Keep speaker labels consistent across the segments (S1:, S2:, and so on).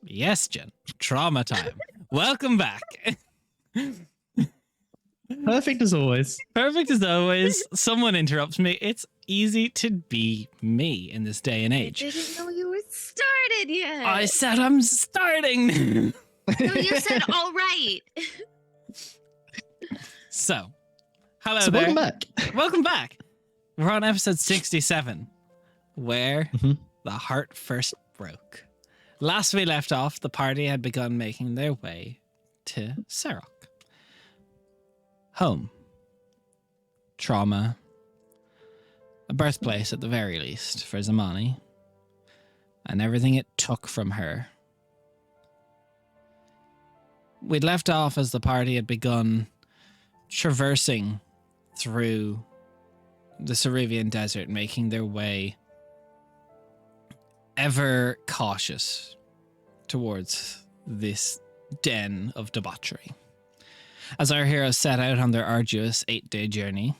S1: Yes, Jen. Trauma time. Welcome back.
S2: Perfect as always.
S1: Perfect as always. Someone interrupts me. It's easy to be me in this day and age.
S3: I didn't know you were started yet.
S1: I said I'm starting.
S3: No, you said all right.
S1: So, hello
S2: So
S1: there.
S2: welcome back.
S1: Welcome back. We're on episode 67, where the heart first broke. Last we left off, the party had begun making their way to Serok. Home. Trauma. A birthplace at the very least for Zamani. And everything it took from her. We'd left off as the party had begun traversing through the Ceruvian desert, making their way ever cautious towards this den of debauchery. As our heroes set out on their arduous 8-day journey,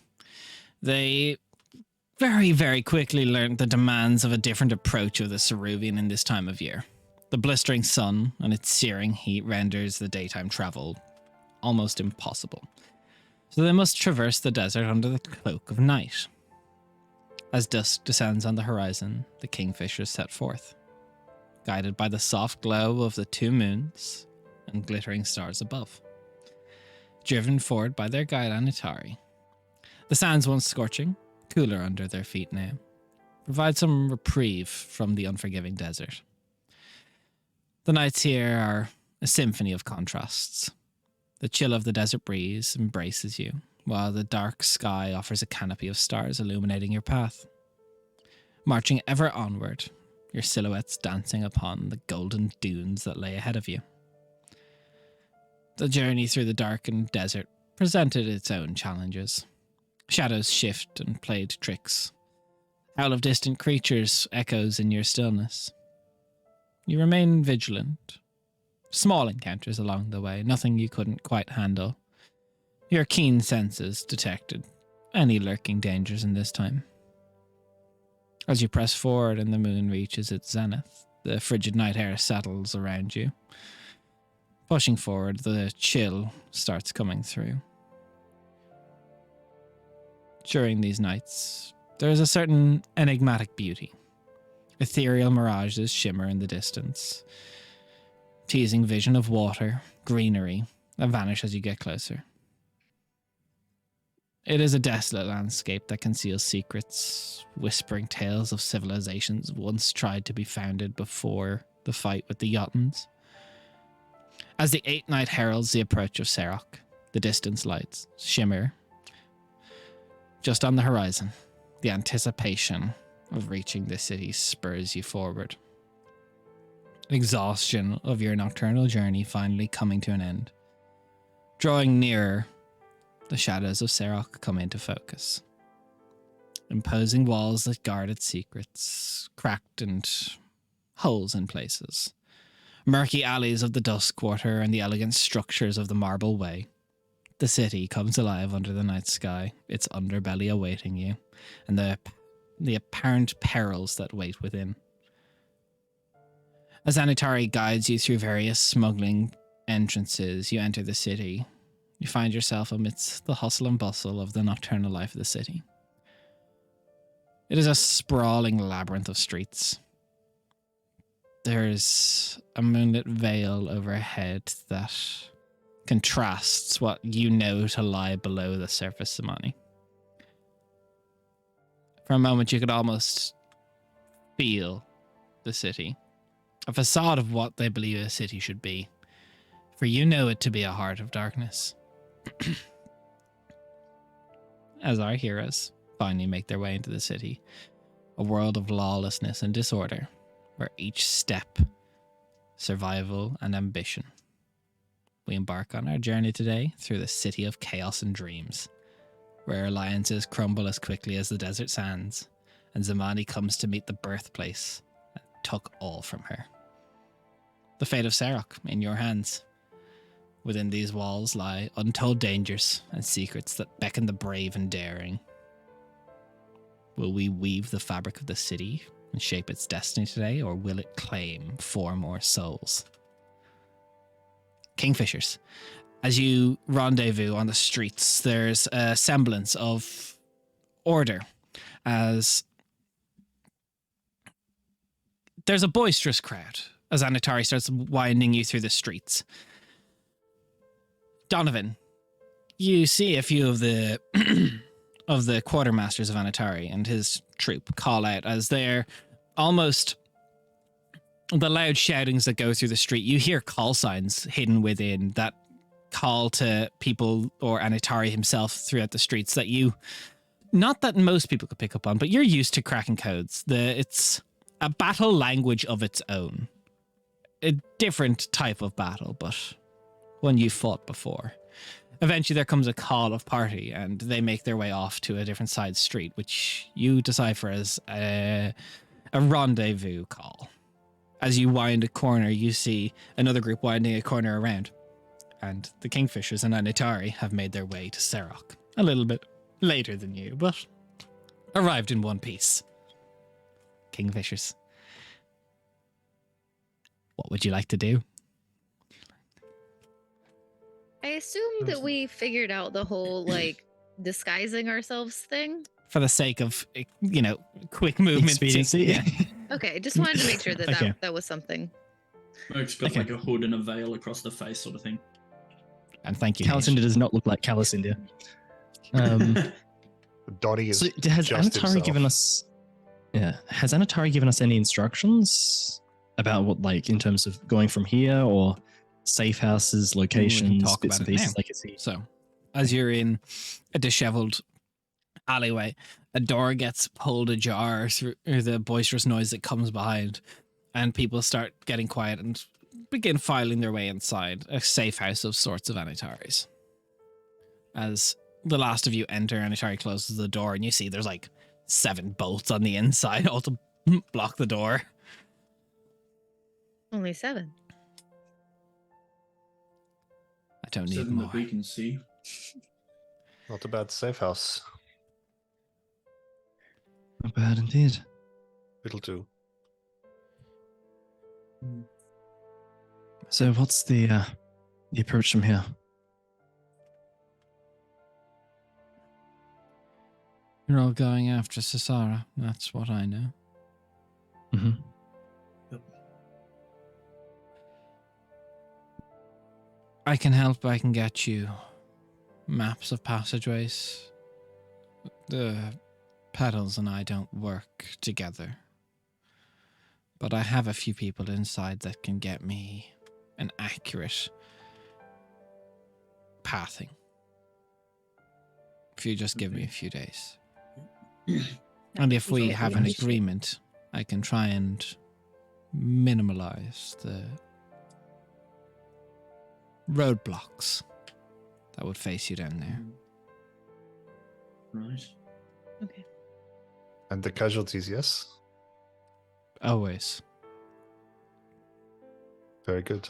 S1: they very, very quickly learned the demands of a different approach of the Ceruvian in this time of year. The blistering sun and its searing heat renders the daytime travel almost impossible. So they must traverse the desert under the cloak of night. As dusk descends on the horizon, the kingfishers set forth, guided by the soft glow of the 2 moons and glittering stars above. Driven forward by their guide Anitari. The sands, once scorching, cooler under their feet now, provide some reprieve from the unforgiving desert. The nights here are a symphony of contrasts. The chill of the desert breeze embraces you, while the dark sky offers a canopy of stars illuminating your path. Marching ever onward, your silhouettes dancing upon the golden dunes that lay ahead of you. The journey through the darkened desert presented its own challenges. Shadows shift and played tricks. Howl of distant creatures echoes in your stillness. You remain vigilant. Small encounters along the way, nothing you couldn't quite handle. Your keen senses detected any lurking dangers in this time. As you press forward and the moon reaches its zenith, the frigid night air settles around you. Pushing forward, the chill starts coming through. During these nights, there is a certain enigmatic beauty. Ethereal mirages shimmer in the distance, teasing vision of water, greenery, that vanish as you get closer. It is a desolate landscape that conceals secrets, whispering tales of civilizations once tried to be founded before the fight with the Jotuns. As the 8th night heralds the approach of Serok, the distance lights shimmer just on the horizon. The anticipation of reaching the city spurs you forward. Exhaustion of your nocturnal journey finally coming to an end. Drawing nearer, the shadows of Serok come into focus. Imposing walls that guard its secrets, cracked and holes in places. Murky alleys of the Dusk Quarter and the elegant structures of the Marble Way. The city comes alive under the night sky, its underbelly awaiting you, and the apparent perils that wait within. As Anitari guides you through various smuggling entrances, you enter the city. You find yourself amidst the hustle and bustle of the nocturnal life of the city. It is a sprawling labyrinth of streets. There's a moonlit veil overhead that contrasts what you know to lie below the surface of money. For a moment, you could almost feel the city. A facade of what they believe a city should be. For you know it to be a heart of darkness. As our heroes finally make their way into the city, a world of lawlessness and disorder, where each step, survival and ambition. We embark on our journey today through the city of chaos and dreams, where alliances crumble as quickly as the desert sands, and Zamani comes to meet the birthplace that took all from her. The fate of Serok in your hands. Within these walls lie untold dangers and secrets that beckon the brave and daring. Will we weave the fabric of the city and shape its destiny today, or will it claim 4 more souls? Kingfishers. As you rendezvous on the streets, there's a semblance of order as there's a boisterous crowd as Anatari starts winding you through the streets. Donovan, you see a few of the of the quartermasters of Anatari and his troop call out as they're almost the loud shoutings that go through the street. You hear call signs hidden within that call to people or Anatari himself throughout the streets that you, not that most people could pick up on, but you're used to cracking codes. It's a battle language of its own. A different type of battle, but one you fought before. Eventually there comes a call of party and they make their way off to a different side street, which you decipher as a rendezvous call. As you wind a corner, you see another group winding a corner around. And the Kingfishers and Anatari have made their way to Serok. A little bit later than you, but arrived in one piece. Kingfishers. What would you like to do?
S3: I assume that we figured out the whole like disguising ourselves thing.
S1: For the sake of, quick movement.
S2: Expediency.
S1: Yeah.
S3: Okay, just wanted to make sure that
S2: Okay.
S3: that was something.
S4: Oak's got
S2: Okay.
S4: like a hood and a veil across the face sort of thing.
S1: And thank you.
S2: Callus India does not look like Callus India.
S5: Dottie is
S2: So has
S5: just
S2: Anatari
S5: himself.
S2: given us? Yeah, has Anatari given us any instructions about what, like, in terms of going from here or safe houses, locations,
S1: talk
S2: bits
S1: about
S2: and
S1: it
S2: pieces?
S1: now.
S2: I can see.
S1: So, as you're in a disheveled alleyway, a door gets pulled ajar through the boisterous noise that comes behind, and people start getting quiet and begin filing their way inside a safe house of sorts of Anatari's. As the last of you enter, Anatari closes the door, and you see there's like 7 bolts on the inside, all to block the door.
S3: Only 7.
S1: I don't need
S4: 7
S1: more.
S4: that we can see.
S5: Not a bad safe house.
S2: Not bad indeed.
S5: It'll do.
S2: So, what's the approach from here?
S1: You're all going after Sasara. That's what I know.
S2: Mm-hmm.
S1: I can help. I can get you maps of passageways. The pedals and I don't work together. But I have a few people inside that can get me an accurate pathing. If you just give me a few days. And if we have an agreement, I can try and minimalize the roadblocks that would face you down there.
S4: Right.
S3: Okay.
S5: And the casualties, yes?
S1: Always.
S5: Very good.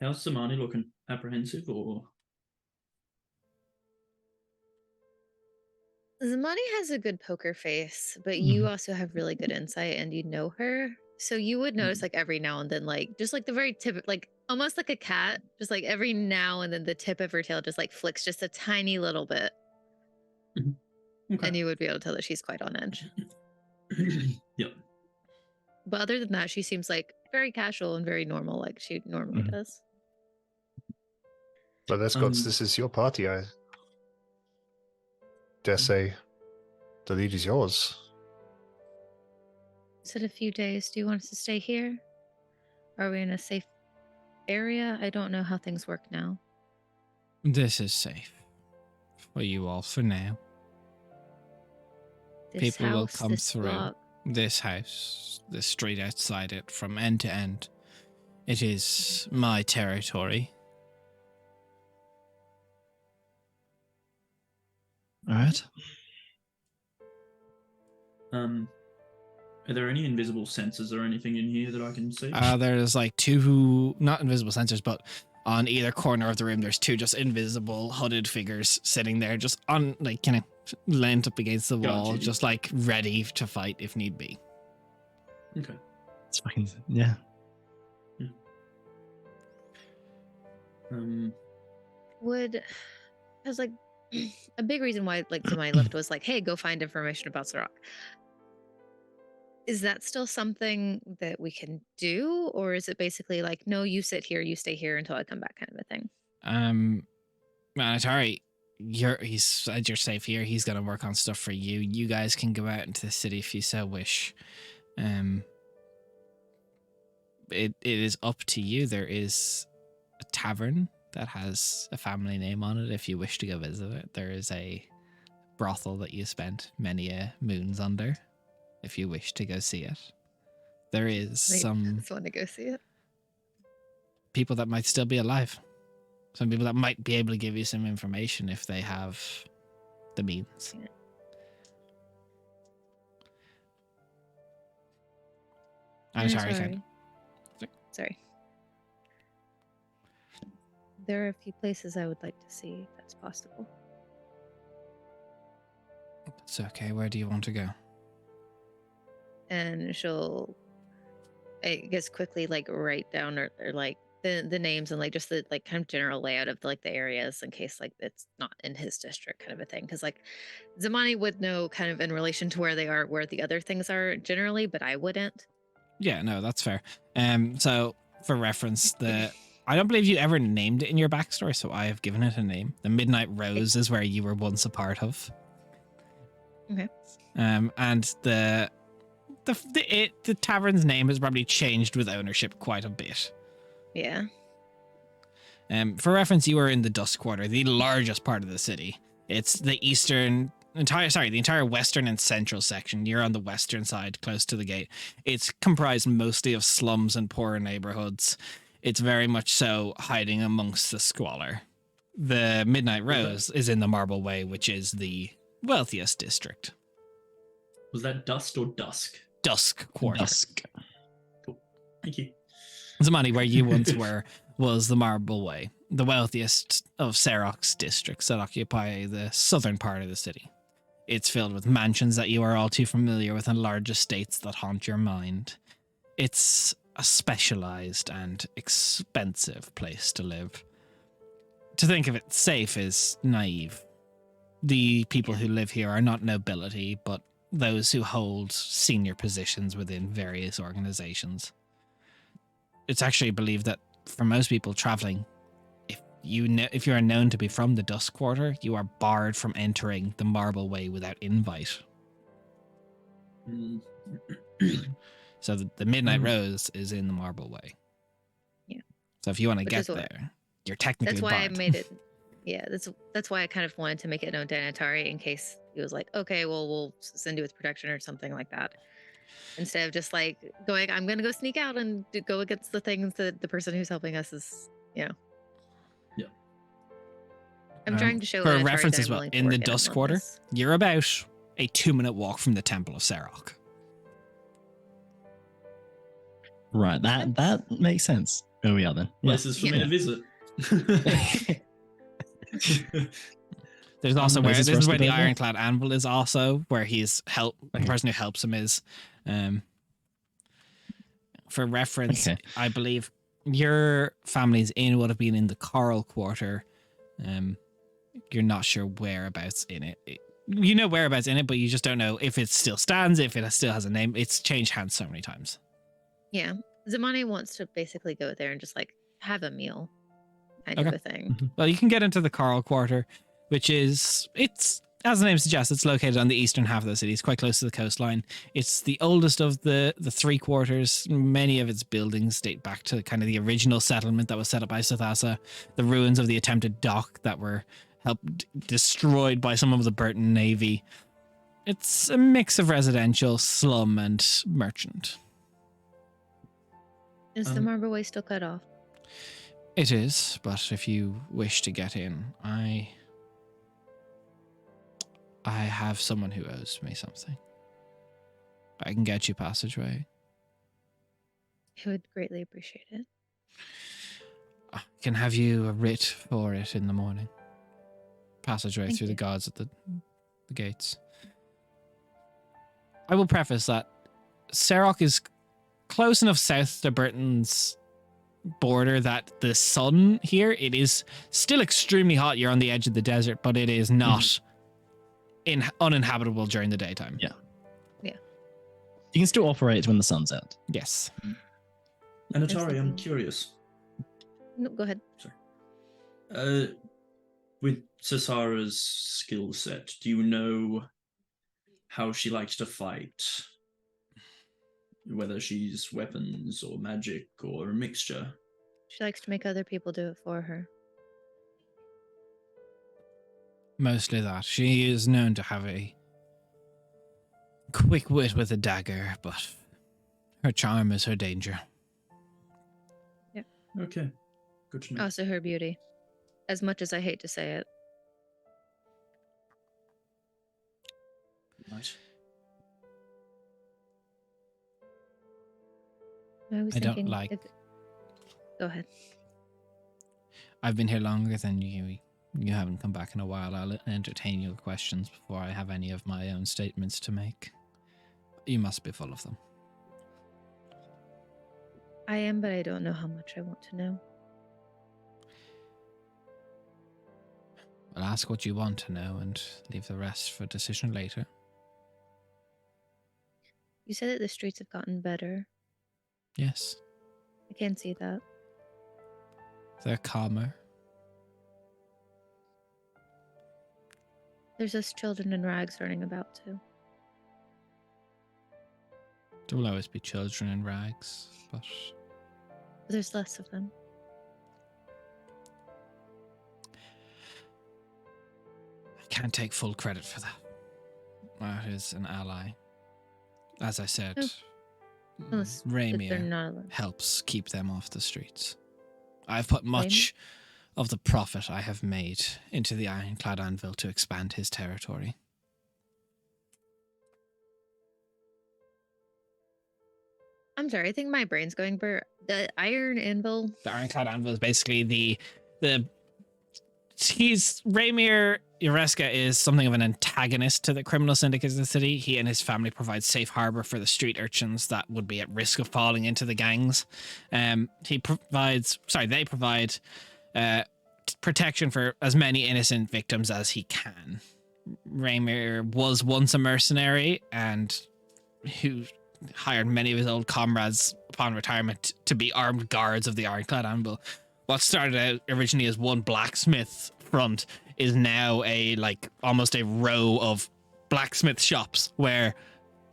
S4: How's Samani looking? Apprehensive or?
S3: Zamani has a good poker face, but you also have really good insight and you know her. So you would notice like every now and then, like just like the very tip, like almost like a cat, just like every now and then the tip of her tail just like flicks just a tiny little bit.
S4: Okay.
S3: And you would be able to tell that she's quite on edge.
S4: Yep.
S3: But other than that, she seems like very casual and very normal, like she normally does.
S5: But escorts,
S4: Um,
S5: this is your party. I dare say the lead is yours.
S3: Said a few days. Do you want us to stay here? Are we in a safe area? I don't know how things work now.
S1: This is safe for you all for now.
S3: This
S1: People will
S3: house,
S1: come
S3: this
S1: through.
S3: block.
S1: This house, the street outside it, from end to end. It is my territory.
S2: All right.
S4: Are there any invisible sensors or anything in here that I can see?
S1: There's like 2, not invisible sensors, but on either corner of the room, there's 2 just invisible hooded figures sitting there, just on like kind of leant up against the wall,
S4: Gotcha.
S1: just like ready to fight if need be.
S4: Okay.
S2: It's fucking yeah.
S3: Would, because like a big reason why like somebody left was like, hey, go find information about Sirach. Is that still something that we can do, or is it basically like, no, you sit here, you stay here until I come back, kind of a thing?
S1: Atari, he's said you're safe here. He's gonna work on stuff for you. You guys can go out into the city if you so wish. It is up to you. There is a tavern that has a family name on it if you wish to go visit it. There is a brothel that you spent many moons under if you wish to go see it. There is
S3: Wait,
S1: some
S3: just want to go see it.
S1: people that might still be alive. Some people that might be able to give you some information if they have the means.
S3: Yeah.
S1: I'm sorry, Ken.
S3: Sorry. There are a few places I would like to see, if that's possible.
S1: It's okay. Where do you want to go?
S3: And she'll, I guess, quickly like write down or like the names and like just the like kind of general layout of like the areas in case like it's not in his district, kind of a thing. Because like Zamani would know kind of in relation to where they are, where the other things are generally, but I wouldn't.
S1: Yeah, no, that's fair. So for reference, I don't believe you ever named it in your backstory, so I have given it a name. The Midnight Rose is where you were once a part of.
S3: Okay.
S1: And the tavern's name has probably changed with ownership quite a bit.
S3: Yeah.
S1: For reference, you are in the Dusk Quarter, the largest part of the city. It's the entire western and central section. You're on the western side, close to the gate. It's comprised mostly of slums and poorer neighborhoods. It's very much so hiding amongst the squalor. The Midnight Rose is in the Marble Way, which is the wealthiest district.
S4: Was that dust or dusk?
S1: Dusk Quarter.
S2: Dusk.
S4: Cool. Thank you.
S1: Zamani, where you once were, was the Marble Way, the wealthiest of Serok's districts that occupy the southern part of the city. It's filled with mansions that you are all too familiar with and large estates that haunt your mind. It's a specialized and expensive place to live. To think of it safe is naive. The people who live here are not nobility, but those who hold senior positions within various organizations. It's actually believed that for most people traveling, if you are known to be from the Dusk Quarter, you are barred from entering the Marble Way without invite.
S4: Mm.
S1: So the Midnight Rose is in the Marble Way.
S3: Yeah.
S1: So if you want to
S3: Which
S1: get
S3: is what-
S1: there, you're technically
S3: That's why
S1: barred.
S3: I made it. Yeah, that's why I kind of wanted to make it known to Anatari in case he was like, okay, well, we'll send you with protection or something like that. Instead of just like going, I'm going to go sneak out and go against the things that the person who's helping us is,
S4: Yeah.
S3: I'm trying to show
S1: For
S3: Anatari
S1: reference
S3: that
S1: as
S3: I'm
S1: well,
S3: willing to
S1: in the
S3: work and I'm
S1: Dusk Quarter,
S3: willingness.
S1: you're about a 2-minute walk from the Temple of Serok.
S2: Right. That makes sense. Where we are then. Yeah.
S4: Places for me to visit.
S1: There's also
S2: Is
S1: this
S2: this
S1: is where the
S2: Rusty Burger?
S1: Ironclad Anvil is also, where the
S2: Okay.
S1: person who helps him is. For reference,
S2: Okay.
S1: I believe your family's inn would have been in the Coral Quarter. You're not sure whereabouts in it. You know whereabouts in it, but you just don't know if it still stands, if it still has a name. It's changed hands so many times.
S3: Yeah. Zamani wants to basically go there and just like have a meal kind
S1: Okay.
S3: of a thing.
S1: Well, you can get into the Coral Quarter, which is, it's, as the name suggests, it's located on the eastern half of the city. It's quite close to the coastline. It's the oldest of the 3 quarters. Many of its buildings date back to kind of the original settlement that was set up by Sathasa, the ruins of the attempted dock that were destroyed by some of the Burton Navy. It's a mix of residential, slum, and merchant.
S3: Is the Marble Way still cut off?
S1: It is, but if you wish to get in, I have someone who owes me something. I can get you passageway.
S3: I would greatly appreciate it.
S1: I can have you a writ for it in the morning. Passageway
S3: Thank
S1: through the
S3: you.
S1: gods at the the gates. I will preface that Serok is close enough south to Britain's border that the sun here, it is still extremely hot. You're on the edge of the desert, but it is not uninhabitable during the daytime.
S2: Yeah.
S3: Yeah.
S2: You can still operate when the sun's out.
S1: Yes.
S4: And
S3: was
S4: Atari, I'm
S3: thinking-
S4: curious.
S3: No, go ahead.
S4: With Cesara's skill set, do you know how she likes to fight? Whether she's weapons or magic or a mixture?
S3: She likes to make other people do it for her.
S1: Mostly that. She is known to have a quick wit with a dagger, but her charm is her danger.
S4: Okay, good to know.
S3: Also her beauty. As much as I hate to say it.
S4: Right.
S3: I was
S1: I don't
S3: thinking
S1: like-
S3: Go ahead.
S1: I've been here longer than you. You haven't come back in a while. I'll entertain your questions before I have any of my own statements to make. You must be full of them.
S3: I am, but I don't know how much I want to know.
S1: I'll ask what you want to know and leave the rest for decision later.
S3: You said that the streets have gotten better.
S1: Yes,
S3: I can see that.
S1: they're calmer.
S3: There's us children in rags running about too.
S1: There will always be children in rags, but
S3: But there's less of them.
S1: I can't take full credit for that. That is an ally. As I said,
S3: Unless if they're
S1: Raymir
S3: not alone.
S1: helps keep them off the streets. I've put much of the profit I have made into the Ironclad Anvil to expand his territory.
S3: I'm sorry, I think my brain's going for the Iron Anvil.
S1: The Ironclad Anvil is basically the Raymir Ureska is something of an antagonist to the criminal syndicates of the city. He and his family provide safe harbor for the street urchins that would be at risk of falling into the gangs. They provide protection for as many innocent victims as he can. Raymir was once a mercenary and who hired many of his old comrades upon retirement to be armed guards of the Ironclad Anvil. What started out originally as one blacksmith front is now almost a row of blacksmith shops where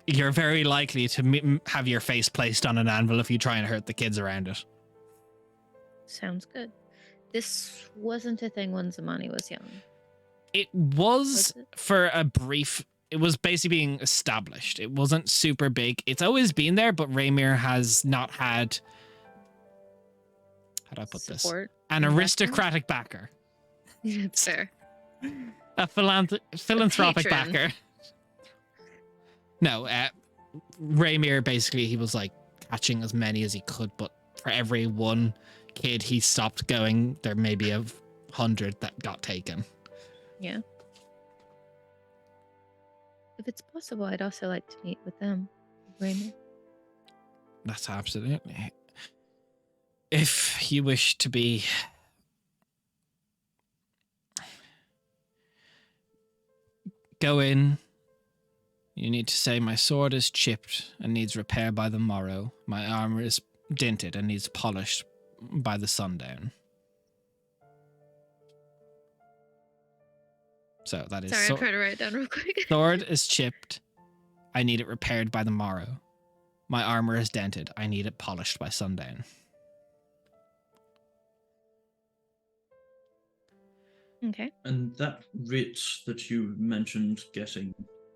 S1: you're very likely to have your face placed on an anvil if you try and hurt the kids around it.
S3: Sounds good. This wasn't a thing when Zamani was young.
S1: It
S3: Was
S1: was
S3: it?
S1: for a brief. It was basically being established. It wasn't super big. It's always been there, but Raymir has not had. How do I put this?
S3: Support.
S1: An
S3: investment?
S1: aristocratic backer.
S3: It's fair.
S1: A philanthropic
S3: patron.
S1: backer. No, Raymir basically he was like catching as many as he could, but for every one kid he stopped going, there may be 100 that got taken.
S3: Yeah. If it's possible, I'd also like to meet with them. Raymond.
S1: That's absolutely. If you wish to be go in, you need to say my sword is chipped and needs repair by the morrow. My armor is dinted and needs polished by the sundown. So that is
S3: Sorry, I'm trying to write it down real quick.
S1: sword is chipped. I need it repaired by the morrow. My armor is dented. I need it polished by sundown.
S3: Okay.
S4: And that writ that you mentioned getting,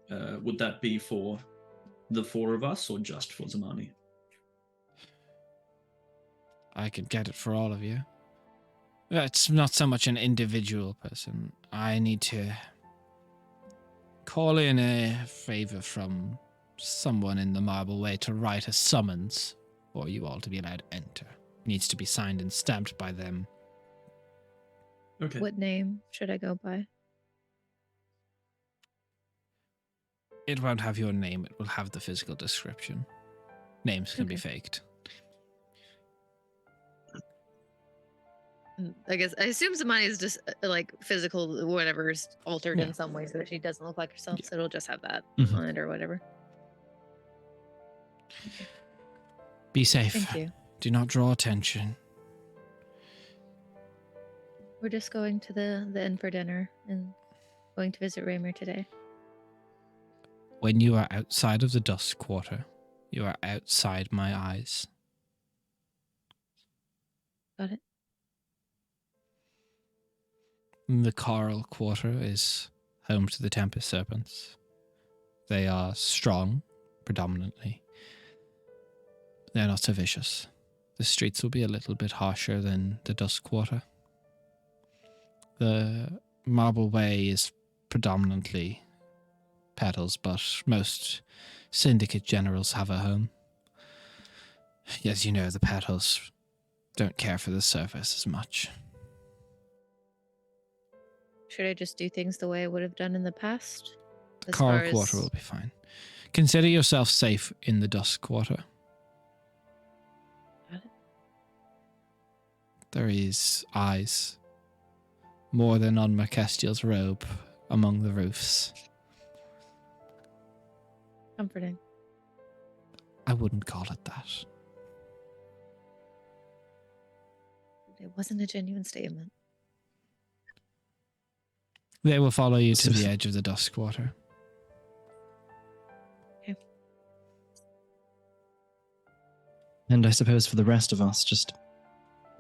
S4: would that be for the four of us or just for Zamani?
S1: I could get it for all of you. It's not so much an individual person. I need to call in a favor from someone in the Marble Way to write a summons for you all to be allowed to enter. Needs to be signed and stamped by them.
S4: Okay.
S3: What name should I go by?
S1: It won't have your name. It will have the physical description. Names can be
S3: Okay.
S1: faked.
S3: I assume Zamani is just like physical, whatever is altered
S1: Yeah.
S3: in some way so that she doesn't look like herself.
S1: Yeah.
S3: So it'll just have that
S2: Mhm.
S3: on it or whatever.
S1: Be safe.
S3: Thank you.
S1: Do not draw attention.
S3: We're just going to the inn for dinner and going to visit Raymer today.
S1: When you are outside of the Dust Quarter, you are outside my eyes.
S3: Got it.
S1: The Coral Quarter is home to the Tempest Serpents. They are strong, predominantly. They're not so vicious. The streets will be a little bit harsher than the Dust Quarter. The Marble Way is predominantly petals, but most syndicate generals have a home. As you know, the petals don't care for the surface as much.
S3: Should I just do things the way I would have done in the past?
S1: The
S3: As
S1: Coral
S3: far
S1: Quarter
S3: as-
S1: will be fine. Consider yourself safe in the Dust Quarter.
S3: Got it.
S1: There is eyes, more than on Merkestiel's robe, among the roofs.
S3: Comforting.
S1: I wouldn't call it that.
S3: It wasn't a genuine statement.
S1: They will follow you to the edge of the Dust Quarter.
S2: And I suppose for the rest of us, just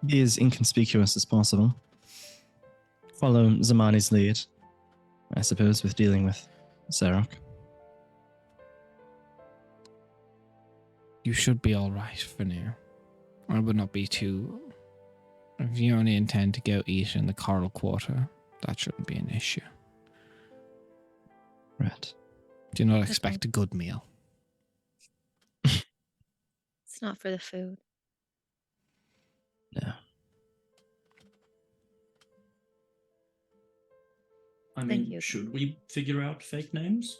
S2: be as inconspicuous as possible. Follow Zamani's lead, I suppose, with dealing with Sarok.
S1: You should be all right for now. I would not be too... If you only intend to go eat in the Coral Quarter, that shouldn't be an issue.
S2: Right.
S1: Do not
S3: That's
S1: expect a good meal.
S3: It's not for the food.
S2: No.
S4: I
S3: Thank
S4: mean,
S3: you.
S4: should we figure out fake names?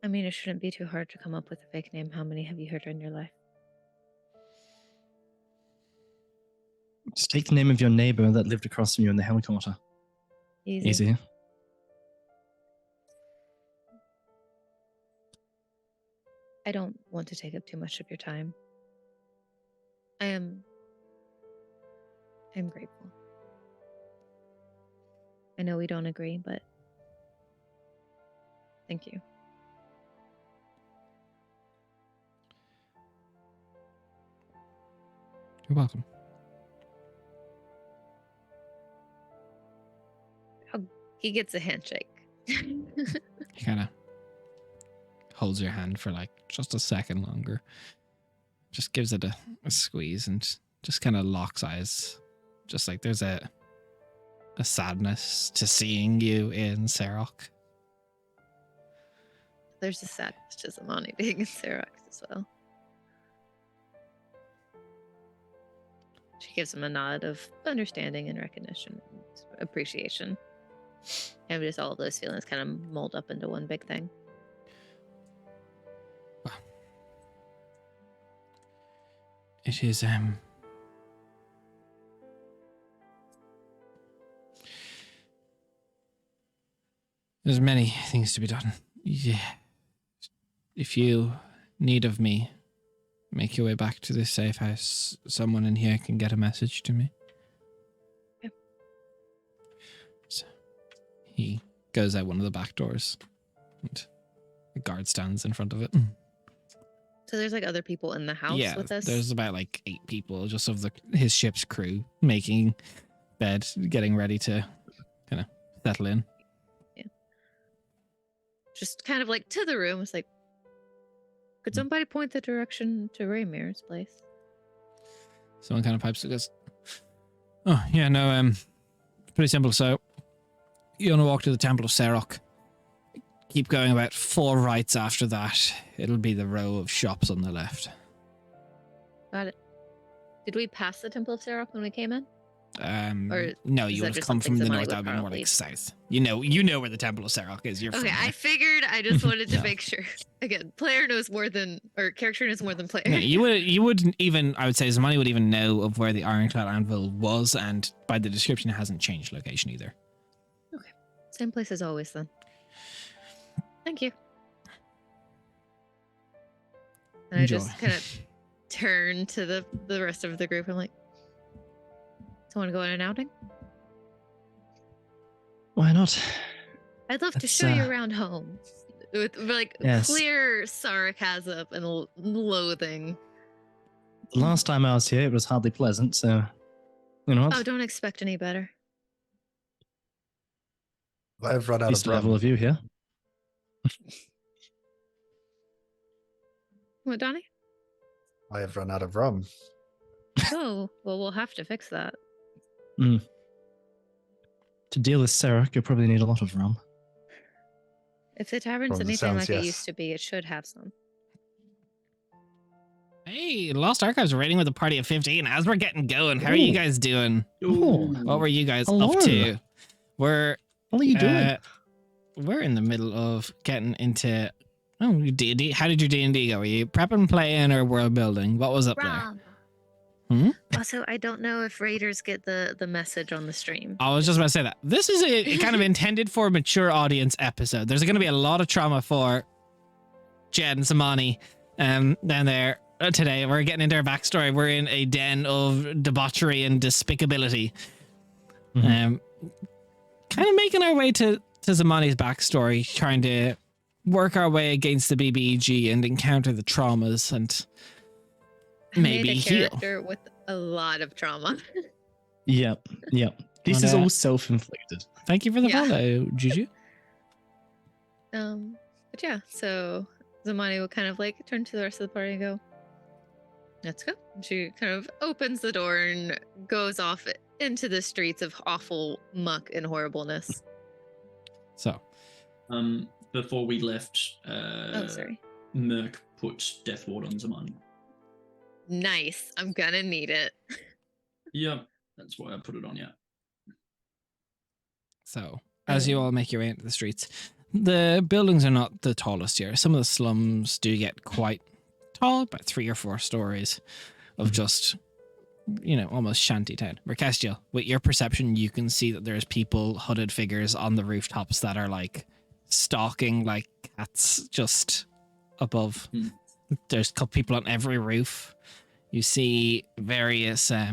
S3: I mean, it shouldn't be too hard to come up with a fake name. How many have you heard in your life?
S2: Just take the name of your neighbor that lived across from you in the helicopter. Easy.
S3: I don't want to take up too much of your time. I'm grateful. I know we don't agree, but thank you.
S1: You're welcome.
S3: He gets a handshake.
S1: He kind of holds your hand for like just a second longer. Just gives it a squeeze and just kind of locks eyes. Just like there's a sadness to seeing you in Sarok.
S3: There's a sadness to Zamani being in Xerox as well. She gives him a nod of understanding and recognition and appreciation. And just all of those feelings kind of mold up into one big thing.
S1: It is there's many things to be done. Yeah. If you need of me, make your way back to this safe house. Someone in here can get a message to me.
S3: Yep.
S1: So he goes out one of the back doors and a guard stands in front of it.
S3: So there's like other people in the house
S1: Yeah,
S3: with us?
S1: there's about like 8 people just of his ship's crew making bed, getting ready to kind of settle in.
S3: Just kind of like to the room. It's like, could somebody point the direction to Raymir's place?
S1: Someone kind of pipes and goes, "Oh, yeah, no, pretty simple. So, you want to walk to the Temple of Sarok. Keep going about 4 rights after that. It'll be the row of shops on the left."
S3: Got it. Did we pass the Temple of Sarok when we came in?
S1: No,
S3: is
S1: you
S3: that
S1: would have
S3: just
S1: come from
S3: something
S1: the
S3: Zamani
S1: north.
S3: would
S1: That would be more
S3: probably-
S1: like south. You know where the Temple of Serok is. You're
S3: Okay,
S1: from
S3: I
S1: there.
S3: figured. I just wanted to
S1: No.
S3: make sure. Again, player knows more than, or character knows more than player.
S1: No, you wouldn't even. I would say Zamani would even know of where the Ironclad Anvil was, and by the description, it hasn't changed location either.
S3: Same place as always, then. Thank you. And
S1: Enjoy.
S3: I just kind of turn to the rest of the group. I'm like, "So want to go on an outing?
S2: Why not?
S3: I'd love to
S2: Let's,
S3: show you around home." With like
S2: Yes.
S3: clear sarcasm and loathing.
S2: The last time I was here, it was hardly pleasant, so you know what?
S3: Oh, don't expect any better.
S5: I've run
S2: At
S5: out
S2: least
S5: of
S2: a level
S5: rum.
S2: of you here.
S3: What, Donnie?
S5: I have run out of rum.
S3: Oh, well, we'll have to fix that.
S2: To deal with Serok, you'll probably need a lot of rum.
S3: If the tavern's
S5: From the
S3: anything
S5: sounds,
S3: like it
S5: yes.
S3: used to be, it should have some.
S1: Hey, Lost Archives rating with a party of 15. As we're getting going, how are you
S2: Ooh.
S1: guys doing?
S2: Oh,
S1: What were you guys
S2: Hello.
S1: up to? We're
S2: what are you doing?
S1: we're in the middle of getting into D&D. How did your D&D go? Were you prepping, playing, or world building? What was up there? Hmm?
S3: Also, I don't know if raiders get the message on the stream.
S1: I was just about to say that. This is a kind of intended for a mature audience episode. There's going to be a lot of trauma for Jed and Samani down there today. We're getting into our backstory. We're in a den of debauchery and despicability.
S2: Mhm.
S1: Kind of making our way to Zamani's backstory, trying to work our way against the BBEG and encounter the traumas and
S3: I
S1: maybe
S3: made a
S1: heal.
S3: character with a lot of trauma.
S2: Yep. This
S1: And,
S2: is all self-inflicted.
S1: Thank you for the
S3: Yeah.
S1: follow, Juju.
S3: But yeah, so Zamani will kind of like turn to the rest of the party and go, "Let's go." And she kind of opens the door and goes off into the streets of awful muck and horribleness.
S1: So,
S4: Before we left,
S3: Oh, sorry.
S4: Merc put Death Ward on Zamani.
S3: Nice. I'm gonna need it.
S4: Yep, that's why I put it on. Yeah.
S1: So, as you all make your way into the streets, the buildings are not the tallest here. Some of the slums do get quite tall, about 3 or 4 stories of just, almost shanty town. Mercestial, with your perception, you can see that there's people, hooded figures on the rooftops that are like stalking like cats just above. There's a couple people on every roof. You see various, how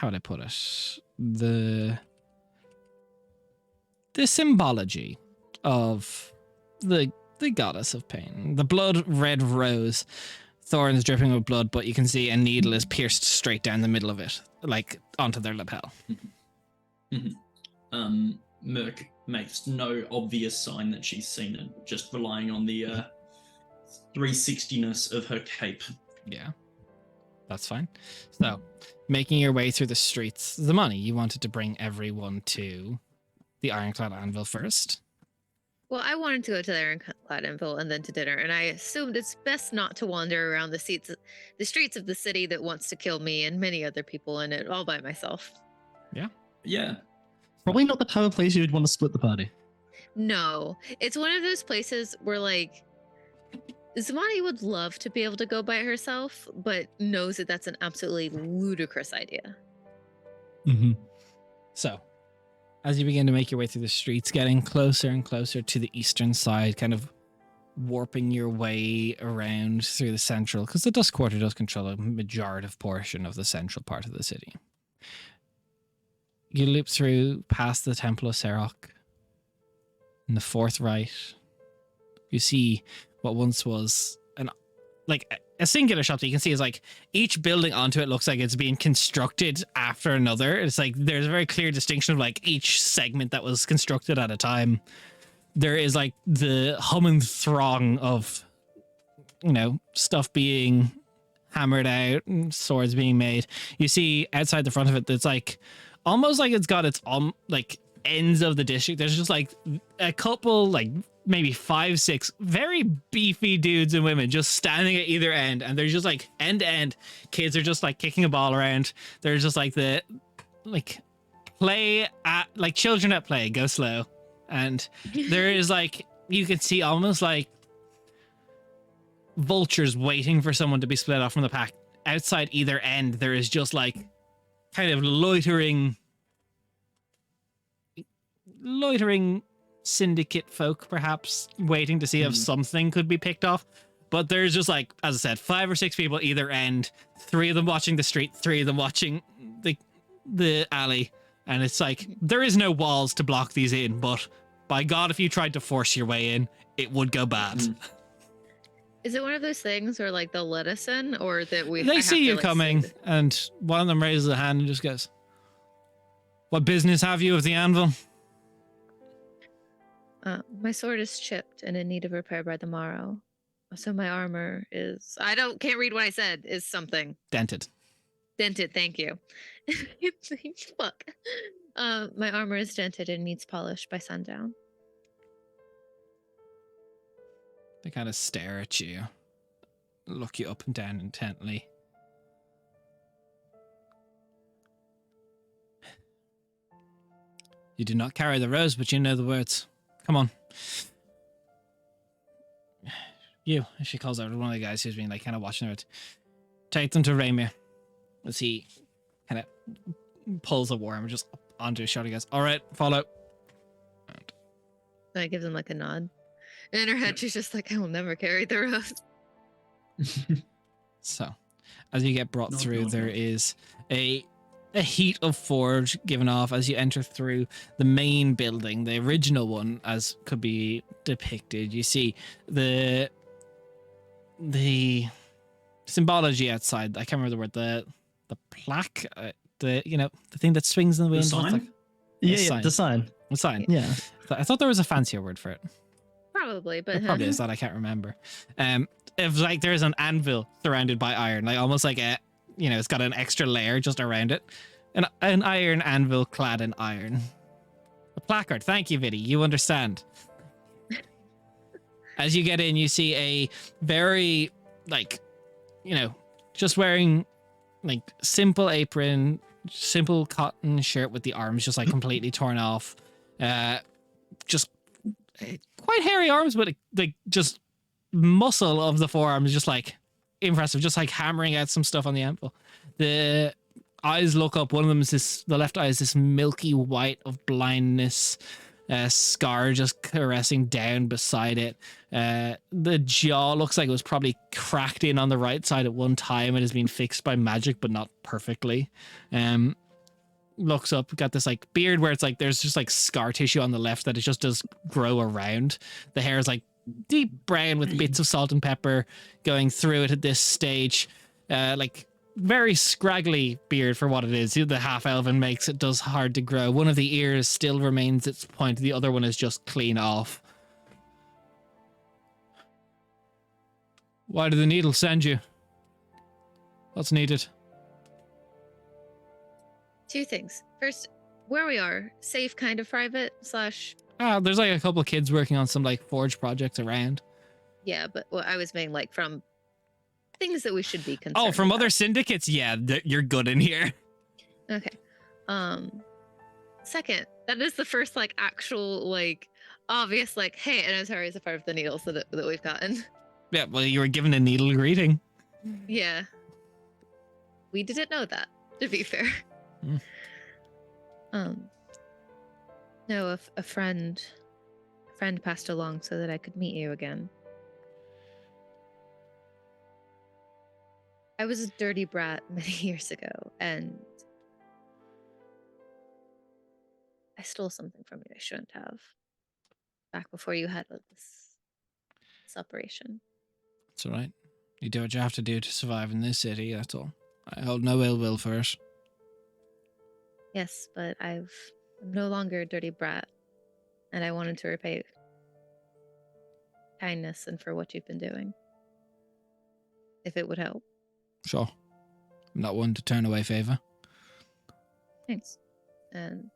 S1: would I put it? The symbology of the goddess of pain. The blood red rose, thorns dripping with blood, but you can see a needle is pierced straight down the middle of it, like onto their lapel.
S4: Merc makes no obvious sign that she's seen it, just relying on the 360-ness of her cape.
S1: Yeah, that's fine. So, making your way through the streets, the money you wanted to bring everyone to the Ironclad Anvil first.
S3: Well, I wanted to go to the Ironclad Anvil and then to dinner, and I assumed it's best not to wander around the streets of the city that wants to kill me and many other people in it all by myself.
S4: Yeah.
S2: Probably not the type of place you would want to split the party.
S3: No, it's one of those places where like Zamani would love to be able to go by herself, but knows that that's an absolutely ludicrous idea.
S2: Mm-hmm.
S1: So, as you begin to make your way through the streets, getting closer and closer to the eastern side, kind of warping your way around through the central, because the Dusk Quarter does control a majorative portion of the central part of the city. You loop through past the Temple of Serok. In the fourth right, you see what once was a singular shop that you can see is like each building onto it looks like it's being constructed after another. It's like there's a very clear distinction of like each segment that was constructed at a time. There is like the hum and throng of, stuff being hammered out and swords being made. You see outside the front of it, that's like almost like it's got its like ends of the district. There's just like a couple like maybe 5, 6 very beefy dudes and women just standing at either end, and they're just like end to end. Kids are just like kicking a ball around. They're just like play at like children at play, go slow. And there is like, you can see almost like vultures waiting for someone to be split off from the pack. Outside either end, there is just like kind of loitering syndicate folk, perhaps waiting to see if something could be picked off. But there's just like, as I said, 5 or 6 people either end, 3 of them watching the street, 3 of them watching the alley. And it's like, there is no walls to block these in, but by God, if you tried to force your way in, it would go bad.
S3: Is it one of those things where like they'll let us in, or that I
S1: They
S3: have
S1: see
S3: to,
S1: you
S3: like,
S1: coming,
S3: say
S1: and one of them raises a hand and just goes, "What business have you of the anvil?"
S3: my sword is chipped and in need of repair by the morrow. So my armor is can't read what I said, is something.
S1: Dented.
S3: Dented, thank you. Fuck. My armor is dented and needs polish by sundown.
S1: They kind of stare at you, look you up and down intently. You do not carry the rose, but you know the words. Come on. You, she calls out one of the guys who's been like kind of watching it. Take them to Raymir. As he kind of pulls a worm just up onto his shoulder. He goes, "All right, follow."
S3: So I give them like a nod. And in her head, she's just like, I will never carry the rose.
S1: So, as you get brought
S4: No,
S1: through,
S4: no,
S1: there
S4: no.
S1: is a heat of forge given off as you enter through the main building, the original one, as could be depicted. You see the symbology outside. I can't remember the word. The plaque, the thing that swings in the wind.
S4: The
S1: What's
S4: sign?
S1: that?
S2: Yeah,
S1: The sign.
S2: the sign.
S1: The sign.
S2: Yeah.
S1: I thought there was a fancier word for it.
S3: Probably, but
S1: There probably is that I can't remember. If like there's an anvil surrounded by iron, like almost like it's got an extra layer just around it, an iron anvil clad in iron. A placard. Thank you, Viddy. You understand. As you get in, you see a very just wearing like simple apron, simple cotton shirt with the arms just like completely torn off. Just quite hairy arms, but like just muscle of the forearms, just like impressive, just like hammering out some stuff on the anvil. The eyes look up. One of them is the left eye is this milky white of blindness, scar just caressing down beside it. The jaw looks like it was probably cracked in on the right side at one time and has been fixed by magic, but not perfectly. Looks up, got this like beard where it's like there's just like scar tissue on the left that it just does grow around. The hair is like deep brown with bits of salt and pepper going through it at this stage. Like very scraggly beard for what it is. The half elven makes it does hard to grow. One of the ears still remains its point. The other one is just clean off. Why did the needle send you? What's needed?
S3: 2 things. First, where we are, safe, kind of private /
S1: There's like a couple of kids working on some like forge projects around.
S3: yeah, but what I was meaning like from things that we should be concerned.
S1: Oh, from
S3: about.
S1: other syndicates? Yeah, you're good in here.
S3: Okay. Second, that is the first like actual like obvious like, hey, and I'm sorry, is a part of the needles that we've gotten.
S1: Yeah, well, you were given a needle greeting.
S3: Yeah. We didn't know that, to be fair. No, a friend passed along so that I could meet you again. I was a dirty brat many years ago, and I stole something from you I shouldn't have. Back before you had this operation.
S1: It's all right. You do what you have to do to survive in this city, that's all. I hold no ill will for it.
S3: Yes, but I'm no longer a dirty brat, and I wanted to repay kindness and for what you've been doing. If it would help.
S1: Sure. I'm not one to turn away favor.
S3: Thanks. And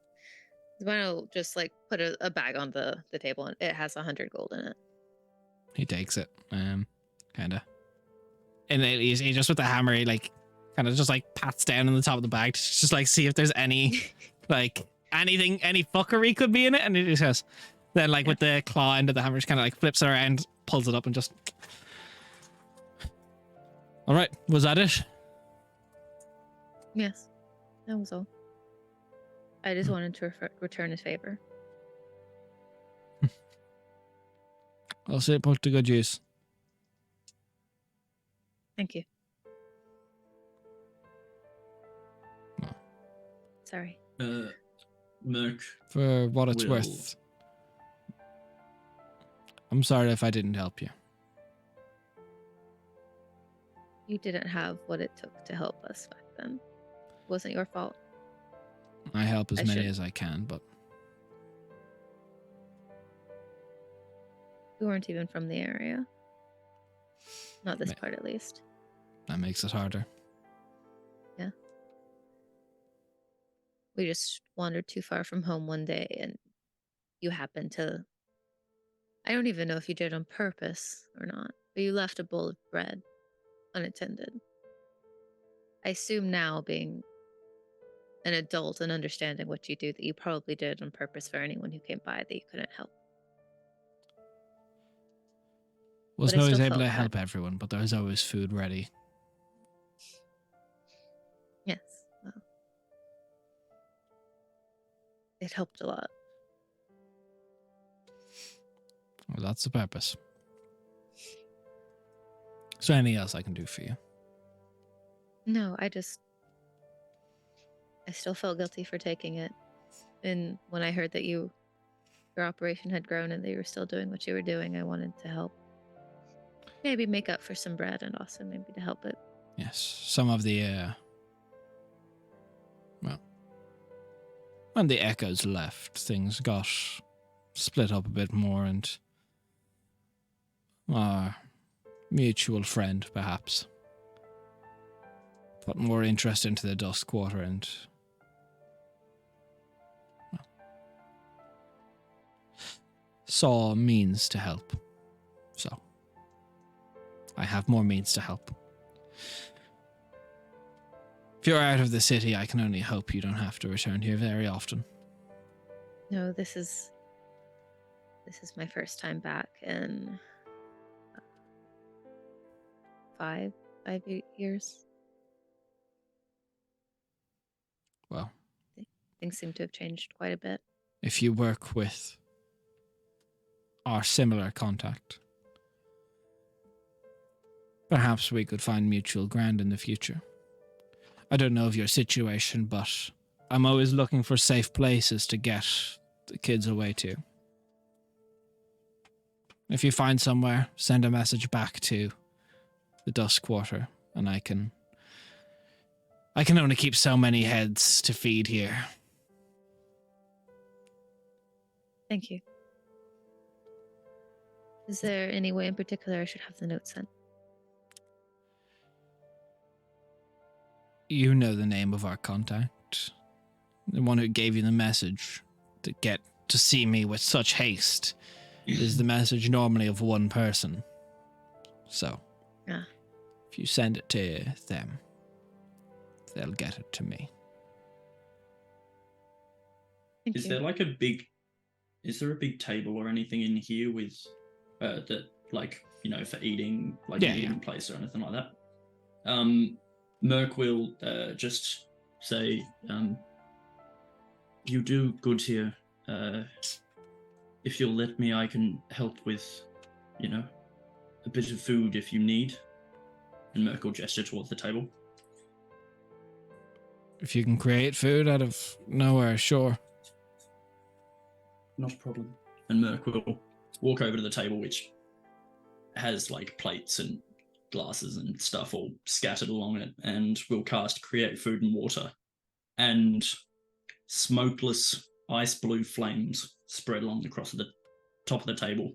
S3: Zvano just like put a bag on the table and it has 100 gold in it.
S1: He takes it, kind of. And he just with the hammer, he like kind of just like pats down on the top of the bag to just like see if there's any like anything, any fuckery could be in it. And he just goes, then like with the claw end of the hammer, just kind of like flips it around, pulls it up, and just. All right, was that it?
S3: Yes, that was all. I just wanted to return his favor.
S1: I'll say put to good use.
S3: Thank you.
S1: No.
S3: Sorry.
S4: Merc.
S1: For what it's
S4: Will.
S1: worth. I'm sorry if I didn't help you.
S3: You didn't have what it took to help us back then. It wasn't your fault.
S1: I help as
S3: I
S1: many
S3: should-
S1: as I can, but
S3: We weren't even from the area. Not this
S1: Ma-
S3: part, at least.
S1: that makes it harder.
S3: We just wandered too far from home one day and you happened to. I don't even know if you did on purpose or not, but you left a bowl of bread unattended. I assume now, being an adult and understanding what you do, that you probably did on purpose for anyone who came by that you couldn't help.
S1: Wasn't
S3: I
S1: always
S3: still
S1: able to
S3: felt
S1: help
S3: bad.
S1: everyone, but there was always food ready.
S3: Yes. Well, it helped a lot.
S1: Well, that's the purpose. Is there anything else I can do for you?
S3: No, I still felt guilty for taking it. And when I heard that your operation had grown and that you were still doing what you were doing, I wanted to help. Maybe make up for some bread and also maybe to help it.
S1: Yes, some of the, well, when the echoes left, things got split up a bit more, and our mutual friend, perhaps, put more interest into the Dust Quarter and, well, saw means to help. So, I have more means to help. If you're out of the city, I can only hope you don't have to return here very often.
S3: No, this is my first time back in 5 years.
S1: Well,
S3: Things seem to have changed quite a bit.
S1: if you work with our similar contact, perhaps we could find mutual ground in the future. I don't know of your situation, but I'm always looking for safe places to get the kids away to. If you find somewhere, send a message back to the Dust Quarter, and I can only keep so many heads to feed here.
S3: Thank you. Is there any way in particular I should have the note sent?
S1: You know the name of our contact. The one who gave you the message to get to see me with such haste is the message normally of one person. So,
S3: Ah.
S1: if you send it to them, they'll get it to me.
S3: Thank
S4: Is
S3: you.
S4: there a big table or anything in here with that, like, you know, for eating, like
S1: Yeah,
S4: an eating place or anything like that? Merc will just say, you do good here. If you'll let me, I can help with, you know, a bit of food if you need. And Merc will gesture towards the table.
S1: If you can create food out of nowhere, sure.
S4: Not a problem. And Merc will walk over to the table, which has like plates and glasses and stuff all scattered along it, and will cast Create Food and Water. And smokeless ice blue flames spread along across the top of the table.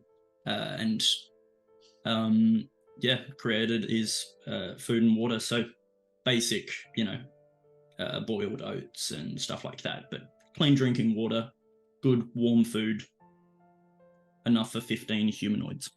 S4: Created is food and water. So basic, you know, boiled oats and stuff like that, but clean drinking water, good warm food, enough for 15 humanoids.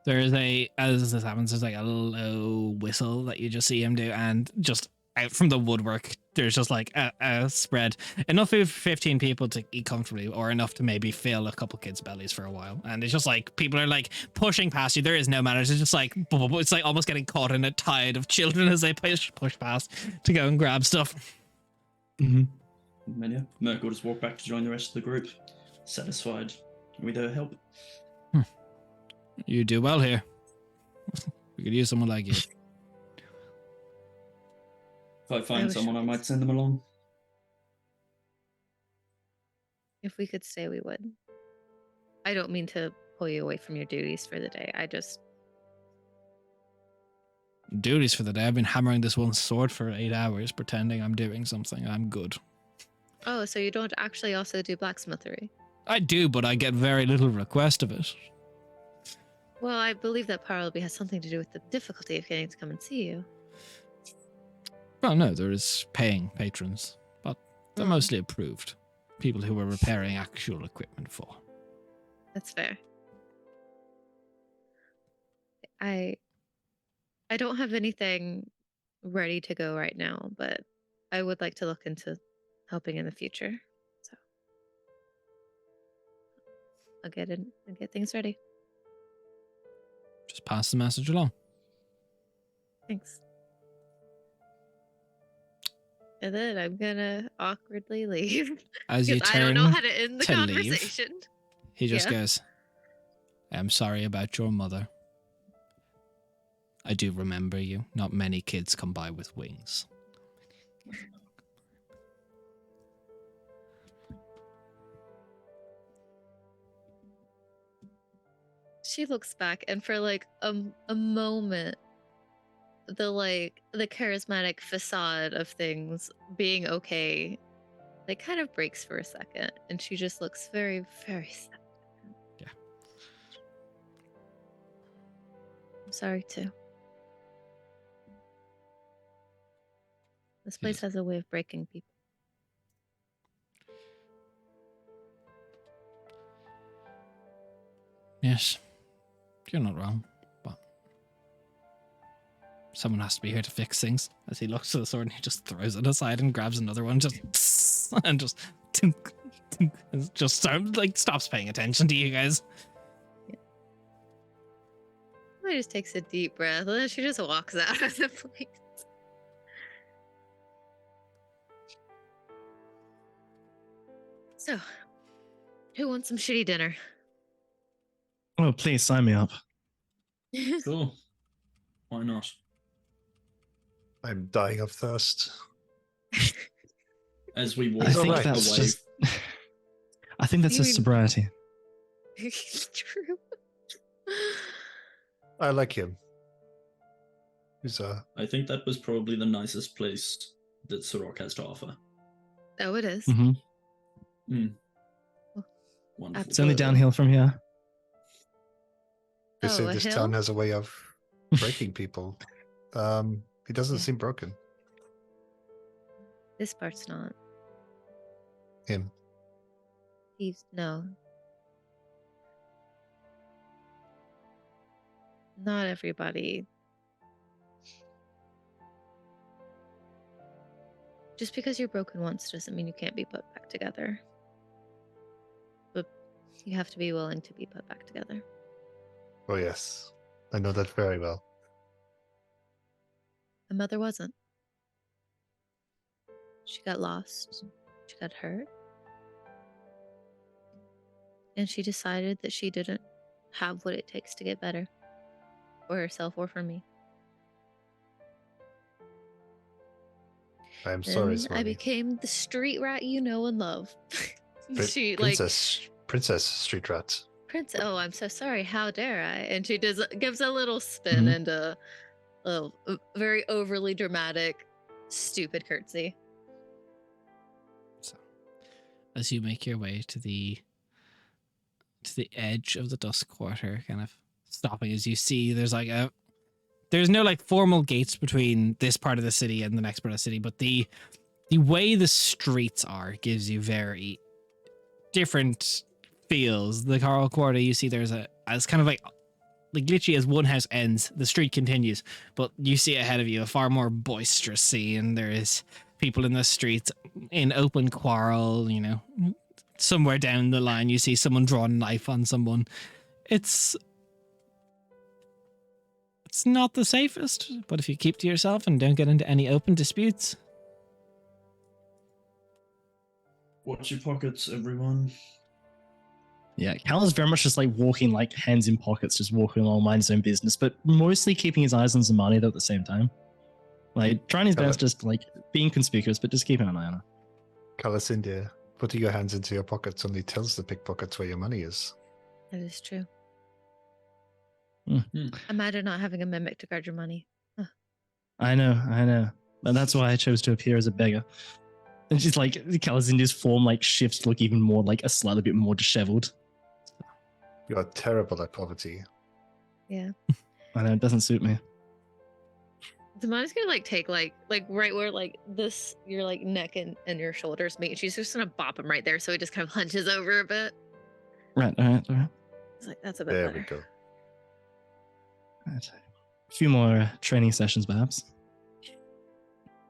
S1: There is as this happens, there's like a low whistle that you just see him do, and just out from the woodwork, there's just like a spread. Enough food for 15 people to eat comfortably, or enough to maybe fill a couple kids' bellies for a while. And it's just like, people are like pushing past you. There is no manners. It's just like, it's like almost getting caught in a tide of children as they push past to go and grab stuff.
S2: Mm-hmm.
S4: And then, yeah, Merc will just walk back to join the rest of the group, satisfied with her help.
S1: You do well here. We could use someone like you.
S4: If I find
S3: wish
S4: someone,
S3: we
S4: I
S3: could
S4: might send them along.
S3: If we could stay, we would. I don't mean to pull you away from your duties for the day. I just.
S1: Duties for the day. I've been hammering this one sword for 8 hours, pretending I'm doing something. I'm good.
S3: Oh, so you don't actually also do blacksmithery?
S1: I do, but I get very little request of it.
S3: Well, I believe that probably has something to do with the difficulty of getting to come and see you.
S1: Well, no, there is paying patrons, but they're
S3: Hmm.
S1: mostly approved. People who we're repairing actual equipment for.
S3: That's fair. I don't have anything ready to go right now, but I would like to look into helping in the future. So I'll get in and get things ready.
S1: Just pass the message along.
S3: Thanks. And then I'm gonna awkwardly leave.
S1: As you
S3: Because I don't know
S1: turn
S3: how to end the
S1: to leave,
S3: conversation.
S1: he just
S3: Yeah.
S1: goes, I'm sorry about your mother. I do remember you. Not many kids come by with wings.
S3: She looks back, and for like a moment, the charismatic facade of things being okay, like kind of breaks for a second, and she just looks very, very sad.
S1: Yeah.
S3: I'm sorry too. This place
S1: Yes.
S3: has a way of breaking people.
S1: Yes, you're not wrong, but someone has to be here to fix things. As he looks to the sword and he just throws it aside and grabs another one, just and just tink, tink, and just stops paying attention to you guys.
S3: She just takes a deep breath, and then she just walks out of the place. So, who wants some shitty dinner?
S2: Oh, please sign me up.
S4: Sure. Why not?
S5: I'm dying of thirst.
S4: As we walk
S2: I think
S5: alright.
S2: that's
S4: away,
S2: just. I think that's
S3: You
S2: just
S3: mean-
S2: sobriety.
S3: True.
S5: I like him. He's
S4: I think that was probably the nicest place that Sorok has to offer.
S3: Oh, it is.
S2: Hmm.
S4: Wonderful.
S2: It's only
S3: Absolutely.
S2: downhill from here.
S5: they say
S3: Oh, a
S5: this
S3: hill?
S5: town has a way of breaking people. He doesn't
S3: Yeah.
S5: seem broken.
S3: This part's not.
S5: Him.
S3: He's no. Not everybody. Just because you're broken once doesn't mean you can't be put back together. But you have to be willing to be put back together.
S5: Oh yes, I know that very well.
S3: My mother wasn't. She got lost. She got hurt. And she decided that she didn't have what it takes to get better. For herself or for me.
S5: I am sorry,
S3: And I
S5: Smarty.
S3: became the street rat you know and love. She
S5: Princess Street Rat.
S3: Prince. Oh, I'm so sorry. How dare I? And she gives a little spin
S2: Mhm.
S3: and a very overly dramatic, stupid curtsy.
S1: So, as you make your way to the edge of the Dusk Quarter, kind of stopping as you see there's no like formal gates between this part of the city and the next part of the city, but the way the streets are gives you very different feels. The Coral Quarter, you see there's as kind of like literally as one house ends, the street continues, but you see ahead of you a far more boisterous scene. There is people in the streets in open quarrel, you know. Somewhere down the line, you see someone draw a knife on someone. It's not the safest, but if you keep to yourself and don't get into any open disputes.
S4: Watch your pockets, everyone.
S2: Yeah, Cal is very much just like walking, like hands in pockets, just walking along, mind his own business, but mostly keeping his eyes on Zamani though at the same time. Like trying his best, just like being conspicuous, but just keeping an eye on her.
S5: Calasindia, putting your hands into your pockets only tells the pickpockets where your money is.
S3: That is true.
S4: Hmm.
S3: Imagine not having a mimic to guard your money.
S2: I know. But that's why I chose to appear as a beggar. And she's like, Calasindia's form like shifts to look even more like a slightly bit more disheveled.
S5: You are terrible at poverty.
S3: Yeah.
S2: I know, it doesn't suit me.
S3: Zamani's gonna like take like right where like this your like neck and your shoulders meet. She's just gonna bop him right there, so he just kind of hunches over a bit.
S2: Right, all right.
S3: It's like that's a bit
S5: There
S3: better.
S5: we go.
S2: Right. A few more training sessions, perhaps.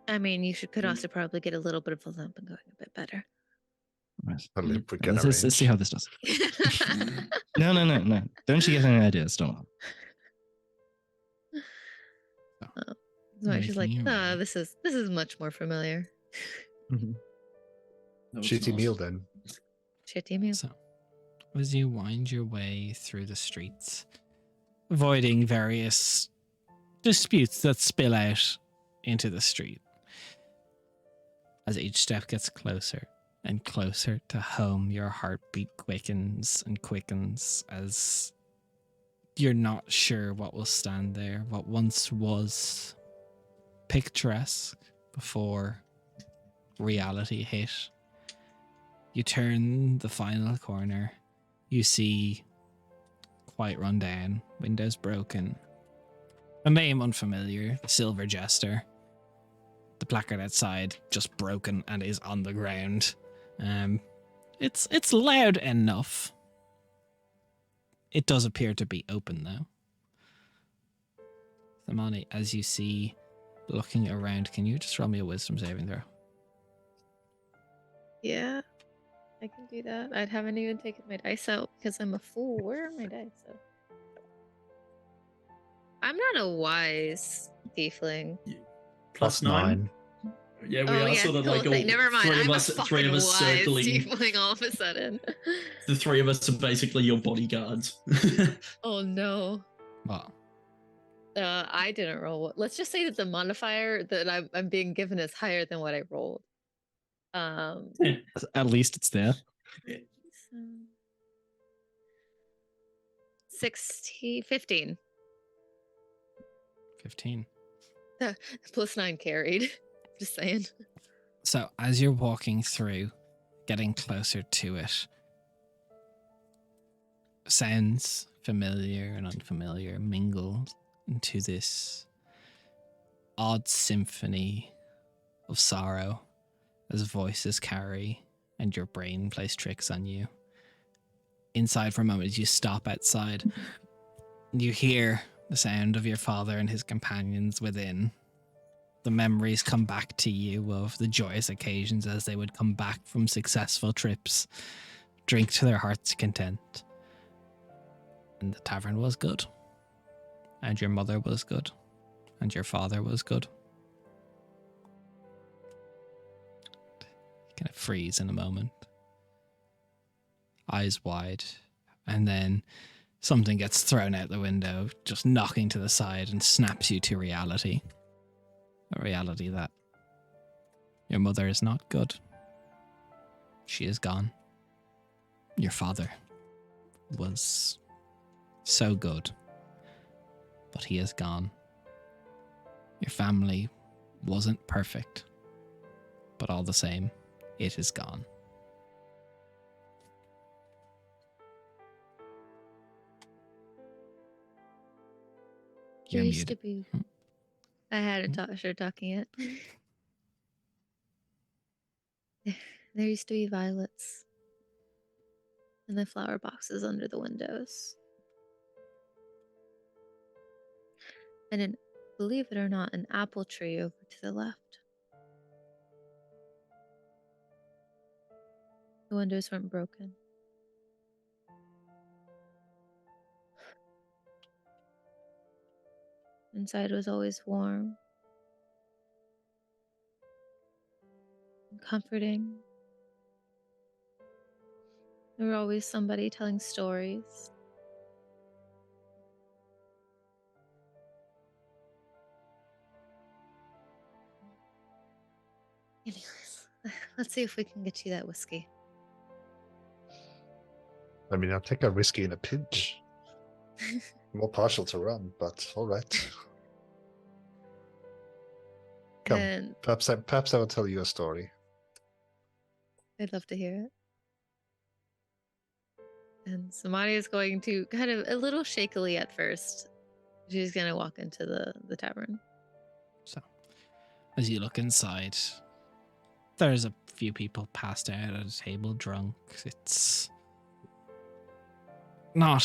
S3: I mean, you could also probably get a little bit of a limp and going a bit better.
S2: Right.
S5: A limp we can
S2: Let's
S5: arrange.
S2: see how this does. No. Don't you get any ideas? Don't.
S3: So she's like,
S1: Making your way.
S3: this is much more familiar.
S2: Mm-hmm.
S4: That was
S5: Shitty
S4: nice.
S5: meal then.
S3: Shitty meal.
S1: So, as you wind your way through the streets, avoiding various disputes that spill out into the street, as each step gets closer and closer to home, your heartbeat quickens and quickens as you're not sure what will stand there. What once was picturesque before reality hit. You turn the final corner. You see quite run down, windows broken. A name unfamiliar, Silver Jester. The placard outside just broken and is on the ground. It's loud enough. It does appear to be open though. Zamani, as you see looking around, can you just roll me a wisdom saving throw?
S3: Yeah, I can do that. I haven't even taken my dice out because I'm a fool. Where are my dice? I'm not a wise tiefling.
S4: Plus 9. Yeah, we are sort of
S3: cool
S4: like all
S3: thing. Never mind.
S4: three of
S3: I'm
S4: us.
S3: a
S4: Three of
S3: fucking
S4: us
S3: wise
S4: circling.
S3: tiefling all of a sudden.
S4: The three of us are basically your bodyguards.
S3: Oh no.
S1: Well,
S3: I didn't roll. Let's just say that the modifier that I'm being given is higher than what I rolled.
S2: At least it's there.
S3: 15.
S1: 15.
S3: Plus 9 carried. Just saying.
S1: So as you're walking through, getting closer to it, sounds familiar and unfamiliar mingle into this odd symphony of sorrow as voices carry and your brain plays tricks on you. Inside for a moment, as you stop outside, you hear the sound of your father and his companions within. The memories come back to you of the joyous occasions as they would come back from successful trips, drink to their heart's content. And the tavern was good. And your mother was good. And your father was good. You kind of freeze in a moment. Eyes wide. And then something gets thrown out the window, just knocking to the side and snaps you to reality. A reality that your mother is not good. She is gone. Your father was so good, but he is gone. Your family wasn't perfect, but all the same, it is gone.
S3: There
S1: You're
S3: used to
S1: muted.
S3: be. I hadn't started talking yet. There used to be violets. And the flower boxes under the windows. And believe it or not, an apple tree over to the left. The windows weren't broken. Inside was always warm and comforting. There were always somebody telling stories. Anyways, let's see if we can get you that whiskey.
S5: I mean, I'll take a whiskey in a pinch. More partial to rum, but all right. Come,
S3: And
S5: perhaps I will tell you a story.
S3: I'd love to hear it. And Samani is going to kind of a little shakily at first. She's going to walk into the tavern.
S1: So, as you look inside, there's a few people passed out at a table drunk. It's not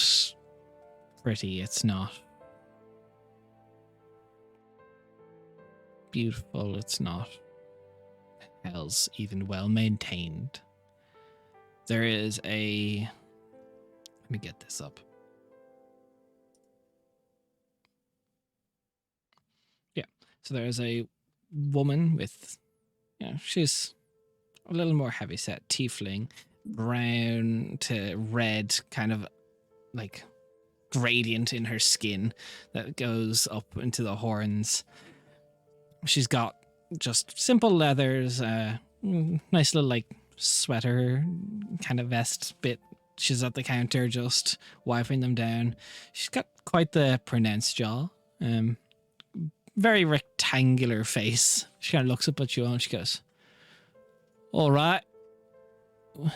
S1: pretty. It's not beautiful. It's not else even well maintained. There is a... Let me get this up. Yeah. So there's a woman with, she's a little more heavyset, tiefling, brown to red, kind of like gradient in her skin that goes up into the horns. She's got just simple leathers, nice little like sweater kind of vest bit. She's at the counter just wiping them down. She's got quite the pronounced jaw. Very rectangular face. She kind of looks up at you and she goes, "All right. What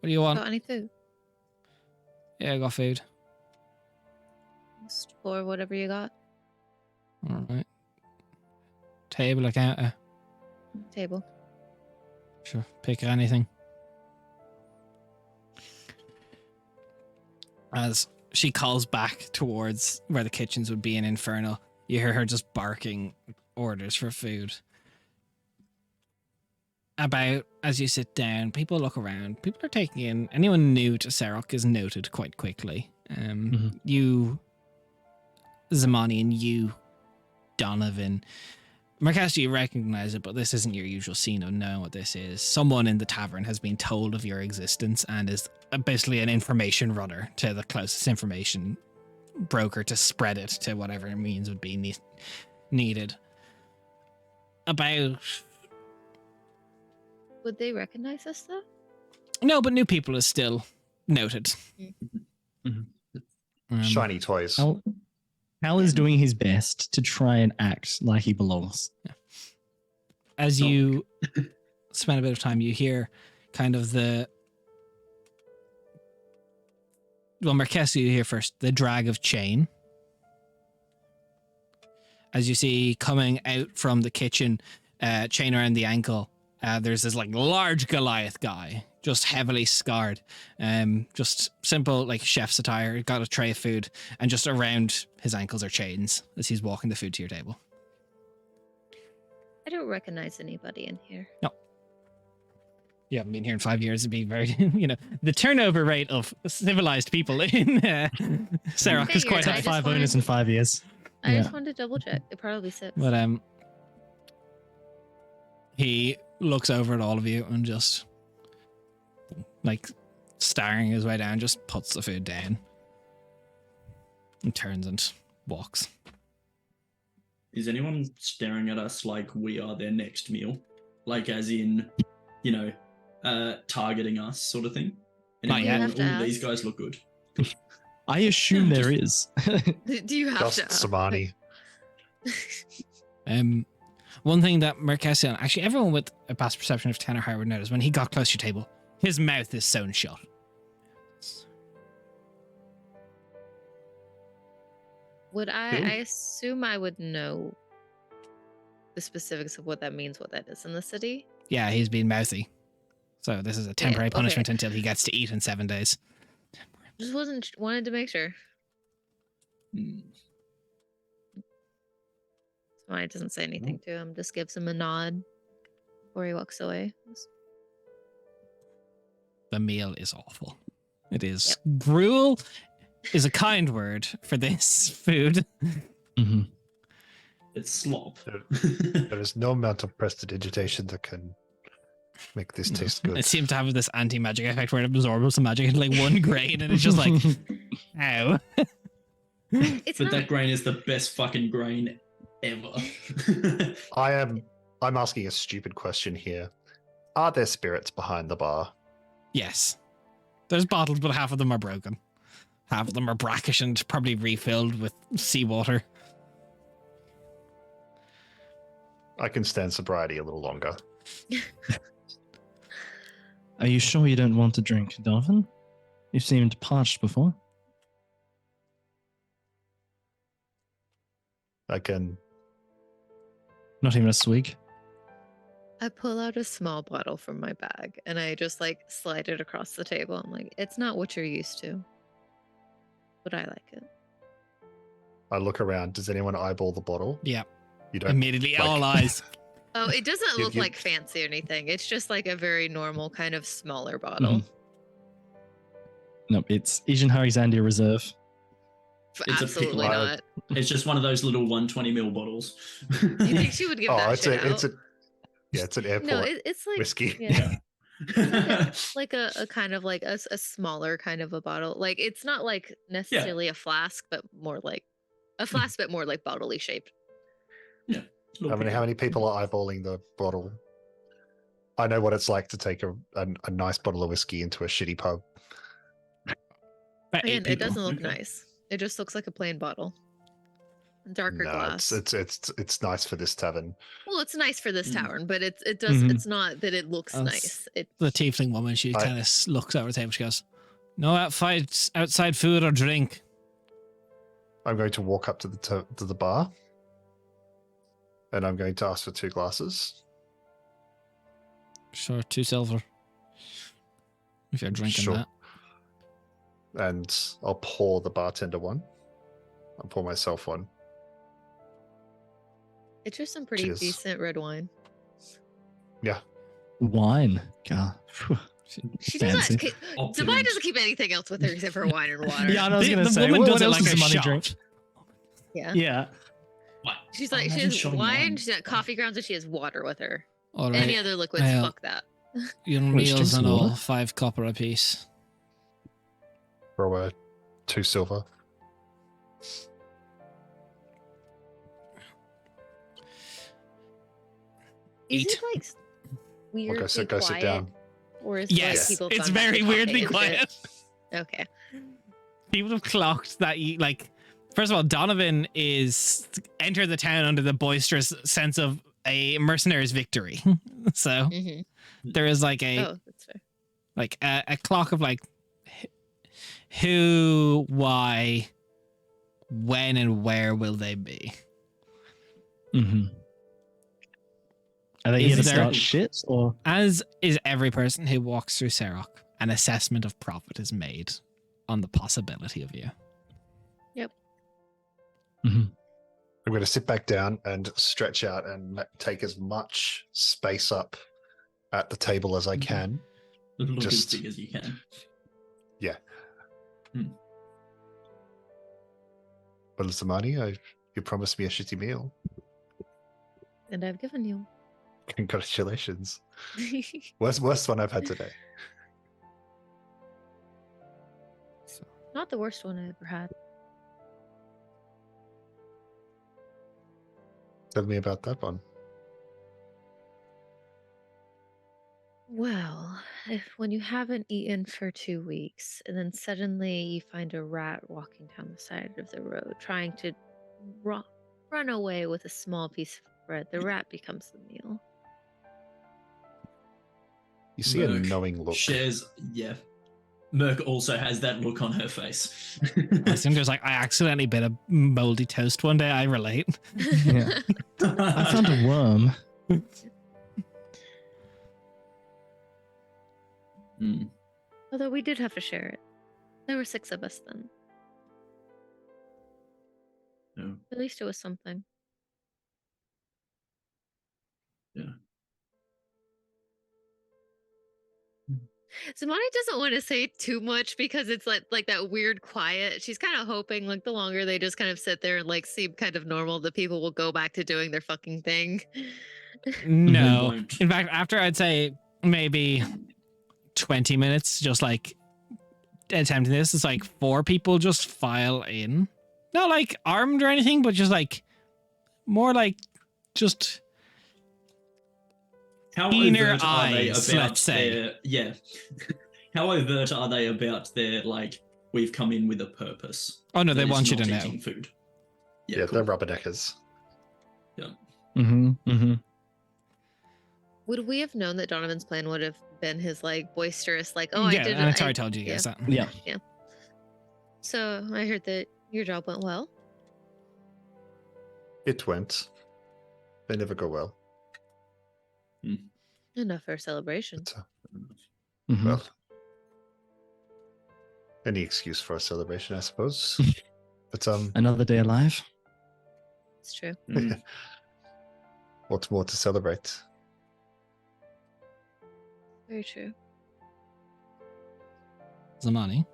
S1: do you want?"
S3: Got any food?
S1: "Yeah, I got food."
S3: Just pour whatever you got.
S1: "All right. Table or counter?"
S3: Table.
S1: "Sure. Pick anything." As she calls back towards where the kitchens would be in Infernal, you hear her just barking orders for food. About as you sit down, people look around. People are taking in. Anyone new to Serok is noted quite quickly. You, Zamani, and you, Donovan. Marcus, you recognize it, but this isn't your usual scene of knowing what this is. Someone in the tavern has been told of your existence and is basically an information runner to the closest information broker to spread it to whatever means would be needed. About...
S3: Would they recognize us though?
S1: No, but new people is still noted.
S5: Shiny toys.
S2: Hal is doing his best to try and act like he belongs.
S1: As you spend a bit of time, you hear kind of the... Well, Marquesa, you hear first, the drag of chain. As you see coming out from the kitchen, chain around the ankle, there's this like large Goliath guy, just heavily scarred. Just simple like chef's attire, got a tray of food, and just around his ankles are chains as he's walking the food to your table.
S3: I don't recognize anybody in here.
S1: No. You haven't been here in 5 years. It'd be very, the turnover rate of civilized people in Serok is quite
S3: Figured.
S1: high.
S3: I just
S2: 5
S3: wanted-
S2: owners in 5 years.
S3: I
S2: Yeah.
S3: just wanted to double check. It probably sits.
S1: But he looks over at all of you and just like staring his way down, just puts the food down and turns and walks.
S4: Is anyone staring at us like we are their next meal? Like as in, targeting us sort of thing? And
S1: Not yet.
S3: You have to
S4: These
S3: ask.
S4: guys look good.
S2: I assume there is.
S3: Do you have
S5: Just
S3: to?
S5: Samani.
S1: One thing that Marquesa, actually everyone with a past perception of 10 or higher would notice, when he got close to your table, his mouth is sewn shut.
S3: Would I assume I would know the specifics of what that means, what that is in the city?
S1: Yeah, he's being mouthy. So this is a temporary
S3: okay.
S1: punishment until he gets to eat in 7 days.
S3: Just wanted to make sure.
S4: Hmm.
S3: Samani doesn't say anything to him, just gives him a nod before he walks away.
S1: The meal is awful. It is gruel is a kind word for this food.
S2: Mm-hmm.
S4: It's slop.
S5: There is no amount of prestidigitation that can make this taste good.
S1: It seems to have this anti-magic effect where it absorbs some magic into like one grain and it's just like, ow.
S3: It's
S4: But
S3: not.
S4: that grain is the best fucking grain ever.
S5: I'm asking a stupid question here. Are there spirits behind the bar?
S1: Yes. There's bottles, but half of them are broken. Half of them are brackish and probably refilled with seawater.
S5: I can stand sobriety a little longer.
S2: Are you sure you don't want to drink, Donovan? You seemed parched before.
S5: I can.
S2: Not even a swig.
S3: I pull out a small bottle from my bag and I just like slide it across the table. I'm like, it's not what you're used to, but I like it.
S5: I look around. Does anyone eyeball the bottle?
S1: Yeah.
S5: You don't.
S1: Immediately,
S5: like-
S1: all eyes.
S3: Oh, it doesn't
S5: You-
S3: look
S5: you-
S3: like fancy or anything. It's just like a very normal kind of smaller bottle.
S2: No, it's Asian Alexandria Reserve.
S4: It's a
S3: Absolutely
S5: pickle.
S3: not.
S4: It's just one of those little 120ml bottles.
S3: You think she would give that
S5: it's
S3: shit out?
S5: it's an airport
S3: No, it's like
S5: whiskey.
S3: Yeah.
S4: Yeah.
S3: like a kind of like a smaller kind of a bottle. Like it's not like necessarily a flask, but more like a flask, but more like bottly shaped.
S5: How many people are eyeballing the bottle? I know what it's like to take a nice bottle of whiskey into a shitty pub.
S1: About 8
S3: Again, it
S1: people.
S3: doesn't look
S4: Okay.
S3: nice. It just looks like a plain bottle. Darker
S5: No,
S3: glass.
S5: it's nice for this tavern.
S3: Well, it's nice for this
S4: Mm.
S3: tavern, but it's
S2: Mhm.
S3: it's not that it looks
S1: Us.
S3: nice. It
S1: The tiefling woman, she
S5: I-
S1: kind of looks over the table. She goes, "No outside food or drink."
S5: I'm going to walk up to the bar, and I'm going to ask for 2 glasses.
S1: Sure, 2 silver. If you're drinking
S5: Sure.
S1: that.
S5: And I'll pour the bartender one. I'll pour myself one.
S3: it's just some pretty
S5: Cheers.
S3: decent red wine.
S2: Wine. God. Phew.
S3: She
S2: Fancy.
S3: does not.
S4: Opulent.
S3: Samai doesn't keep anything else with her except for wine and water.
S2: Yeah, I was
S1: The-
S2: going to
S1: the
S2: say,
S1: woman
S2: what
S1: does it
S2: else
S1: like
S2: does
S1: a
S2: money
S1: shot.
S2: drink?
S3: Yeah.
S2: Yeah.
S4: What?
S3: She's like, she
S4: Imagine
S3: has
S4: showing
S3: wine, she's got coffee grounds, and she has water with her.
S1: All
S3: Any
S1: right,
S3: other liquids,
S1: Well,
S3: fuck that.
S1: your
S2: Which
S1: meals
S2: drinks
S1: and all,
S2: water?
S1: 5 copper apiece.
S5: For 2 silver.
S3: Is
S1: Eat.
S3: it like weirdly
S5: Go sit
S3: quiet?
S5: down.
S3: Or is
S1: Yes,
S3: like people
S1: it's
S3: gone back to
S1: very
S3: talking
S1: weirdly
S3: and shit?
S1: quiet.
S3: Okay.
S1: People have clocked that you like. First of all, Donovan is enter the town under the boisterous sense of a mercenary's victory. So
S3: hmm
S1: there is like
S3: Oh, that's fair.
S1: a clock of like who, why, when, and where will they be?
S2: Mm-hmm. Are they
S1: Is
S2: here to
S1: there-
S2: start shit or?
S1: As is every person who walks through Serok, an assessment of profit is made on the possibility of you.
S2: Mm-hmm.
S5: I'm going to sit back down and stretch out and take as much space up at the table as I can.
S4: Look
S5: Just-
S4: as big as you can.
S5: But Zamani, you promised me a shitty meal.
S3: And I've given you.
S5: Congratulations. Worst one I've had today.
S3: Not the worst one I ever had.
S5: Tell me about that one.
S3: Well, when you haven't eaten for 2 weeks, and then suddenly you find a rat walking down the side of the road, trying to run away with a small piece of bread, the rat becomes the meal.
S5: You see a
S4: Merc
S5: knowing look.
S4: Shares, yeah. Merc also has that look on her face.
S1: I assume there's like, I accidentally bit a moldy toast one day. I relate.
S2: Yeah. I found a worm.
S4: Mm.
S3: Although we did have to share it. There were 6 of us then.
S4: Yeah.
S3: At least it was something.
S4: Yeah.
S3: Zamani doesn't want to say too much because it's like that weird quiet. She's kind of hoping like the longer they just kind of sit there and like seem kind of normal, the people will go back to doing their fucking thing.
S1: No.
S4: won't.
S1: In fact, after I'd say maybe 20 minutes, just like attempting this, it's like 4 people just file in. Not like armed or anything, but just like more like just
S4: How
S1: keener
S4: overt are they
S1: eyes,
S4: about
S1: let's say.
S4: their yeah? How overt are they about their like we've come in with a purpose?
S1: Oh no, they
S4: that is
S1: want you to
S4: not
S1: know.
S4: eating food.
S5: Yeah,
S4: cool.
S5: they're rubberneckers.
S2: Mm-hmm. Mm-hmm.
S3: Would we have known that Donovan's plan would have been his like boisterous, like, oh,
S1: Yeah,
S3: I did
S1: and I
S3: I,
S1: already told you guys that.
S2: Yeah.
S3: So I heard that your job went well.
S5: It went. They never go well.
S3: Enough for a celebration.
S5: But,
S2: Mm-hmm.
S5: well, any excuse for a celebration, I suppose. But
S2: Another day alive.
S3: It's true.
S4: Mm.
S5: what's more to celebrate?
S3: Very true.
S1: Zamani,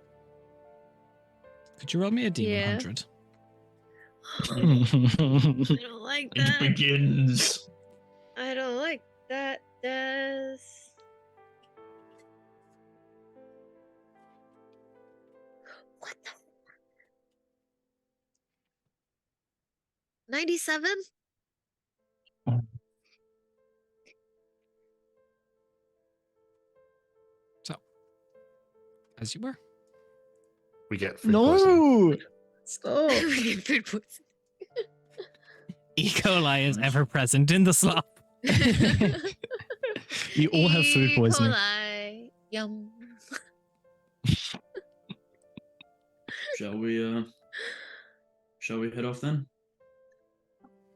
S1: could you roll me a
S3: Yeah.
S1: D100?
S3: I don't like
S4: It
S3: that.
S4: begins.
S3: I don't like that, Des. What the? 97?
S1: As you were.
S5: We get food poisoning.
S2: No. Stop.
S3: Food poisoning.
S1: E. coli is ever present in the slop.
S2: You all have food
S3: E.
S2: poisoning.
S3: coli. Yum.
S4: Shall we head off then?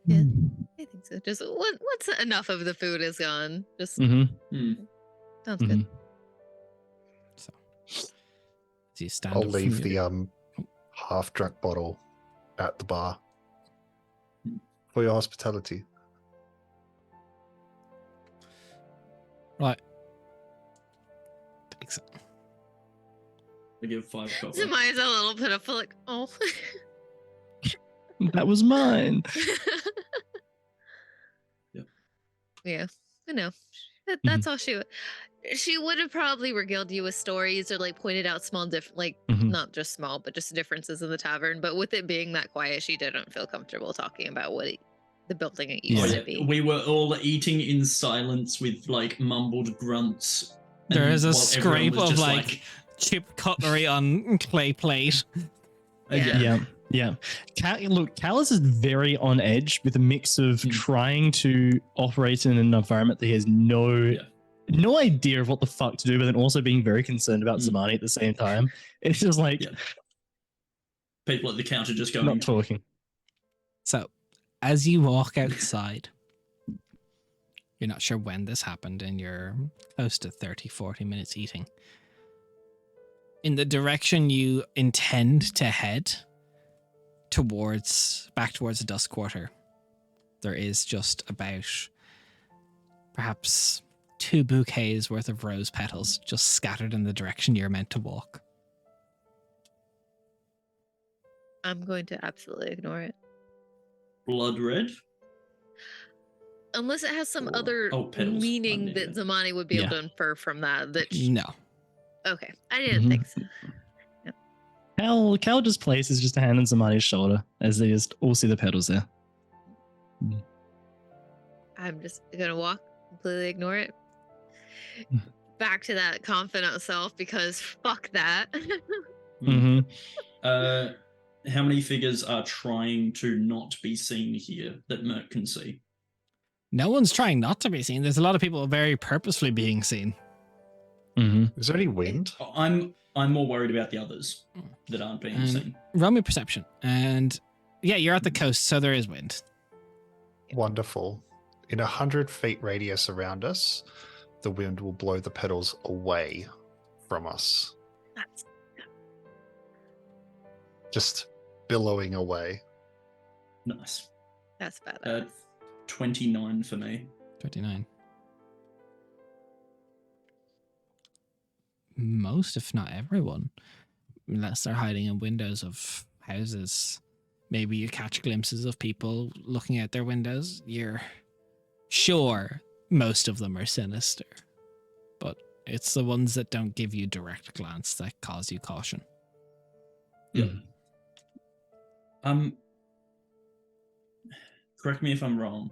S3: Yeah. I think so. Just once enough of the food is gone. Just
S2: Mm-hmm.
S4: Hmm.
S3: sounds
S2: Mm-hmm.
S3: good.
S1: So, as you stand
S5: I'll
S1: up from
S5: leave
S1: your-
S5: the half-drunk bottle at the bar for your hospitality.
S1: Right. Takes it.
S4: I give 5 copper.
S3: Zamaya's a little pitiful, like, oh.
S2: That was mine.
S3: Yeah, I know. That's all she would. She would have probably regaled you with stories or like pointed out small like
S2: Mhm.
S3: not just small, but just differences in the tavern. But with it being that quiet, she didn't feel comfortable talking about the building it used to be.
S4: We were all eating in silence with like mumbled grunts.
S1: There
S4: and
S1: is a
S4: while everyone
S1: scrape
S4: was
S1: of
S4: just
S1: like chip cutlery on clay plate.
S3: Yeah.
S2: Yeah. Callus is very on edge with a mix of trying to operate in an environment that he has no idea of what the fuck to do, but then also being very concerned about Zamani at the same time. It's just like
S4: people at the counter just going,
S2: not talking.
S1: So, as you walk outside, you're not sure when this happened and you're close to 30, 40 minutes eating. In the direction you intend to head, back towards the Dusk Quarter, there is just about perhaps 2 bouquets worth of rose petals just scattered in the direction you're meant to walk.
S3: I'm going to absolutely ignore it.
S4: blood red?
S3: Unless it has some
S4: Or-
S3: other
S4: petals.
S3: meaning
S4: Yeah.
S3: that Zamani would be able
S2: Yeah.
S3: to infer from that.
S1: No.
S3: Okay, I didn't
S2: Mhm.
S3: think so.
S2: Cal just places just a hand on Zamani's shoulder as they just all see the petals there.
S3: I'm just gonna walk, completely ignore it.
S2: Mm.
S3: Back to that confident self because fuck that.
S2: Mm-hmm.
S4: How many figures are trying to not be seen here that Merc can see?
S1: No one's trying not to be seen. There's a lot of people very purposefully being seen.
S2: Mm-hmm.
S5: Is there any wind?
S4: I'm more worried about the others that aren't being seen.
S1: Roll me perception. And yeah, you're at the coast, so there is wind.
S5: Wonderful. In 100 feet radius around us, the wind will blow the petals away from us,
S3: That's
S5: just billowing away.
S4: Nice.
S3: badass.
S4: 29 for me.
S1: 29. Most, if not everyone, unless they're hiding in windows of houses. Maybe you catch glimpses of people looking out their windows. You're sure most of them are sinister, but it's the ones that don't give you direct glance that cause you caution.
S4: Yeah. Correct me if I'm wrong.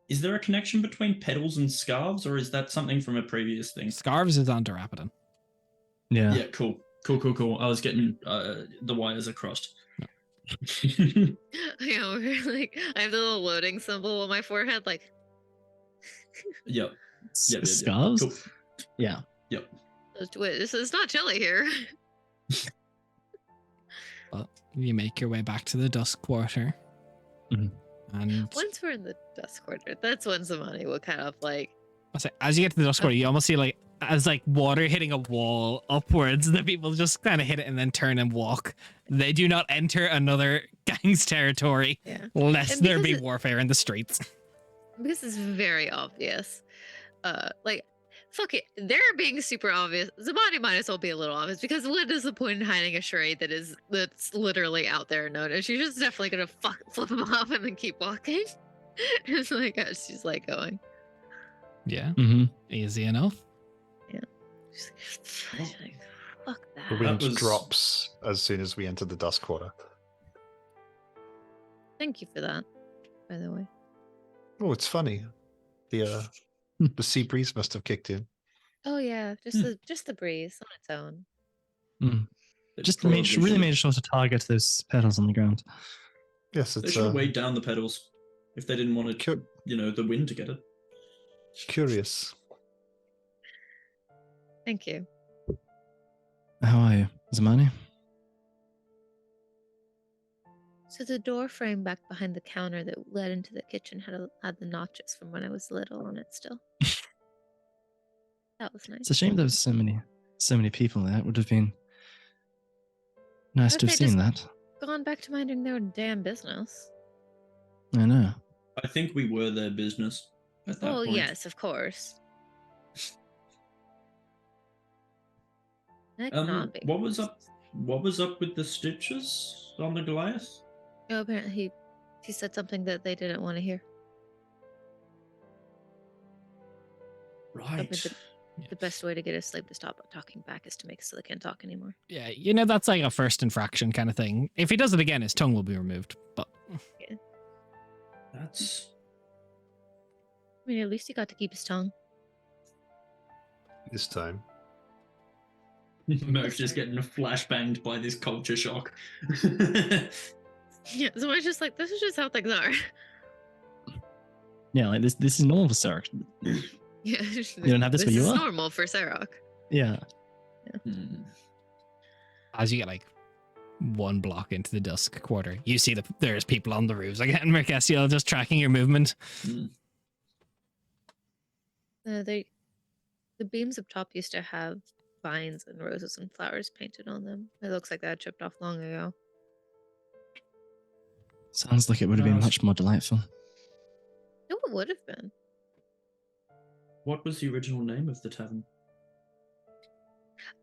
S4: Is there a connection between petals and scarves, or is that something from a previous thing?
S1: Scarves is on Darapadon.
S2: Yeah.
S4: Yeah, cool. I was getting the wires across.
S3: I know, like I have the little loading symbol on my forehead, like
S4: Yep. Yep.
S2: Scarves?
S4: Cool.
S2: Yeah.
S4: Yep.
S3: wait, this is not chilly here.
S1: But you make your way back to the Dusk Quarter.
S2: Mhm.
S1: And
S3: Once we're in the Dusk Quarter, that's when Zamani will kind of like
S1: I say, as you get to the Dusk Quarter, you almost see like as like water hitting a wall upwards, the people just kind of hit it and then turn and walk. They do not enter another gang's territory
S3: yeah.
S1: lest
S3: And
S1: there
S3: because
S1: be warfare in the streets.
S3: Because it's very obvious. Like fuck it, they're being super obvious. Zamani might as well be a little obvious because what is the point in hiding a charade that's literally out there and noticed? She's just definitely gonna flip them off and then keep walking. It's like as she's like going.
S1: Yeah,
S2: Mm-hmm.
S1: easy enough.
S3: She's like, fuck that.
S5: The wind
S4: was-
S5: drops as soon as we enter the Dusk Quarter.
S3: Thank you for that, by the way.
S5: Oh, it's funny. The sea breeze must have kicked in.
S3: Oh yeah, just the breeze on its own.
S2: Mm.
S4: They
S2: Just
S4: probably
S2: really
S4: should-
S2: made sure to target those petals on the ground.
S5: Yes,
S4: They
S5: it's
S4: should have weighed down the pedals if they didn't want to, the wind to get it.
S5: curious.
S3: Thank you.
S2: How are you, Zamani?
S3: So the door frame back behind the counter that led into the kitchen had the notches from when I was little on it still. That was nice.
S2: It's a shame there was so many people there. It would have been nice
S3: What
S2: to
S3: if
S2: have
S3: they
S2: seen
S3: just-
S2: that.
S3: Gone back to minding their damn business.
S2: I know.
S4: I think we were their business at that
S3: Oh
S4: point.
S3: yes, of course. That cannot be.
S4: What was up with the stitches on the Goliath?
S3: Oh, apparently he said something that they didn't want to hear.
S4: Right.
S3: The best way to get a slave to stop talking back is to make it so they can't talk anymore.
S1: Yeah, that's like a first infraction kind of thing. If he does it again, his tongue will be removed. But
S4: That's
S3: I mean, at least he got to keep his tongue.
S5: This time.
S4: Merc's just getting flashbanged by this culture shock.
S3: Yeah, so I was just like, this is just how things are.
S2: Yeah, like this is normal for Sarah.
S3: Yeah,
S2: You don't have this where you
S3: is
S2: are?
S3: normal for Sarok.
S2: Yeah.
S4: Hmm.
S1: as you get like one block into the Dusk Quarter, you see there's people on the roofs again, Mercestiel, just tracking your movement.
S4: Hmm.
S3: The beams up top used to have vines and roses and flowers painted on them. It looks like that chipped off long ago.
S2: Sounds like it would have been
S4: Nice.
S2: much more delightful.
S3: No, it would have been.
S4: What was the original name of the tavern?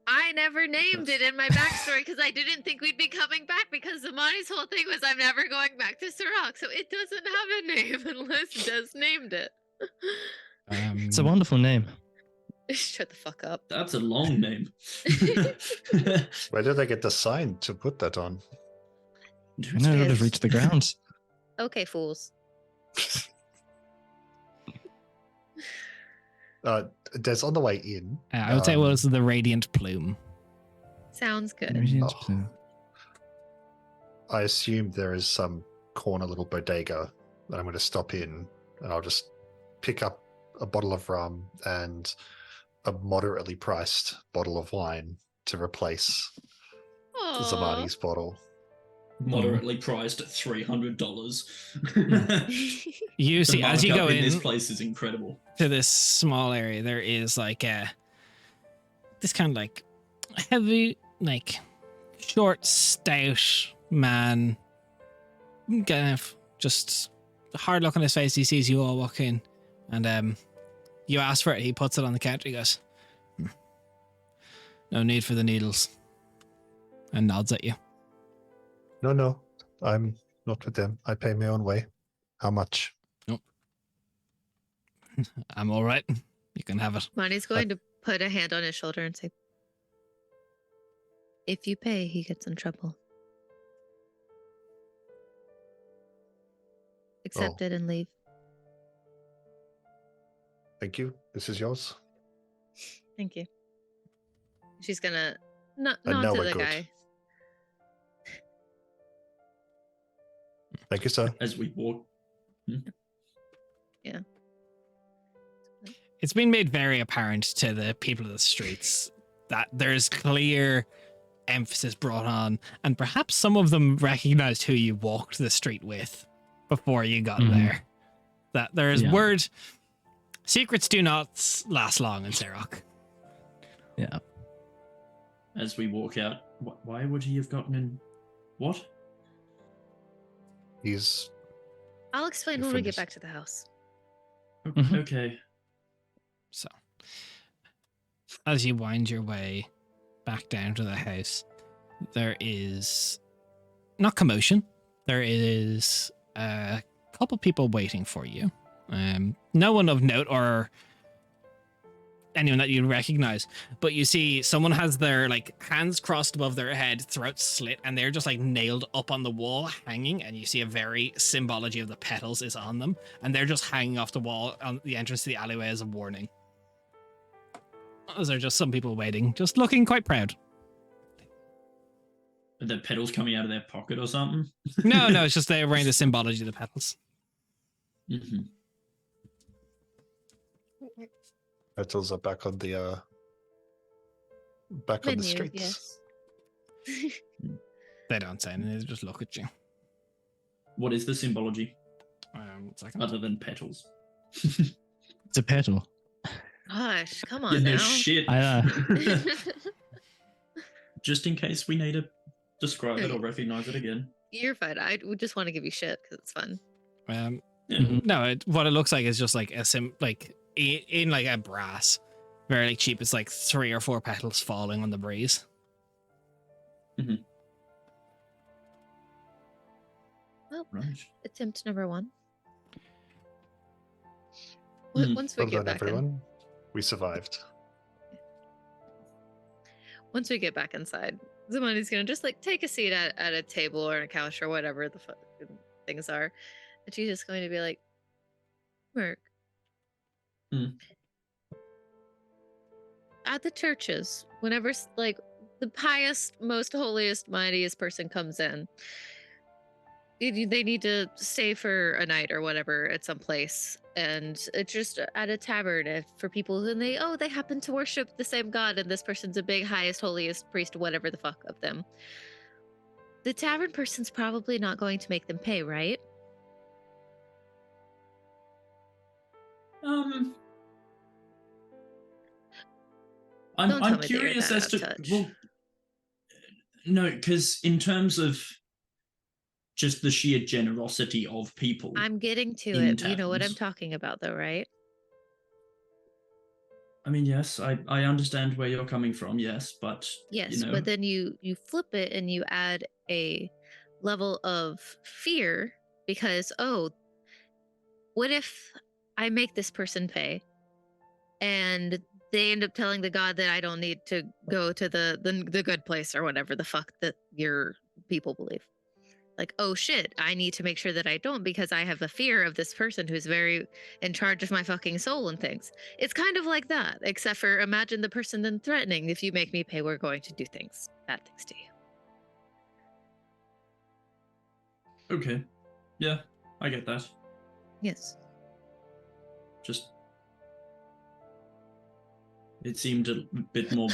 S3: I never named it in my backstory because I didn't think we'd be coming back because Zamani's whole thing was I'm never going back to Sarok. So it doesn't have a name unless Des named it.
S2: It's a wonderful name.
S3: Shut the fuck up.
S4: That's a long name.
S5: Where did they get the sign to put that on?
S2: I know it would have
S3: Yes.
S2: reached the ground.
S3: Okay, fools.
S5: Des, on the way in.
S1: I would say it was the Radiant Plume.
S3: Sounds good.
S2: Radiant
S5: Oh.
S2: blue.
S5: I assume there is some corner little bodega that I'm going to stop in, and I'll just pick up a bottle of rum and a moderately priced bottle of wine to replace
S3: Aw.
S5: Zamani's bottle.
S4: Moderately priced at $300.
S1: You see,
S4: The
S1: as you
S4: markup
S1: go
S4: in this
S1: in
S4: place is incredible.
S1: to this small area, there is like this kind of like heavy, like short, stout man, kind of just hard look on his face. He sees you all walk in, and you ask for it. He puts it on the counter. He goes, "No need for the needles," and nods at you.
S5: No, I'm not with them. I pay my own way. How much?
S1: I'm all right. You can have it.
S3: Monty's going to put a hand on his shoulder and say, "If you pay, he gets in trouble. Accept it and leave."
S5: Thank you. This is yours.
S3: Thank you. She's gonna nod
S5: now
S3: to
S5: we're
S3: the
S5: good.
S3: guy.
S5: Thank you, sir.
S4: As we walk.
S1: It's been made very apparent to the people of the streets that there's clear emphasis brought on, and perhaps some of them recognized who you walked the street with before you got there. That there's word. Secrets do not last long in Serok.
S2: Yeah.
S4: As we walk out, why would he have gotten in? What?
S5: He's
S3: I'll explain
S5: You're
S3: when we get
S5: finished.
S3: back to the house.
S4: Okay.
S1: So, as you wind your way back down to the house, there is not commotion. There is a couple people waiting for you. No one of note or anyone that you recognize, but you see someone has their like hands crossed above their head, throat slit, and they're just like nailed up on the wall, hanging. And you see a very symbology of the petals is on them, and they're just hanging off the wall on the entrance to the alleyway as a warning. Those are just some people waiting, just looking quite proud.
S4: Are the petals coming out of their pocket or something?
S1: No, it's just they're wearing the symbology of the petals.
S4: Mm-hmm.
S5: petals are back on the on the
S3: Menu,
S5: streets.
S3: yes.
S1: They don't say anything, they just look at you.
S4: What is the symbology
S1: 1 second.
S4: other than petals?
S2: It's a petal.
S3: Gosh, come
S4: Yeah,
S3: on
S4: no
S3: now.
S4: shit.
S2: I
S4: Just in case we need to describe it or recognize it again.
S3: You're fine. I would just want to give you shit because it's fun.
S4: Yeah.
S1: No, what it looks like is just like in like a brass, very like cheap. It's like 3 or 4 petals falling on the breeze.
S3: Well,
S4: Right.
S3: attempt number 1.
S4: Mhm.
S3: Once we
S5: Well
S3: get
S5: done,
S3: back in,
S5: everyone. We survived.
S3: once we get back inside, Zamani's gonna just like take a seat at a table or a couch or whatever the things are, and she's just going to be like, Merc.
S4: Hmm.
S3: At the churches, whenever like the highest, most holiest, mightiest person comes in, they need to stay for a night or whatever at some place, and it's just at a tavern for people who they happen to worship the same god, and this person's a big highest holiest priest, whatever the fuck of them. The tavern person's probably not going to make them pay, right? Don't tell
S4: I'm
S3: me that you're
S4: curious
S3: that
S4: as
S3: out
S4: to
S3: of touch.
S4: well, no, because in terms of just the sheer generosity of people,
S3: I'm getting to
S4: in
S3: it. You know what I'm
S4: taverns.
S3: talking about, though, right?
S4: I mean, yes, I understand where you're coming from, yes, but
S3: Yes,
S4: you know,
S3: but then you flip it and you add a level of fear because what if I make this person pay and they end up telling the god that I don't need to go to the good place or whatever the fuck that your people believe. Like, oh shit, I need to make sure that I don't because I have a fear of this person who's very in charge of my fucking soul and things. It's kind of like that, except for imagine the person then threatening, if you make me pay, we're going to do bad things to you.
S4: okay, yeah, I get that.
S3: Yes.
S4: Just it seemed a bit more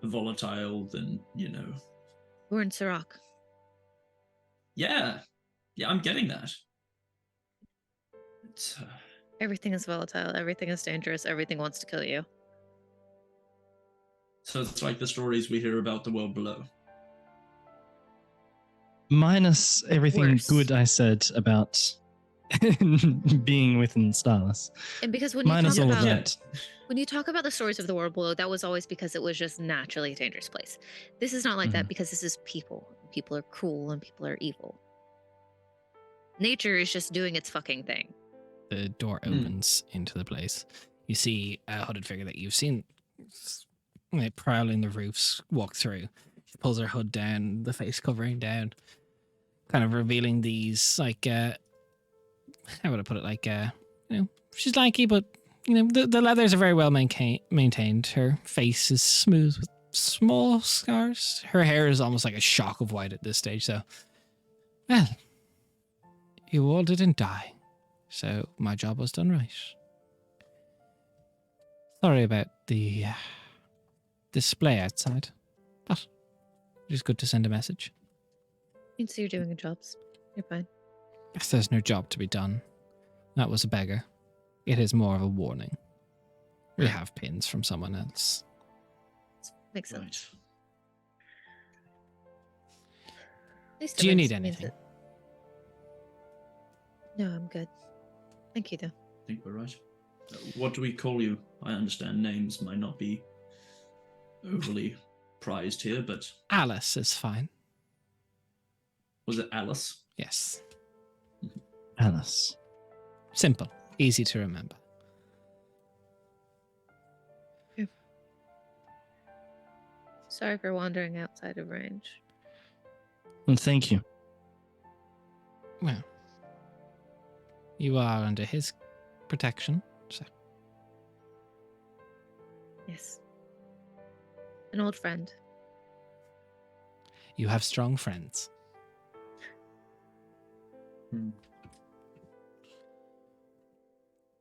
S4: volatile than, you know.
S3: We're in Sirach.
S4: Yeah, I'm getting that. It's,
S3: Everything is volatile. Everything is dangerous. Everything wants to kill you.
S4: So it's like the stories we hear about the world below.
S2: Minus everything
S3: Worse.
S2: good I said about being within Starless.
S3: And because when you
S2: Minus
S3: talk
S2: all
S3: about
S2: of that.
S3: when you talk about the stories of the world below, that was always because it was just naturally a dangerous place. This is not like that because this is people. People are cruel and people are evil. Nature is just doing its fucking thing.
S1: The door opens into the place. You see a hooded figure that you've seen like, prowling the roofs walk through. She pulls her hood down, the face covering down, kind of revealing these, like, how would I put it? Like, she's lanky, but, the leathers are very well maintained. Her face is smooth with small scars. Her hair is almost like a shock of white at this stage, so, well, you all didn't die. So my job was done right. Sorry about the display outside, but it is good to send a message.
S3: Means you're doing your jobs. You're fine.
S1: If there's no job to be done, that was a beggar. It is more of a warning. We have pins from someone else.
S3: Makes sense.
S4: Right.
S3: At least
S1: Do you
S3: it
S1: need
S3: means
S1: anything?
S3: that- No, I'm good. Thank you, though.
S4: I think we're right. What do we call you? I understand names might not be overly prized here, but
S1: Alice is fine.
S4: was it Alice?
S1: Yes.
S2: Alice.
S1: Simple. Easy to remember.
S3: Sorry for wandering outside of range.
S2: And thank you.
S1: Well, you are under his protection, so
S3: Yes. An old friend.
S1: you have strong friends.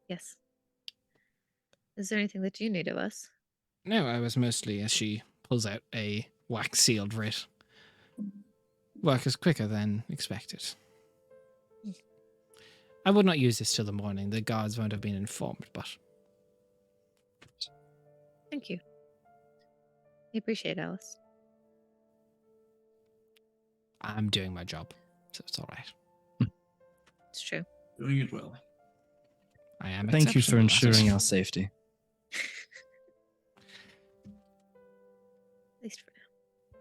S3: Yes. Is there anything that you need of us?
S1: No, I was mostly, as she pulls out a wax-sealed writ. Work is quicker than expected. I would not use this till the morning. The guards won't have been informed, but
S3: Thank you. I appreciate it, Alice.
S1: I'm doing my job, so it's all right.
S3: It's true.
S4: Doing it well.
S1: I am.
S2: Thank you for
S1: exceptional at it.
S2: ensuring our safety.
S3: At least for now.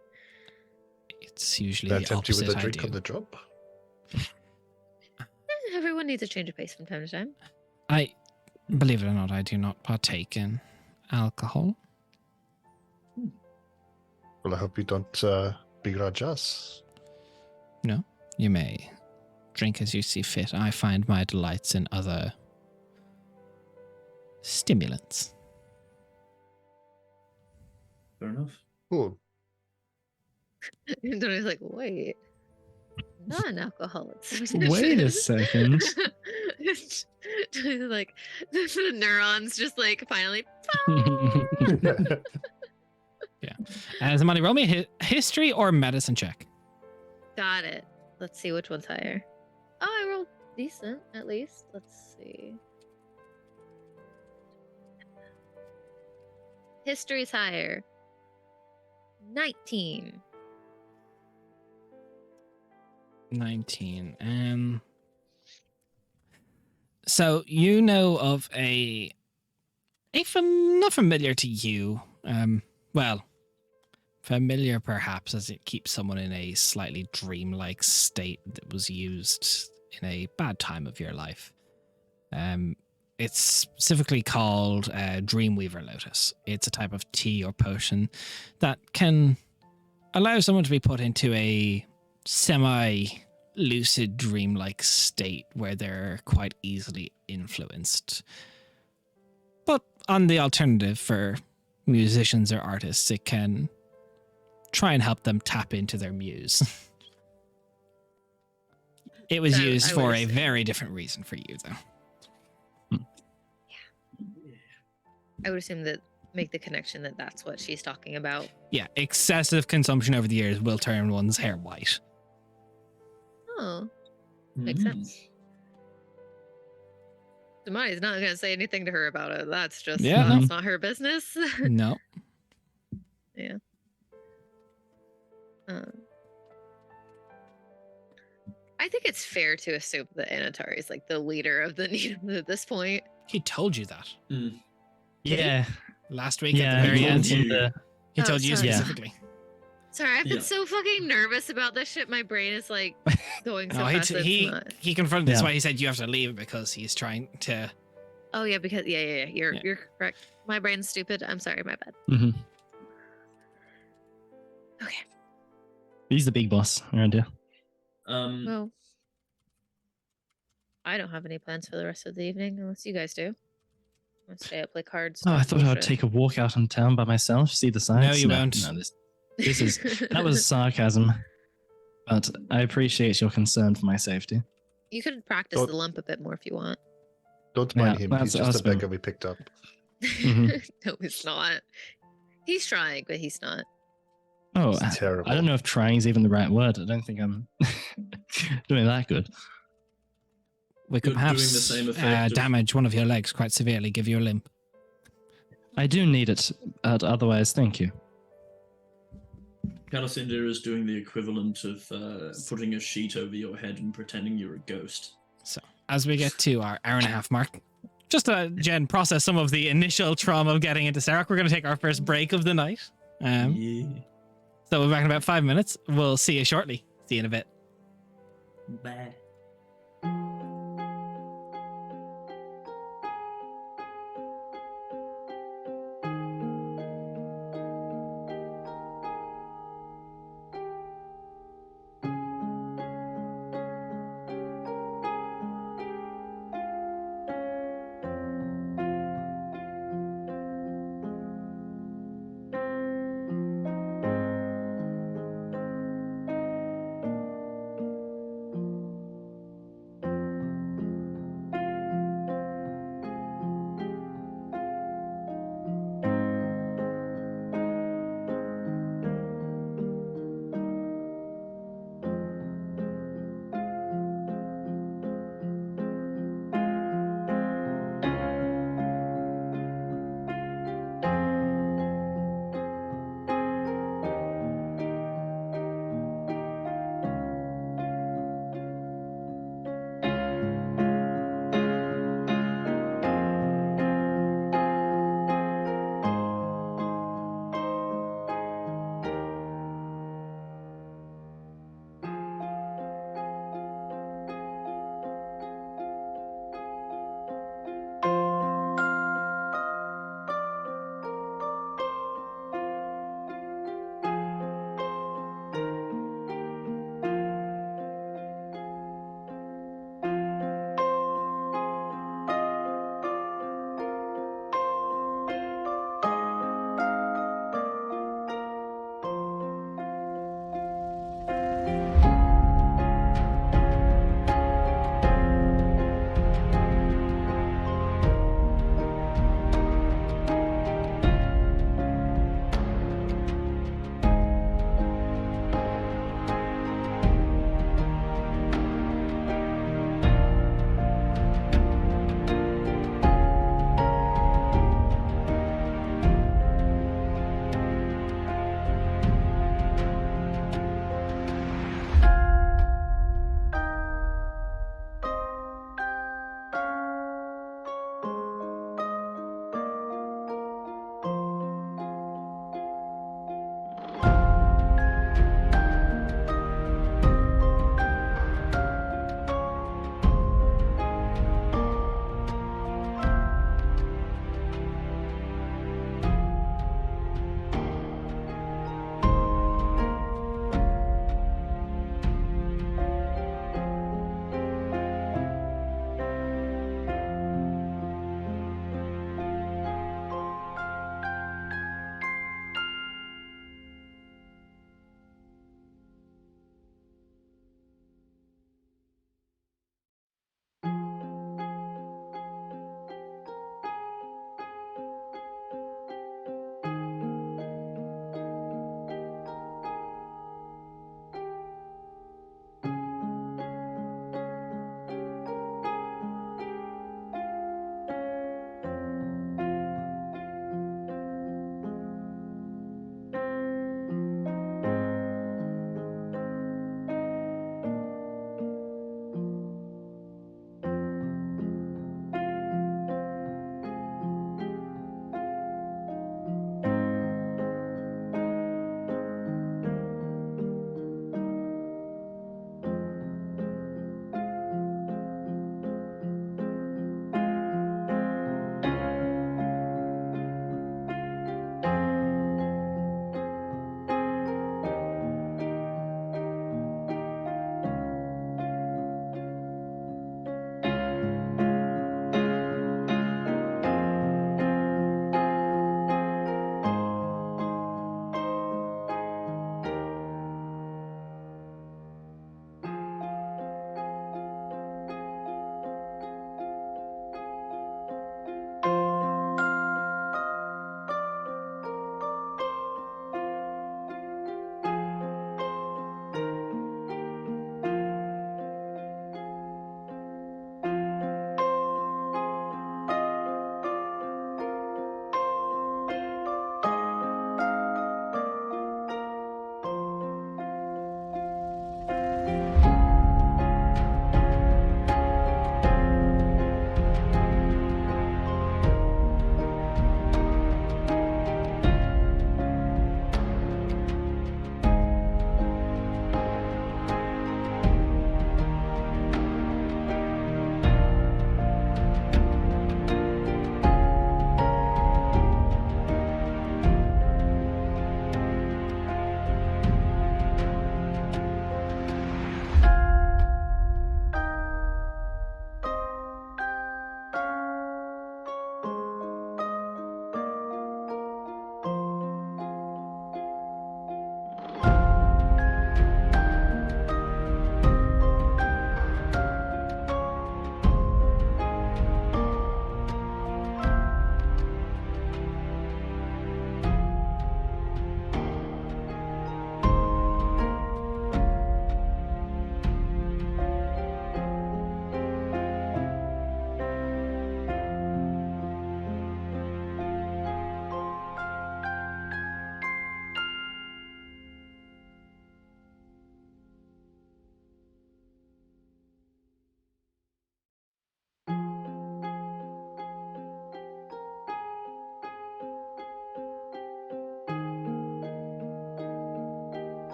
S1: It's usually
S5: That
S1: the
S5: tempt you
S1: opposite
S5: with a
S1: I
S5: drink
S1: do.
S5: on the job?
S3: Everyone needs a change of pace from time to time.
S1: I, believe it or not, I do not partake in alcohol.
S5: Well, I hope you don't begrudge us.
S1: No, you may drink as you see fit. I find my delights in other stimulants.
S4: Fair enough.
S5: Cool.
S3: And Tony's like, wait, non-alcoholics.
S2: Wait a second.
S3: Tony's like, the neurons just like finally.
S1: Zamani, roll me a history or medicine check.
S3: Got it. Let's see which one's higher. Oh, I rolled decent at least. Let's see. History's higher. 19.
S1: 19. So you know of not familiar to you. Well, familiar perhaps, as it keeps someone in a slightly dreamlike state that was used in a bad time of your life. It's specifically called Dreamweaver Lotus. It's a type of tea or potion that can allow someone to be put into a semi-lucid dreamlike state where they're quite easily influenced. But on the alternative for musicians or artists, it can try and help them tap into their muse. It was used for a very different reason for you, though.
S3: I would assume that make the connection that that's what she's talking about.
S1: Yeah, excessive consumption over the years will turn one's hair white.
S3: Oh, makes sense. Damani's not going to say anything to her about it. That's just
S1: Yeah,
S3: that's not her business.
S1: No.
S3: it's fair to assume that Anatari is like the leader of the Needle at this point.
S1: He told you that
S4: Mm.
S2: Yeah,
S1: last week at
S2: yeah.
S1: the very
S4: He
S1: end.
S4: told you.
S1: He
S3: Oh,
S1: told you
S3: sorry.
S1: specifically.
S3: Sorry, I've been
S4: Yeah.
S3: so fucking nervous about this shit. My brain is like going so
S1: No,
S3: fast. It's
S1: he
S3: not.
S1: confronted. That's
S2: Yeah.
S1: why he said you have to leave because he's trying to.
S3: Oh yeah, because yeah. You're
S1: Yeah.
S3: you're correct. My brain's stupid. I'm sorry, my bad.
S2: hmm
S3: Okay.
S2: He's the big boss around here.
S3: Well, I don't have any plans for the rest of the evening unless you guys do. I'm gonna stay up, play cards.
S2: Oh, I
S3: talk
S2: thought I would
S3: bullshit.
S2: take a walk out in town by myself, see the sights.
S1: No, you won't.
S2: No, this is that was sarcasm. But I appreciate your concern for my safety.
S3: You could practice
S5: Don't-
S3: the lump a bit more if you want.
S5: Don't mind
S2: Yeah,
S5: him.
S2: that's
S5: He's just a
S2: awesome.
S5: beggar we picked up.
S2: Mhm.
S3: No, he's not. He's trying, but he's not.
S2: Oh,
S5: It's terrible.
S2: I don't know if trying is even the right word. I don't think I'm doing that good.
S1: We could
S4: You're doing the
S1: perhaps
S4: same effect of-
S1: damage one of your legs quite severely, give you a limp.
S2: I do need it, otherwise, thank you.
S4: Calicinda is doing the equivalent of putting a sheet over your head and pretending you're a ghost.
S1: So, as we get to our hour and a half mark, just to, Jen, process some of the initial trauma of getting into Sarek, we're going to take our first break of the night.
S4: Yeah.
S1: So, we're back in about 5 minutes. We'll see you shortly. See you in a bit.
S4: Bad.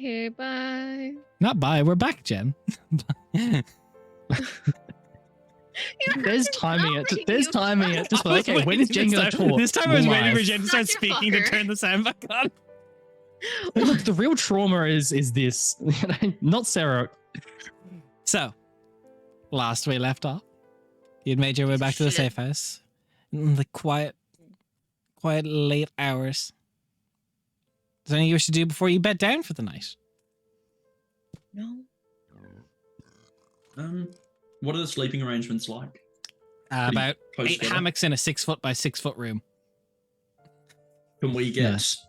S3: here. Bye.
S1: Not bye. We're back, Jen.
S2: There's timing it. There's timing it. Just
S1: I was
S2: like, okay, when is
S1: waiting
S2: Jen going
S1: this
S2: to
S1: time-
S2: talk?
S1: This time I was waiting for
S2: Live.
S1: Jen to start
S3: Such a
S1: speaking to
S3: fucker.
S1: turn the sound back on.
S2: Hey, look, the real trauma is this, not Sarah.
S1: So, last we left off, you'd made your way back to the
S3: Shit.
S1: safe house in the quiet late hours. Is there anything you wish to do before you bed down for the night?
S3: No.
S4: What are the sleeping arrangements like? Pretty
S1: About
S4: close
S1: 8
S4: together?
S1: hammocks in a 6 foot by 6 foot room.
S4: Can we get
S2: Nice.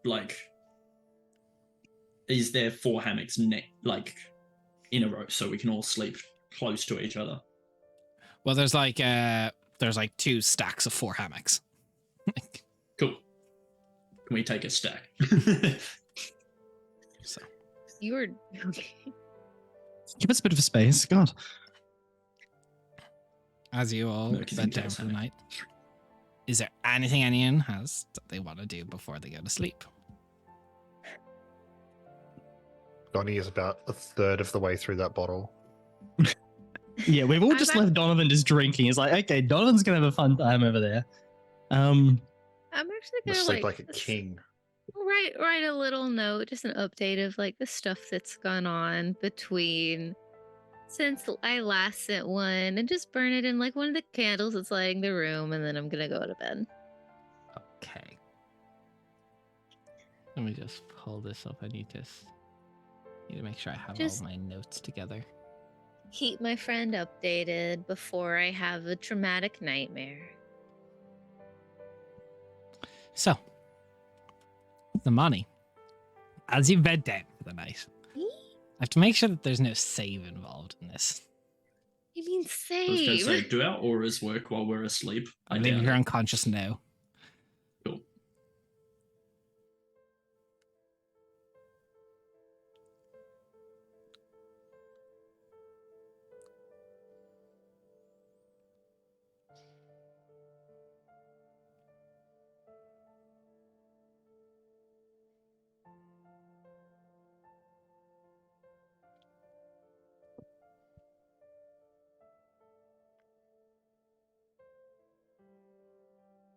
S4: like? Is there 4 hammocks in a row so we can all sleep close to each other?
S1: Well, there's like 2 stacks of 4 hammocks.
S4: Cool. Can we take a stack?
S1: So,
S3: You were okay.
S2: Give us a bit of a space. God.
S1: as you all
S4: No, 'cause
S1: bed
S4: you
S1: down
S4: guys
S1: for the
S4: have it.
S1: night, is there anything anyone has that they want to do before they go to sleep?
S5: Donnie is about a third of the way through that bottle.
S2: Yeah, we've all
S3: I'm
S2: just
S3: back-
S2: left Donovan just drinking. It's like, okay, Donovan's gonna have a fun time over there.
S3: I'm actually
S5: You
S3: gonna
S5: sleep like a
S3: s-
S5: king.
S3: write a little note, just an update of like the stuff that's gone on between since I last sent one, and just burn it in like one of the candles that's lighting the room, and then I'm gonna go to bed.
S1: Okay. Let me just pull this up. I need to make sure I have
S3: Just-
S1: all my notes together.
S3: Keep my friend updated before I have a traumatic nightmare.
S1: So, the money. As you bed down for the night, I have to make sure that there's no save involved in this.
S3: You mean
S4: I was going to say,
S3: save?
S4: do our auras work while we're asleep?
S1: I believe
S4: doubt
S1: you're
S4: it.
S1: unconscious now.
S4: Cool.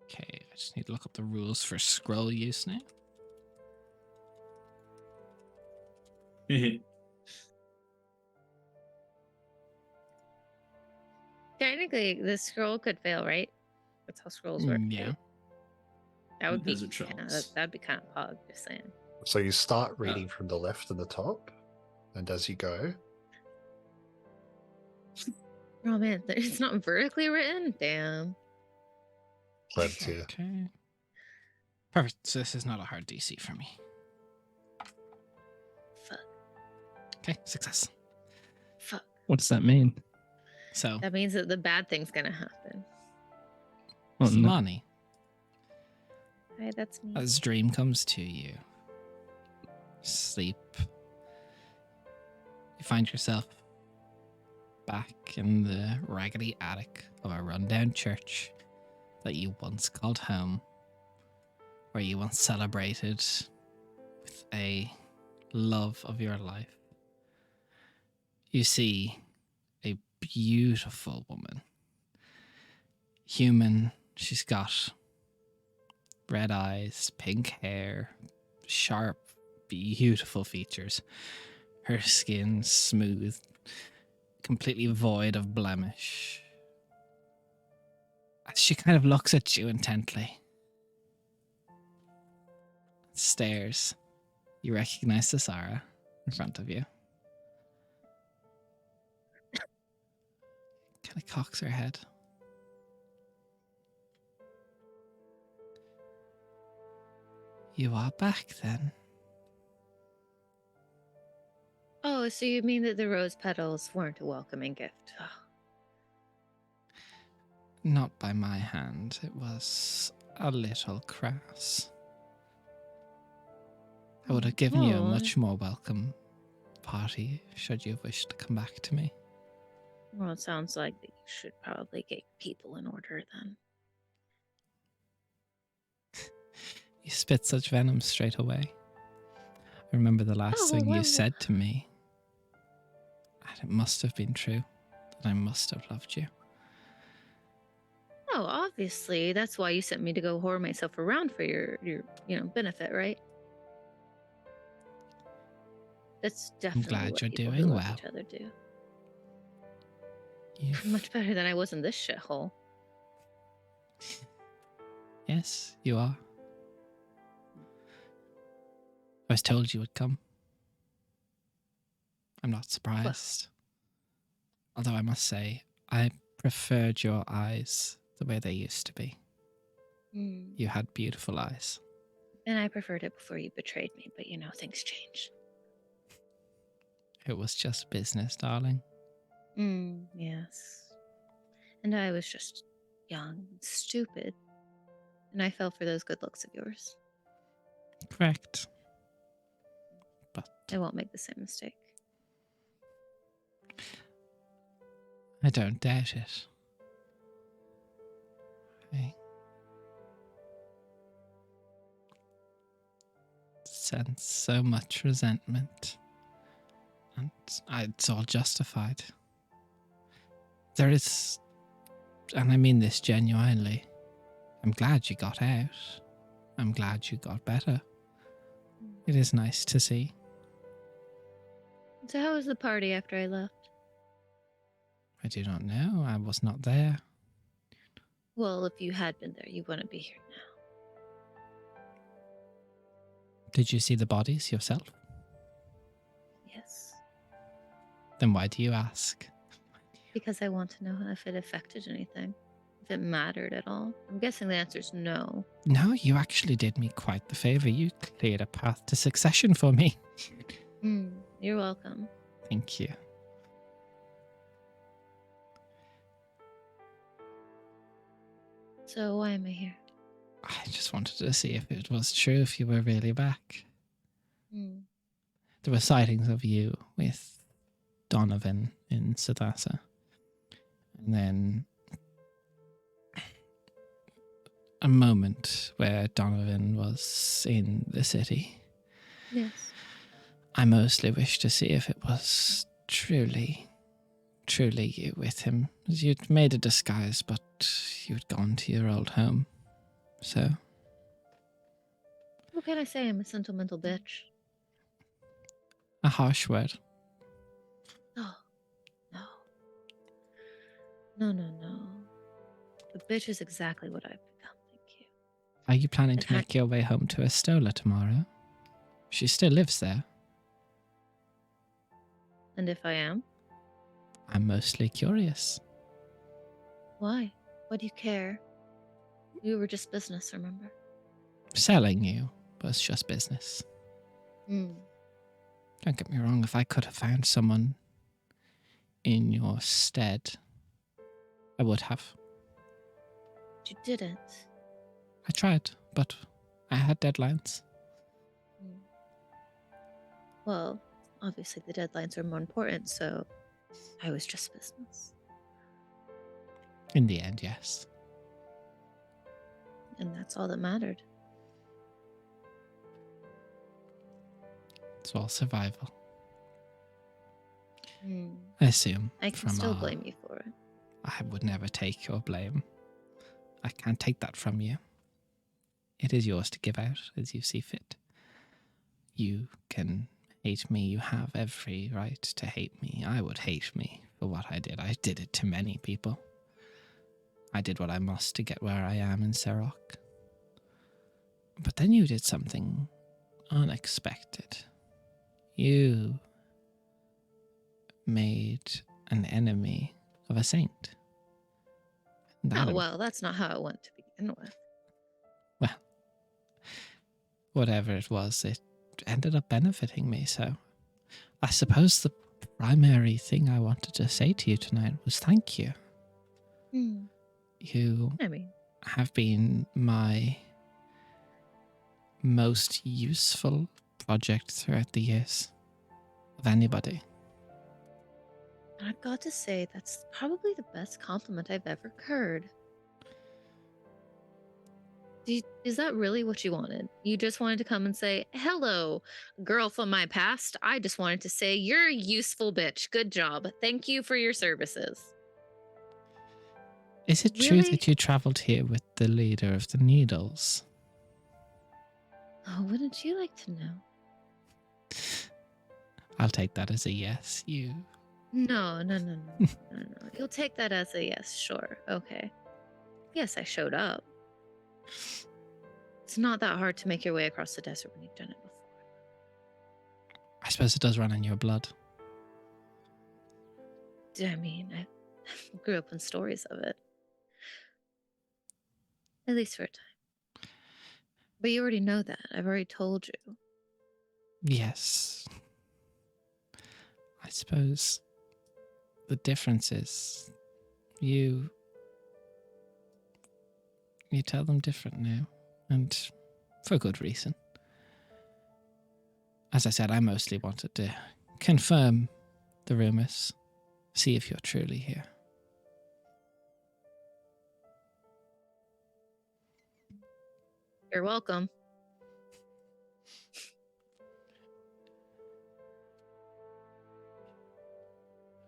S1: Okay, I just need to look up the rules for scroll use now.
S3: Technically, the scroll could fail, right? That's how scrolls work.
S1: Yeah.
S3: right? That would be
S4: There's a
S3: kinda,
S4: chance.
S3: that'd be kind of pog. Just saying.
S5: So you start reading from the left and the top, and as you go,
S3: Oh man, it's not vertically written. Damn.
S5: left here.
S1: Okay. Perfect. So this is not a hard DC for me.
S3: Fuck.
S1: Okay, success.
S3: Fuck.
S2: What does that mean?
S1: So,
S3: That means that the bad thing's gonna happen.
S2: Oh, no.
S1: money.
S3: Hi, that's me.
S1: As dream comes to you, sleep, you find yourself back in the raggedy attic of a rundown church that you once called home, where you once celebrated with a love of your life. You see a beautiful woman, human. She's got red eyes, pink hair, sharp, beautiful features. Her skin smooth, completely void of blemish. As she kind of looks at you intently, stares, you recognize Cesara in front of you. Kind of cocks her head. You are back then.
S3: Oh, so you mean that the rose petals weren't a welcoming gift? Oh.
S1: Not by my hand. It was a little crass. I would have given you a
S3: Oh.
S1: much more welcome party should you have wished to come back to me.
S3: Well, it sounds like that you should probably get people in order then.
S1: You spit such venom straight away. I remember the last
S3: Oh,
S1: thing you
S3: well,
S1: said to me. And it must have been true that I must have loved you.
S3: Oh, obviously. That's why you sent me to go whore myself around for your benefit, right? That's definitely
S1: glad
S3: what
S1: you're
S3: people
S1: doing
S3: who love
S1: well.
S3: each other do.
S1: You've-
S3: Much better than I was in this shithole.
S1: Yes, you are. I was told you would come. I'm not surprised. Although I must say, I preferred your eyes the way they used to be.
S3: Hmm.
S1: You had beautiful eyes.
S3: And I preferred it before you betrayed me, but things change.
S1: It was just business, darling.
S3: Yes. And I was just young and stupid. And I fell for those good looks of yours.
S1: Correct. But
S3: I won't make the same mistake.
S1: I don't doubt it. I sense so much resentment. And it's all justified. There is, and I mean this genuinely, I'm glad you got out. I'm glad you got better. It is nice to see.
S3: So how was the party after I left?
S1: I do not know. I was not there.
S3: Well, if you had been there, you wouldn't be here now.
S1: Did you see the bodies yourself?
S3: Yes.
S1: Then why do you ask?
S3: Because I want to know if it affected anything. If it mattered at all. I'm guessing the answer is no.
S1: No, you actually did me quite the favor. You cleared a path to succession for me.
S3: You're welcome.
S1: Thank you.
S3: So why am I here?
S1: I just wanted to see if it was true, if you were really back. There were sightings of you with Donovan in Sadasa. And then a moment where Donovan was in the city.
S3: Yes.
S1: I mostly wished to see if it was truly you with him. As you'd made a disguise, but you'd gone to your old home. So,
S3: What can I say? I'm a sentimental bitch.
S1: a harsh word.
S3: Oh, no. No. The bitch is exactly what I've become, thank you.
S1: Are you planning to
S3: And
S1: make your way home to Estola tomorrow? She still lives there.
S3: And if I am?
S1: I'm mostly curious.
S3: Why? Why do you care? We were just business, remember?
S1: Selling you was just business.
S3: Hmm.
S1: Don't get me wrong, if I could have found someone in your stead, I would have.
S3: But you didn't.
S1: I tried, but I had deadlines.
S3: Well, obviously the deadlines are more important, so I was just business.
S1: In the end, yes.
S3: And that's all that mattered.
S1: It's all survival.
S3: Hmm.
S1: I assume.
S3: I can still blame you for it.
S1: I would never take your blame. I can't take that from you. It is yours to give out as you see fit. You can hate me. You have every right to hate me. I would hate me for what I did. I did it to many people. I did what I must to get where I am in Serok. But then you did something unexpected. You made an enemy of a saint.
S3: Oh, well, that's not how it went to begin with.
S1: Well, whatever it was, it ended up benefiting me, so I suppose the primary thing I wanted to say to you tonight was thank you. You have been my most useful project throughout the years of anybody.
S3: I've got to say, that's probably the best compliment I've ever heard. Is that really what you wanted? You just wanted to come and say, hello, girl from my past. I just wanted to say, you're a useful bitch. Good job. Thank you for your services.
S1: Is it true
S3: Really?
S1: that you traveled here with the leader of the Needles?
S3: Oh, wouldn't you like to know?
S1: I'll take that as a yes. You.
S3: No. You'll take that as a yes, sure. Okay. Yes, I showed up. It's not that hard to make your way across the desert when you've done it before.
S1: I suppose it does run in your blood.
S3: I mean, I grew up in stories of it. At least for a time. But you already know that. I've already told you.
S1: Yes. I suppose the difference is you tell them different now, and for good reason. As I said, I mostly wanted to confirm the rumors, see if you're truly here.
S3: You're welcome.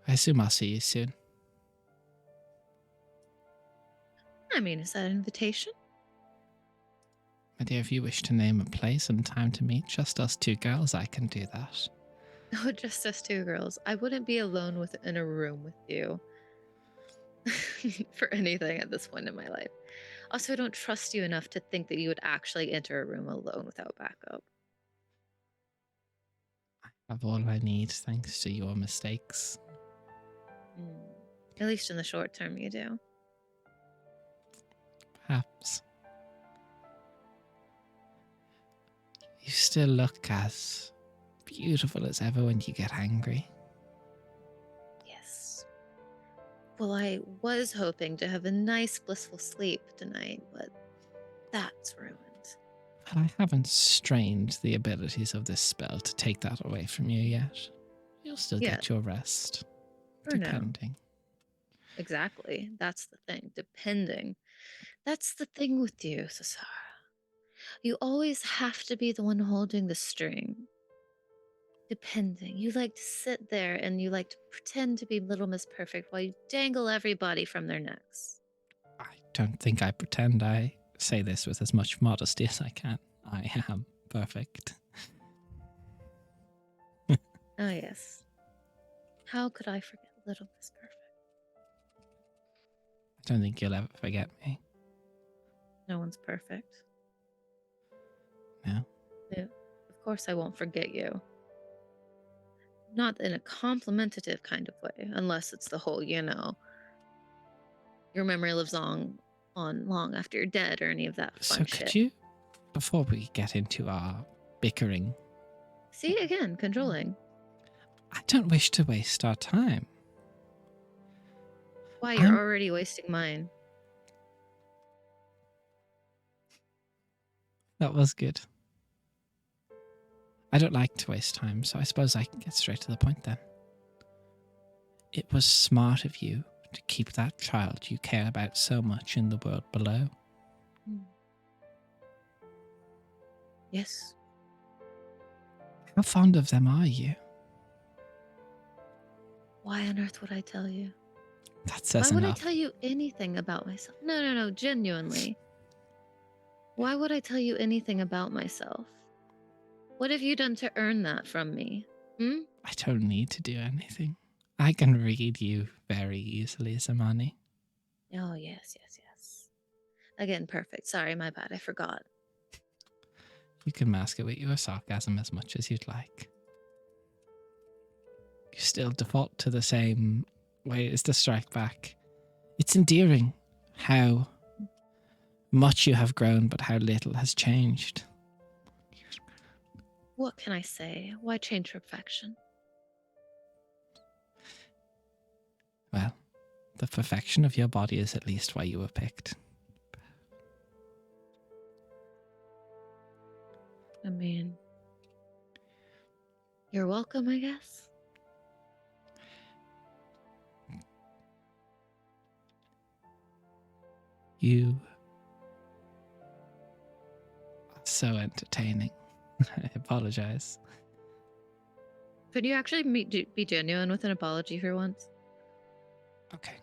S1: I assume I'll see you soon.
S3: I mean, is that an invitation?
S1: My dear, if you wish to name a place and time to meet, just us two girls, I can do that.
S3: Oh, just us two girls. I wouldn't be alone in a room with you for anything at this point in my life. Also, I don't trust you enough to think that you would actually enter a room alone without backup.
S1: I have all I need thanks to your mistakes.
S3: At least in the short term, you do.
S1: Perhaps. You still look as beautiful as ever when you get angry.
S3: Yes. Well, I was hoping to have a nice, blissful sleep tonight, but that's ruined.
S1: But I haven't strained the abilities of this spell to take that away from you yet. You'll still
S3: Yeah.
S1: get your rest.
S3: For now.
S1: Depending.
S3: Exactly. That's the thing. Depending. That's the thing with you, Sasara. You always have to be the one holding the string. Depending. You like to sit there and you like to pretend to be Little Miss Perfect while you dangle everybody from their necks.
S1: I don't think I pretend. I say this with as much modesty as I can. I am perfect.
S3: Oh, yes. How could I forget Little Miss Perfect?
S1: I don't think you'll ever forget me.
S3: No one's perfect.
S1: No?
S3: No, of course I won't forget you. Not in a complimentative kind of way, unless it's the whole, your memory lives on long after you're dead or any of that fun
S1: So
S3: shit.
S1: could you, before we get into our bickering...
S3: See, again, controlling.
S1: I don't wish to waste our time.
S3: Why, you're already wasting mine.
S1: That was good. I don't like to waste time, so I suppose I can get straight to the point then. It was smart of you to keep that child you care about so much in the world below.
S3: Yes.
S1: How fond of them are you?
S3: Why on earth would I tell you?
S1: That says
S3: Why would
S1: enough.
S3: I tell you anything about myself? No, genuinely. Why would I tell you anything about myself? What have you done to earn that from me?
S1: I don't need to do anything. I can read you very easily, Zamani.
S3: Oh, yes. Again, perfect. Sorry, my bad. I forgot.
S1: You can mask it with your sarcasm as much as you'd like. You still default to the same way as the strike back. It's endearing how much you have grown, but how little has changed.
S3: What can I say? Why change perfection?
S1: Well, the perfection of your body is at least why you were picked.
S3: I mean, you're welcome, I guess.
S1: You So entertaining. I apologize.
S3: Could you actually be genuine with an apology for once?
S1: Okay.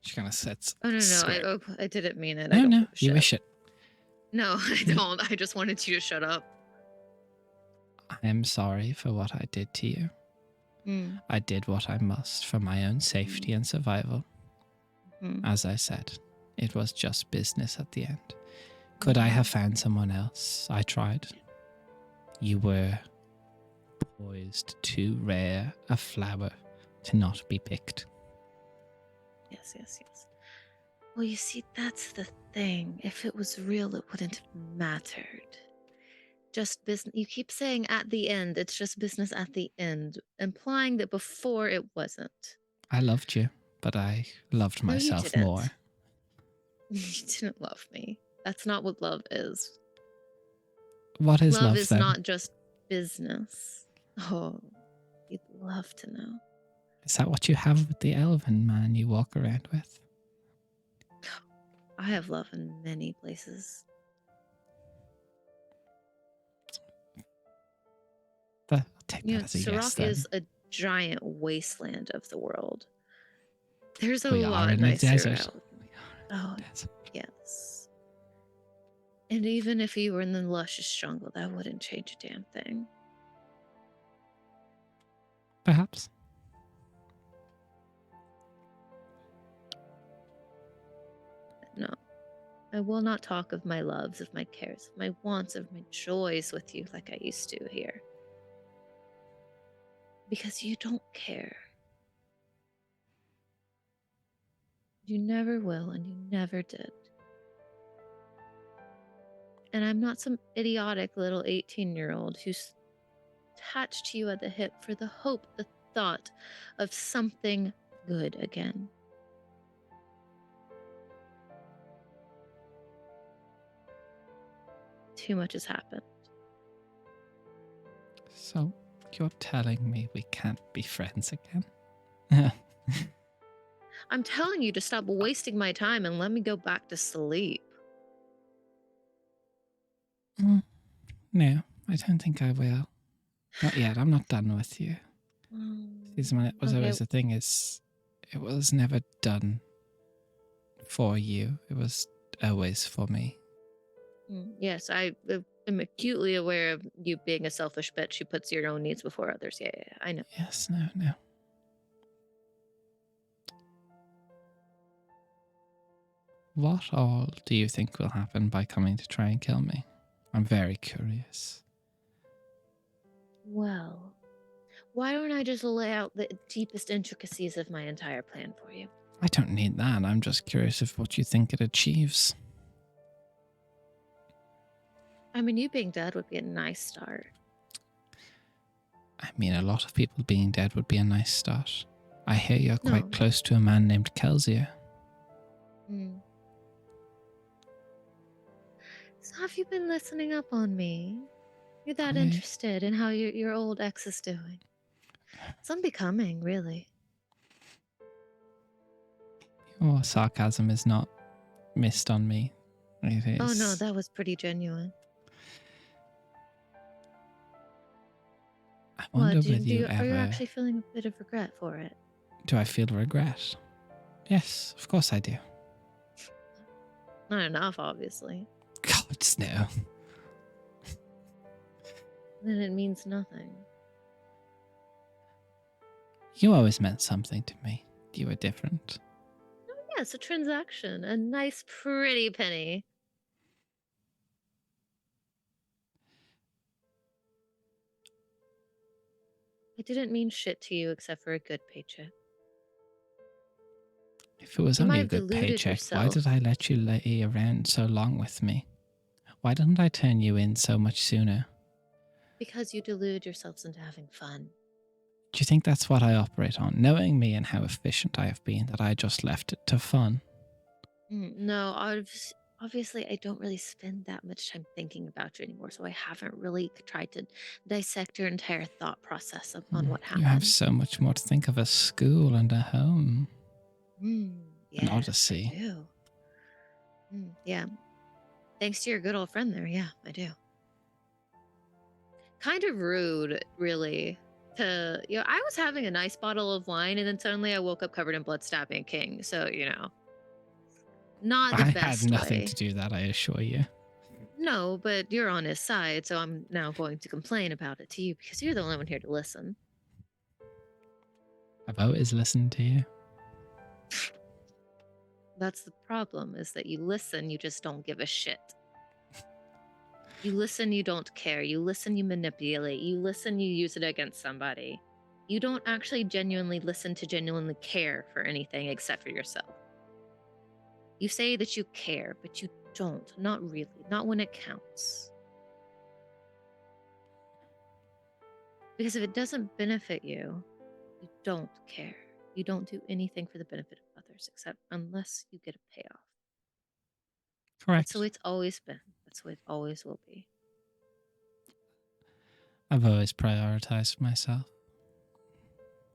S1: She kind of sits.
S3: Oh no,
S1: square.
S3: I didn't mean it. I
S1: No,
S3: don't
S1: no,
S3: give a
S1: you
S3: shit.
S1: wish it.
S3: No, I don't. I just wanted you to shut up.
S1: I am sorry for what I did to you.
S3: Mm.
S1: I did what I must for my own safety and survival.
S3: Mm.
S1: As I said, it was just business at the end. Could I have found someone else? I tried. You were poised too rare a flower to not be picked.
S3: Yes. Well, you see, that's the thing. If it was real, it wouldn't have mattered. Just business. You keep saying at the end, it's just business at the end, implying that before it wasn't.
S1: I loved you, but I loved
S3: No, you
S1: myself
S3: didn't.
S1: more.
S3: You didn't love me. That's not what love is.
S1: What is love
S3: is
S1: then?
S3: not just business. Oh, you'd love to know.
S1: Is that what you have with the elven man you walk around with?
S3: I have love in many places.
S1: But I'll take that as a yes
S3: Sirach
S1: then.
S3: is a giant wasteland of the world. There's a
S1: We are
S3: lot
S1: in a
S3: nicer
S1: desert.
S3: out. Oh,
S1: Desert.
S3: yes. And even if you were in the luscious jungle, that wouldn't change a damn thing.
S1: Perhaps.
S3: No. I will not talk of my loves, of my cares, of my wants, of my joys with you like I used to here. Because you don't care. You never will, and you never did. And I'm not some idiotic little 18-year-old who's attached to you at the hip for the hope, the thought of something good again. Too much has happened.
S1: So, you're telling me we can't be friends again?
S3: I'm telling you to stop wasting my time and let me go back to sleep.
S1: No, I don't think I will. Not yet. I'm not done with you. This was always the thing is, it was never done for you. It was always for me.
S3: Yes, I am acutely aware of you being a selfish bitch who puts your own needs before others. Yeah, I know.
S1: Yes, no. What all do you think will happen by coming to try and kill me? I'm very curious.
S3: Well, why don't I just lay out the deepest intricacies of my entire plan for you?
S1: I don't need that. I'm just curious of what you think it achieves.
S3: I mean, you being dead would be a nice start.
S1: I mean, a lot of people being dead would be a nice start. I hear you're quite
S3: No.
S1: close to a man named Kelsier.
S3: So have you been listening up on me? You're that interested in how your old ex is doing. It's unbecoming, really.
S1: Your sarcasm is not missed on me. It is.
S3: Oh no, that was pretty genuine.
S1: I wonder
S3: What,
S1: whether you
S3: are you
S1: ever...
S3: actually feeling a bit of regret for it?
S1: Do I feel regret? Yes, of course I do.
S3: Not enough, obviously.
S1: Gods, no.
S3: Then it means nothing.
S1: You always meant something to me. You were different.
S3: Oh yeah, it's a transaction. A nice, pretty penny. I didn't mean shit to you except for a good paycheck.
S1: If it was
S3: You might
S1: only a
S3: have
S1: good
S3: deluded
S1: paycheck, why
S3: yourself.
S1: did I let you lay around so long with me? Why didn't I turn you in so much sooner?
S3: Because you delude yourselves into having fun.
S1: Do you think that's what I operate on? Knowing me and how efficient I have been, that I just left it to fun?
S3: No, obviously I don't really spend that much time thinking about you anymore, so I haven't really tried to dissect your entire thought process on what happened.
S1: You have so much more to think of: a school and a home.
S3: Yes,
S1: An odyssey.
S3: I do. Yeah. Thanks to your good old friend there, yeah, I do. Kind of rude, really. I was having a nice bottle of wine, and then suddenly I woke up covered in blood, stabbing King. So not the
S1: I
S3: best
S1: had nothing
S3: way.
S1: to do with that, I assure you.
S3: No, but you're on his side, so I'm now going to complain about it to you because you're the only one here to listen.
S1: I've always listened to you.
S3: That's the problem, is that you listen, you just don't give a shit. You listen, you don't care. You listen, you manipulate. You listen, you use it against somebody. You don't actually genuinely listen to genuinely care for anything except for yourself. You say that you care, but you don't. Not really. Not when it counts. Because if it doesn't benefit you, you don't care. You don't do anything for the benefit of others, except unless you get a payoff.
S1: Correct.
S3: That's the way it's always been. That's the way it always will be.
S1: I've always prioritized myself.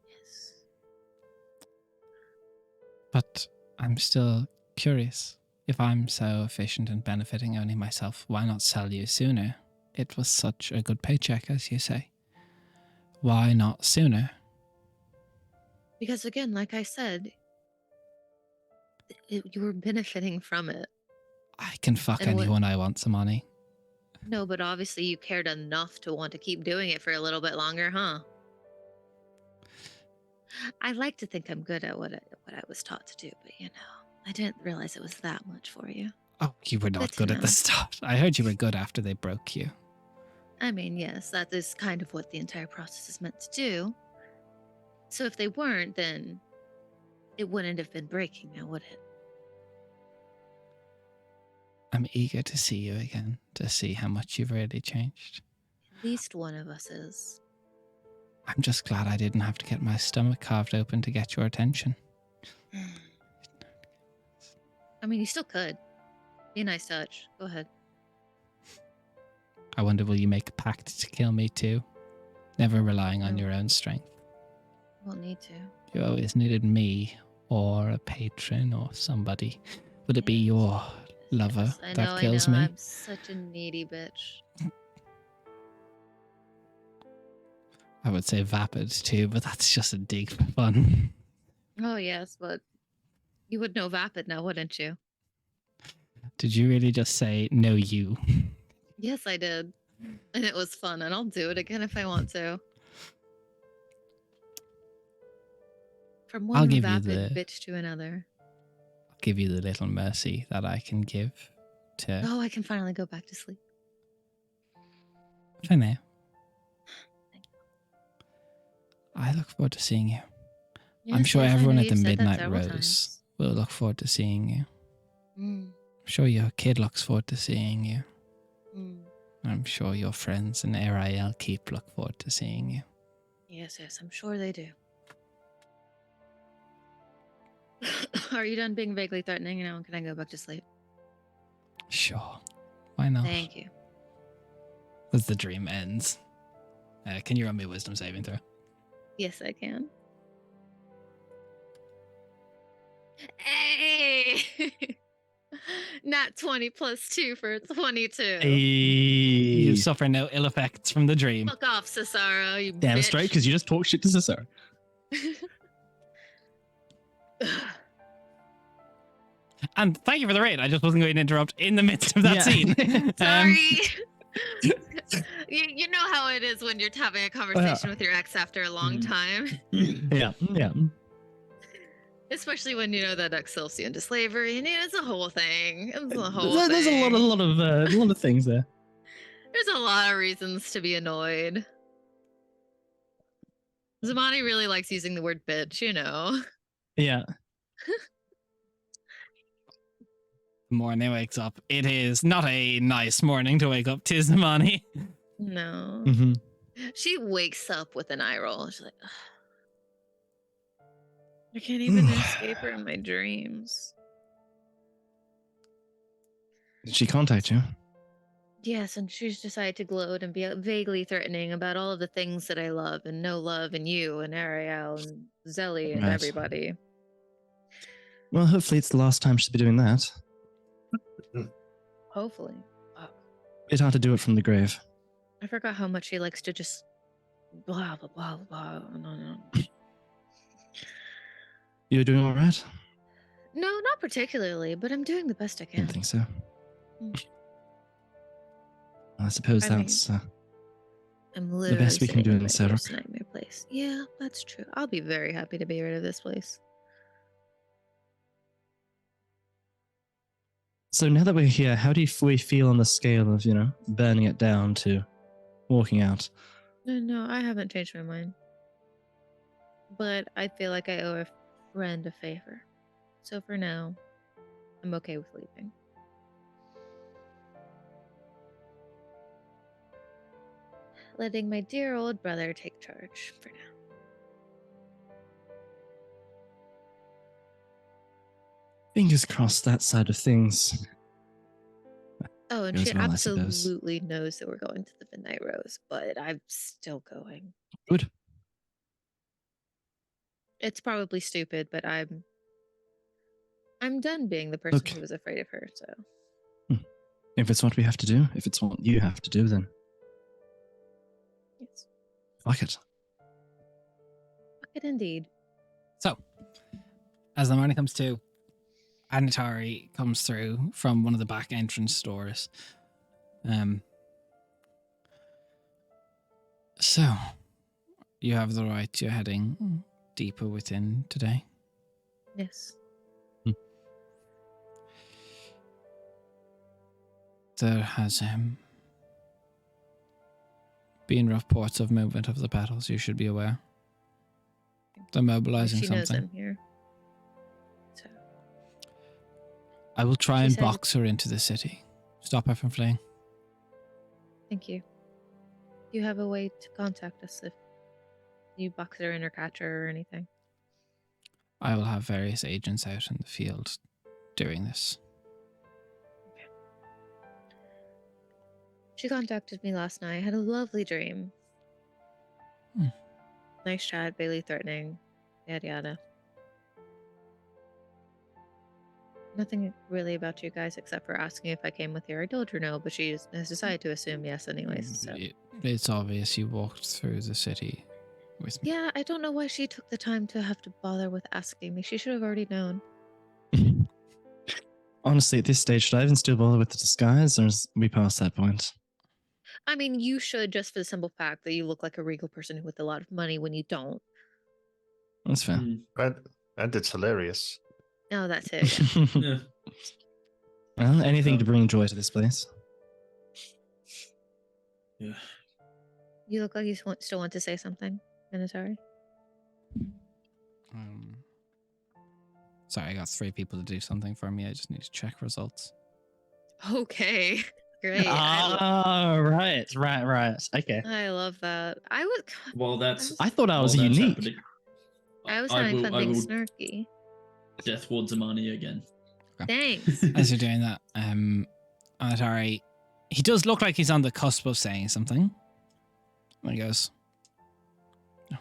S3: Yes.
S1: But I'm still curious. If I'm so efficient and benefiting only myself, why not sell you sooner? It was such a good paycheck, as you say. Why not sooner?
S3: Because again, like I said, you were benefiting from it.
S1: I can fuck
S3: And what-
S1: anyone I want, Samani.
S3: No, but obviously you cared enough to want to keep doing it for a little bit longer, huh? I like to think I'm good at what I was taught to do, but I didn't realize it was that much for you.
S1: Oh, you were not
S3: Good to
S1: good at the
S3: know.
S1: start. I heard you were good after they broke you.
S3: I mean, yes, that is kind of what the entire process is meant to do. So if they weren't, then it wouldn't have been breaking now, would it?
S1: I'm eager to see you again, to see how much you've really changed.
S3: At least one of us is.
S1: I'm just glad I didn't have to get my stomach carved open to get your attention.
S3: I mean, you still could. Be a nice touch. Go ahead.
S1: I wonder, will you make a pact to kill me too? Never relying on
S3: No.
S1: your own strength.
S3: Won't need to.
S1: You always needed me or a patron or somebody. Would it be your lover
S3: Yes, I
S1: that
S3: know,
S1: kills
S3: I know.
S1: me?
S3: I'm such a needy bitch.
S1: I would say vapid too, but that's just a dig for fun.
S3: Oh, yes, but you would know Vapid now, wouldn't you?
S1: Did you really just say no you?
S3: Yes, I did. And it was fun, and I'll do it again if I want to. From
S1: I'll
S3: one
S1: give you
S3: Vapid
S1: the-
S3: bitch to another.
S1: I'll give you the little mercy that I can give to
S3: Oh, I can finally go back to sleep.
S1: for now. I look forward to seeing you. I'm
S3: Yes,
S1: sure
S3: yes, I
S1: everyone
S3: know
S1: at the
S3: you've said that
S1: Midnight
S3: several
S1: Rose
S3: times.
S1: will look forward to seeing you.
S3: Mm,
S1: I'm sure your kid looks forward to seeing you.
S3: mm.
S1: I'm sure your friends in RIL Keep look forward to seeing you.
S3: Yes, yes, I'm sure they do. Are you done being vaguely threatening now? Can I go back to sleep?
S1: Sure. Why not?
S3: Thank you.
S1: As the dream ends. Can you run me a wisdom saving throw?
S3: Yes, I can. Hey! Not 20 plus 2 for 22.
S1: You suffer no ill effects from the dream.
S3: Fuck off, Cesaro, you
S2: Damn
S3: bitch.
S2: straight, because you just talk shit to Cesaro.
S1: And thank you for the raid. I just wasn't going to interrupt in the midst of that
S2: Yeah.
S1: scene.
S3: Sorry. you know how it is when you're having a conversation with your ex after a long time.
S2: Yeah, yeah.
S3: Especially when you know that ex sells you into slavery, and it's a whole thing. It's a whole
S2: There's
S3: thing.
S2: a lot of things there.
S3: There's a lot of reasons to be annoyed. Zamani really likes using the word bitch,
S2: Yeah.
S1: The morning wakes up. It is not a nice morning to wake up to, Zamani.
S3: No.
S2: Mm-hmm.
S3: She wakes up with an eye roll. She's like, "Ugh. I can't even escape her in my dreams."
S2: Did she contact you?
S3: Yes, and she's decided to gloat and be vaguely threatening about all of the things that I love and no love and you and Ariel and Zelly and
S2: Right.
S3: Hopefully. Fuck.
S2: It's hard to do it from the grave.
S3: I forgot how much he likes to just blah blah blah blah. No.
S2: You're doing all right?
S3: No, not particularly, but I'm doing the best I
S2: I
S3: can.
S2: didn't think so. I suppose
S3: I mean,
S2: that's
S3: I'm
S2: the
S3: literally
S2: best we can do
S3: sitting
S2: in
S3: my
S2: Sarok.
S3: worst nightmare place. Yeah, that's true. I'll be very happy to be rid of this place.
S2: So now that we're here, how do we feel on the scale of, burning it down to walking out?
S3: No, I haven't changed my mind. But I feel like I owe a friend a favor. So for now, I'm okay with leaving. Letting my dear old brother take charge for now.
S2: Fingers crossed that side of things.
S3: Oh, and
S2: Goes
S3: she
S2: well, I suppose.
S3: absolutely knows that we're going to the Midnight Rose, but I'm still going.
S2: Good.
S3: It's probably stupid, but I'm done being the person
S2: Look.
S3: who was afraid of her, so.
S2: If it's what we have to do, if it's what you have to do, then
S3: Yes.
S2: fuck it.
S3: Fuck it indeed.
S1: So, as the morning comes to, Anatari comes through from one of the back entrance doors. So, you have the right. You're heading deeper within today.
S3: Yes.
S1: There has been reports of movement of the battles. You should be aware. They're mobilizing
S3: She knows
S1: something.
S3: I'm here. So.
S1: I will try
S3: She
S1: and
S3: said-
S1: box her into the city. Stop her from fleeing.
S3: Thank you. Do you have a way to contact us if you box her in or catch her or anything?
S1: I will have various agents out in the field doing this.
S3: She contacted me last night. I had a lovely dream. Nice chat, Bailey threatening, yada yada. Nothing really about you guys except for asking if I came with her. I told her no, but she has decided to assume yes anyways. So.
S1: It's obvious you walked through the city with me.
S3: Yeah, I don't know why she took the time to have to bother with asking me. She should have already known.
S2: Honestly, at this stage, should I even still bother with the disguise, or is we past that point?
S3: I mean, you should just for the simple fact that you look like a regal person with a lot of money when you don't.
S2: That's fair.
S5: And it's hilarious.
S3: Oh, that's it. Yeah.
S4: Yeah.
S2: Well, anything to bring joy to this place.
S4: Yeah.
S3: You look like you still want to say something, Minotaur.
S1: Sorry, I got 3 people to do something for me. I just need to check results.
S3: Okay, great.
S2: Right. Okay.
S3: I love that. I was.
S4: Well, that's.
S2: I thought I was
S4: while that's
S2: unique.
S4: happening,
S3: I was having fun
S4: I
S3: being
S4: will
S3: snarky.
S4: Death Ward Zamani again.
S3: Thanks.
S1: As you're doing that, Anatari, he does look like he's on the cusp of saying something. And he goes, "No,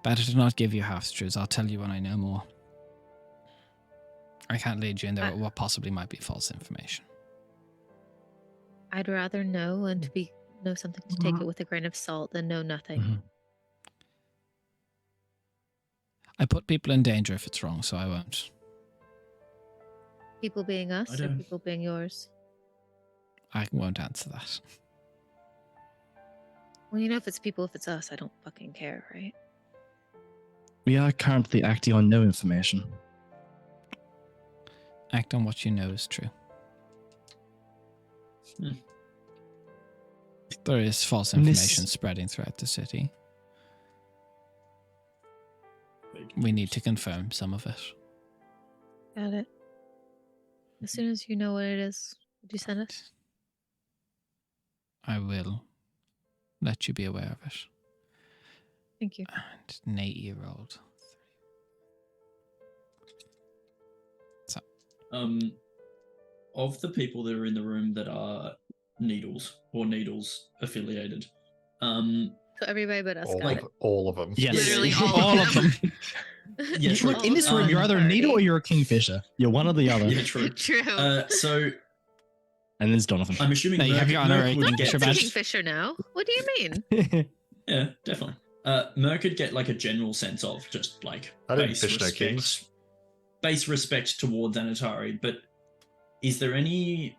S1: better to not give you half-truths. I'll tell you when I know more. I can't lead you in there with what possibly might be false information."
S3: I'd rather know and to know something to take it with a grain of salt than know nothing.
S2: Mhm.
S1: I put people in danger if it's wrong, so I won't.
S3: People being
S4: I
S3: us or
S4: don't-
S3: people being yours.
S1: I won't answer that.
S3: Well, you know, if it's people, if it's us, I don't fucking care, right?
S2: We are currently acting on no information.
S1: Act on what you know is true.
S4: Hmm.
S1: There is false
S2: Miss-
S1: information spreading throughout the city. We need to confirm some of it.
S3: Got it. As soon as you know what it is, would you send us?
S1: I will let you be aware of it.
S3: Thank you.
S1: And an 8-year-old.
S4: Of the people that are in the room that are Needles or Needles affiliated,
S3: So everybody but us got it.
S5: All of them.
S2: Yes.
S3: Literally
S2: all of them.
S4: Yeah, true.
S2: Look, in this
S3: All of
S2: room,
S3: them
S2: you're either a
S3: party.
S2: needle or you're a kingfisher. You're one or the other.
S4: yeah, true.
S3: True.
S4: So
S2: And there's Donovan.
S4: I'm assuming
S1: No, you have your honorary
S4: would
S1: Kingfisher
S4: get
S1: badge.
S3: Kingfisher now. What do you mean?
S4: Yeah, definitely. Merc could get like a general sense of just like
S5: I didn't fish no kings.
S4: base respect towards Anatari, but is there anyone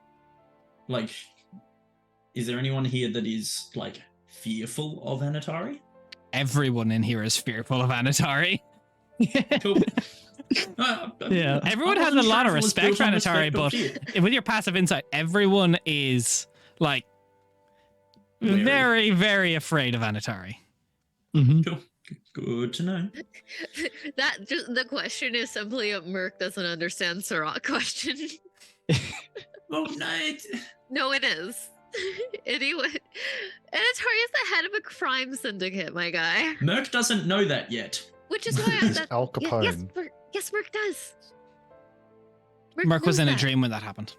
S4: here that is like fearful of Anatari?
S1: Everyone in here is fearful of Anatari.
S4: Cool.
S2: Yeah.
S1: Everyone
S4: I
S1: has a
S4: wasn't
S1: lot
S4: sure
S1: of
S4: if it was
S1: respect
S4: built
S1: for
S4: on
S1: Anatari,
S4: respect or
S1: but
S4: fear.
S1: with your passive insight, everyone is like
S4: Wary.
S1: very, very afraid of Anatari.
S2: Mhm.
S4: Cool. Good to know.
S3: That just the question is simply a Merc doesn't understand Sirach question.
S4: Well, no,
S3: No, it is. Anyway, Anatari is the head of a crime syndicate, my guy.
S4: Merc doesn't know that yet.
S3: Which is why
S5: He's
S3: that,
S5: Al
S3: yes,
S5: Capone.
S3: yes, Merc does.
S1: Merc was
S3: knows
S1: in a
S3: that.
S1: dream when that happened.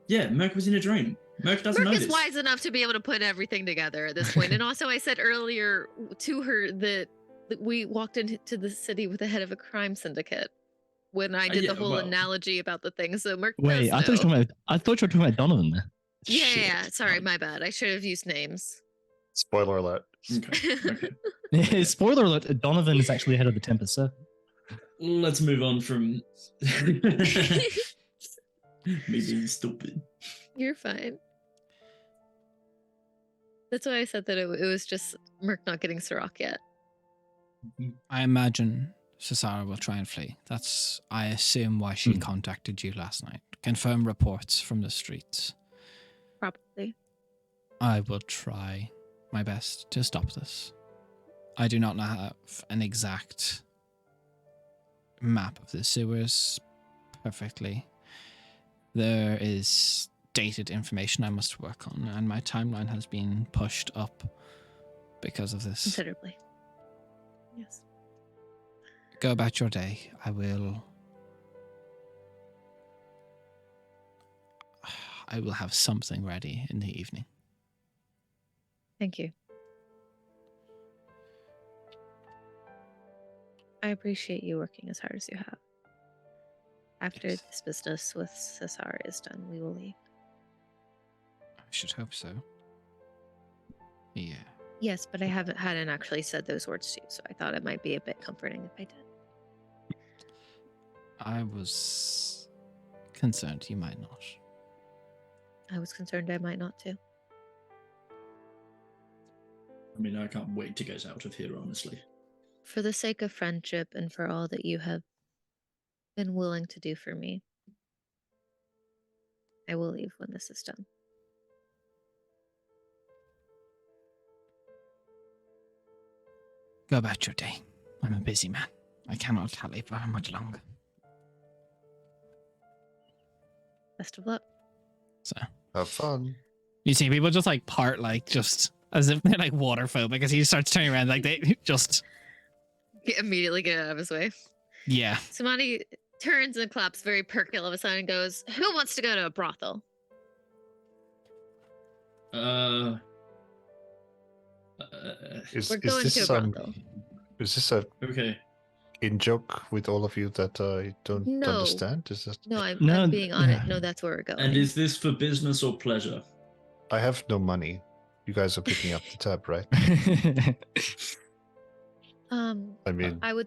S4: Yeah, Merc was in a dream. Merc doesn't
S3: Merc
S4: know
S3: is
S4: this.
S3: wise enough to be able to put everything together at this point. And also, I said earlier to her that we walked into the city with the head of a crime syndicate when I did
S4: Yeah,
S3: the whole
S4: well-
S3: analogy about the thing. So Merc
S2: Wait,
S3: does know.
S2: I thought you were talking about Donovan there.
S3: Yeah,
S2: Shit.
S3: yeah, sorry, my bad. I should have used names.
S5: Spoiler alert.
S4: Okay. Okay.
S2: Yeah, spoiler alert, Donovan is actually ahead of the Tempest Serpent.
S4: Let's move on from me being stupid.
S3: You're fine. That's why I said that it was just Merc not getting Sirach yet.
S1: I imagine Cesara will try and flee. That's, I assume, why she
S2: Hmm.
S1: contacted you last night. Confirm reports from the streets.
S3: Probably.
S1: I will try my best to stop this. I do not have an exact map of the sewers perfectly. There is dated information I must work on, and my timeline has been pushed up because of this.
S3: Considerably. Yes.
S1: Go about your day. I will have something ready in the evening.
S3: Thank you. I appreciate you working as hard as you have. After
S1: Yes.
S3: this business with Cesar is done, we will leave.
S1: I should hope so. Yeah.
S3: Yes, but I hadn't actually said those words to you, so I thought it might be a bit comforting if I did.
S1: I was concerned you might not.
S3: I was concerned I might not too.
S4: I mean, I can't wait to get out of here, honestly.
S3: For the sake of friendship and for all that you have been willing to do for me, I will leave when this is done.
S1: Go about your day. I'm a busy man. I cannot tally for much longer.
S3: Best of luck.
S1: So
S5: Have fun.
S1: you see people just like part like just as if they're like water phobic as he starts turning around like they just
S3: Immediately get out of his way.
S1: yeah.
S3: Samani turns and claps very perky all of a sudden and goes, "Who wants to go to a brothel?"
S5: Is
S3: We're going to
S5: this
S3: a brothel.
S5: is this a
S4: Okay.
S5: in joke with all of you that I don't
S3: No.
S5: understand? Is that
S3: No, I'm
S2: No,
S3: being on it.
S2: yeah.
S3: No, that's where we're going.
S4: And is this for business or pleasure?
S5: I have no money. You guys are picking up the tab, right? I mean,
S3: I would.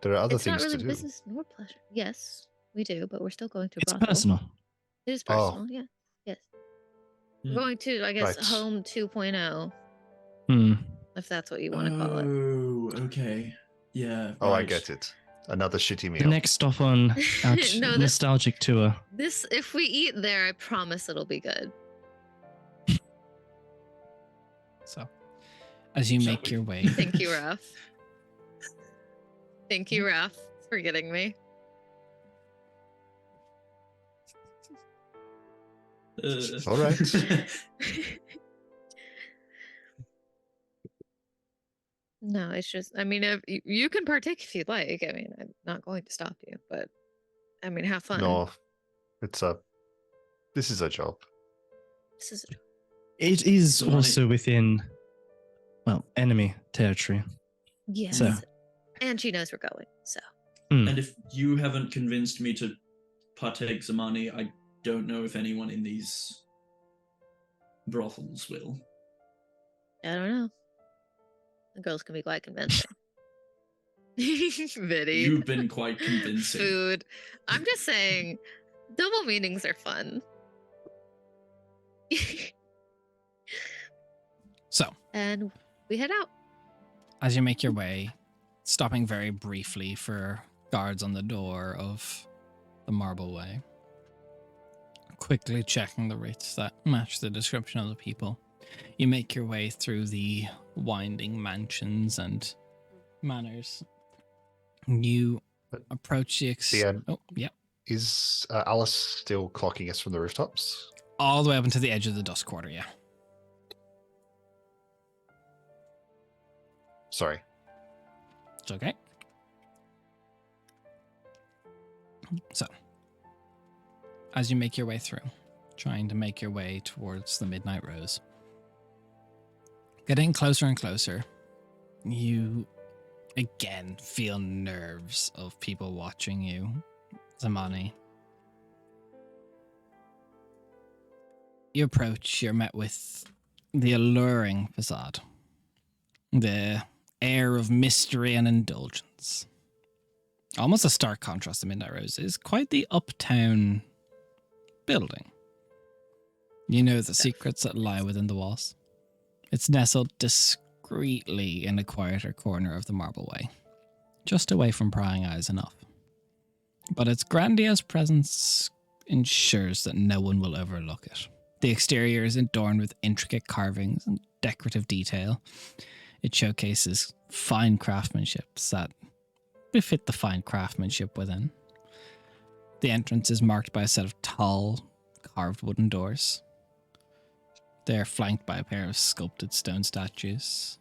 S5: there are other
S3: It's not
S5: things
S3: really
S5: to do.
S3: business nor pleasure. Yes, we do, but we're still going to a
S2: It's
S3: brothel.
S2: personal.
S3: It is
S5: Oh.
S3: personal. Yeah. Yes. We're
S4: Hmm.
S3: going to, I guess,
S5: Right.
S3: home 2.0,
S2: Hmm.
S3: if that's what you want to call it.
S4: Oh, okay. Yeah.
S5: Oh, I
S4: right.
S5: get it. Another shitty
S2: The
S5: meal.
S2: next stop on our
S3: No, this-
S2: nostalgic tour.
S3: This, if we eat there, I promise it'll be good.
S1: So as you
S4: Shall
S1: make
S4: we?
S1: your way,
S3: Thank you, Raph. Thank you, Raph, for getting me.
S5: All right.
S3: No, it's just, I mean, if you can partake if you'd like. I mean, I'm not going to stop you, but I mean, have fun.
S5: No, this is a job.
S3: This is
S2: It is
S4: Right.
S2: also within, well, enemy territory.
S3: yes,
S2: So-
S3: and she knows we're going. So
S2: Hmm.
S4: And if you haven't convinced me to partake Zamani, I don't know if anyone in these brothels will.
S3: I don't know. The girls can be quite convincing. Biddy.
S4: You've been quite convincing.
S3: Food. I'm just saying, double meanings are fun.
S1: So,
S3: And we head out.
S1: as you make your way, stopping very briefly for guards on the door of the Marble Way, quickly checking the rates that match the description of the people, you make your way through the winding mansions and manors. You approach the
S5: end.
S1: oh, yeah.
S5: Is Alice still clocking us from the rooftops?
S1: All the way up into the edge of the dust quarter, yeah.
S5: Sorry.
S1: It's okay. So, as you make your way through, trying to make your way towards the Midnight Rose, getting closer and closer, you again feel nerves of people watching you. Zamani. You approach, you're met with the alluring facade, the air of mystery and indulgence. Almost a stark contrast to Midnight Rose is quite the uptown building. You know the secrets that lie within the walls. It's nestled discreetly in a quieter corner of the Marble Way, just away from prying eyes enough. But its grandiose presence ensures that no one will overlook it. The exterior is adorned with intricate carvings and decorative detail. It showcases fine craftsmanship that befit the fine craftsmanship within. The entrance is marked by a set of tall, carved wooden doors. They're flanked by a pair of sculpted stone statues.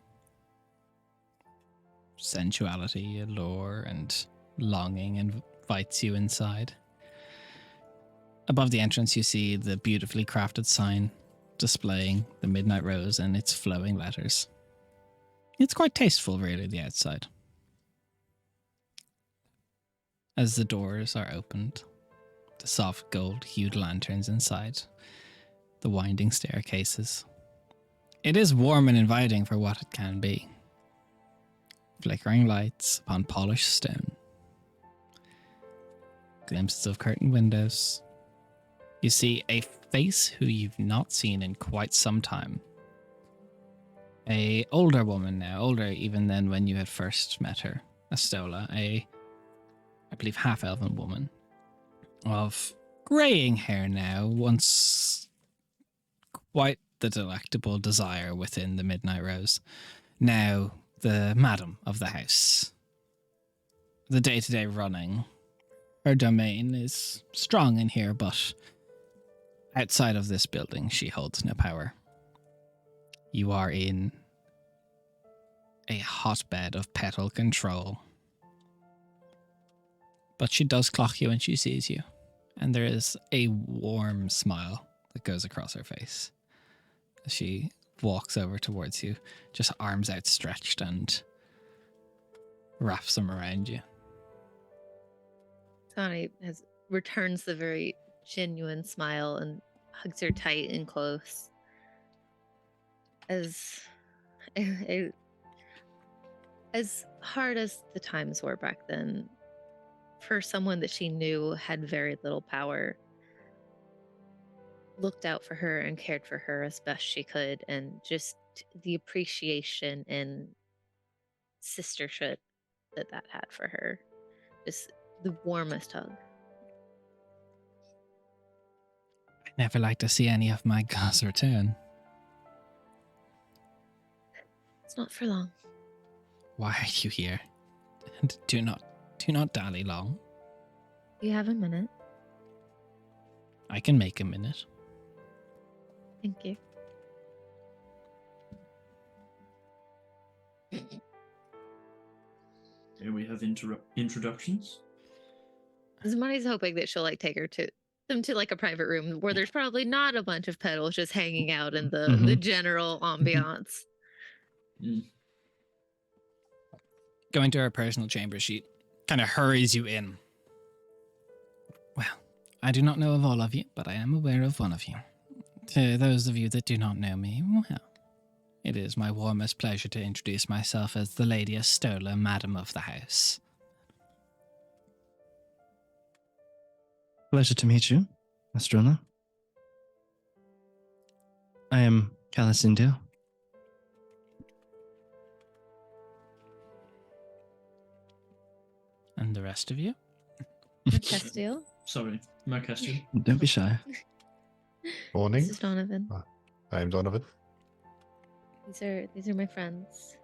S1: Sensuality, allure, and longing invites you inside. Above the entrance, you see the beautifully crafted sign displaying the Midnight Rose and its flowing letters. It's quite tasteful, really, the outside. As the doors are opened, the soft gold-hued lanterns inside, the winding staircases. It is warm and inviting for what it can be. Flickering lights upon polished stone. Glimpses of curtained windows. You see a face who you've not seen in quite some time. A older woman now, older even than when you had first met her, Astola, I believe half-elven woman, of greying hair now, once quite the delectable desire within the Midnight Rose. Now the madam of the house. The day-to-day running. Her domain is strong in here, but outside of this building, she holds no power. You are in a hotbed of petal control. But she does clock you when she sees you, and there is a warm smile that goes across her face as she walks over towards you, just arms outstretched, and wraps them around you.
S3: Sonny returns the very genuine smile and hugs her tight and close. As hard as the times were back then, for someone that she knew had very little power, looked out for her and cared for her as best she could, and just the appreciation and sistership that had for her. Just the warmest hug.
S1: I never like to see any of my girls return.
S3: It's not for long.
S1: Why are you here? And do not dally long.
S3: You have a minute.
S1: I can make a minute.
S3: Thank you.
S4: Here we have introductions.
S3: Zamani's hoping that she'll take them to a private room where there's probably not a bunch of petals just hanging out in the general ambiance.
S1: Going to her personal chamber, she kind of hurries you in. Well, I do not know of all of you, but I am aware of one of you. To those of you that do not know me, well, it is my warmest pleasure to introduce myself as the Lady Astola, Madam of the House.
S2: Pleasure to meet you, Astrona. I am Calicindio.
S1: And the rest of you?
S3: Castile.
S4: Sorry, Mercastion.
S2: Don't be shy.
S5: Morning.
S3: This is Donovan.
S5: I am Donovan.
S3: These are my friends.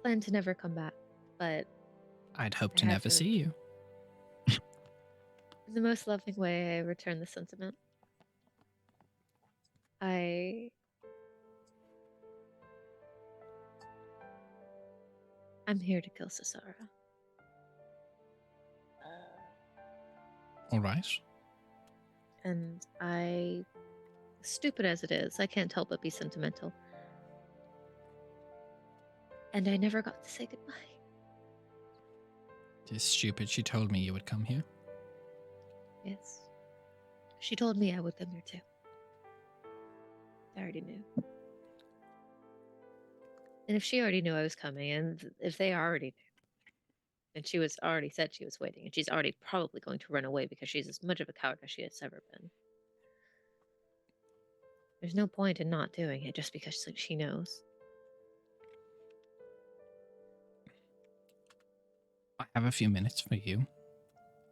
S3: Plan to never come back, but
S1: I'd hope
S3: I
S1: to
S3: have
S1: never
S3: to.
S1: see you.
S3: in the most loving way, I return the sentiment. I'm here to kill Cesara.
S1: All right.
S3: And stupid as it is, I can't help but be sentimental. And I never got to say goodbye.
S1: It is stupid she told me you would come here.
S3: Yes. She told me I would come here too. I already knew. And if she already knew I was coming, and if they already knew, and she was already said she was waiting, and she's already probably going to run away because she's as much of a coward as she has ever been. There's no point in not doing it just because she knows.
S1: I have a few minutes for you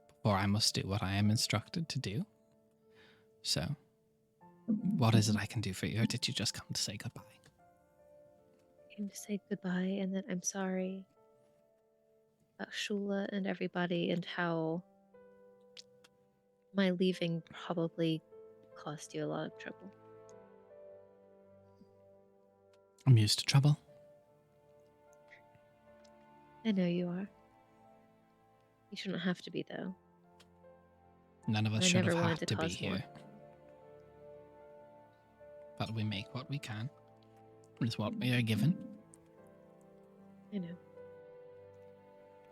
S1: before I must do what I am instructed to do. So, what is it I can do for you, or did you just come to say goodbye?
S3: I came to say goodbye and that I'm sorry about Shula and everybody and how my leaving probably cost you a lot of trouble.
S1: I'm used to trouble.
S3: I know you are. You shouldn't have to be, though.
S1: None of us
S3: I
S1: should
S3: never
S1: have
S3: wanted
S1: had
S3: to
S1: to be
S3: cause more.
S1: here. But we make what we can. It's what we are given.
S3: I know.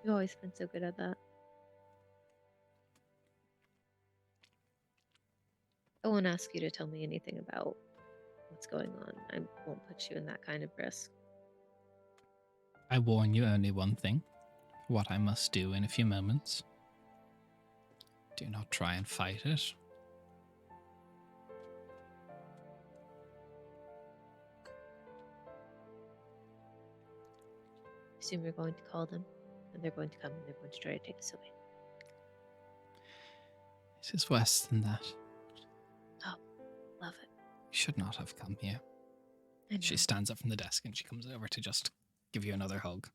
S3: You've always been so good at that. I won't ask you to tell me anything about what's going on. I won't put you in that kind of risk.
S1: I warn you only one thing. What I must do in a few moments. Do not try and fight it.
S3: I assume you're going to call them, and they're going to come and they're going to try to take us away.
S1: It is worse than that.
S3: Love it.
S1: You should not have come here.
S3: I know.
S1: She stands up from the desk and she comes over to just give you another hug.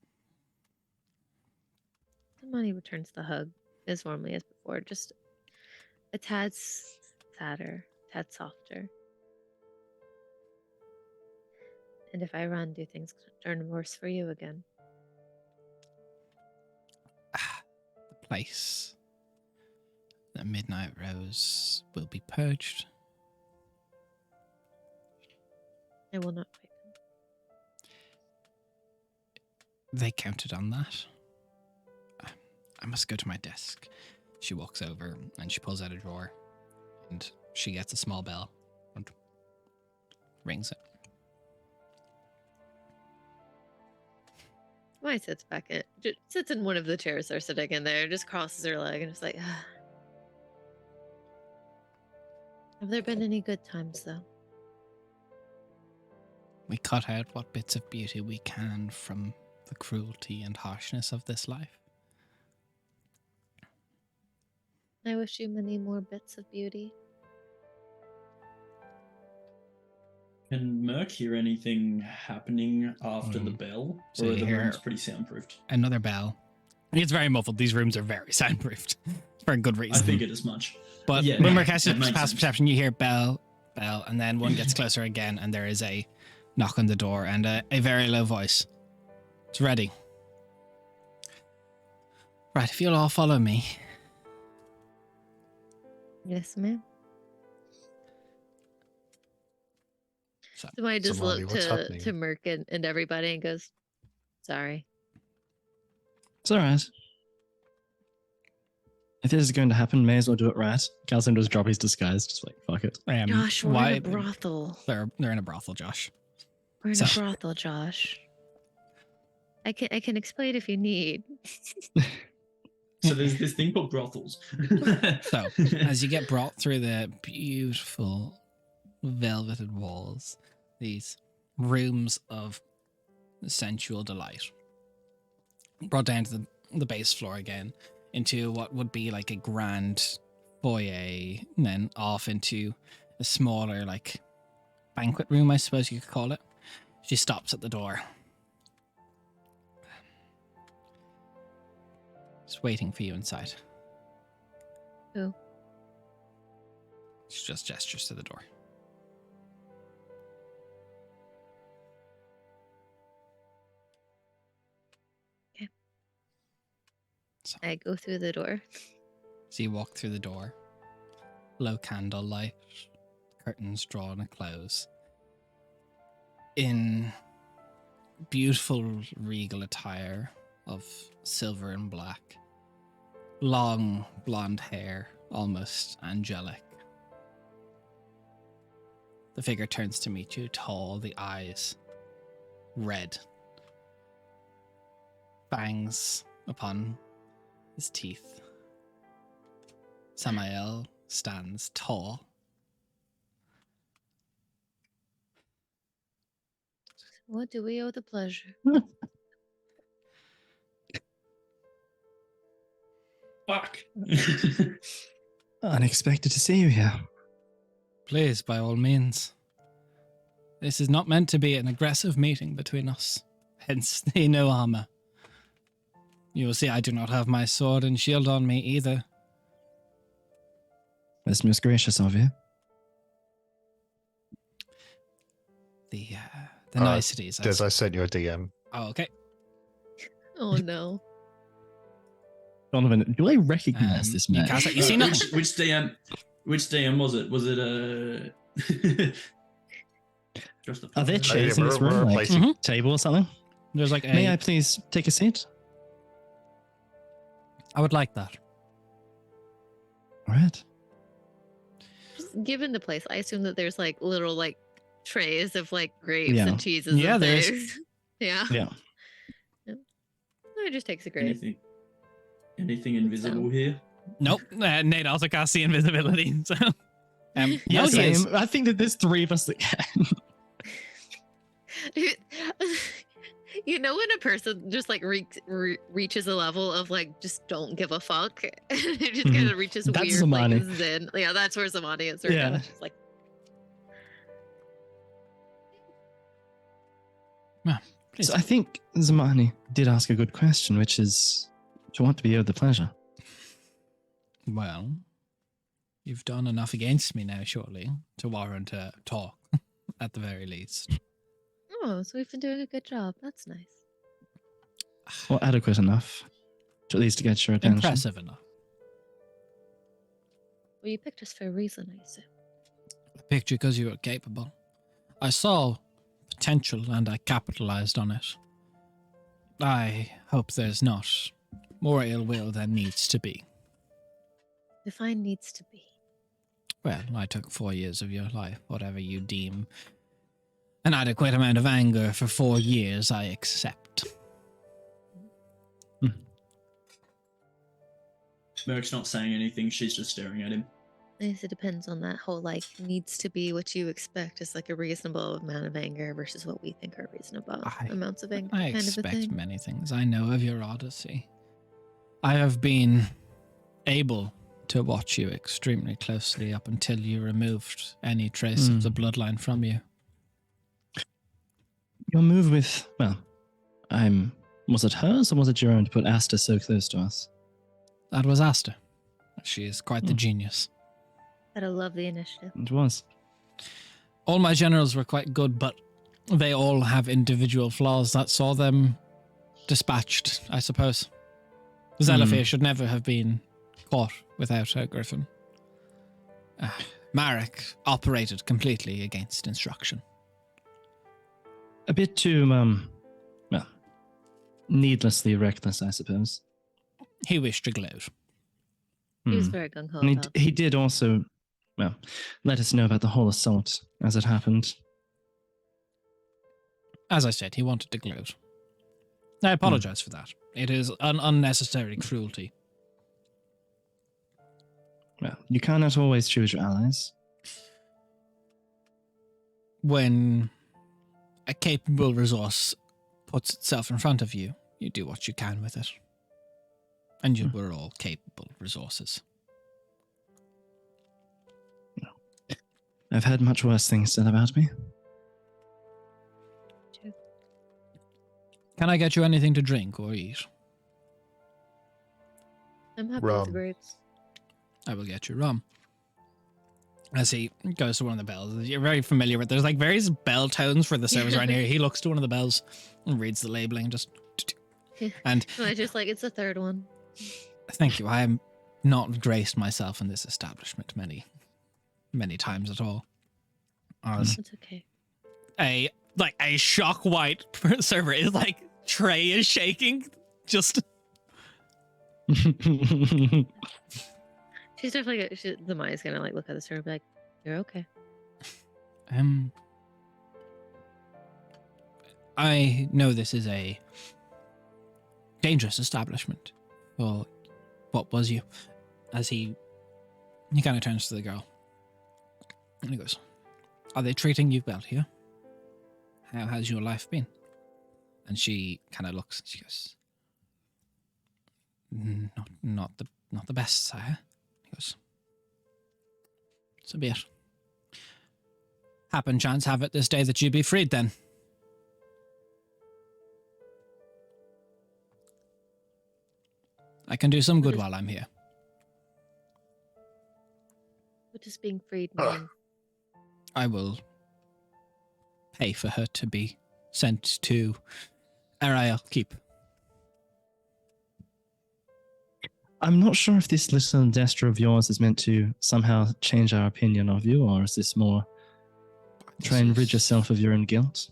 S3: Somebody returns the hug as warmly as before, just a tad sadder, a tad softer. And if I run, do things turn worse for you again?
S1: The place, the Midnight Rose, will be purged.
S3: I will not fight them.
S1: They counted on that. I must go to my desk. She walks over and she pulls out a drawer and she gets a small bell and rings it.
S3: Mai sits back in, sits in one of the chairs they're sitting in there, just crosses her leg and is like, ah. Have there been any good times, though?
S1: We cut out what bits of beauty we can from the cruelty and harshness of this life.
S3: I wish you many more bits of beauty.
S4: Can Merc hear anything happening after the bell?
S1: So
S4: or are
S1: you
S4: the
S1: hear-
S4: rooms pretty soundproofed?
S1: Another bell. It's very muffled. These rooms are very soundproofed. For a good
S4: I
S1: reason.
S4: figured as much.
S1: But
S4: Yeah,
S1: when
S4: no,
S1: we're casting
S4: that makes
S1: past
S4: sense.
S1: perception, you hear bell, bell, and then one gets closer again, and there is a knock on the door and a very low voice. It's ready. Right, if you'll all follow me.
S3: Yes, ma'am.
S1: So,
S3: So I just
S5: Somali,
S3: look
S5: what's
S3: to
S5: happening?
S3: Merc and everybody and goes, sorry.
S2: It's all right. If this is going to happen, may as well do it right. Calcium does drop his disguise, just like, fuck it.
S3: Josh, we're in a brothel.
S1: They're in a brothel, Josh.
S3: We're in
S1: So-
S3: a brothel, Josh. I can explain if you need.
S4: So there's this thing called brothels.
S1: So, as you get brought through the beautiful velveted walls, these rooms of sensual delight, brought down to the base floor again, into what would be like a grand foyer, and then off into a smaller, like, banquet room, I suppose you could call it. She stops at the door. Just waiting for you inside.
S3: Who?
S1: She just gestures to the door.
S3: Okay.
S1: So,
S3: I go through the door.
S1: so you walk through the door. Low candlelight, curtains drawn and close. In beautiful regal attire of silver and black. Long blonde hair, almost angelic. The figure turns to meet you, tall, the eyes red. Fangs upon his teeth. Samael stands tall.
S3: What do we owe the pleasure?
S4: Fuck.
S2: Unexpected to see you here.
S1: Please, by all means. This is not meant to be an aggressive meeting between us. Hence the no armor. You will see I do not have my sword and shield on me either.
S2: That's most gracious of you.
S1: The
S5: Uh,
S1: niceties.
S5: Des, I sent you a DM.
S1: Oh, okay.
S3: Oh no.
S2: Donovan, do I recognize this
S1: you
S2: man?
S1: cast it. You see not.
S4: Which DM? Which DM was it? Was it just
S2: Are there
S4: the
S2: chairs
S5: yeah,
S2: in this
S5: we're
S2: room? Like
S5: replacing-
S1: Mhm.
S2: table or something?
S1: There's like a.
S2: May I please take a seat?
S1: I would like that.
S2: All right.
S3: Just given the place, I assume that there's like little like trays of like grapes
S2: Yeah.
S3: and cheeses.
S1: Yeah,
S3: and
S1: there is.
S3: things. Yeah.
S2: Yeah.
S3: No, it just takes a grape.
S4: anything invisible here?
S1: Nope. Nate also cast the invisibility. So. No,
S2: Yeah,
S1: he is.
S2: same. I think that there's three of us that can.
S3: You know when a person just like reaches a level of like just don't give a fuck, and it just kind of reaches
S2: That's
S3: weird like
S2: Zamani.
S3: zen. Yeah, that's where Zamani is right
S2: Yeah.
S3: now. It's like
S1: Please.
S2: So I think Zamani did ask a good question, which is, do you want to be owed the pleasure?
S1: Well, you've done enough against me now, surely, to warrant a talk, at the very least.
S3: oh, so we've been doing a good job. That's nice.
S2: Well, adequate enough to at least get your attention.
S1: Impressive enough.
S3: Well, you picked us for a reason, I assume.
S1: I picked you because you were capable. I saw potential and I capitalized on it. I hope there's not more ill will than needs to be.
S3: Define needs to be.
S1: Well, I took 4 years of your life, whatever you deem an adequate amount of anger for 4 years, I accept.
S4: Merc's not saying anything. She's just staring at him.
S3: I guess it depends on that whole like needs to be what you expect is like a reasonable amount of anger versus what we think are reasonable amounts of anger.
S1: I
S3: kind of a
S1: expect
S3: thing.
S1: many things. I know of your odyssey. I have been able to watch you extremely closely up until you removed any trace of the bloodline from you.
S2: Your move with, well, was it hers or was it your own to put Asta so close to us?
S1: That was Asta. She is quite the genius.
S3: Gotta love the initiative.
S2: It was.
S1: All my generals were quite good, but they all have individual flaws that saw them dispatched, I suppose. Zelafir should never have been caught without her griffin. Marek operated completely against instruction.
S2: A bit too, well, needlessly reckless, I suppose.
S1: He wished to gloat.
S3: He was
S2: Hmm.
S3: very gung ho
S2: And
S3: about
S2: he did also, well, let us know about the whole assault as it happened.
S1: As I said, he wanted to gloat. I apologize for that. It is an unnecessary cruelty.
S2: Well, you cannot always choose your allies.
S1: When a capable resource puts itself in front of you, you do what you can with it. And you were all capable resources.
S2: I've heard much worse things said about me.
S1: Can I get you anything to drink or eat?
S3: I'm happy with the
S5: Rum.
S3: grapes.
S1: I will get you rum. As he goes to one of the bells, you're very familiar with. There's like various bell tones for the servers around here. He looks to one of the bells and reads the labeling. And
S3: I just like it's the third one.
S1: thank you. I am not graced myself in this establishment many times at all. As
S3: It's okay.
S1: a shock white server is like tray is shaking. Just
S3: She's definitely the Maya's gonna like look at this and be like, "You're okay."
S1: I know this is a dangerous establishment. Well, what was you? As he kind of turns to the girl and he goes, "Are they treating you well here? How has your life been?" And she kind of looks and she goes, Not the best, sire." He goes, "So be it. Happen chance have it this day that you be freed then." I can do some good while I'm here.
S3: What does being freed
S5: Ugh.
S3: mean?
S1: I will pay for her to be sent to Ariel Keep.
S2: I'm not sure if this little gesture of yours is meant to somehow change our opinion of you, or is this more try and rid yourself of your own guilt?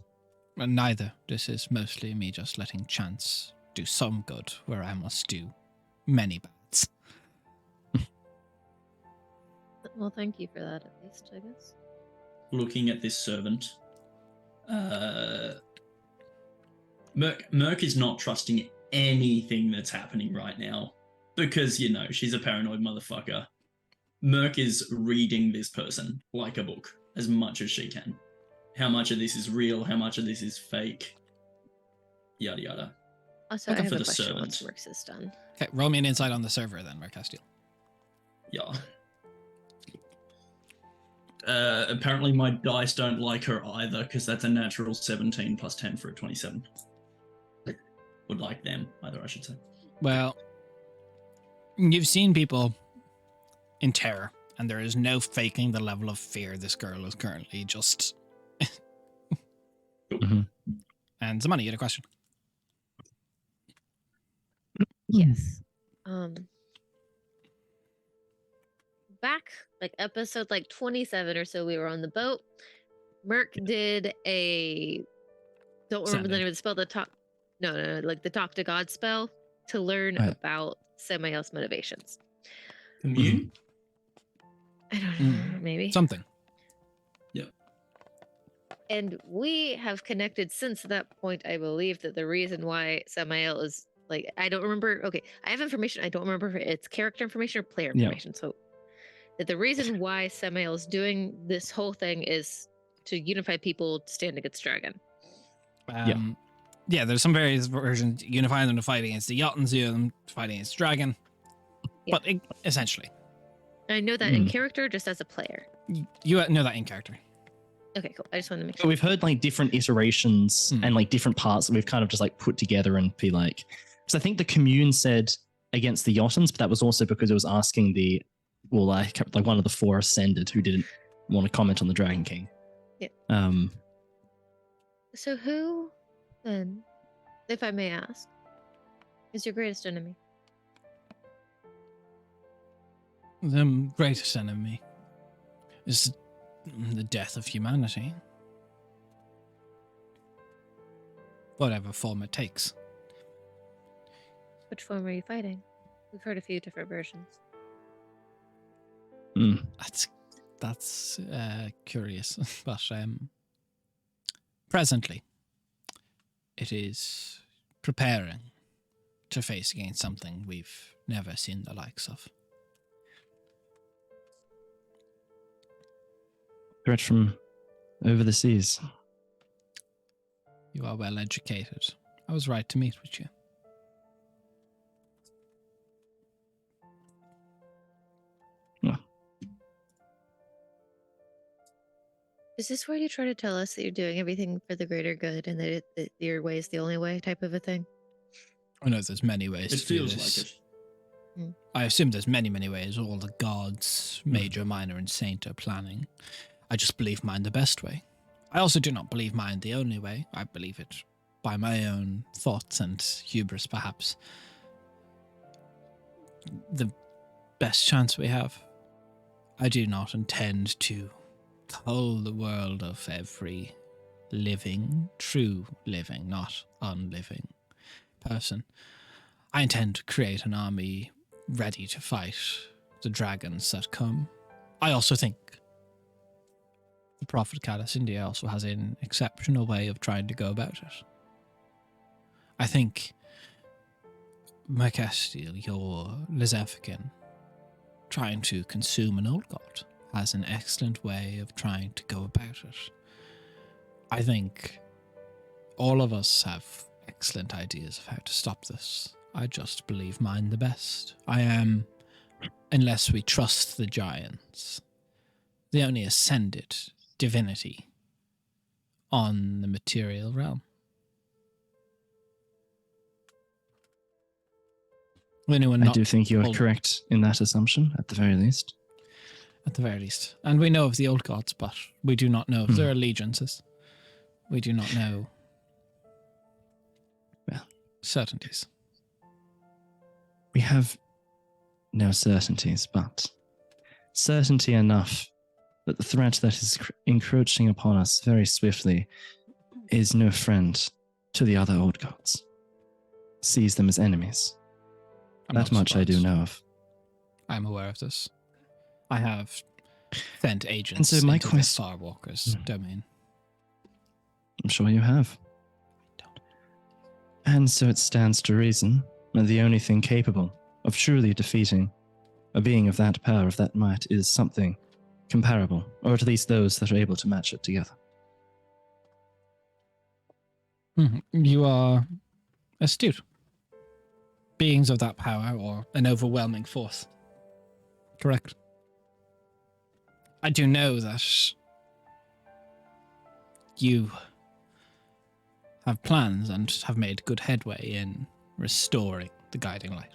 S1: Neither. This is mostly me just letting chance do some good where I must do many bads.
S3: Well, thank you for that, at least, I guess.
S4: Looking at this servant, Merc is not trusting anything that's happening right now because, you know, she's a paranoid motherfucker. Merc is reading this person like a book as much as she can. How much of this is real? How much of this is fake? Yada yada.
S3: Also,
S4: Looking
S3: I have
S4: for
S3: a
S4: the
S3: question
S4: servant.
S3: once Mercs is done.
S1: Okay, roll me an insight on the server then, Mercastile.
S4: Yeah. Apparently my dice don't like her either because that's a natural 17 plus 10 for a 27. Would like them either, I should say.
S1: Well, you've seen people in terror, and there is no faking the level of fear this girl is currently just...
S2: Mhm.
S1: And Zamani, you had a question.
S3: Yes. Back like episode like 27 or so, we were on the boat. Merc did a don't remember the name of the spell, the talk no, like the talk to God spell to learn
S2: Right.
S3: about Samael's motivations.
S4: Commune?
S3: I don't know, maybe.
S1: Something.
S3: And we have connected since that point, I believe, that the reason why Samael is like, I don't remember. Okay, I have information. I don't remember if it's character information or player
S2: Yeah.
S3: information. So that the reason why Samael is doing this whole thing is to unify people to stand against Dragon.
S1: Yeah, there's some various versions unifying them to fight against the Jotuns, them to fight against Dragon.
S3: Yeah.
S1: But essentially,
S3: I know that in character, just as a player.
S1: you know that in character.
S3: Okay, cool. I just wanted to make
S2: So
S3: sure.
S2: we've heard like different iterations and like different parts that we've kind of just like put together and be like, because I think the commune said against the Jotuns, but that was also because it was asking the, well, like one of the four ascended who didn't want to comment on the Dragon King.
S3: Yeah. So who, then, if I may ask, is your greatest enemy?
S1: The greatest enemy is the death of humanity. Whatever form it takes.
S3: Which form are you fighting? We've heard a few different versions.
S2: Mm.
S1: That's curious, but presently it is preparing to face against something we've never seen the likes of.
S2: Threat from over the seas.
S1: You are well educated. I was right to meet with you.
S3: Is this where you try to tell us that you're doing everything for the greater good and that your way is the only way type of a thing?
S1: I know there's many ways
S4: It
S1: to do
S4: feels
S1: this.
S4: like it.
S1: I assume there's many, many ways all the gods, major, minor, and saint are planning. I just believe mine the best way. I also do not believe mine the only way. I believe it by my own thoughts and hubris, perhaps. The best chance we have. I do not intend to cull the world of every living, true living, not unliving person. I intend to create an army ready to fight the dragons that come. I also think the Prophet Callus India also has an exceptional way of trying to go about it. I think Mercastil, your Lizephican, trying to consume an old god, has an excellent way of trying to go about it. I think all of us have excellent ideas of how to stop this. I just believe mine the best. I am, unless we trust the giants, the only ascended divinity on the material realm. Anyone
S2: I
S1: not
S2: do think you are
S1: old-
S2: correct in that assumption, at the very least.
S1: At the very least. And we know of the old gods, but we do not know of their allegiances. We do not know
S2: Well,
S1: certainties.
S2: we have no certainties, but certainty enough that the threat that is encroaching upon us very swiftly is no friend to the other old gods. Sees them as enemies.
S1: I'm
S2: That
S1: not
S2: much I do
S1: surprised.
S2: know of.
S1: I'm aware of this. I have sent agents
S2: And so my
S1: into
S2: quest-
S1: the Farwalker's domain.
S2: I'm sure you have. And so it stands to reason that the only thing capable of truly defeating a being of that power, of that might, is something comparable, or at least those that are able to match it together.
S1: You are astute. Beings of that power or an overwhelming force. Correct. I do know that you have plans and have made good headway in restoring the guiding light.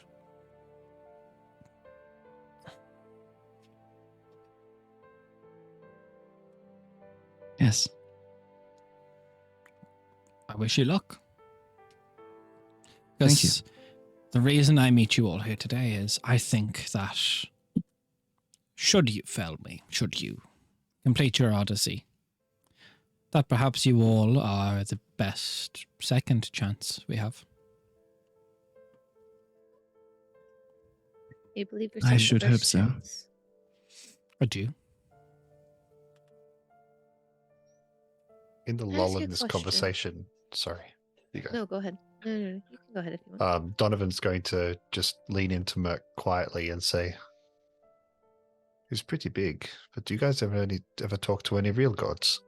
S2: Yes.
S1: I wish you luck.
S2: Thank you.
S1: Because the reason I meet you all here today is I think that should you fail me, should you complete your odyssey, that perhaps you all are the best second chance we have.
S3: You believe
S2: I
S3: yourself the
S2: should hope
S3: first
S2: so.
S3: chance?
S1: I do.
S5: In the
S3: Can I
S5: lull
S3: ask you
S5: in
S3: a
S5: this
S3: question?
S5: conversation, sorry, you go.
S3: No, go ahead. No, you can go ahead if you want.
S5: Donovan's going to just lean into Merc quietly and say, "He's pretty big, but do you guys ever talk to any real gods?"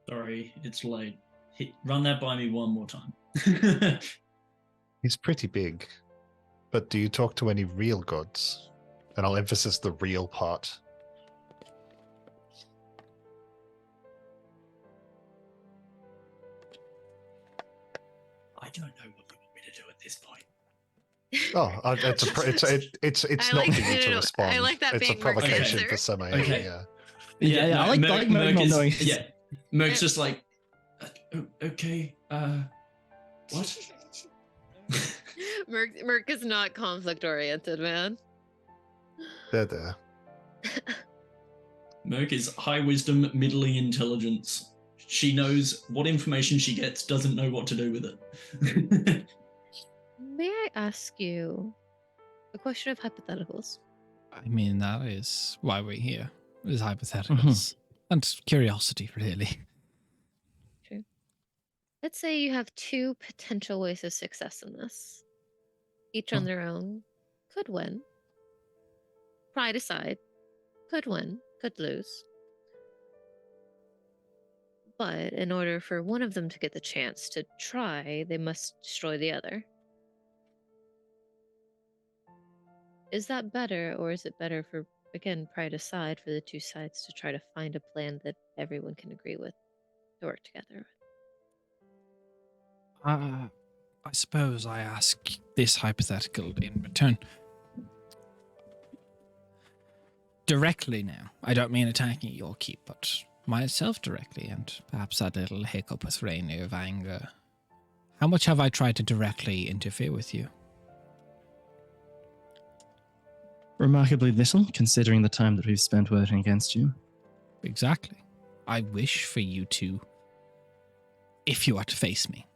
S4: Sorry, it's late. Run that by me one more time.
S5: He's pretty big, but do you talk to any real gods? And I'll emphasize the real part.
S4: I don't know what you want me to do at this point.
S5: It's
S3: I
S5: not
S3: like-
S5: for you
S3: no,
S5: to
S3: no,
S5: respond.
S3: I like that
S5: it's a
S3: being Merc's
S5: provocation
S3: answer.
S5: for Summer.
S4: Okay.
S5: Yeah.
S2: Yeah, I like Merc not
S4: is,
S2: knowing.
S4: Yeah, Merc's just like, okay, what?
S3: Merc is not conflict oriented, man.
S5: There.
S4: Merc is high wisdom, middling intelligence, She knows what information she gets, doesn't know what to do with it.
S3: May I ask you a question of hypotheticals?
S1: I mean, that is why we're here. Is hypotheticals and curiosity, really.
S3: True. Let's say you have two potential ways of success in this. Each on their own could win. Pride aside, could win, could lose. But in order for one of them to get the chance to try, they must destroy the other. Is that better, or is it better for, again, pride aside, for the two sides to try to find a plan that everyone can agree with to work together with?
S1: I suppose I ask this hypothetical in return. Directly now. I don't mean attacking your keep, but myself directly, and perhaps that little hiccup with Rainier of anger. How much have I tried to directly interfere with you?
S2: Remarkably little, considering the time that we've spent working against you.
S1: Exactly. I wish for you to, if you are to face me.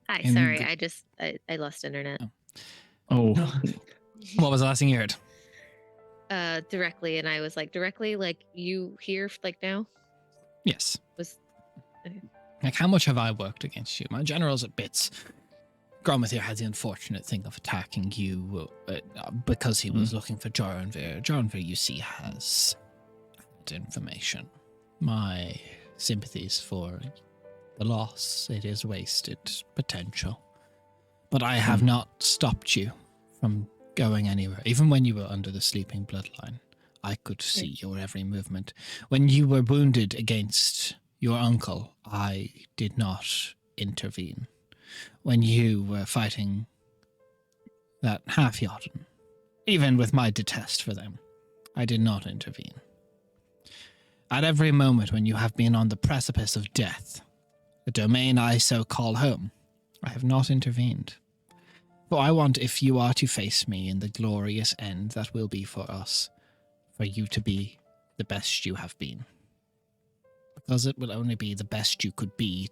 S3: Hi,
S1: In
S3: sorry,
S1: the-
S3: I lost internet.
S2: Oh,
S1: What was the last thing you heard?
S3: Directly, and I was like, directly, like you here, like now?
S1: Yes.
S3: Was okay.
S1: Like, how much have I worked against you? My general's at bits. Gromithir had the unfortunate thing of attacking you because he was looking for Joranvir. Joranvir, you see, has that information. My sympathies for the loss. It is wasted potential. But I have not stopped you from going anywhere. Even when you were under the sleeping bloodline, I could see your every movement. When you were wounded against your uncle, I did not intervene. When you were fighting that half-Jotun, even with my detest for them, I did not intervene. At every moment when you have been on the precipice of death, the domain I so call home, I have not intervened. For I want, if you are to face me in the glorious end that will be for us, for you to be the best you have been. Because it will only be the best you could be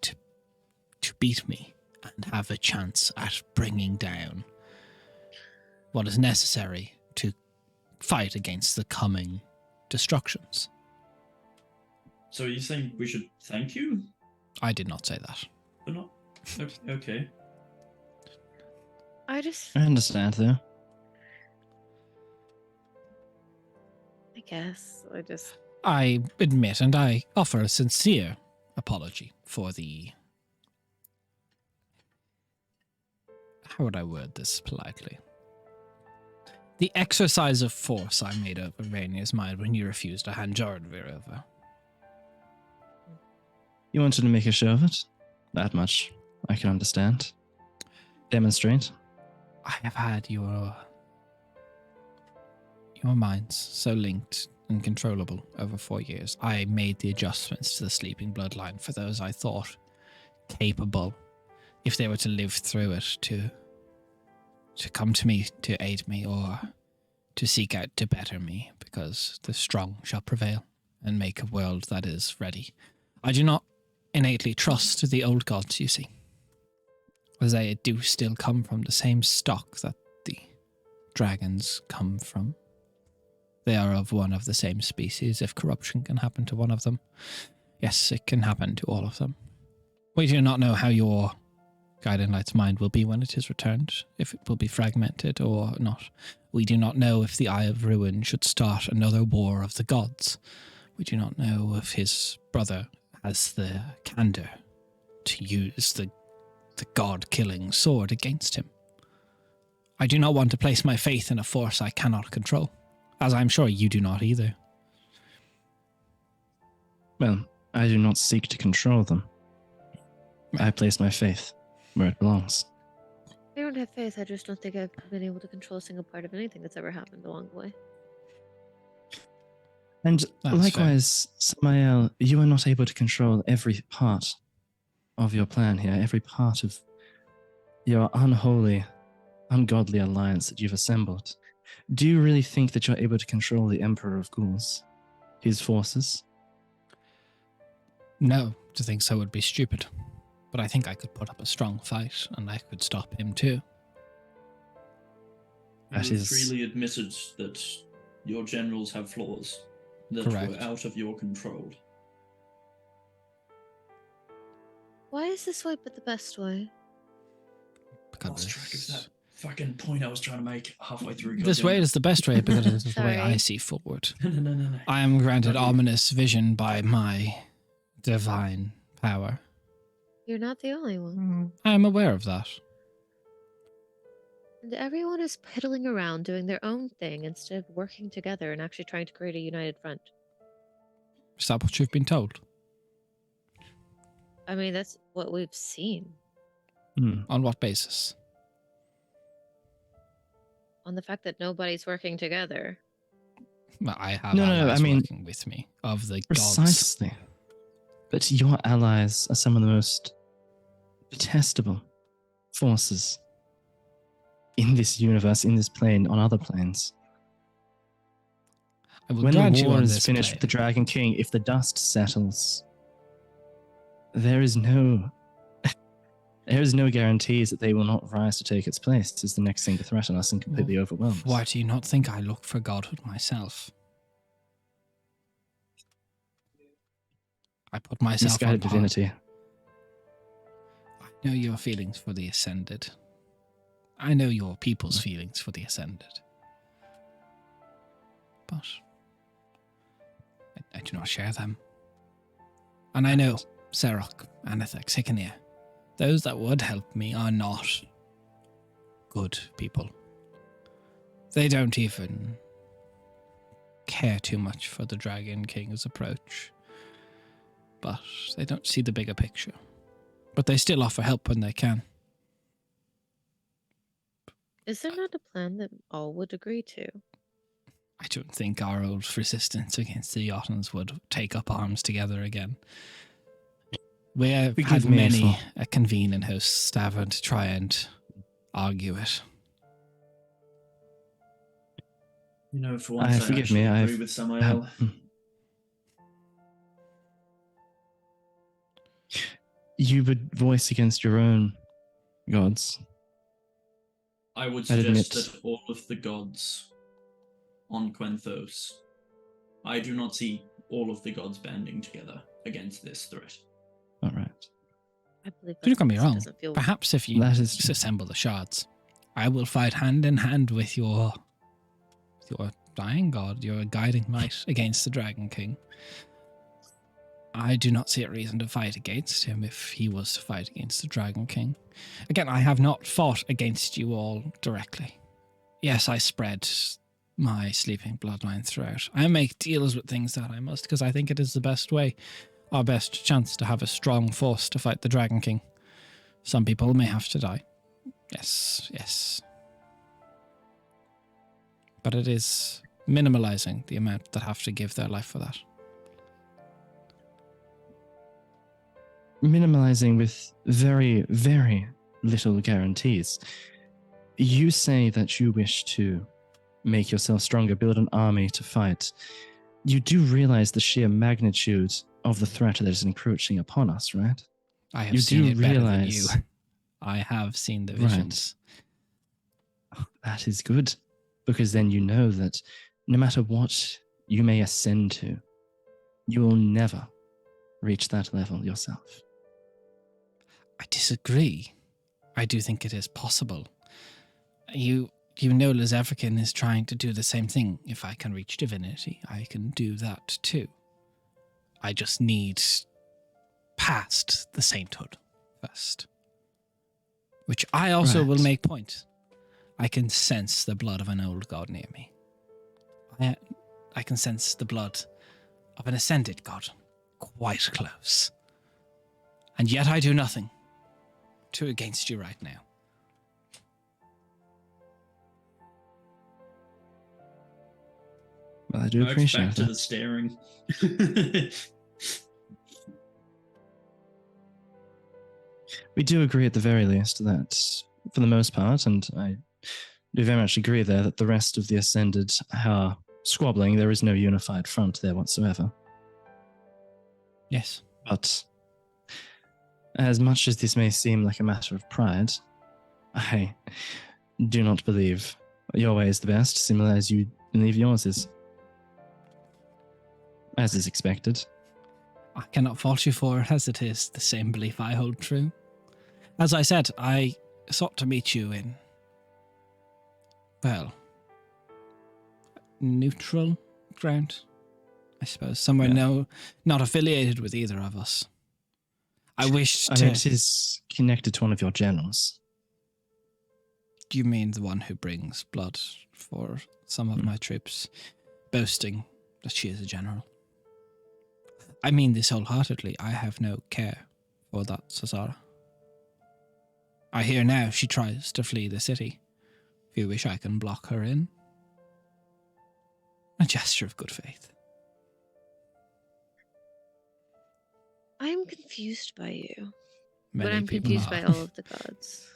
S1: to beat me and have a chance at bringing down what is necessary to fight against the coming destructions.
S4: So are you saying we should thank you?
S1: I did not say that.
S4: Or not? Okay.
S3: I
S2: understand, though.
S3: guess
S1: I admit and I offer a sincere apology for the... How would I word this politely? The exercise of force I made over Rainier's mind when you refused to hand Joranvir over.
S2: You wanted to make a show of it? That much I can understand. Demonstrate.
S1: I have had your minds so linked and controllable over 4 years. I made the adjustments to the sleeping bloodline for those I thought capable, if they were to live through it, to come to me to aid me or to seek out to better me, because the strong shall prevail and make a world that is ready. I do not innately trust the old gods, you see, as they do still come from the same stock that the dragons come from. They are of one of the same species. If corruption can happen to one of them, yes, it can happen to all of them. We do not know how your Guiding Light's mind will be when it is returned, if it will be fragmented or not. We do not know if the Eye of Ruin should start another war of the gods. We do not know if his brother has the candor to use the god-killing sword against him. I do not want to place my faith in a force I cannot control, as I'm sure you do not either.
S2: Well, I do not seek to control them. I place my faith where it belongs.
S3: I don't have faith. I just don't think I've been able to control a single part of anything that's ever happened along the way.
S2: And
S1: That's
S2: likewise, Samael, you are not able to control every part of your plan here, every part of your unholy, ungodly alliance that you've assembled. Do you really think that you're able to control the Emperor of Ghouls, his forces?
S1: No, to think so would be stupid. But I think I could put up a strong fight, and I could stop him too.
S2: That
S4: You
S2: is-
S4: freely admitted that your generals have flaws that
S1: Correct.
S4: were out of your control.
S3: Why is this way but the best way?
S4: Lost track of that fucking point I was trying to make halfway through.
S1: This way is the best way because it is the way I
S3: Sorry.
S1: see forward.
S4: No.
S1: I am granted
S4: Lovely.
S1: ominous vision by my divine power.
S3: You're not the only one.
S1: I am aware of that.
S3: And everyone is piddling around doing their own thing instead of working together and actually trying to create a united front.
S1: Is that what you've been told?
S3: I mean, that's what we've seen.
S1: On what basis?
S3: On the fact that nobody's working together.
S1: Well, I have
S2: No,
S1: allies
S2: I mean-
S1: working with me of the gods.
S2: Precisely. But your allies are some of the most detestable forces in this universe, in this plane, on other planes.
S1: I will
S2: When
S1: grant
S2: the
S1: you
S2: war
S1: on
S2: is
S1: this
S2: finished
S1: plane.
S2: with the Dragon King, if the dust settles, there is no guarantees that they will not rise to take its place as the next thing to threaten us and completely overwhelm us.
S1: Why do you not think I look for godhood myself? I put myself on
S2: Misguided
S1: par.
S2: divinity.
S1: I know your feelings for the Ascended. I know your people's feelings for the Ascended. But I do not share them. And I know Serok, Anathex, Hickenir, those that would help me are not good people. They don't even care too much for the Dragon King's approach. But they don't see the bigger picture. But they still offer help when they can.
S3: Is there not a plan that all would agree to?
S1: I don't think our old resistance against the Jotuns would take up arms together again. We have
S2: Forgive
S1: had
S2: me
S1: many
S2: for-
S1: a convene in hosts tavern to try and argue it.
S4: You know, for once, I
S2: forgive
S4: actually
S2: me,
S4: agree
S2: I've
S4: with Samael.
S2: You would voice against your own gods.
S4: I would
S2: I'd
S4: suggest
S2: admit-
S4: that all of the gods on Quenthos, I do not see all of the gods banding together against this threat.
S2: All right.
S3: I believe
S1: Don't get me
S3: this
S1: wrong.
S3: doesn't feel
S1: Perhaps if you
S2: That is-
S1: disassemble the shards, I will fight hand in hand with your dying god, your guiding might against the Dragon King. I do not see a reason to fight against him if he was to fight against the Dragon King. Again, I have not fought against you all directly. Yes, I spread my sleeping bloodline throughout. I make deals with things that I must because I think it is the best way, our best chance to have a strong force to fight the Dragon King. Some people may have to die. Yes. But it is minimalizing the amount that have to give their life for that.
S2: Minimalizing with very, very little guarantees. You say that you wish to make yourself stronger, build an army to fight. You do realize the sheer magnitude of the threat that is encroaching upon us, right?
S1: I have
S2: You
S1: seen
S2: do
S1: it better than you.
S2: realize-
S1: I have seen the
S2: Right.
S1: visions.
S2: That is good, because then you know that no matter what you may ascend to, you will never reach that level yourself.
S1: I disagree. I do think it is possible. You know Lizevrican is trying to do the same thing. If I can reach divinity, I can do that too. I just need past the sainthood first. Which I also will
S2: Right.
S1: make point. I can sense the blood of an old god near me. I can sense the blood of an ascended god quite close. And yet I do nothing to against you right now.
S2: Well, I do
S4: No, it's
S2: appreciate
S4: back to
S2: that.
S4: the staring.
S2: We do agree at the very least that, for the most part, and I do very much agree there, that the rest of the Ascended are squabbling. There is no unified front there whatsoever.
S1: Yes.
S2: But as much as this may seem like a matter of pride, I do not believe your way is the best, similar as you believe yours is. As is expected.
S1: I cannot fault you for it, as it is the same belief I hold true. As I said, I sought to meet you in, well, neutral ground, I suppose. Somewhere not affiliated with either of us. I wish
S2: I
S1: to...
S2: mean, it is connected to one of your generals.
S1: Do you mean the one who brings blood for some of my troops, boasting that she is a general? I mean this wholeheartedly. I have no care for that Cesara. I hear now she tries to flee the city. If you wish, I can block her in. A gesture of good faith.
S3: I'm confused by you.
S1: Many
S3: But I'm
S1: people
S3: confused
S1: are.
S3: by all of the gods.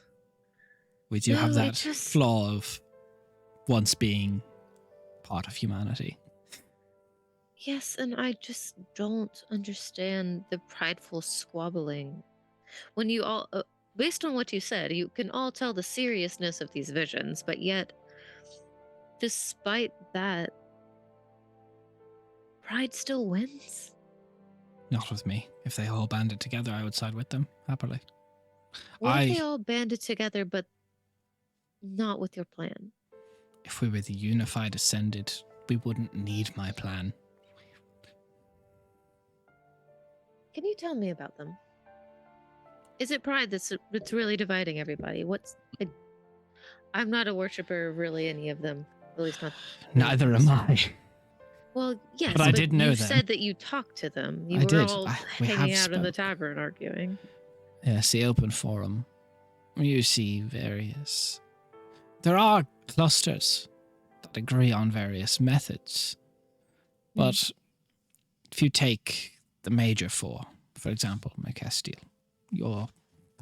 S1: We do have
S3: No, I
S1: that
S3: just-
S1: flaw of once being part of humanity.
S3: Yes, and I just don't understand the prideful squabbling. When you all, based on what you said, you can all tell the seriousness of these visions, but yet, despite that, pride still wins.
S1: Not with me. If they all banded together, I would side with them, happily.
S3: What if they all banded together, but not with your plan?
S1: If we were the unified ascended, we wouldn't need my plan.
S3: Can you tell me about them? Is it pride that's really dividing everybody? I'm not a worshiper of really any of them. At least not.
S1: Neither am I.
S3: Well, yes,
S1: But I did know
S3: you
S1: them.
S3: said that you talked to them. You
S1: I
S3: were
S1: did.
S3: all
S1: We
S3: hanging
S1: have
S3: out in the
S1: spoke.
S3: tavern arguing.
S1: Yes, the open forum. You see various... There are clusters that agree on various methods. But if you take the major four, for example, Macestiel, your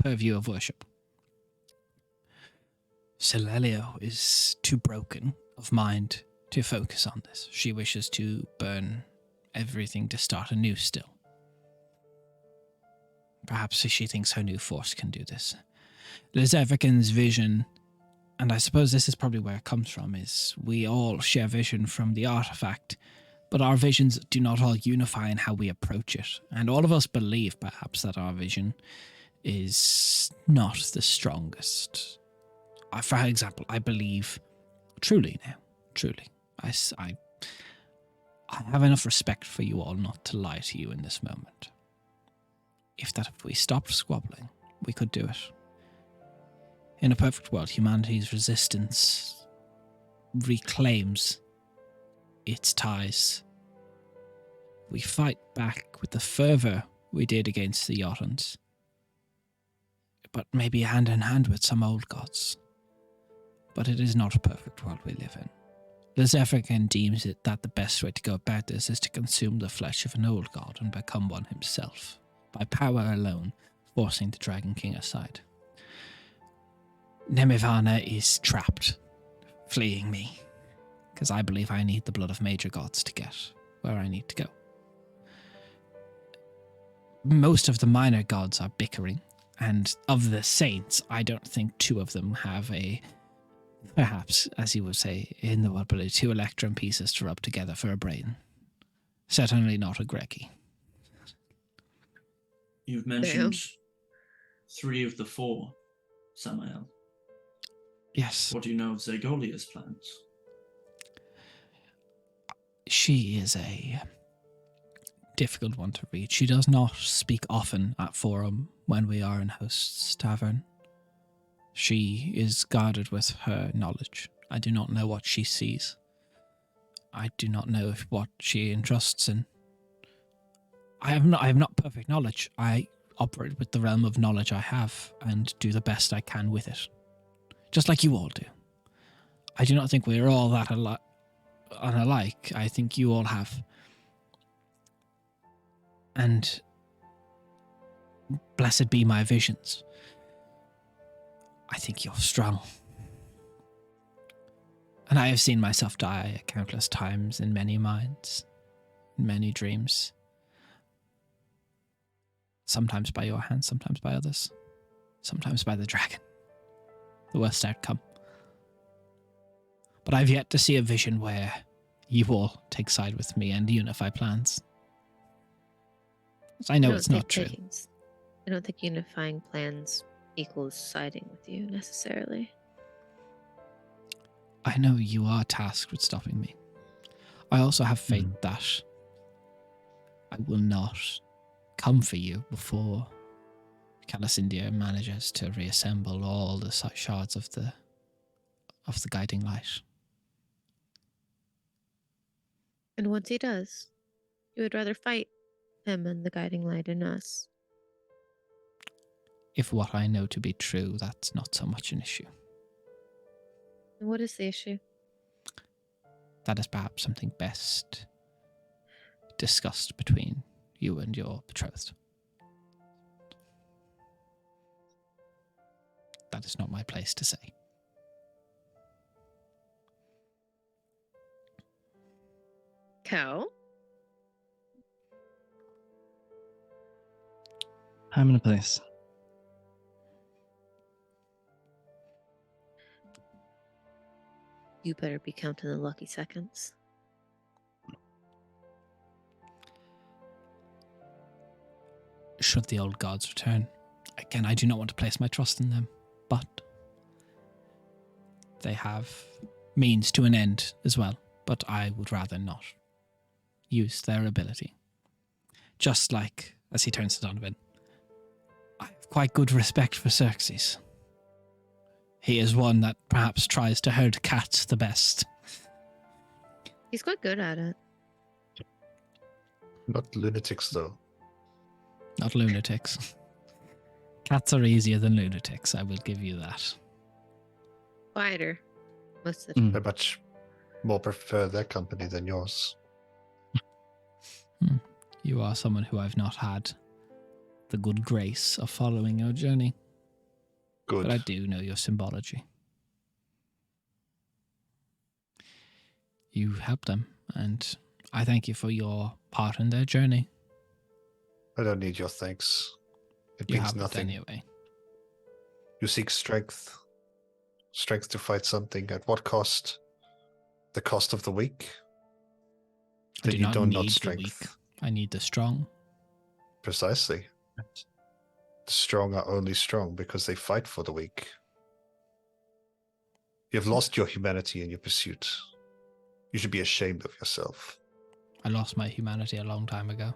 S1: purview of worship, Celelio is too broken of mind to focus on this. She wishes to burn everything to start anew still. Perhaps she thinks her new force can do this. Lizevrican's vision, and I suppose this is probably where it comes from, is we all share vision from the artifact, but our visions do not all unify in how we approach it. And all of us believe, perhaps, that our vision is not the strongest. For example, I believe, truly, I have enough respect for you all not to lie to you in this moment. If we stopped squabbling, we could do it. In a perfect world, humanity's resistance reclaims its ties. We fight back with the fervor we did against the Jotuns, but maybe hand in hand with some old gods. But it is not a perfect world we live in. Lizevrican deems it that the best way to go about this is to consume the flesh of an old god and become one himself, by power alone, forcing the Dragon King aside. Nemivana is trapped, fleeing me, because I believe I need the blood of major gods to get where I need to go. Most of the minor gods are bickering, and of the saints, I don't think two of them have perhaps, as you would say in the word, two electrum pieces to rub together for a brain. Certainly not a Greggy.
S4: You've mentioned 3 of the 4, Samael.
S1: Yes.
S4: What do you know of Zegolia's plans?
S1: She is a difficult one to read. She does not speak often at forum when we are in host's tavern. She is guarded with her knowledge. I do not know what she sees. I do not know what she entrusts in. I have not perfect knowledge. I operate with the realm of knowledge I have and do the best I can with it. Just like you all do. I do not think we're all that unalike. I think you all have. And blessed be my visions. I think you're strong. And I have seen myself die countless times in many minds, in many dreams. Sometimes by your hand, sometimes by others. Sometimes by the dragon. The worst outcome. But I've yet to see a vision where you all take side with me and unify plans. I know it's not true.
S3: I don't think unifying plans equals siding with you necessarily.
S1: I know you are tasked with stopping me. I also have faith that I will not come for you before Calasindia manages to reassemble all the shards of the guiding light.
S3: And once he does, you would rather fight him and the guiding light in us.
S1: If what I know to be true, that's not so much an issue.
S3: And what is the issue?
S1: That is perhaps something best discussed between you and your betrothed. That is not my place to say.
S3: Cow?
S2: Time and a place.
S3: You better be counting the lucky seconds.
S1: Should the old gods return, again, I do not want to place my trust in them, but they have means to an end as well, but I would rather not use their ability. Just like, as he turns to Donovan, I have quite good respect for Xerxes. He is one that perhaps tries to herd cats the best.
S3: He's quite good at it.
S5: Not lunatics, though.
S1: Not lunatics. Cats are easier than lunatics, I will give you that.
S3: Quieter. Most of the time.
S5: I much more prefer their company than yours.
S1: You are someone who I've not had the good grace of following your journey.
S5: Good.
S1: But I do know your symbology. You helped them, and I thank you for your part in their journey.
S5: I don't need your thanks. It
S1: You
S5: means
S1: haven't
S5: nothing.
S1: anyway.
S5: You seek strength. Strength to fight something. At what cost? The cost of the weak?
S1: I
S5: Then
S1: do
S5: you
S1: not
S5: don't
S1: need
S5: need
S1: the
S5: strength.
S1: weak. I need the strong.
S5: Precisely. The strong are only strong because they fight for the weak. You have lost your humanity in your pursuit. You should be ashamed of yourself.
S1: I lost my humanity a long time ago.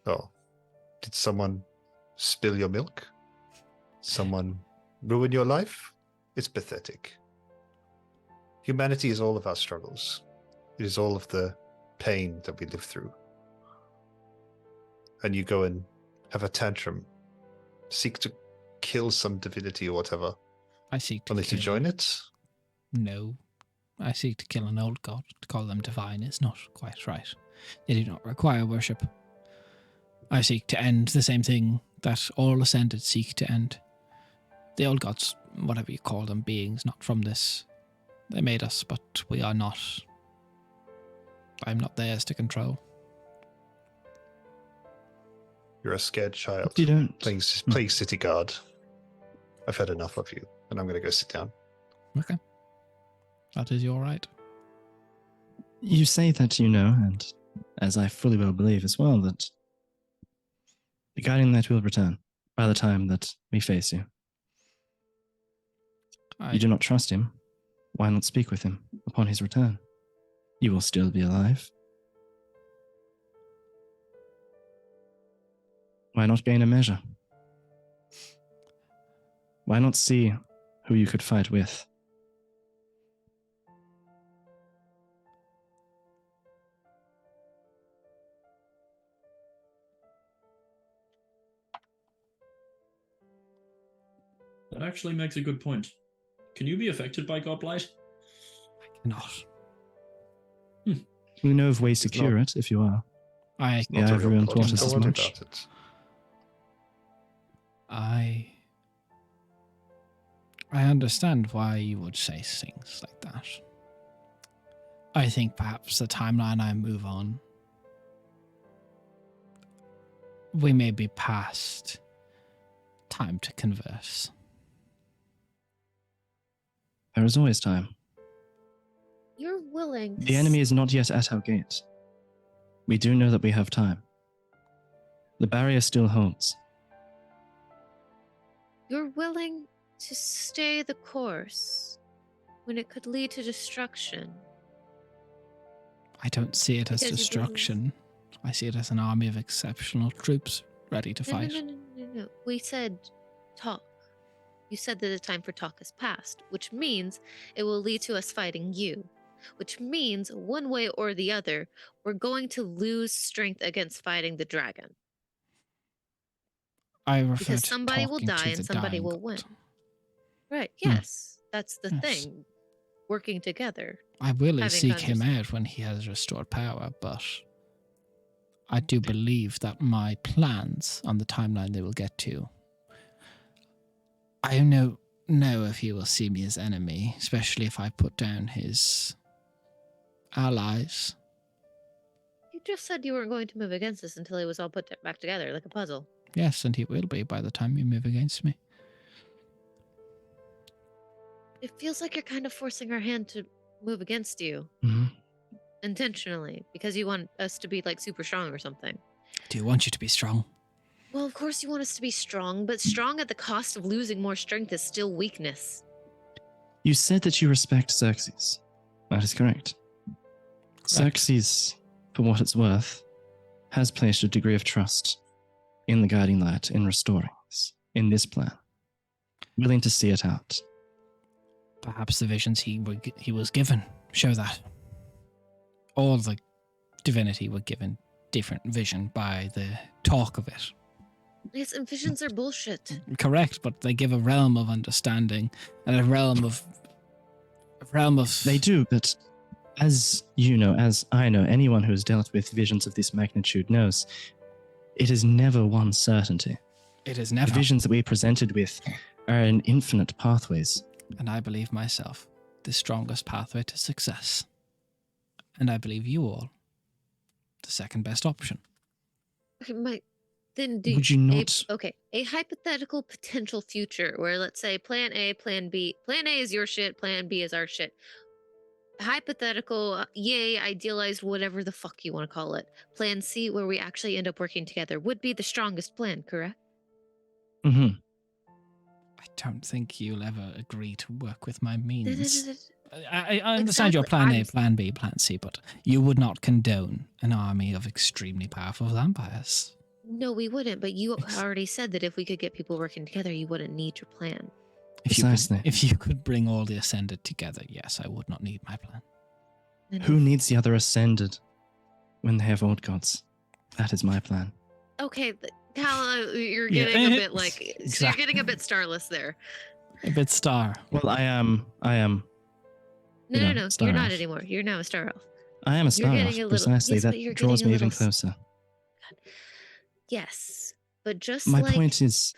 S5: Oh. Did someone spill your milk? Someone ruin your life? It's pathetic. Humanity is all of our struggles. It is all of the pain that we live through. And you go and have a tantrum, seek to kill some divinity or whatever,
S1: I seek to
S5: only to
S1: kill...
S5: join it?
S1: No. I seek to kill an old god. To call them divine is not quite right. They do not require worship. I seek to end the same thing that all ascended seek to end. The old gods, whatever you call them, beings not from this. They made us, but we are not. I'm not theirs to control.
S5: You're a scared child.
S2: You don't.
S5: Playing city guard. I've had enough of you, and I'm going to go sit down.
S1: Okay. That is your right.
S2: You say that you know, and as I fully well believe as well, that the guiding light will return by the time that we face you. You do not trust him. Why not speak with him upon his return? You will still be alive. Why not gain a measure? Why not see who you could fight with?
S4: That actually makes a good point. Can you be affected by Godblight?
S1: I cannot.
S2: We know of ways to
S5: It's
S2: cure
S5: not-
S2: it if you are.
S1: I
S2: The
S5: Not a
S2: Ivory
S5: real
S2: and
S5: plot.
S2: Tortoise
S5: Don't
S2: as
S5: worry
S2: much.
S5: about it.
S1: understand why you would say things like that. I think perhaps the timeline I move on we may be past time to converse.
S2: There is always time.
S3: You're willing.
S2: The enemy is not yet at our gate. We do know that we have time. The barrier still holds.
S3: You're willing to stay the course when it could lead to destruction.
S1: I don't see it as
S3: Because you
S1: destruction. I see it as an army of exceptional troops ready to
S3: No,
S1: fight.
S3: no. We said talk. You said that the time for talk has passed, which means it will lead to us fighting you. Which means, one way or the other, we're going to lose strength against fighting the dragon.
S1: I refer
S3: Because
S1: to
S3: somebody will
S1: talking
S3: die
S1: to
S3: and
S1: the
S3: somebody
S1: dying
S3: will
S1: god.
S3: win. Right,
S2: Hmm.
S3: yes. That's the
S1: Yes.
S3: thing. Working together.
S1: I will
S3: Having
S1: seek him
S3: conversation.
S1: out when he has restored power, but I do believe that my plans on the timeline they will get to, I don't know if he will see me as enemy, especially if I put down his allies.
S3: You just said you weren't going to move against us until it was all put back together like a puzzle.
S1: Yes, and he will be by the time you move against me.
S3: It feels like you're kind of forcing our hand to move against you
S2: Mhm.
S3: intentionally because you want us to be like super strong or something.
S1: I do want you to be strong.
S3: Well, of course you want us to be strong, but strong at the cost of losing more strength is still weakness.
S2: You said that you respect Xerxes. That is correct. Xerxes, for what it's worth, has placed a degree of trust in the Guiding Light in restoring this, in this plan. Willing to see it out.
S1: Perhaps the visions he was given show that. All the divinity were given different vision by the talk of it.
S3: Yes, and visions are bullshit.
S1: Correct, but they give a realm of understanding and a realm of.
S2: They do, but as you know, as I know, anyone who has dealt with visions of this magnitude knows, it is never one certainty.
S1: It is
S2: The
S1: never.
S2: visions that we presented with are in infinite pathways.
S1: And I believe myself the strongest pathway to success. And I believe you all the second best option.
S3: Okay, then
S2: Would you not?
S3: A hypothetical potential future where, let's say, plan A, plan B. Plan A is your shit, plan B is our shit. Hypothetical, yay, idealized, whatever the fuck you want to call it. Plan C, where we actually end up working together, would be the strongest plan, correct?
S2: Mhm.
S1: I don't think you'll ever agree to work with my means.
S3: No.
S1: I understand your plan
S3: Exactly.
S1: A, plan B, plan C, but you would not condone an army of extremely powerful vampires.
S3: No, we wouldn't, but you already said that if we could get people working together, you wouldn't need your plan.
S2: Precisely.
S1: If you could bring all the Ascended together, yes, I would not need my plan.
S3: And
S2: Who
S3: if-
S2: needs the other ascended when they have old gods? That is my plan.
S3: Okay, Cal, you're
S1: Yeah.
S3: getting a bit like you're
S1: Exactly.
S3: getting a bit starless there.
S1: A bit star.
S2: Well, I am.
S3: No,
S2: You know,
S3: no,
S2: Star
S3: you're not
S2: Elf.
S3: anymore. You're now a star elf.
S2: I am a star elf,
S3: getting a little-
S2: precisely.
S3: yes, but
S2: That
S3: you're
S2: draws
S3: getting a
S2: me even
S3: little
S2: closer.
S3: Yes, but just
S2: My
S3: like
S2: point is.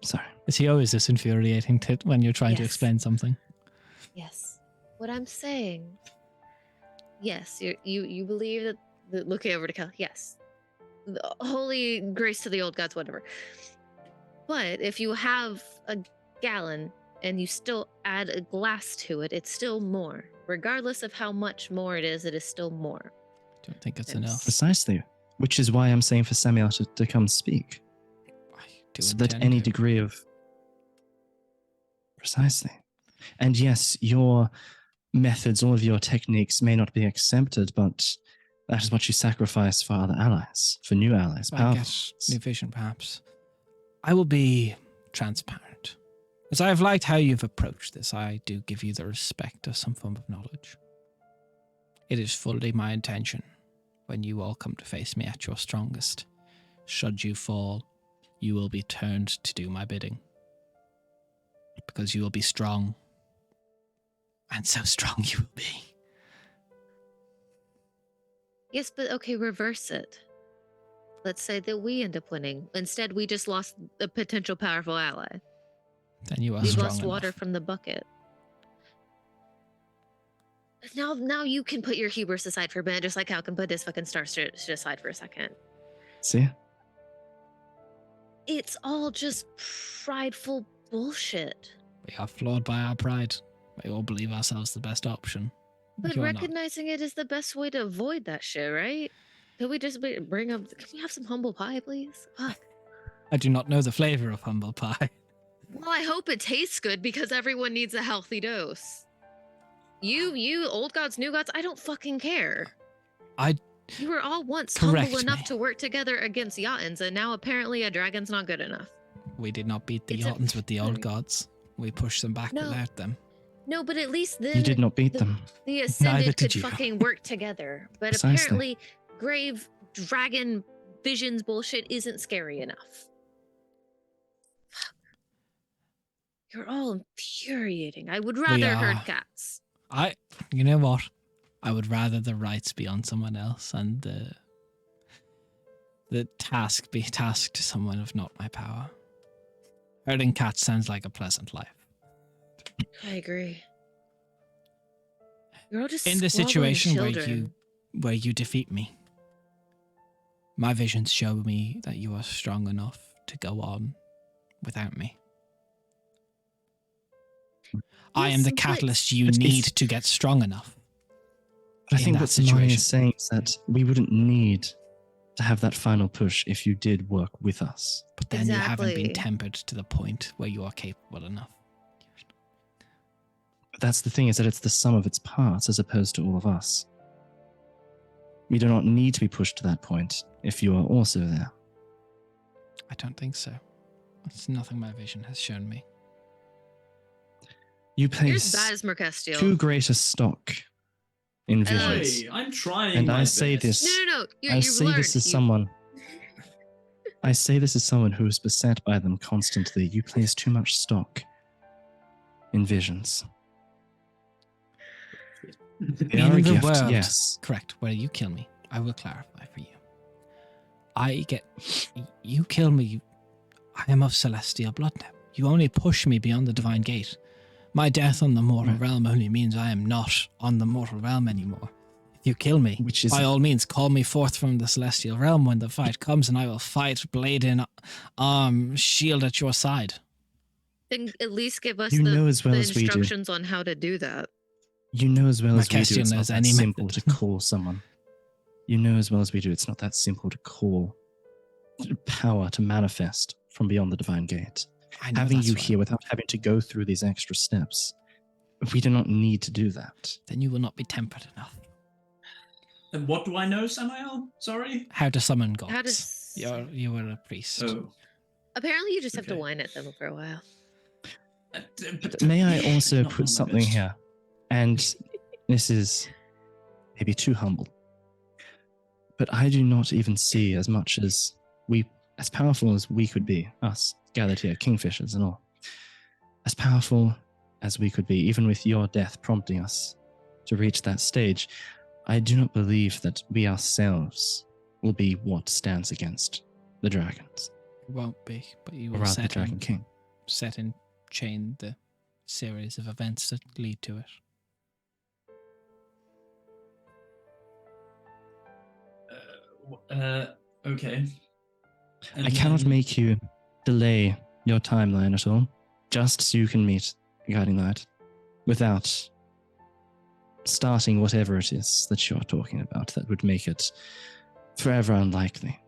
S2: Sorry.
S1: Is he always this infuriating tit when you're trying to
S3: Yes.
S1: explain something?
S3: yes, what I'm saying. Yes, you believe that. Looking over to Cal. Yes, the holy grace to the old gods, whatever. But if you have a gallon and you still add a glass to it, it's still more. Regardless of how much more it is still more.
S1: I don't think it's
S3: Yes.
S1: enough.
S2: Precisely. Which is why I'm saying for Samuel to come speak.
S1: I do
S2: So that
S1: intend
S2: any
S1: to.
S2: degree of. Precisely. And yes, your methods, all of your techniques may not be accepted, but that is what you sacrifice for other allies, for new allies,
S1: If I
S2: powerful
S1: get
S2: allies.
S1: new vision, perhaps. I will be transparent. As I have liked how you've approached this, I do give you the respect of some form of knowledge. It is fully my intention, when you all come to face me at your strongest, should you fall, you will be turned to do my bidding. Because you will be strong. And so strong you will be.
S3: Yes, but okay, reverse it. Let's say that we end up winning. Instead, we just lost a potential powerful ally.
S1: Then you are
S3: We've
S1: strong
S3: lost
S1: enough.
S3: water from the bucket. Now you can put your hubris aside for a minute, just like Cal can put his fucking star shit aside for a second.
S2: See?
S3: It's all just prideful bullshit.
S1: We are flawed by our pride. We all believe ourselves the best option.
S3: But
S1: You are not.
S3: recognizing it is the best way to avoid that shit, right? Can we just bring up? Can we have some humble pie, please? Fuck.
S1: I do not know the flavor of humble pie.
S3: Well, I hope it tastes good because everyone needs a healthy dose. You, old gods, new gods, I don't fucking care. You were all once humble
S1: Correct
S3: enough
S1: me.
S3: to work together against Jotens, and now apparently a dragon's not good enough.
S1: We did not beat the
S3: It's a
S1: Jotuns with the old
S3: very-
S1: gods. We pushed them back
S3: No.
S1: without them.
S3: No, but at least then
S2: You did not beat them.
S3: the
S1: Neither
S3: Ascended
S1: did
S3: could
S1: you.
S3: fucking work together. But
S2: Precisely.
S3: apparently, grave dragon visions bullshit isn't scary enough. Fuck. You're all infuriating. I would rather herd
S1: are.
S3: cats.
S1: You know what? I would rather the rights be on someone else and the task be tasked to someone of not my power. Herding cats sounds like a pleasant life.
S3: I agree. You're all just
S1: In the
S3: squabbling
S1: situation
S3: children.
S1: where you defeat me, my visions show me that you are strong enough to go on without me. I am
S3: Yes,
S1: the
S3: but-
S1: catalyst you
S2: But
S1: need
S2: it's-
S1: to get strong enough.
S2: But I
S1: in
S2: think
S1: that
S2: what Samani
S1: situation.
S2: is saying is that we wouldn't need to have that final push if you did work with us.
S1: But then you haven't been
S3: Exactly.
S1: tempered to the point where you are capable enough.
S2: But that's the thing, is that it's the sum of its parts as opposed to all of us. We do not need to be pushed to that point if you are also there.
S1: I don't think so. It's nothing my vision has shown me.
S2: You
S3: You're as
S2: place
S3: bad as Mercestiel.
S2: too great a stock in
S3: Hello.
S2: visions.
S4: Hey, I'm trying.
S2: And
S4: my
S2: I say
S4: best.
S2: this.
S3: No.
S2: I
S3: You've
S2: say
S3: learned.
S2: this as
S3: You-
S2: someone. I say this as someone who is beset by them constantly. You place too much stock in visions. They are a
S1: In the
S2: gift,
S1: world.
S2: yes.
S1: Correct. Where you kill me, I will clarify for you. You kill me, I am of celestial blood now. You only push me beyond the divine gate. My death on the mortal
S2: Right.
S1: realm only means I am not on the mortal realm anymore. If you kill me,
S2: Which is
S1: by all means, call me forth from the celestial realm when the fight comes, and I will fight, blade in arm, shield at your side.
S3: Then at least give us
S2: You
S3: the,
S2: know as well
S3: the
S2: as we do.
S3: instructions on how to do that.
S2: You know as well as we do,
S1: Mercestiel
S2: it's not
S1: knows
S2: that
S1: any
S2: simple
S1: method.
S2: to call someone. You know as well as we do, it's not that simple to call power to manifest from beyond the divine gate.
S1: I know
S2: Having
S1: that's
S2: you
S1: right.
S2: here without having to go through these extra steps, we do not need to do that.
S1: Then you will not be tempered enough.
S4: And what do I know, Samael? Sorry.
S1: How to summon gods.
S3: How to
S1: You were a priest.
S4: Oh.
S3: Apparently, you just have to
S4: Okay.
S3: whine at them for a while.
S2: May I also
S4: Not
S2: put
S4: on my
S2: something
S4: list.
S2: here? And this is maybe too humble. But I do not even see as much as as powerful as we could be, us gathered here, kingfishers and all. As powerful as we could be, even with your death prompting us to reach that stage, I do not believe that we ourselves will be what stands against the dragons,
S1: It won't be, but you
S2: or
S1: will
S2: rather the
S1: set
S2: Dragon
S1: in,
S2: King.
S1: set in chain the series of events that lead to it.
S4: Okay.
S2: I cannot make you delay your timeline at all, just so you can meet Guiding Light, without starting whatever it is that you're talking about that would make it forever unlikely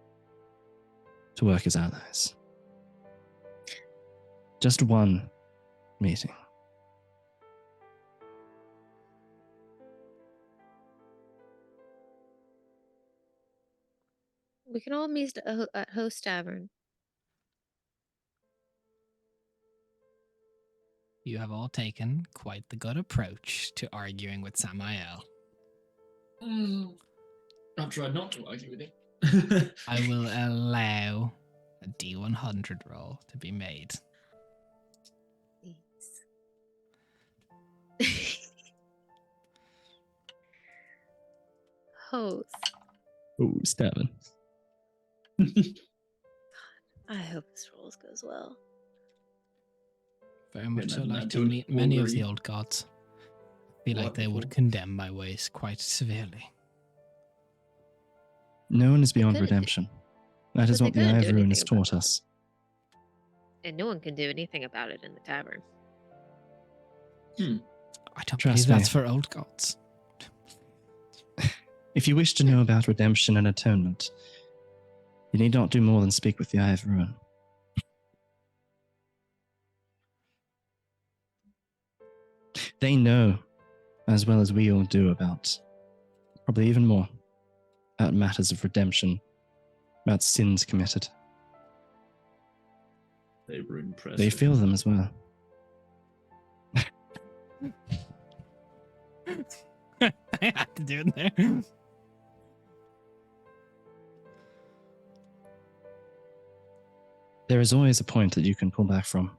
S2: to work as allies. Just one meeting.
S3: We can all meet at Host Tavern.
S1: You have all taken quite the good approach to arguing with Samael.
S4: I've tried not to argue with him.
S1: I will allow a D100 roll to be made.
S3: Host.
S2: Oh, Stavin.
S3: I hope this rolls goes well.
S1: Very much so
S4: no,
S1: like
S4: no,
S1: to
S4: do it
S1: meet many of the
S4: already.
S1: old gods. feel like they would
S4: Wonderful.
S1: condemn my ways quite severely.
S2: No one is beyond
S3: couldn't-
S2: redemption. That is
S3: but
S2: what
S3: they
S2: the Eye
S3: couldn't
S2: of
S3: do
S2: Ruin
S3: anything
S2: has
S3: about
S2: taught us.
S3: And no one can do anything about it in the tavern.
S1: I don't
S2: Trust
S1: believe that's
S2: me.
S1: for old gods.
S2: If you wish to know about redemption and atonement, you need not do more than speak with the Eye of Ruin. They know, as well as we all do, about, probably even more, about matters of redemption, about sins committed.
S4: They were impressed.
S2: They feel them as well.
S1: I had to do it there.
S2: There is always a point that you can pull back from.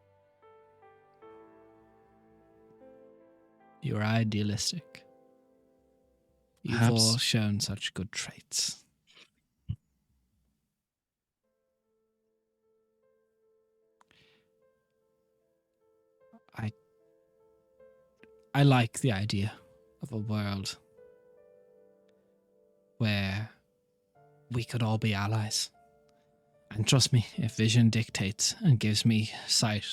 S1: You're idealistic. You've
S2: Perhaps.
S1: all shown such good traits. I like the idea of a world where we could all be allies. And trust me, if vision dictates and gives me sight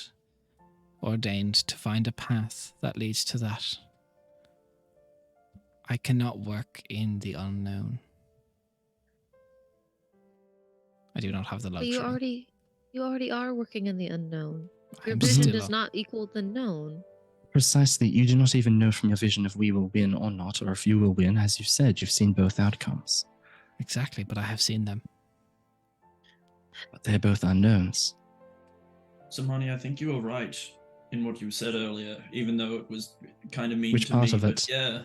S1: ordained to find a path that leads to that, I cannot work in the unknown. I do not have the
S3: But
S1: luxury.
S3: you already are working in the unknown. Your
S1: I'm
S3: vision
S1: still
S3: does
S1: up.
S3: not equal the known.
S2: Precisely, you do not even know from your vision if we will win or not, or if you will win. As you said, you've seen both outcomes.
S1: Exactly, but I have seen them.
S2: But they're both unknowns.
S4: Samani, I think you were right in what you said earlier, even though it was kind of mean
S2: Which
S4: to
S2: part
S4: me.
S2: of
S4: but
S2: it?
S4: Yeah.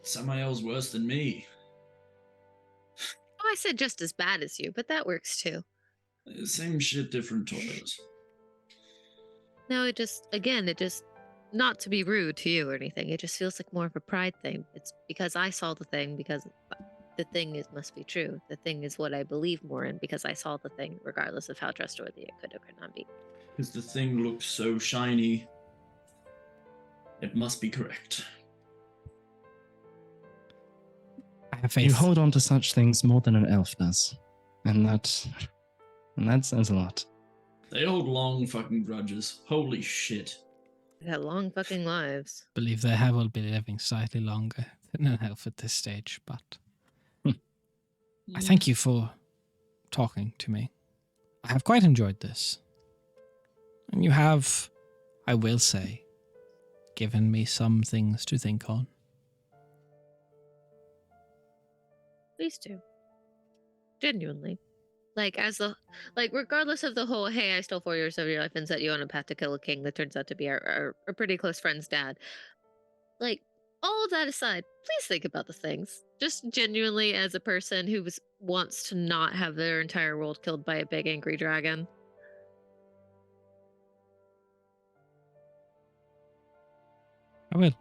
S4: Samael's worse than me.
S3: Oh, I said just as bad as you, but that works too.
S4: Same shit, different toilets.
S3: No, it just, not to be rude to you or anything, it just feels like more of a pride thing. It's because I saw the thing, because the thing must be true. The thing is what I believe more in because I saw the thing, regardless of how trustworthy it could or could not be.
S4: Because the thing looks so shiny. It must be correct.
S1: I have faith.
S2: You hold on to such things more than an elf does. And that says a lot.
S4: They hold long fucking grudges. Holy shit.
S3: They had long fucking lives.
S1: Believe they have will be living slightly longer than an elf at this stage, but I thank you for talking to me. I have quite enjoyed this. And you have, I will say, given me some things to think on.
S3: Please do. Genuinely. Regardless of the whole, hey, I stole 4 years of your life and set you on a path to kill a king that turns out to be our pretty close friend's dad. Like, all of that aside, please think about the things. Just genuinely as a person who wants to not have their entire world killed by a big angry dragon.
S1: I will.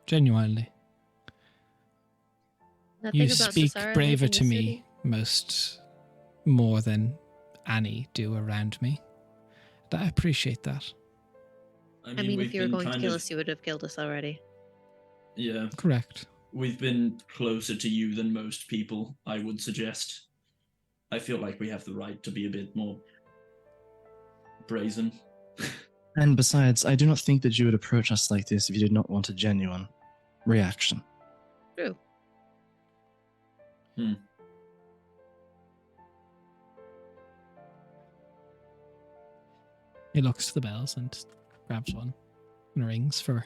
S1: Genuinely.
S3: Nothing
S1: You
S3: about
S1: speak
S3: Cesara
S1: braver
S3: making
S1: to
S3: the
S1: me more than Annie do around me. And I appreciate that.
S3: I mean,
S4: we've
S3: if you were
S4: been
S3: going to
S4: kind
S3: kill
S4: of-
S3: us, you would have killed us already.
S4: Yeah,
S1: Correct.
S4: we've been closer to you than most people, I would suggest. I feel like we have the right to be a bit more brazen.
S2: And besides, I do not think that you would approach us like this if you did not want a genuine reaction.
S3: True.
S1: He looks to the bells and grabs one and rings for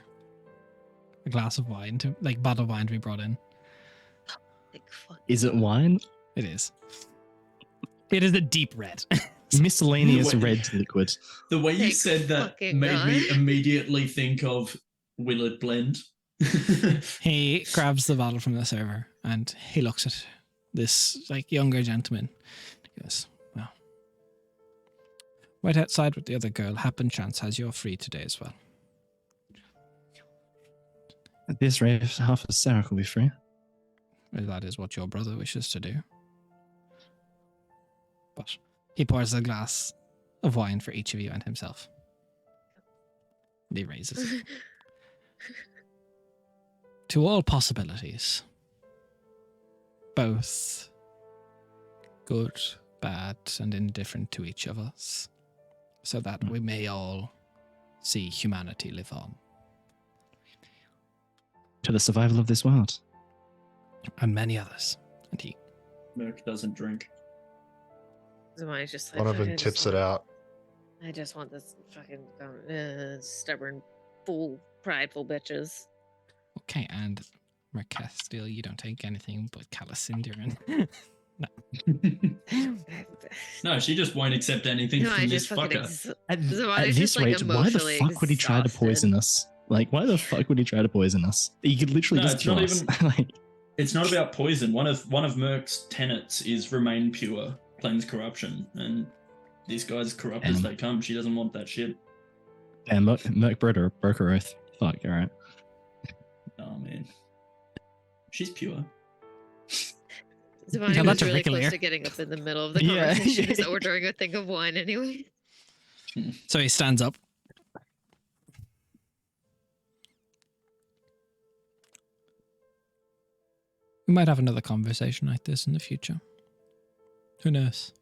S1: a glass of wine, bottle of wine to be brought in.
S3: Like, fuck.
S2: Is it wine?
S1: It is. It is a deep red.
S2: Miscellaneous
S4: Wait.
S2: red liquid.
S4: The way you
S3: Thank
S4: said that
S3: fucking
S4: made me
S3: God.
S4: immediately think of Will It Blend?
S1: He grabs the bottle from the server and he looks at this younger gentleman. He goes, well, right outside with the other girl, happen chance has you're free today as well.
S2: At this rate, half of Sarah will be free.
S1: Well, that is what your brother wishes to do. But he pours a glass of wine for each of you and himself. And he raises it. To all possibilities, both good, bad, and indifferent to each of us, so that we may all see humanity live on.
S2: To the survival of this world.
S1: And many others. And he
S4: Merc doesn't drink.
S3: Zamani's just like,
S5: One of
S3: "Fuck,
S5: them
S3: I just
S5: tips
S3: want-
S5: it out.
S3: I just want this fucking stubborn, fool, prideful bitches.
S1: okay, and Mercastile, you don't take anything but Calicinderin.
S4: No, she just won't accept anything
S3: No, I
S4: from this
S3: just fucking
S4: fucker.
S2: At,
S3: Zamani's
S2: at
S3: just,
S2: this
S3: like,
S2: rate, why the
S3: emotionally
S2: fuck would he try to
S3: exhausted.
S2: poison us? Like, why the fuck would he try to poison us? He could literally
S4: No,
S2: just
S4: it's
S2: kill
S4: not
S2: us.
S4: even-
S2: like,
S4: It's not about poison. One of Merc's tenets is remain pure, cleanse corruption, and this guy's corrupt as they come. She doesn't want that shit.
S2: damn, Merc broke her oath. Fuck, alright.
S4: Oh man, she's pure.
S3: Zamani
S1: Tell that
S3: was
S1: to
S3: really close
S1: Ricklier.
S3: to getting up in the middle of the
S2: Yeah,
S3: conversation
S2: yeah.
S3: so we're ordering a thing of wine anyway.
S1: So he stands up. We might have another conversation like this in the future. Who knows?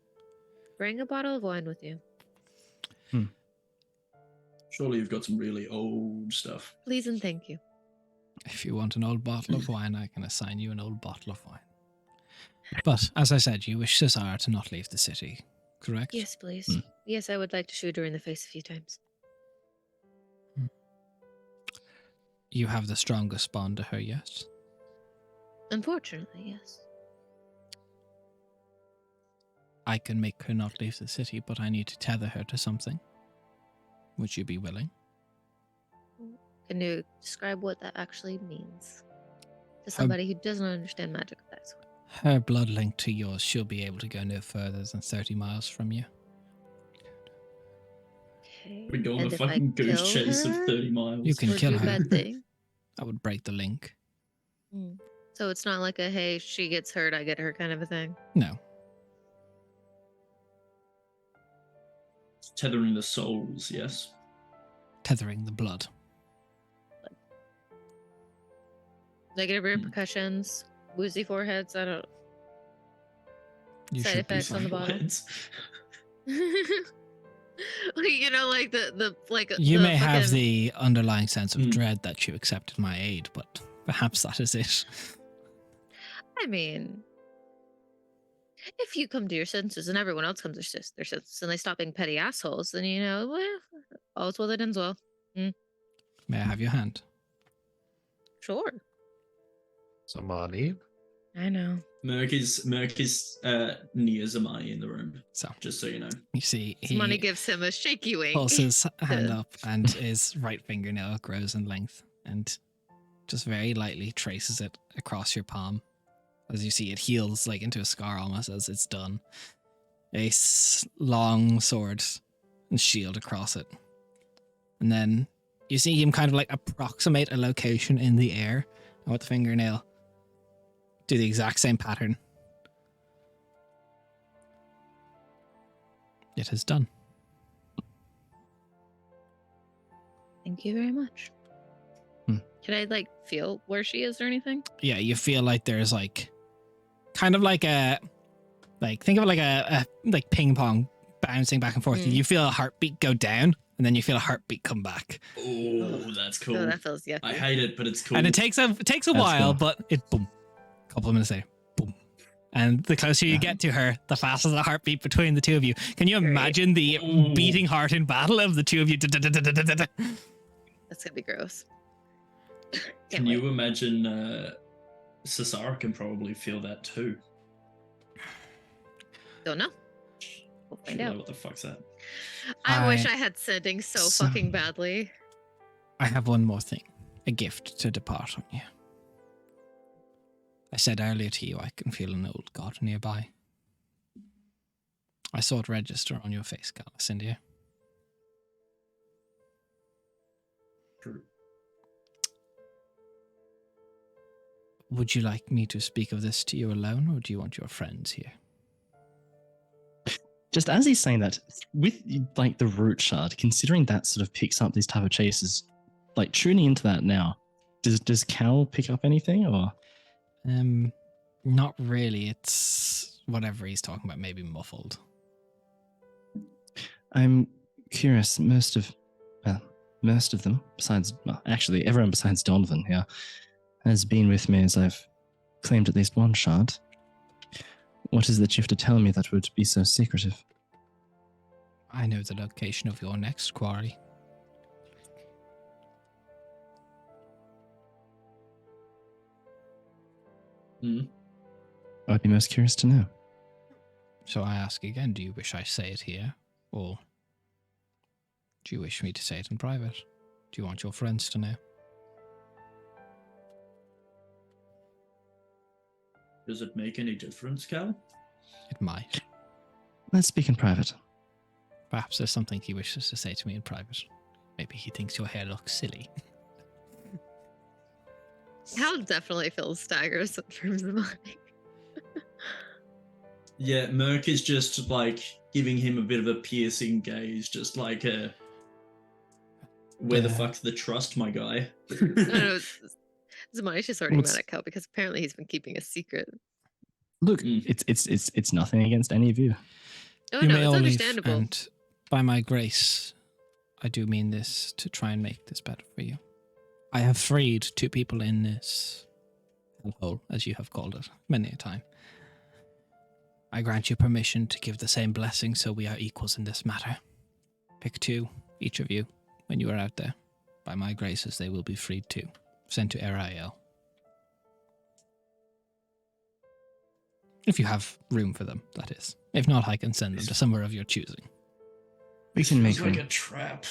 S3: Bring a bottle of wine with you.
S4: Surely you've got some really old stuff.
S3: Please and thank you.
S1: If you want an old bottle of wine, I can assign you an old bottle of wine. But, as I said, you wish Cesar to not leave the city, correct?
S3: Yes, please.
S2: Hmm.
S3: Yes, I would like to shoot her in the face a few times.
S1: You have the strongest bond to her yet?
S3: Unfortunately, yes.
S1: I can make her not leave the city, but I need to tether her to something. Would you be willing?
S3: Can you describe what that actually means to somebody who doesn't understand magic of that sort?
S1: Her blood linked to yours, she'll be able to go no further than 30 miles from you.
S3: Okay.
S4: We go on
S3: And
S4: a
S3: if I
S4: fucking goose
S3: kill
S4: chase of
S3: her,
S4: 30 miles.
S1: You can
S3: or
S1: kill
S3: do a
S1: her.
S3: bad thing?
S1: That would break the link.
S3: So it's not like a hey, she gets hurt, I get her kind of a thing.
S1: No.
S4: Tethering the souls, yes.
S1: Tethering the blood.
S3: Negative repercussions, woozy foreheads. I don't.
S1: You
S3: Side
S1: should be
S3: effects on the
S1: fine.
S3: bottom.
S4: Heads.
S3: You know, like the like.
S1: You
S3: the
S1: may have
S3: fucking-
S1: the underlying sense of
S4: Hmm.
S1: dread that you accepted my aid, but perhaps that is it.
S3: I mean, if you come to your senses and everyone else comes to their senses and they stop being petty assholes, then you know, well, all's well that ends well.
S1: May I have your hand?
S3: Sure.
S5: Zamani.
S3: I know.
S4: Merc is near Zamani in the room,
S1: So,
S4: just so you know.
S1: you see, he
S3: Money gives him a shaky wink.
S1: pulls his hand up and his right fingernail grows in length and just very lightly traces it across your palm. As you see, it heals like into a scar almost as it's done. A long sword and shield across it. And then you see him kind of like approximate a location in the air and with the fingernail do the exact same pattern. It is done.
S3: Thank you very much. Can I like feel where she is or anything?
S1: Yeah, you feel like there's like kind of like a think of it like a like ping pong bouncing back and forth.
S3: Mm.
S1: You feel a heartbeat go down and then you feel a heartbeat come back.
S4: Oh, that's cool.
S3: Oh, that feels yucky.
S4: I hate it, but it's cool.
S1: And it takes a
S2: That's
S1: while,
S2: cool.
S1: but it boom. A couple of minutes later, boom. And the closer you get to her, the faster the heartbeat between the two of you. Can you
S3: Great.
S1: imagine the
S4: Ooh.
S1: beating heart in battle of the two of you?
S3: That's gonna be gross.
S4: Can you imagine Cesara can probably feel that too?
S3: Don't know. We'll find
S4: She'll know
S3: out.
S4: what the fuck's that?
S3: I wish
S1: I-
S3: I had sending so
S2: So-
S3: fucking badly.
S1: I have one more thing. A gift to depart on you. I said earlier to you I can feel an old god nearby. I saw it register on your face, Galacindia.
S4: True.
S1: Would you like me to speak of this to you alone, or do you want your friends here?
S2: Just as he's saying that, with like the root shard, considering that sort of picks up these type of chases like tuning into that now, does Cal pick up anything or?
S1: Not really. It's whatever he's talking about, maybe muffled.
S2: I'm curious. Most of them, besides, well, actually, everyone besides Donovan here, has been with me as I've claimed at least one shard. What is that you have to tell me that would be so secretive?
S1: I know the location of your next quarry.
S2: I'd be most curious to know.
S1: So I ask again, do you wish I say it here? Or do you wish me to say it in private? Do you want your friends to know?
S4: Does it make any difference, Cal?
S1: It might.
S2: Let's speak in private.
S1: Perhaps there's something he wishes to say to me in private. Maybe he thinks your hair looks silly.
S3: Cal definitely feels staggers from Zamani.
S4: Yeah, Merc is just like giving him a bit of a piercing gaze, just like a where the fuck's the trust, my guy?
S3: No, Zamani's just already
S2: What's-
S3: mad at Cal because apparently he's been keeping a secret.
S2: Look,
S4: Mm.
S2: it's nothing against any of you.
S3: Oh
S1: You
S3: no,
S1: may
S3: it's
S1: all leave,
S3: understandable.
S1: and by my grace, I do mean this to try and make this better for you. I have freed 2 people in this hellhole, as you have called it, many a time. I grant you permission to give the same blessing so we are equals in this matter. Pick 2, each of you, when you are out there. By my graces, they will be freed too. Sent to Ariel. If you have room for them, that is. If not, I can send them to somewhere of your choosing.
S2: We can make
S4: like
S2: room.
S4: a trap.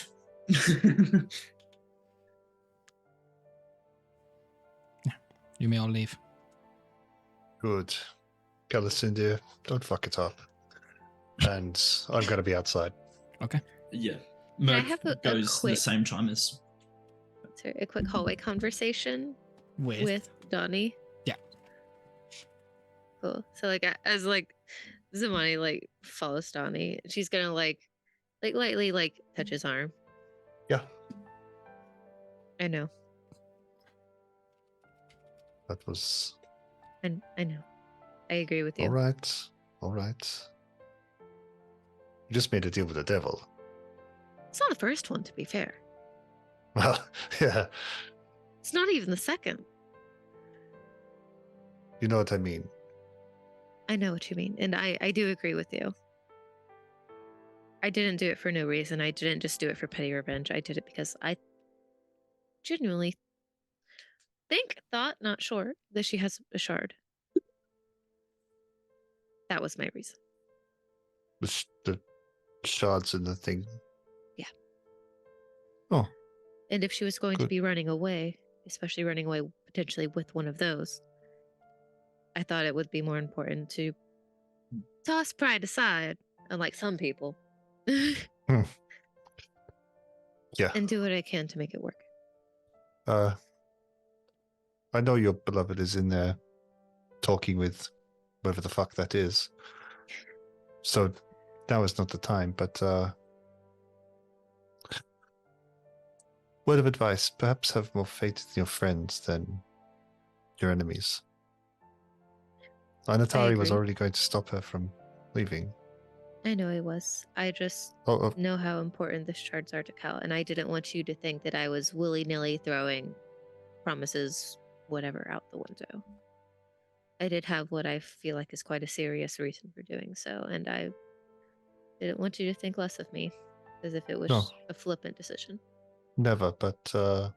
S1: You may all leave.
S5: Good. Galacindia, don't fuck it up. And I'm going to be outside.
S4: Yeah.
S3: I
S4: Merc
S3: have a
S4: goes
S3: quick-
S4: the same time as
S3: Sorry, a quick hallway conversation
S1: With?
S3: with Donnie.
S1: Yeah.
S3: Cool. So like as like Zamani like follows Donnie, she's gonna like lightly like touch his arm.
S5: Yeah,
S3: I know.
S5: that was
S3: And I know. I agree with you.
S5: all right. All right. You just made a deal with the devil.
S3: It's not the first one, to be fair.
S5: Well, yeah,
S3: It's not even the second.
S5: you know what I mean.
S3: I know what you mean. And I do agree with you. I didn't do it for no reason. I didn't just do it for petty revenge. I did it because I genuinely thought, not sure, that she has a shard. That was my reason.
S5: The shards in the thing.
S3: Yeah.
S5: Oh,
S3: And if she was going to
S5: Good.
S3: be running away, especially running away potentially with one of those, I thought it would be more important to toss pride aside, unlike some people,
S5: yeah.
S3: and do what I can to make it work.
S5: I know your beloved is in there talking with whoever the fuck that is. So now is not the time, but word of advice, perhaps have more faith in your friends than your enemies. Anatari was
S3: agree.
S5: already going to stop her from leaving.
S3: I know I was. I just
S5: Oh,
S3: know how important the shards are to Cal, and I didn't want you to think that I was willy-nilly throwing promises, whatever, out the window. I did have what I feel like is quite a serious reason for doing so, and I didn't want you to think less of me, as if it was
S5: No.
S3: a flippant decision.
S5: never, but I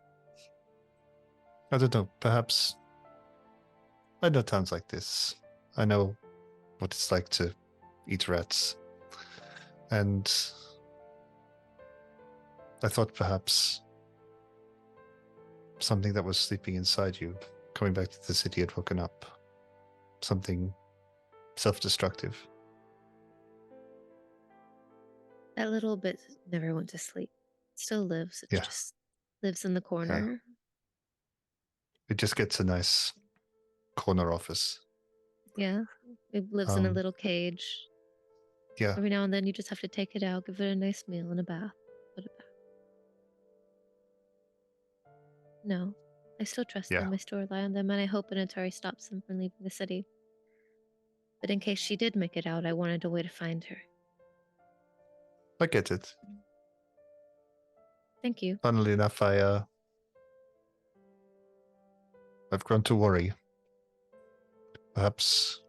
S5: don't know, perhaps I know towns like this. I know what it's like to eat rats. And I thought perhaps something that was sleeping inside you, coming back to the city, had woken up. Something self-destructive.
S3: That little bit never went to sleep. It still lives. It
S5: Yeah.
S3: just lives in the corner.
S5: It just gets a nice corner office.
S3: Yeah. It lives in a
S5: Um,
S3: little cage.
S5: Yeah,
S3: Every now and then you just have to take it out, give it a nice meal and a bath. Put it back. No. I still trust
S5: Yeah.
S3: them. I still rely on them, and I hope an Atari stops them from leaving the city. But in case she did make it out, I wanted a way to find her.
S5: I get it.
S3: Thank you.
S5: Funnily enough, I've grown to worry. Perhaps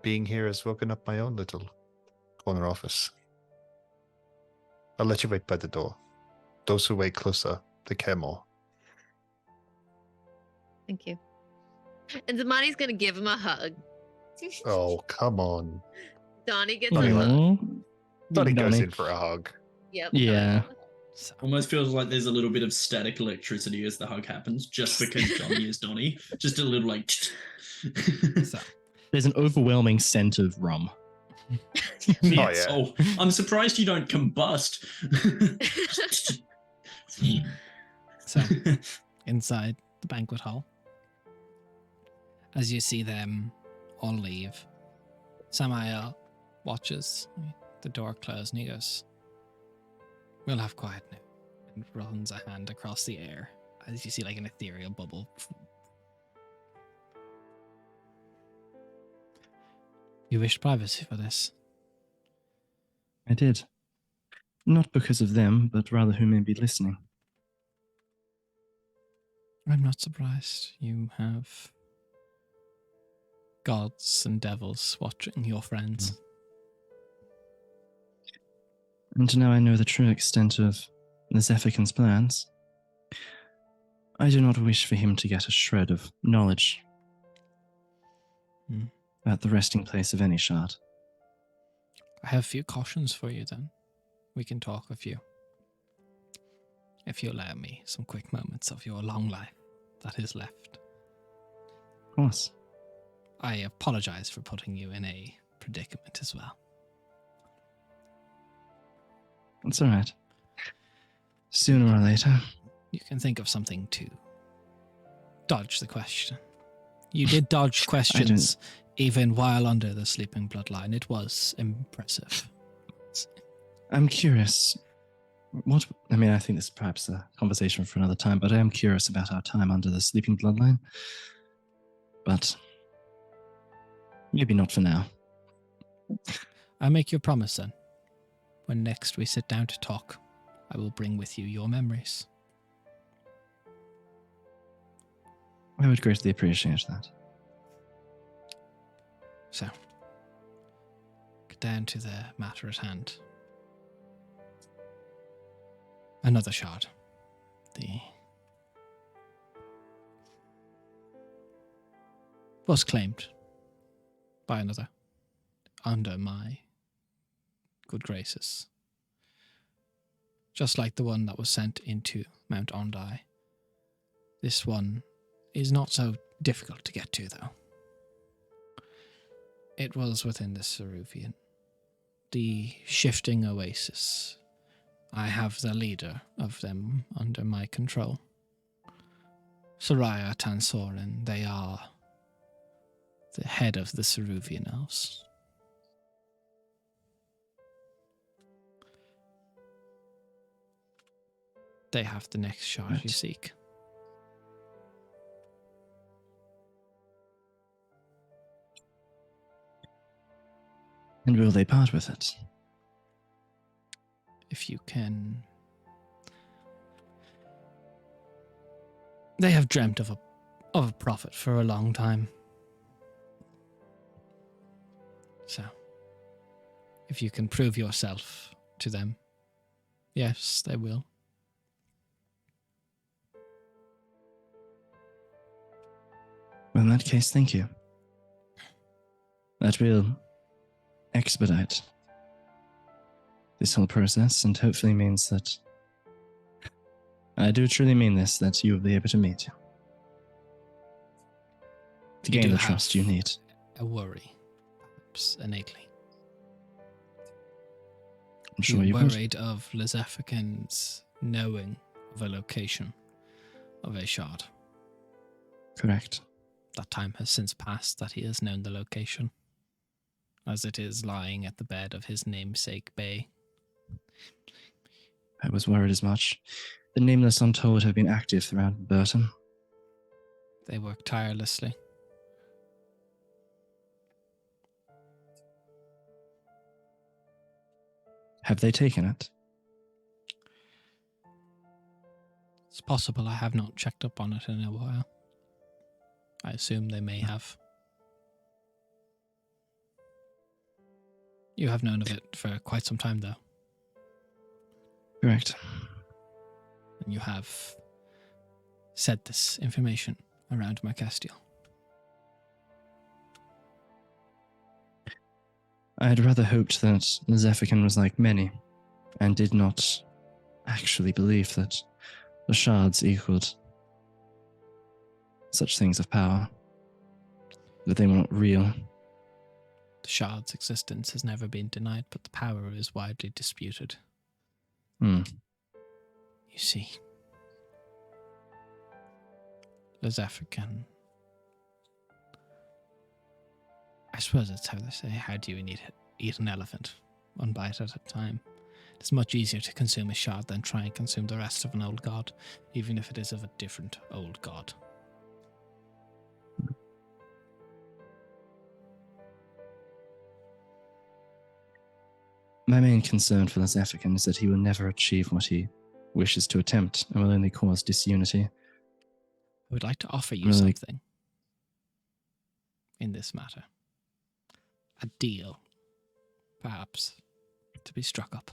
S5: being here has woken up my own little corner office. I'll let you wait by the door. Those who wait closer, they care more.
S3: Thank you. And Zamani's gonna give him a hug.
S5: Oh, come on.
S3: Donnie gets
S5: Donnie
S3: a
S5: let-
S3: hug.
S2: Aw.
S5: Donnie goes
S2: Donnie.
S5: in for a hug.
S3: Yep.
S2: Yeah.
S1: So,
S4: Almost feels like there's a little bit of static electricity as the hug happens, just because Johnny is Donnie. Just a little like.
S1: so
S2: There's an overwhelming scent of rum.
S1: yes.
S5: yeah.
S4: Oh, I'm surprised you don't combust.
S1: So inside the banquet hall, as you see them all leave, Samael watches the door close and he goes, "We'll have quiet now," and runs a hand across the air as you see like an ethereal bubble. You wished privacy for this.
S2: I did. Not because of them, but rather who may be listening.
S1: I'm not surprised. You have gods and devils watching your friends.
S2: And now I know the true extent of the Zephican's plans. I do not wish for him to get a shred of knowledge
S1: Hmm.
S2: about the resting place of any shard.
S1: I have a few cautions for you then. We can talk a few. If you allow me some quick moments of your long life that is left.
S2: Of course.
S1: I apologize for putting you in a predicament as well.
S2: It's all right. Sooner or later.
S1: You can think of something to dodge the question. You did dodge questions even while under the sleeping bloodline. It was impressive.
S2: I'm curious. I think this is perhaps a conversation for another time, but I am curious about our time under the sleeping bloodline. But maybe not for now.
S1: I make you a promise then. When next we sit down to talk, I will bring with you your memories.
S2: I would greatly appreciate that.
S1: So, get down to the matter at hand. Another shard. Was claimed by another under my good graces. Just like the one that was sent into Mount Ondai. This one is not so difficult to get to, though. It was within the Ceruvian, the shifting oasis. I have the leader of them under my control. Soraya Tansorin, they are the head of the Ceruvian elves. They have the next shard you
S2: Right.
S1: seek.
S2: And will they part with it?
S1: If you can. They have dreamt of a prophet for a long time. So, if you can prove yourself to them, yes, they will.
S2: Well, in that case, thank you. That will expedite this whole process and hopefully means that I do truly mean this, that you will be able to meet to
S1: You
S2: gain
S1: do
S2: the
S1: have
S2: trust you need.
S1: A worry, perhaps innately.
S2: I'm sure
S1: You're
S2: you would.
S1: worried of Lezafikans knowing of a location of a shard.
S2: Correct.
S1: That time has since passed that he has known the location, as it is lying at the bed of his namesake bay.
S2: I was worried as much. The Nameless Untold have been active throughout Burton.
S1: They work tirelessly.
S2: Have they taken it?
S1: It's possible. I have not checked up on it in a while. I assume they may have. You have known of it for quite some time, though.
S2: Correct.
S1: And you have said this information around Marcastile.
S2: I had rather hoped that Zephykin was like many, and did not actually believe that the shards equaled such things of power, that they were not real.
S1: The shard's existence has never been denied, but the power is widely disputed.
S2: Hmm.
S1: You see, the Zephykin, I suppose that's how they say, how do you eat an elephant? One bite at a time. It's much easier to consume a shard than try and consume the rest of an old god, even if it is of a different old god.
S2: My main concern for the Zephykin is that he will never achieve what he wishes to attempt, and will only cause disunity.
S1: I would like to offer you
S2: Really?
S1: something in this matter. A deal, perhaps, to be struck up.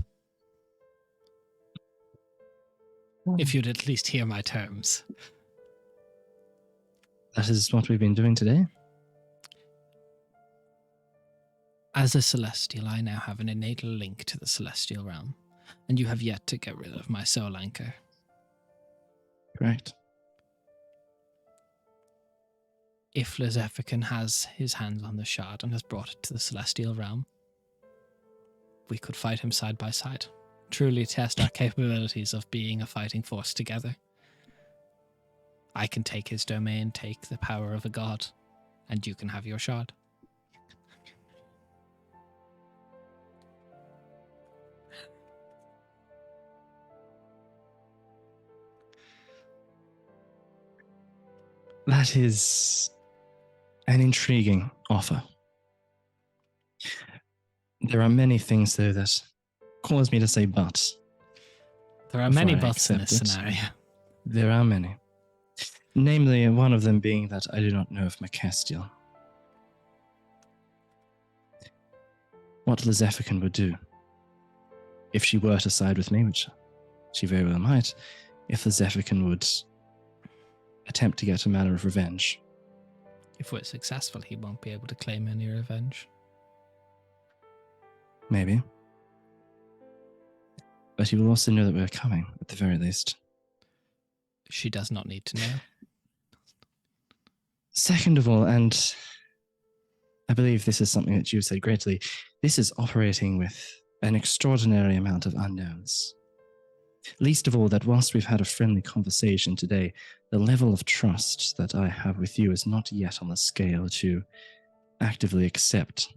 S1: If you'd at least hear my terms.
S2: That is what we've been doing today?
S1: As a Celestial, I now have an innate link to the Celestial realm, and you have yet to get rid of my soul anchor.
S2: Correct.
S1: If Lezephican has his hands on the shard and has brought it to the Celestial realm, we could fight him side by side. Truly test our capabilities of being a fighting force together. I can take his domain, take the power of a god, and you can have your shard.
S2: That is an intriguing offer. There are many things, though, that cause me to say but.
S1: There are
S2: Before
S1: many
S2: I
S1: buts in
S2: accept
S1: this
S2: it.
S1: scenario.
S2: There are many. Namely, one of them being that I do not know of Marcastile. What Lezephican would do, if she were to side with me, which she very well might, if Lezephican would attempt to get a manner of revenge.
S1: If we're successful, he won't be able to claim any revenge.
S2: Maybe. But he will also know that we're coming, at the very least.
S1: She does not need to know.
S2: Second of all, and I believe this is something that you've said greatly, this is operating with an extraordinary amount of unknowns. Least of all, that whilst we've had a friendly conversation today, the level of trust that I have with you is not yet on the scale to actively accept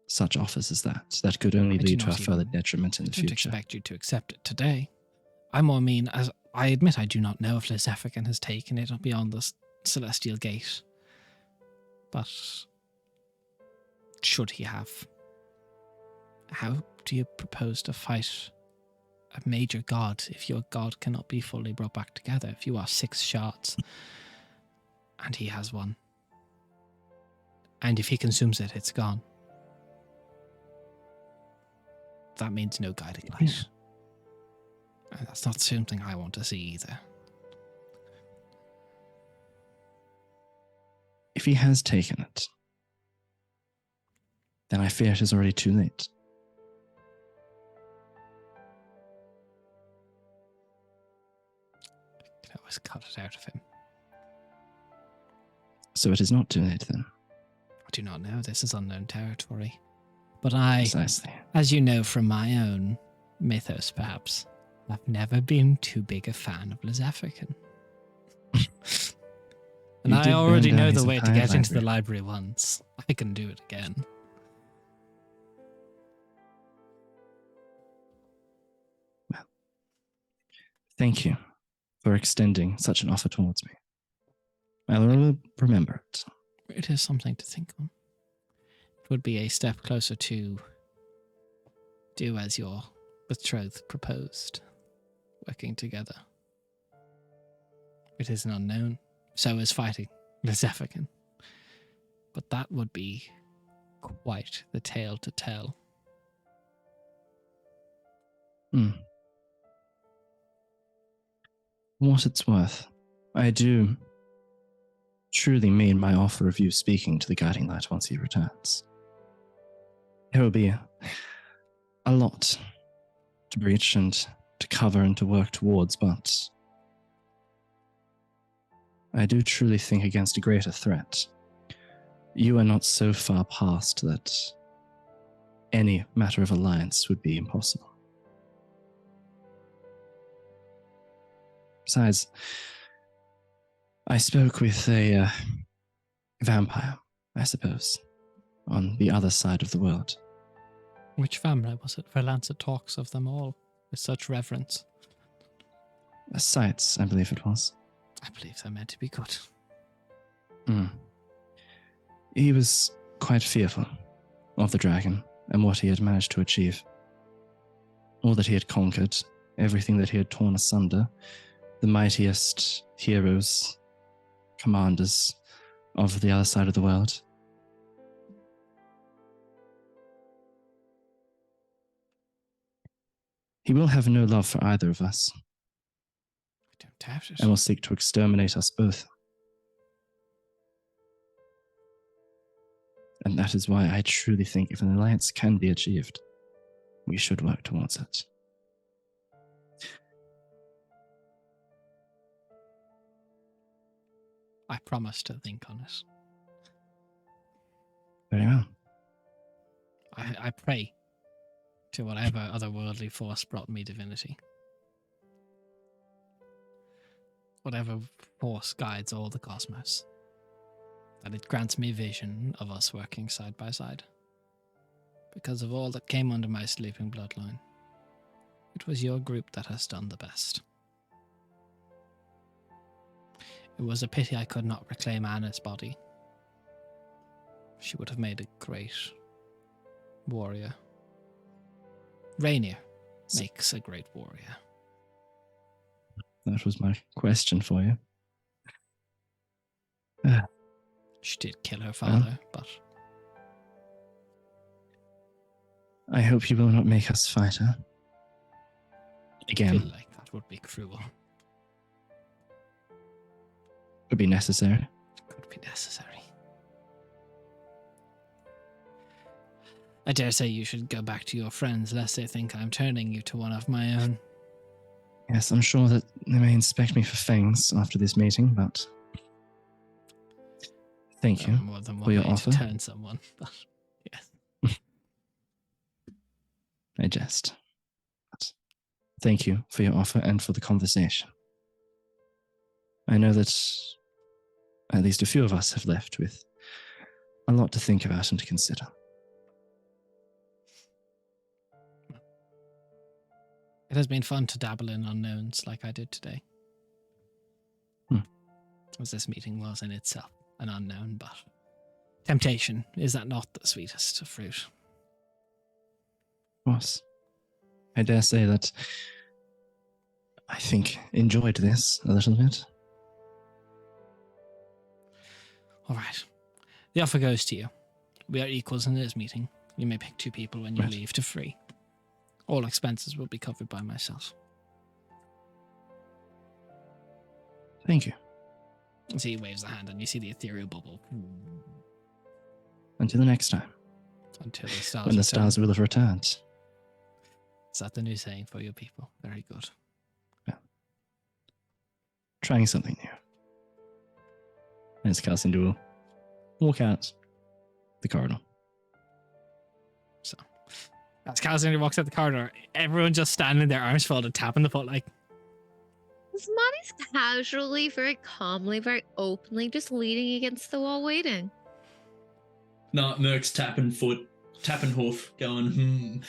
S2: such offers as that. That could only
S1: I do
S2: lead to
S1: not
S2: our further
S1: even-
S2: detriment in
S1: I
S2: the
S1: don't
S2: future.
S1: expect you to accept it today. I more mean, as I admit I do not know if Lezephican has taken it beyond the Celestial Gate. But should he have, how do you propose to fight a major god if your god cannot be fully brought back together? If you are 6 shards and he has one, and if he consumes it, it's gone. That means no guiding light. And that's not something I want to see either.
S2: If he has taken it, then I fear it is already too late.
S1: You can always cut it out of him.
S2: So it is not too late then.
S1: I do not know. This is unknown territory. But I,
S2: Precisely.
S1: as you know from my own mythos perhaps, I've never been too big a fan of Lezephican. And
S2: You
S1: I
S2: did
S1: already
S2: burn down
S1: know the
S2: his
S1: way to
S2: entire
S1: get into the
S2: library.
S1: library once. I can do it again.
S2: Thank you for extending such an offer towards me. I will remember it.
S1: It is something to think on. It would be a step closer to do as your betrothed proposed, working together. It is an unknown, so is fighting the Zephyrin. But that would be quite the tale to tell.
S2: For what it's worth, I do truly mean my offer of you speaking to the Guiding Light once he returns. There will be a lot to breach and to cover and to work towards, but I do truly think against a greater threat. You are not so far past that any matter of alliance would be impossible. Besides, I spoke with a vampire, I suppose, on the other side of the world.
S1: Which family was it? Verlanza talks of them all with such reverence.
S2: Sites, I believe it was.
S1: I believe they're meant to be good.
S2: He was quite fearful of the dragon and what he had managed to achieve. All that he had conquered, everything that he had torn asunder, the mightiest heroes, commanders of the other side of the world. He will have no love for either of us,
S1: I don't doubt it.
S2: and will seek to exterminate us both. And that is why I truly think if an alliance can be achieved, we should work towards it.
S1: I promise to think on it.
S2: Very well.
S1: I pray to whatever otherworldly force brought me divinity. Whatever force guides all the cosmos. That it grants me vision of us working side by side. Because of all that came under my sleeping bloodline, it was your group that has done the best. It was a pity I could not reclaim Anna's body. She would have made a great warrior. Rainier makes a great warrior.
S2: That was my question for you.
S1: She did kill her father, but
S2: I hope you will not make us fight her.
S1: I
S2: Again,
S1: feel like that would be cruel.
S2: would be necessary.
S1: Could be necessary. I dare say you should go back to your friends, lest they think I'm turning you to one of my own.
S2: Yes, I'm sure that they may inspect me for fangs after this meeting, but thank you
S1: More than
S2: for
S1: one
S2: your
S1: way
S2: offer.
S1: to turn someone, but yes.
S2: I jest. But thank you for your offer and for the conversation. I know that at least a few of us have left with a lot to think about and to consider.
S1: It has been fun to dabble in unknowns like I did today. As this meeting was in itself an unknown, but temptation, is that not the sweetest of fruit?
S2: Of course. I dare say that I think enjoyed this a little bit.
S1: All right. The offer goes to you. We are equals in this meeting. You may pick two people when you
S2: Right.
S1: leave to free. All expenses will be covered by myself.
S2: Thank you.
S1: And so he waves a hand and you see the ethereal bubble.
S2: Until the next time,
S1: Until the stars
S2: when the
S1: return.
S2: stars will have returned.
S1: Is that the new saying for your people? Very good.
S2: Trying something new. And as Cassidy will walk out the corridor.
S1: So, as Casimir walks out the corridor, everyone just standing there, arms folded, tapping the foot like,
S3: Monty's casually, very calmly, very openly, just leaning against the wall, waiting.
S4: No, Merc's tapping foot, tapping hoof, going,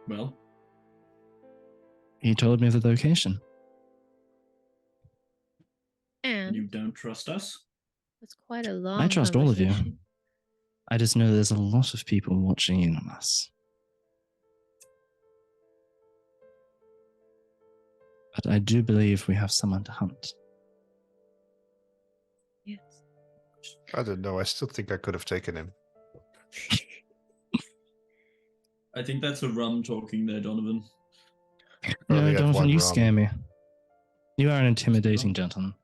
S4: Well,
S2: He told me the location.
S3: And
S4: You don't trust us?
S3: it's quite a long
S2: I trust all of you.
S3: conversation.
S2: I just know there's a lot of people watching in on us. But I do believe we have someone to hunt.
S3: Yes.
S5: I don't know. I still think I could have taken him.
S4: I think that's a rum talking there, Donovan.
S5: Only
S2: No,
S5: had
S2: Donovan,
S5: one
S2: you
S5: rum.
S2: scare me. You are an intimidating gentleman.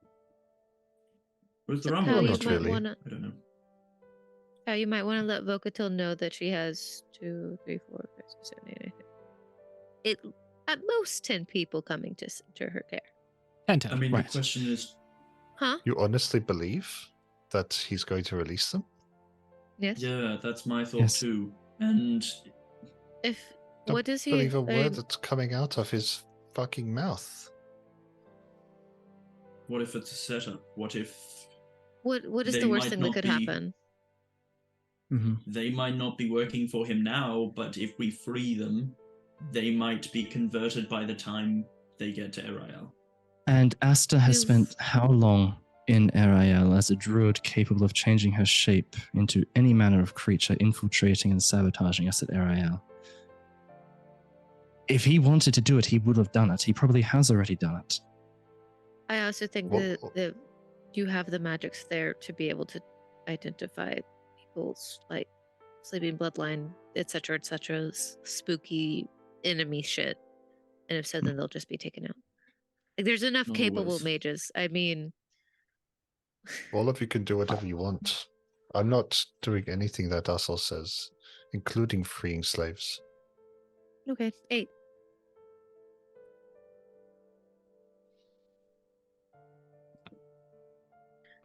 S4: Where's the
S3: So
S4: rum?
S3: Cal, you
S5: not
S3: might
S5: really.
S3: wanna
S4: I don't know.
S3: you might want to let Vocatil know that she has 2, 3, 4, 5, 6, 7, 8, 9, 10. It at most 10 people coming to her care.
S1: 10
S4: I
S1: total.
S4: mean,
S2: Right.
S4: the question is,
S3: Huh?
S5: You honestly believe that he's going to release them?
S3: Yes.
S4: yeah, that's my thought
S2: Yes.
S4: too. And
S3: If
S5: Don't
S3: what does he?
S5: believe a
S3: I
S5: word
S3: mean,
S5: that's coming out of his fucking mouth.
S4: what if it's a setup? What if
S3: what is
S4: they
S3: the worst
S4: might
S3: thing that
S4: not
S3: could
S4: be-
S3: happen?
S2: Mm-hmm.
S4: they might not be working for him now, but if we free them, they might be converted by the time they get to Erail.
S2: And Asta has
S3: You've-
S2: spent how long in Erael as a druid capable of changing her shape into any manner of creature infiltrating and sabotaging us at Erael? If he wanted to do it, he would have done it. He probably has already done it.
S3: I also think
S5: Well-
S3: that you have the magics there to be able to identify people's like sleeping bloodline, etc., etc., spooky enemy shit. And if so, then they'll just be taken out. Like there's enough
S4: Not
S3: capable
S4: always.
S3: mages. I mean,
S5: All of you can do whatever you want. I'm not doing anything that Assel says, including freeing slaves.
S3: okay, 8.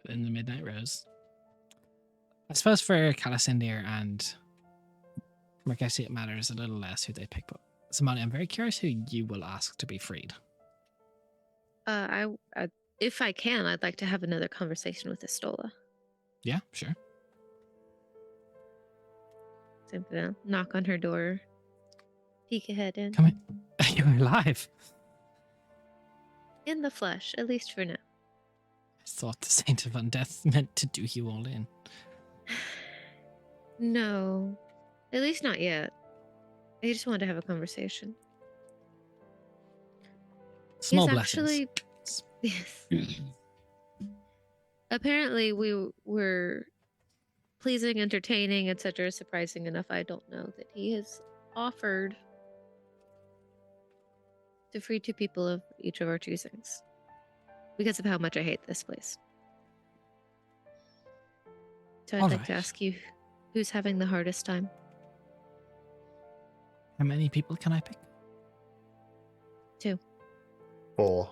S1: In the Midnight Rose. I suppose for Calicindir and Mercati, it matters a little less who they pick. But Zamani, I'm very curious who you will ask to be freed.
S3: I if I can, I'd like to have another conversation with Estola.
S1: Yeah, sure.
S3: So I'm gonna knock on her door, peek ahead in.
S1: Come in. You're alive.
S3: In the flesh, at least for now.
S1: I thought the Saint of Undeath meant to do you all in.
S3: No, at least not yet. I just wanted to have a conversation.
S1: Small
S3: He's
S1: blessings.
S3: actually yes. Apparently, we were pleasing, entertaining, etc. Surprising enough, I don't know that he has offered to free 2 people of each of our choosings because of how much I hate this place. So I'd
S1: All
S3: like to
S1: right.
S3: ask you, who's having the hardest time?
S1: How many people can I pick?
S3: 2.
S5: 4.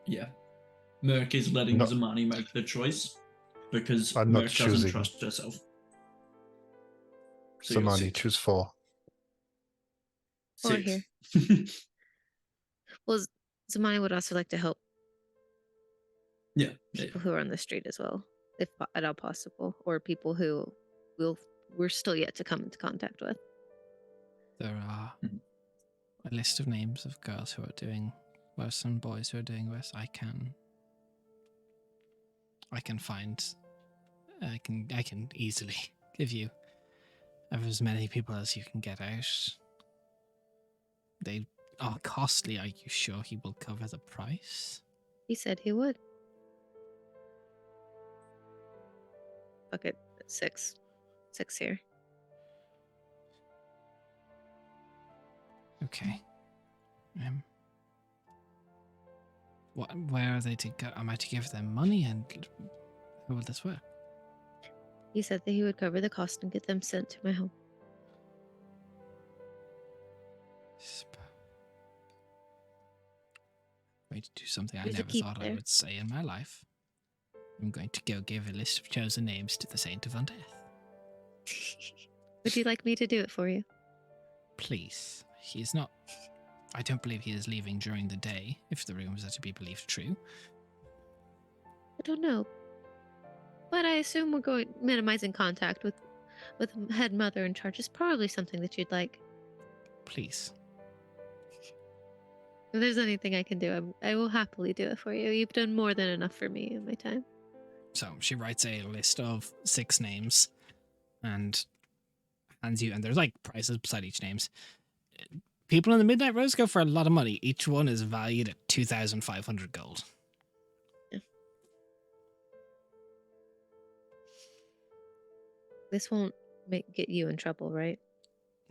S4: Yeah. Merc is letting
S5: No.
S4: Zamani make the choice because
S5: I'm not
S4: Merc doesn't
S5: choosing.
S4: trust herself. So you're
S5: Samani,
S4: 6.
S5: choose 4.
S3: 4
S4: 6.
S3: here. Well, Zamani would also like to help
S4: yeah.
S3: people who are on the street as well, if at all possible, or people who we're still yet to come into contact with.
S1: There are
S4: Mhm.
S1: a list of names of girls who are doing worse and boys who are doing worse. I can find. I can easily give you of as many people as you can get out. They are costly. Are you sure he will cover the price?
S3: He said he would. Fuck it, 6. 6 here.
S1: Okay. Where are they to go? Am I to give them money, and how will this work?
S3: He said that he would cover the cost and get them sent to my home.
S1: Going to do something I
S3: There's a
S1: never
S3: keep
S1: thought I
S3: there.
S1: would say in my life. I'm going to go give a list of chosen names to the Saint of Undeath.
S3: Would you like me to do it for you?
S1: Please. He is not. I don't believe he is leaving during the day, if the rumors are to be believed true.
S3: I don't know. But I assume we're going minimizing contact with head mother in charge is probably something that you'd like.
S1: Please.
S3: If there's anything I can do, I will happily do it for you. You've done more than enough for me in my time.
S1: So she writes a list of 6 names and hands you, and there's like prices beside each names. People in the Midnight Rose go for a lot of money. Each one is valued at 2,500 gold.
S3: This won't get you in trouble, right?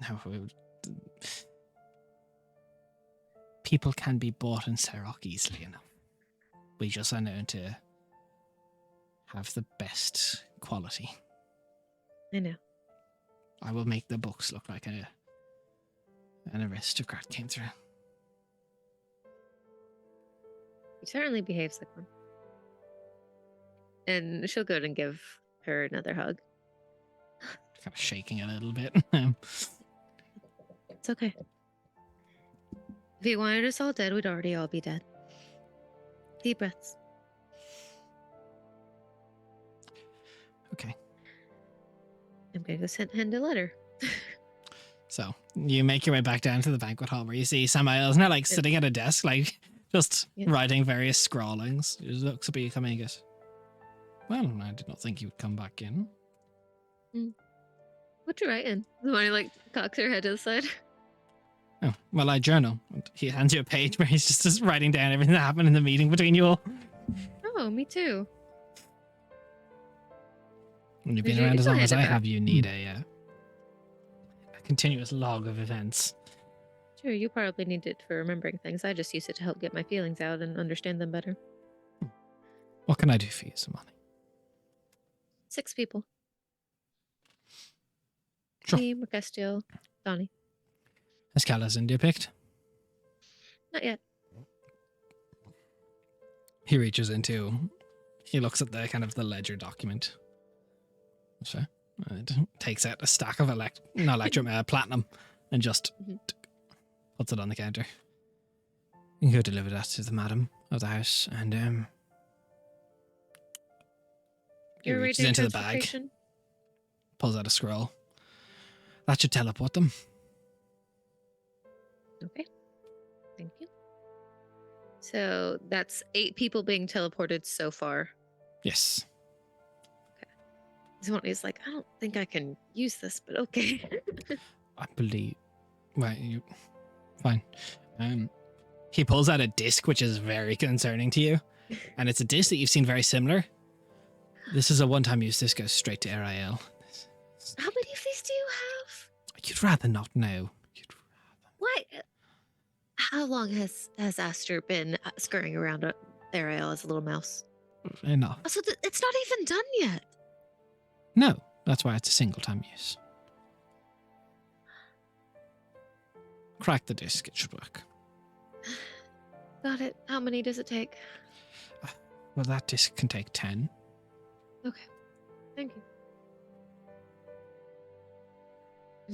S1: No, people can be bought in Serok easily enough. We just are known to have the best quality.
S3: I know.
S1: I will make the books look like an aristocrat came through.
S3: He certainly behaves like one. And she'll go and give her another hug.
S1: Kind of shaking a little bit.
S3: It's okay. If he wanted us all dead, we'd already all be dead. Deep breaths.
S1: Okay.
S3: I'm gonna go send a letter.
S1: So you make your way back down to the banquet hall where you see Samael is now like sitting at a desk, like just writing various scrawlings. He just looks up at you coming and goes, well, I did not think you would come back in.
S3: What you writing? The one who like cocks her head to the side.
S1: Oh, well, I journal. And he hands you a page where he's just writing down everything that happened in the meeting between you all.
S3: Oh, me too.
S1: When you've been
S3: Did you-
S1: around as
S3: go
S1: long as
S3: ahead,
S1: I
S3: Emma.
S1: have, you need a continuous log of events.
S3: Sure, you probably need it for remembering things. I just use it to help get my feelings out and understand them better.
S1: What can I do for you, Samani?
S3: 6 people.
S1: Sure.
S3: Me, Mercestiel, Donnie.
S1: Has Calazundia picked?
S3: Not yet.
S1: He reaches into, he looks at the kind of the ledger document. So, takes out a stack of platinum and just puts it on the counter. You can go deliver that to the madam of the house, and he
S3: You're
S1: reaches
S3: reading
S1: into the bag,
S3: transportation?
S1: pulls out a scroll. That should teleport them.
S3: Okay. Thank you. So that's 8 people being teleported so far.
S1: Yes.
S3: He's like, I don't think I can use this, but okay.
S1: I believe. Right, you. Fine. He pulls out a disc, which is very concerning to you, and it's a disc that you've seen very similar. This is a one-time use. This goes straight to Ariel.
S3: How many of these do you have?
S1: You'd rather not know.
S3: What? How long has Aster been scurrying around Ariel as a little mouse?
S1: Enough.
S3: Also, it's not even done yet.
S1: No, that's why it's a single-time use. Crack the disc. It should work.
S3: Got it. How many does it take?
S1: Well, that disc can take 10.
S3: Okay. Thank you.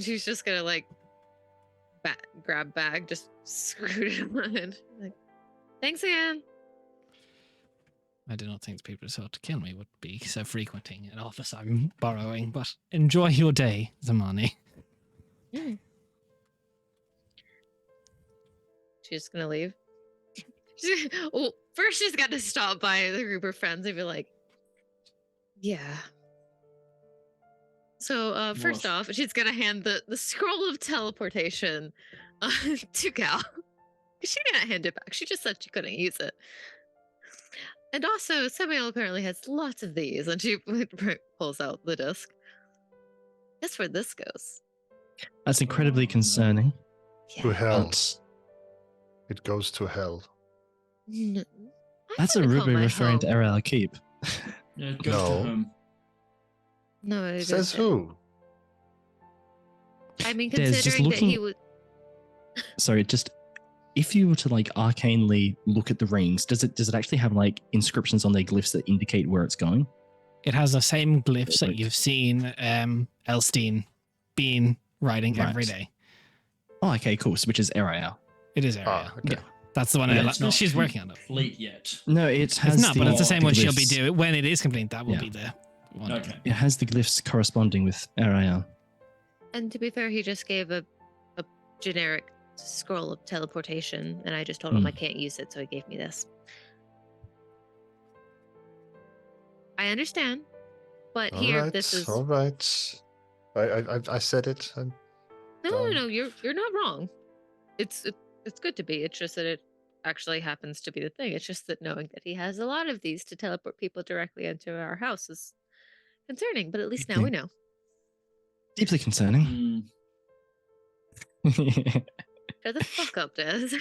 S3: She's just gonna like grab bag, just screw it in my head. Like, thanks again.
S1: I do not think the people who sought to kill me would be so frequenting an office I'm borrowing, but enjoy your day, Zamani.
S3: She's just gonna leave. Well, first she's got to stop by the group of friends and be like, yeah. So first
S4: What?
S3: off, she's gonna hand the scroll of teleportation to Cal. She didn't hand it back. She just said she couldn't use it. And also, Samuel apparently has lots of these, and she pulls out the disc. Guess where this goes?
S2: That's incredibly concerning.
S5: To hell.
S2: But
S5: It goes to hell.
S3: I
S2: that's a
S3: wouldn't call
S2: ruby
S3: my
S2: referring to
S3: home-
S2: Ariel Keep.
S4: Yeah, it goes
S5: No.
S4: to home.
S3: No, it goes
S5: Says
S3: to-
S5: who?
S3: I mean,
S2: Des, just
S3: considering that he
S2: looking-
S3: would.
S2: Sorry, just if you were to like arcanely look at the rings, does it actually have like inscriptions on their glyphs that indicate where it's going?
S1: It has the same glyphs that
S2: Perfect.
S1: you've seen Elstein being writing every
S2: Right.
S1: day.
S2: Oh, okay, cool. So which is Ariel.
S1: It is Ariel.
S5: Ah, okay.
S2: Yeah.
S1: That's the one
S2: Yeah,
S4: it's not
S1: she's working on it.
S4: Complete yet.
S2: No, it has
S1: It's not, but it's the same one she'll be
S2: glyphs.
S1: doing. When it is complete, that will
S2: Yeah.
S1: be the one.
S4: Okay.
S2: It has the glyphs corresponding with Ariel.
S3: And to be fair, he just gave a generic scroll of teleportation, and I just told him I can't use it, so he gave me this. I understand, but
S5: All
S3: here,
S5: right,
S3: this is
S5: all right. I said it.
S3: no. You're not wrong. It's good to be. It's just that it actually happens to be the thing. It's just that knowing that he has a lot of these to teleport people directly into our house is concerning. But at least now we know.
S2: Deeply concerning.
S3: Shut the fuck up, Des.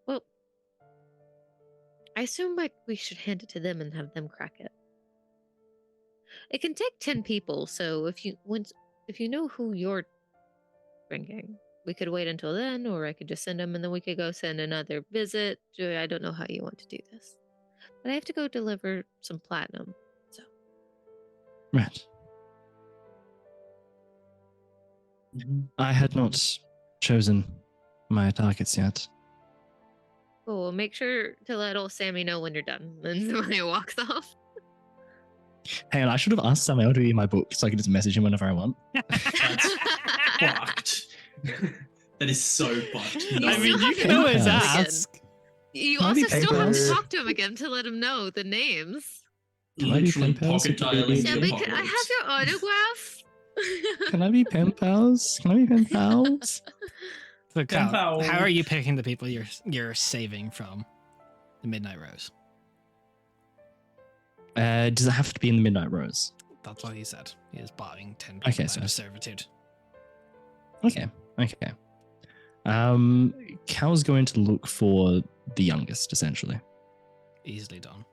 S3: Well, I assume we should hand it to them and have them crack it. It can take 10 people, so if you know who you're bringing, we could wait until then, or I could just send them and then we could go send another visit. I don't know how you want to do this, but I have to go deliver some platinum. So
S2: Right. I had not chosen my targets yet.
S3: cool. Make sure to let old Sammy know when you're done. And somebody walks off.
S2: Hang on, I should have asked Samuel to read my book so I could just message him whenever I want.
S4: That's fucked. That is so fucked.
S3: You
S1: I
S3: still
S1: mean, you
S3: have to
S1: can
S3: talk
S1: always
S3: to him again.
S1: ask.
S3: You
S2: Can I be
S3: also still have to
S5: papers?
S3: talk to him again to let him know the names.
S2: Can I be
S4: Literally
S2: pen pals
S4: pocket
S2: with
S4: dialing.
S2: the-
S4: the
S3: Sammy, can I have
S4: apocalypse.
S3: your autograph?
S2: Can I be pen pals? Can I be pen pals?
S1: So, Cal,
S4: pal.
S1: how are you picking the people you're saving from the Midnight Rose?
S2: Does it have to be in the Midnight Rose?
S1: That's what he said. He is buying 10 people
S2: Okay,
S1: out
S2: so-
S1: of servitude.
S2: Okay. Cal's going to look for the youngest, essentially.
S1: Easily done.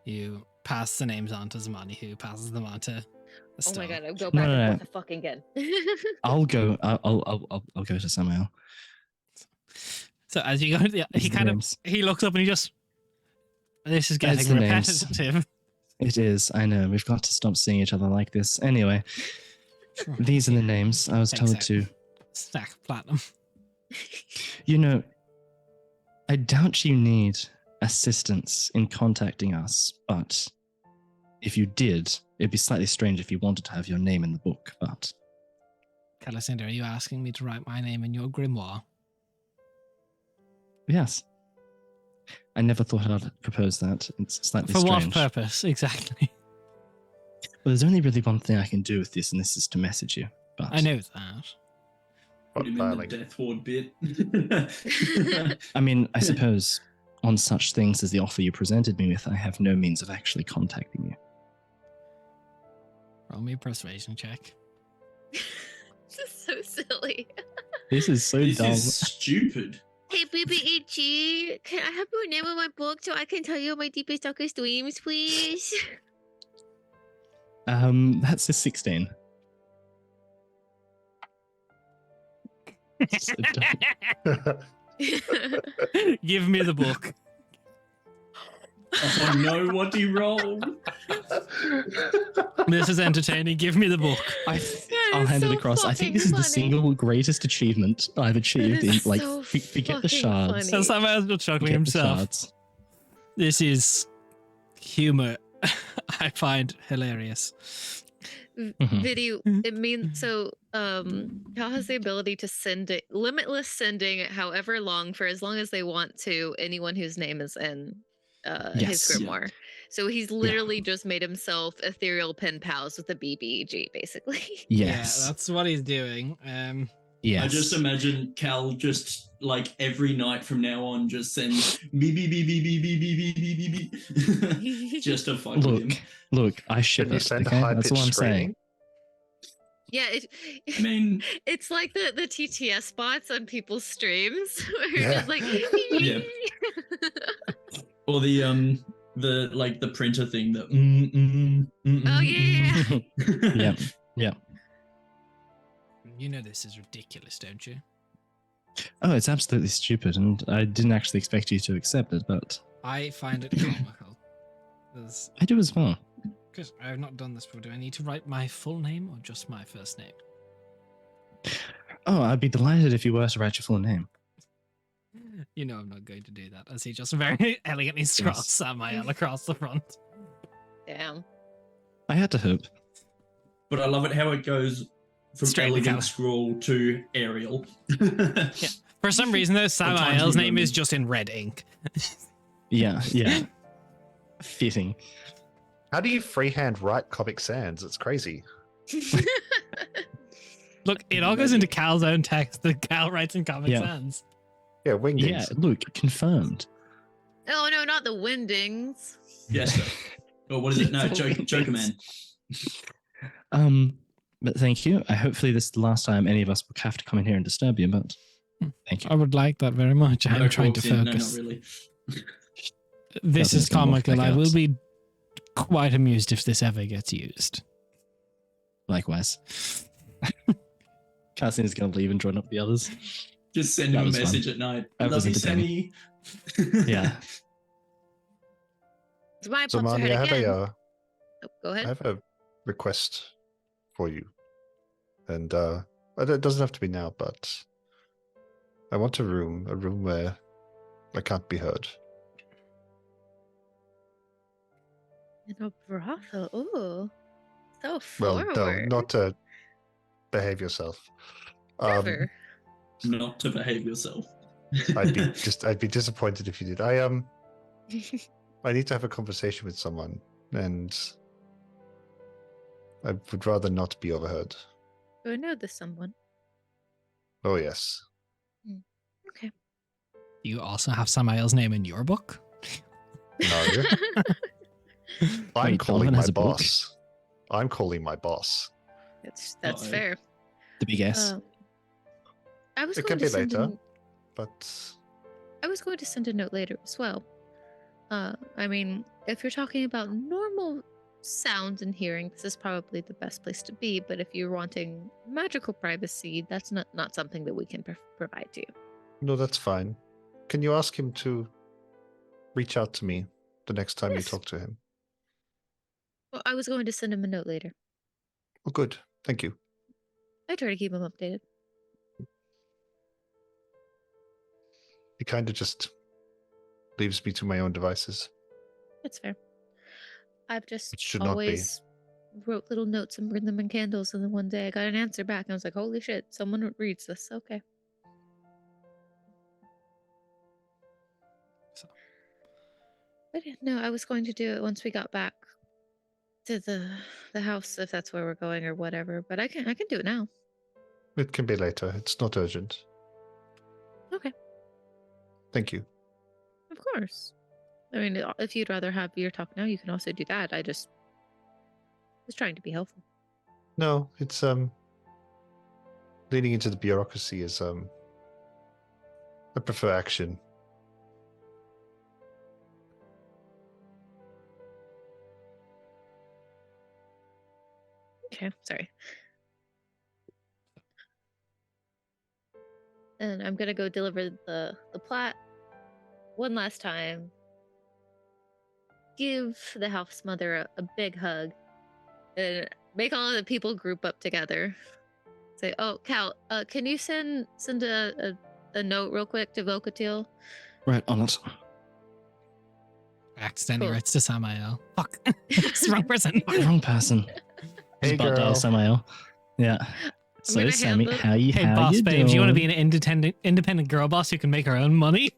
S1: You pass the names on to Zamani, who passes them on to
S3: Oh my
S1: Estelle.
S3: god, I'll go
S2: No,
S3: back
S2: no,
S3: and
S2: no.
S3: forth the fucking again.
S2: I'll go. I'll go to Samuel.
S1: So as you go, he looks up and he just. This is
S2: That's
S1: getting
S2: the names.
S1: repetitive.
S2: It is. I know. We've got to stop seeing each other like this. Anyway, these are the names I was
S1: Takes
S2: told
S1: out
S2: to.
S1: Stack platinum.
S2: You know, I doubt you need assistance in contacting us, but if you did, it'd be slightly strange if you wanted to have your name in the book, but
S1: Calisander, are you asking me to write my name in your grimoire?
S2: yes. I never thought I'd propose that. It's slightly
S1: For
S2: strange.
S1: what purpose, exactly?
S2: Well, there's only really one thing I can do with this, and this is to message you. But
S1: I know that.
S4: Put him in
S5: Dialing.
S4: the death ward bit.
S2: I mean, I suppose on such things as the offer you presented me with, I have no means of actually contacting you.
S1: Roll me a persuasion check.
S3: This is so silly.
S2: This is so
S4: This
S2: dumb.
S4: is stupid.
S3: Hey, BBEG, can I have your name on my book so I can tell you my deepest, darkest dreams, please?
S2: That's a 16. So dumb.
S1: Give me the book.
S4: Oh no, what do you roll?
S1: This is entertaining. Give me the book.
S2: I'll hand it
S3: so
S2: across. I think this
S3: fucking
S2: is the
S3: funny.
S2: single greatest achievement I've achieved in,
S3: is
S2: like,
S3: so
S2: forget the
S3: fucking
S2: shards.
S3: funny.
S1: And somehow still chuckling
S2: Forget the
S1: himself.
S2: shards.
S1: This is humor I find hilarious.
S2: Mhm.
S3: Video, it means so Cal has the ability to send it limitless sending however long for as long as they want to anyone whose name is in his
S2: Yes.
S3: grimoire. So he's literally just made himself ethereal pen pals with the BBG basically.
S2: Yes.
S1: Yeah, that's what he's doing.
S2: Yes.
S4: I just imagine Cal just like every night from now on just sends beep beep beep beep beep beep beep beep beep beep just to fuck with him.
S2: Look, I ship
S5: Can you
S2: it.
S5: send
S2: Okay,
S5: high
S2: that's all
S5: pitched
S2: I'm saying.
S5: screaming?
S3: Yeah,
S4: I mean,
S3: it's like the TTS bots on people's streams where you're
S5: Yeah.
S3: just like
S4: Yeah. or the like the printer thing that
S3: Oh, yeah.
S2: Yeah.
S1: You know this is ridiculous, don't you?
S2: Oh, it's absolutely stupid, and I didn't actually expect you to accept it, but
S1: I find it comical.
S2: I do as well.
S1: Because I have not done this before. Do I need to write my full name or just my first name?
S2: Oh, I'd be delighted if you were to write your full name.
S1: You know I'm not going to do that, as he just very elegantly scrolls Samael across the front.
S3: Damn.
S2: I had to hope.
S4: but I love it how it goes From
S1: Straight to
S4: elegant
S1: Cal.
S4: scroll to Arial.
S1: For some reason, though,
S4: From time to
S1: Samael's name is
S4: Roman.
S1: just in red ink.
S2: Yeah, yeah. Fitting.
S5: How do you freehand write Comic Sans? It's crazy.
S1: Look, it all goes into Cal's own text that Cal writes in Comic
S2: Yeah.
S1: Sans.
S5: Yeah, wingdings.
S2: Yeah, look, confirmed.
S3: Oh no, not the Windings.
S4: Yes, sir. Or what is it? No, Joker Man.
S2: But thank you. Hopefully this is the last time any of us will have to come in here and disturb you, but thank
S1: I
S2: you.
S1: would like that very much. I'm
S4: Merc
S1: trying to
S4: walks in. No,
S1: focus.
S4: not really.
S1: This is
S2: Nothing's gonna walk
S1: comical.
S2: back
S1: I will
S2: out.
S1: be quite amused if this ever gets used.
S2: Likewise. Cassian is going to leave and join up the others.
S4: Just send
S2: That
S4: him a
S2: was fun.
S4: message at night.
S2: That
S4: Love
S2: was
S4: you,
S2: entertaining.
S4: Sammy.
S2: Yeah.
S3: My
S5: So,
S3: pops are
S5: Marnie,
S3: head
S5: I have
S3: again.
S5: a
S3: Oh, go ahead.
S5: I have a request for you, and it doesn't have to be now, but I want a room where I can't be heard.
S3: In a brothel. Ooh. So
S5: Well,
S3: forward.
S5: no, not to behave yourself.
S3: Never.
S4: Not to behave yourself.
S5: I'd be disappointed if you did. I need to have a conversation with someone, and I would rather not be overheard.
S3: Do I know this someone?
S5: Oh yes.
S3: Okay.
S1: You also have Samael's name in your book?
S5: No. I'm
S2: Wait,
S5: calling
S2: Donovan
S5: my
S2: has a book?
S5: boss. I'm calling my boss.
S3: That's
S4: Uh-oh.
S3: fair.
S2: The big S.
S3: I was
S5: It
S3: going
S5: can
S3: to
S5: be
S3: send
S5: later, but
S3: I was going to send a note later as well. I mean, if you're talking about normal sounds and hearing, this is probably the best place to be. But if you're wanting magical privacy, that's not something that we can provide to you.
S5: no, that's fine. Can you ask him to reach out to me the next time
S3: Yes.
S5: you talk to him?
S3: Well, I was going to send him a note later.
S5: Oh, good. Thank you.
S3: I try to keep him updated.
S5: He kind of just leaves me to my own devices.
S3: That's fair. I've just
S5: It should not be.
S3: always wrote little notes and burned them in candles, and then one day I got an answer back, and I was like, "Holy shit! Someone reads this." Okay.
S1: So.
S3: But yeah, no, I was going to do it once we got back to the house, if that's where we're going or whatever. But I can do it now.
S5: It can be later. It's not urgent.
S3: Okay,
S5: Thank you.
S3: of course. I mean, if you'd rather have your talk now, you can also do that. I just was trying to be helpful.
S5: No, it's leading into the bureaucracy is I prefer action.
S3: Okay, sorry. And I'm gonna go deliver the plat one last time. Give the house mother a big hug, and make all of the people group up together. Say, "Oh, Cal, can you send a note real quick to Vocatil?"
S2: Right on it.
S1: Accidentally
S3: Cool.
S1: writes to Samael. Fuck. It's the wrong person.
S2: Wrong person.
S5: Hey,
S2: Just butt dial
S5: girl.
S2: Samael. Yeah. So
S3: gonna
S2: Sammy,
S3: handle-
S2: how you
S1: Hey,
S2: how
S1: boss
S2: you
S1: babe, do you want to be
S2: doing?
S1: an independent girl boss who can make her own money?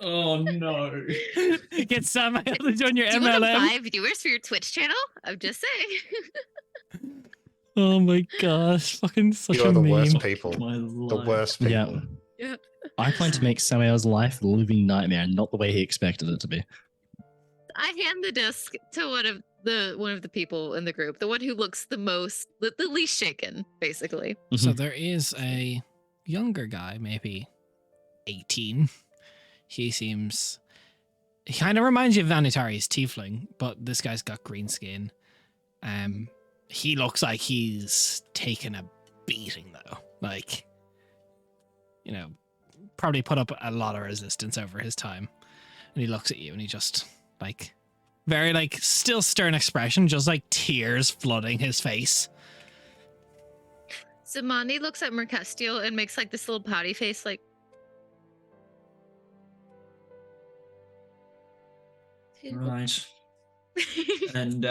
S4: Oh no.
S1: Get Samael to join your
S3: Do you want to
S1: MLM.
S3: buy viewers for your Twitch channel? I'm just saying.
S1: Oh my gosh, fucking such
S5: You
S1: a
S5: are the
S1: meme.
S5: worst people.
S4: My
S5: The
S4: life.
S5: worst people.
S2: Yeah.
S3: Yeah.
S2: I plan to make Samael's life a living nightmare, not the way he expected it to be.
S3: I hand the disc to one of the people in the group, the one who looks the least shaken, basically.
S1: So there is a younger guy, maybe 18. He kind of reminds you of Vanitari's tiefling, but this guy's got green skin. He looks like he's taken a beating though. Like, you know, probably put up a lot of resistance over his time. And he looks at you and he just like very like still stern expression, just like tears flooding his face.
S3: Zamani looks at Mercastio and makes like this little pouty face, like.
S4: Right. And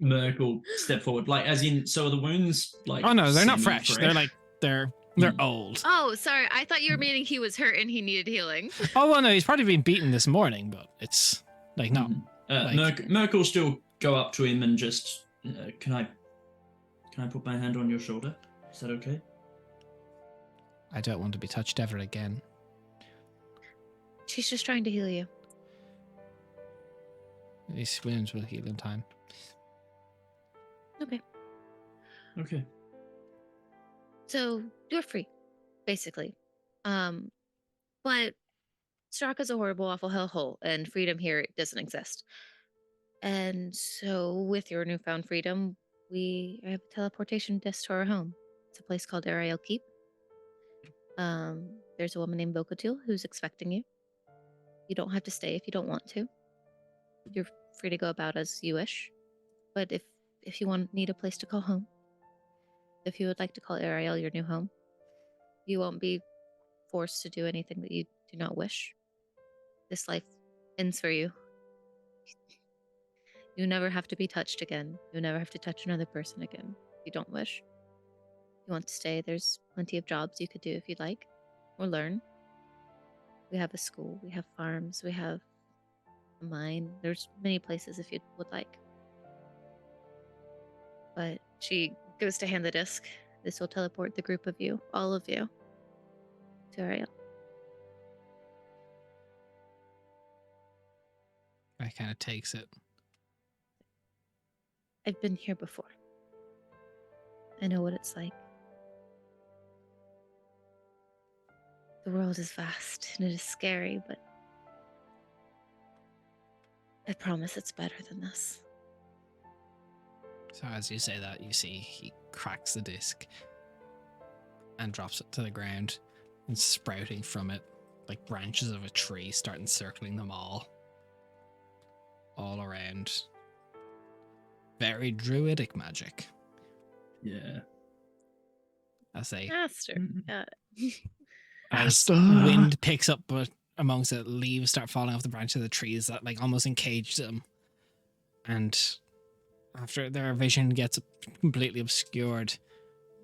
S4: Merc will step forward, like as in. So are the wounds like?
S1: Oh no, they're not fresh.
S4: semi-fresh?
S1: They're like they're old.
S3: Oh, sorry. I thought you were meaning he was hurt and he needed healing.
S1: Oh well, no, he's probably been beaten this morning, but it's like not.
S4: Merc will still go up to him and just, can I put my hand on your shoulder? Is that okay?
S1: I don't want to be touched ever again.
S3: She's just trying to heal you.
S1: These wounds will heal in time.
S3: Okay.
S4: Okay.
S3: So you're free, basically. But Straka's a horrible, awful hellhole, and freedom here doesn't exist. And so, with your newfound freedom, we have a teleportation disc to our home. It's a place called Ariel Keep. There's a woman named Bokatil who's expecting you. You don't have to stay if you don't want to. You're free to go about as you wish. But if you need a place to call home, if you would like to call Ariel your new home, you won't be forced to do anything that you do not wish. This life ends for you. You never have to be touched again. You never have to touch another person again if you don't wish. If you want to stay, there's plenty of jobs you could do if you'd like, or learn. We have a school, we have farms, we have a mine. There's many places if you would like. But she goes to hand the disc. This will teleport the group of you, all of you, to Ariel.
S1: I kind of takes it.
S3: I've been here before. I know what it's like. The world is vast and it is scary, but I promise it's better than this.
S1: So as you say that, you see he cracks the disc and drops it to the ground, and sprouting from it, like branches of a tree, start encircling them all around. Very druidic magic.
S4: Yeah.
S1: I say.
S3: Master. Got it.
S1: As
S2: Master.
S1: wind picks up but amongst it, leaves start falling off the branches of the trees that like almost encage them. And after their vision gets completely obscured,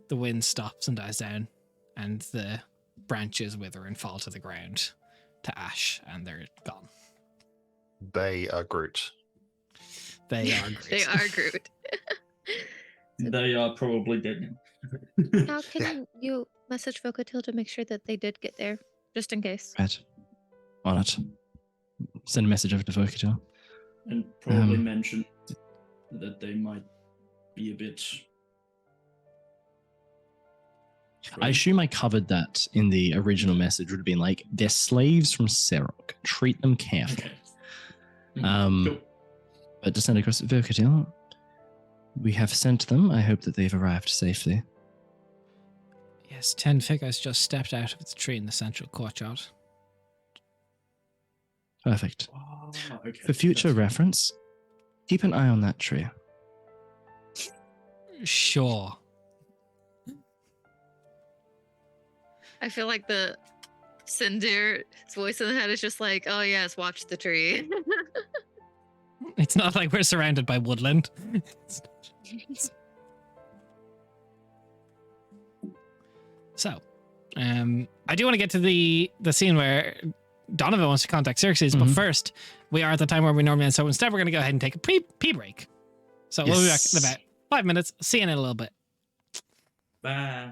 S1: the wind stops and dies down, and the branches wither and fall to the ground to ash, and they're gone.
S5: They are Groot.
S1: They are great.
S3: They are Groot.
S4: They are probably dead now.
S3: How can you message Vocatil to make sure that they did get there, just in case?
S2: Right. On it. Send a message over to Vocatil.
S4: And probably mention that they might be a bit.
S2: I assume I covered that in the original message. Would have been like, they're slaves from Serok. Treat them carefully.
S4: Okay. Cool.
S2: But to send across to Vocatil, we have sent them. I hope that they've arrived safely.
S1: Yes, 10 figures just stepped out of the tree in the central courtyard.
S2: Perfect.
S4: Oh, okay.
S2: For future reference, keep an eye on that tree.
S1: Sure.
S3: I feel like the Sindir's voice in the head is just like, oh yes, watch the tree.
S1: It's not like we're surrounded by woodland. So, I do want to get to the scene where Donovan wants to contact Xerxes, but first, we are at the time where we normally end. So instead, we're going to go ahead and take a pee break. So we'll be back in about 5 minutes. See you in a little bit.
S4: Bye.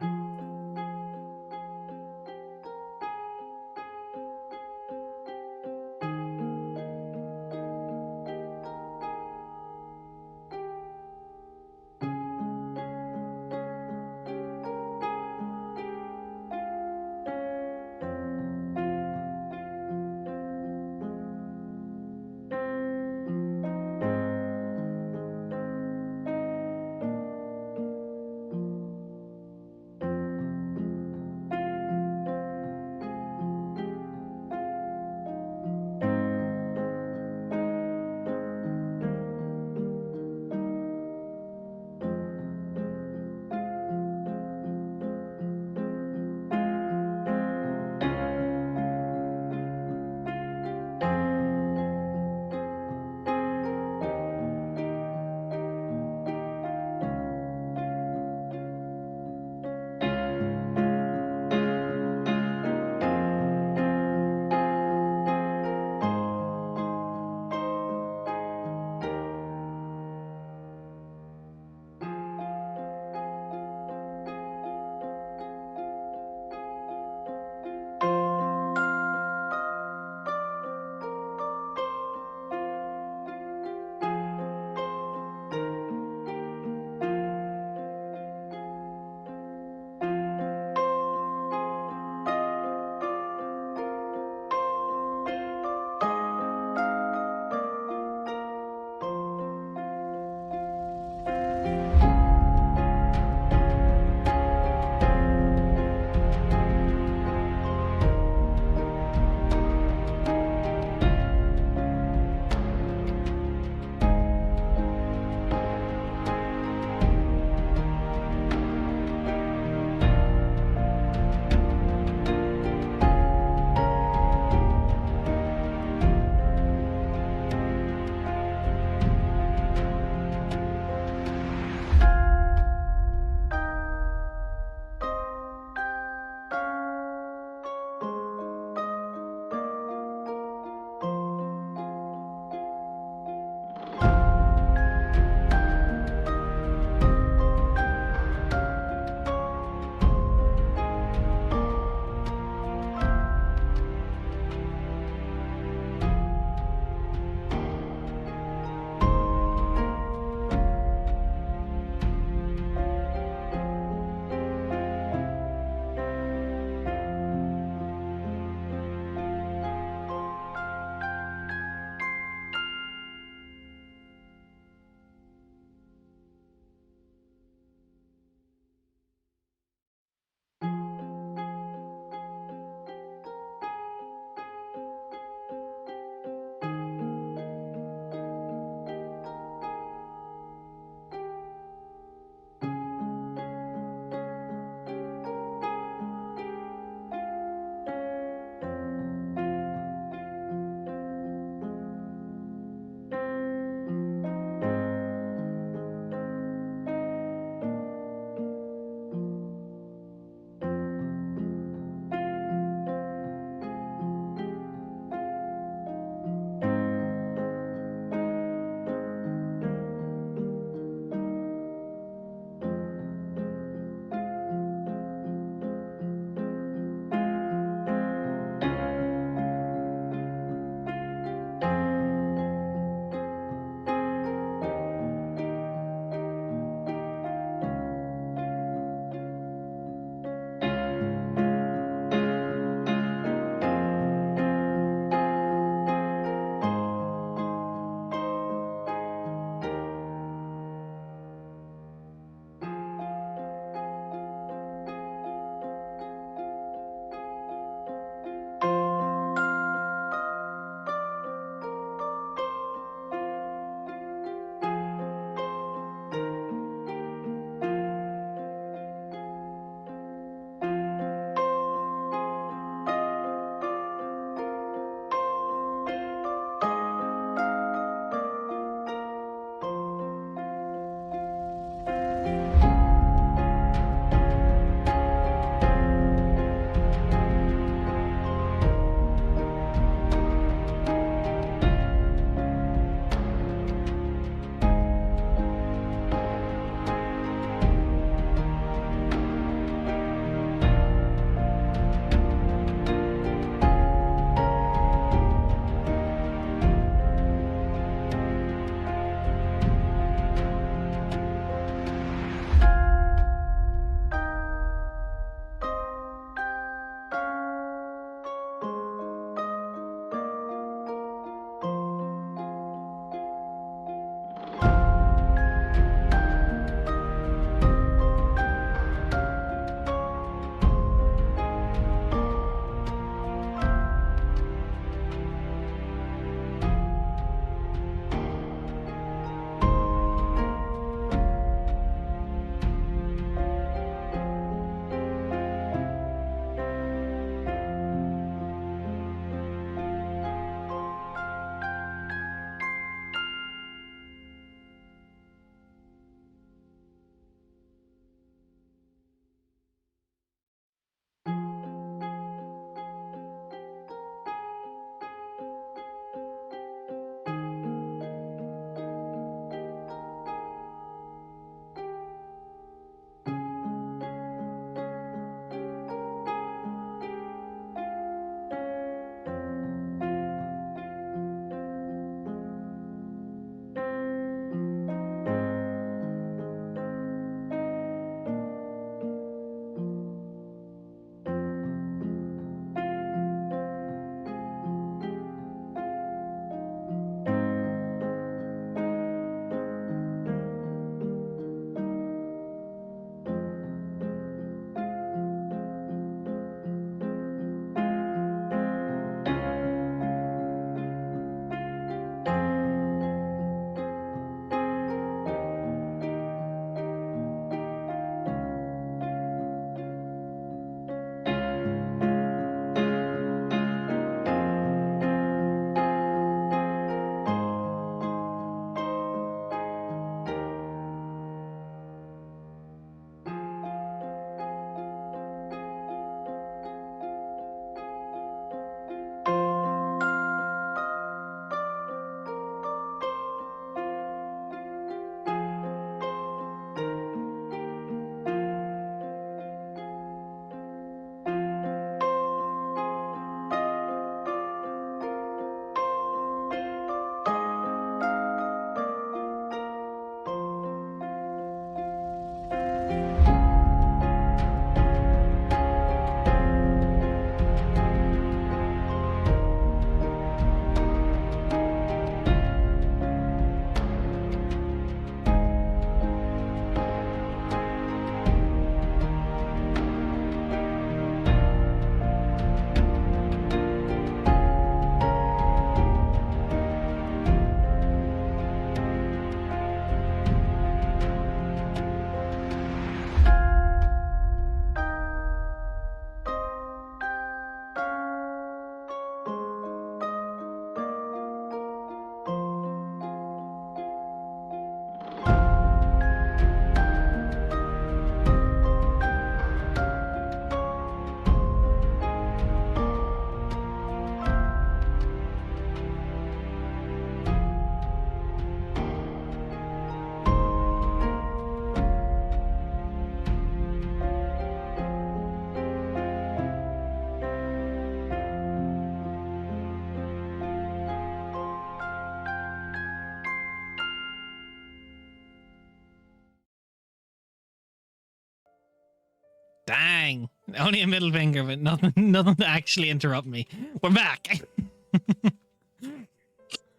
S1: bang. Only a middle finger, but nothing to actually interrupt me. We're back.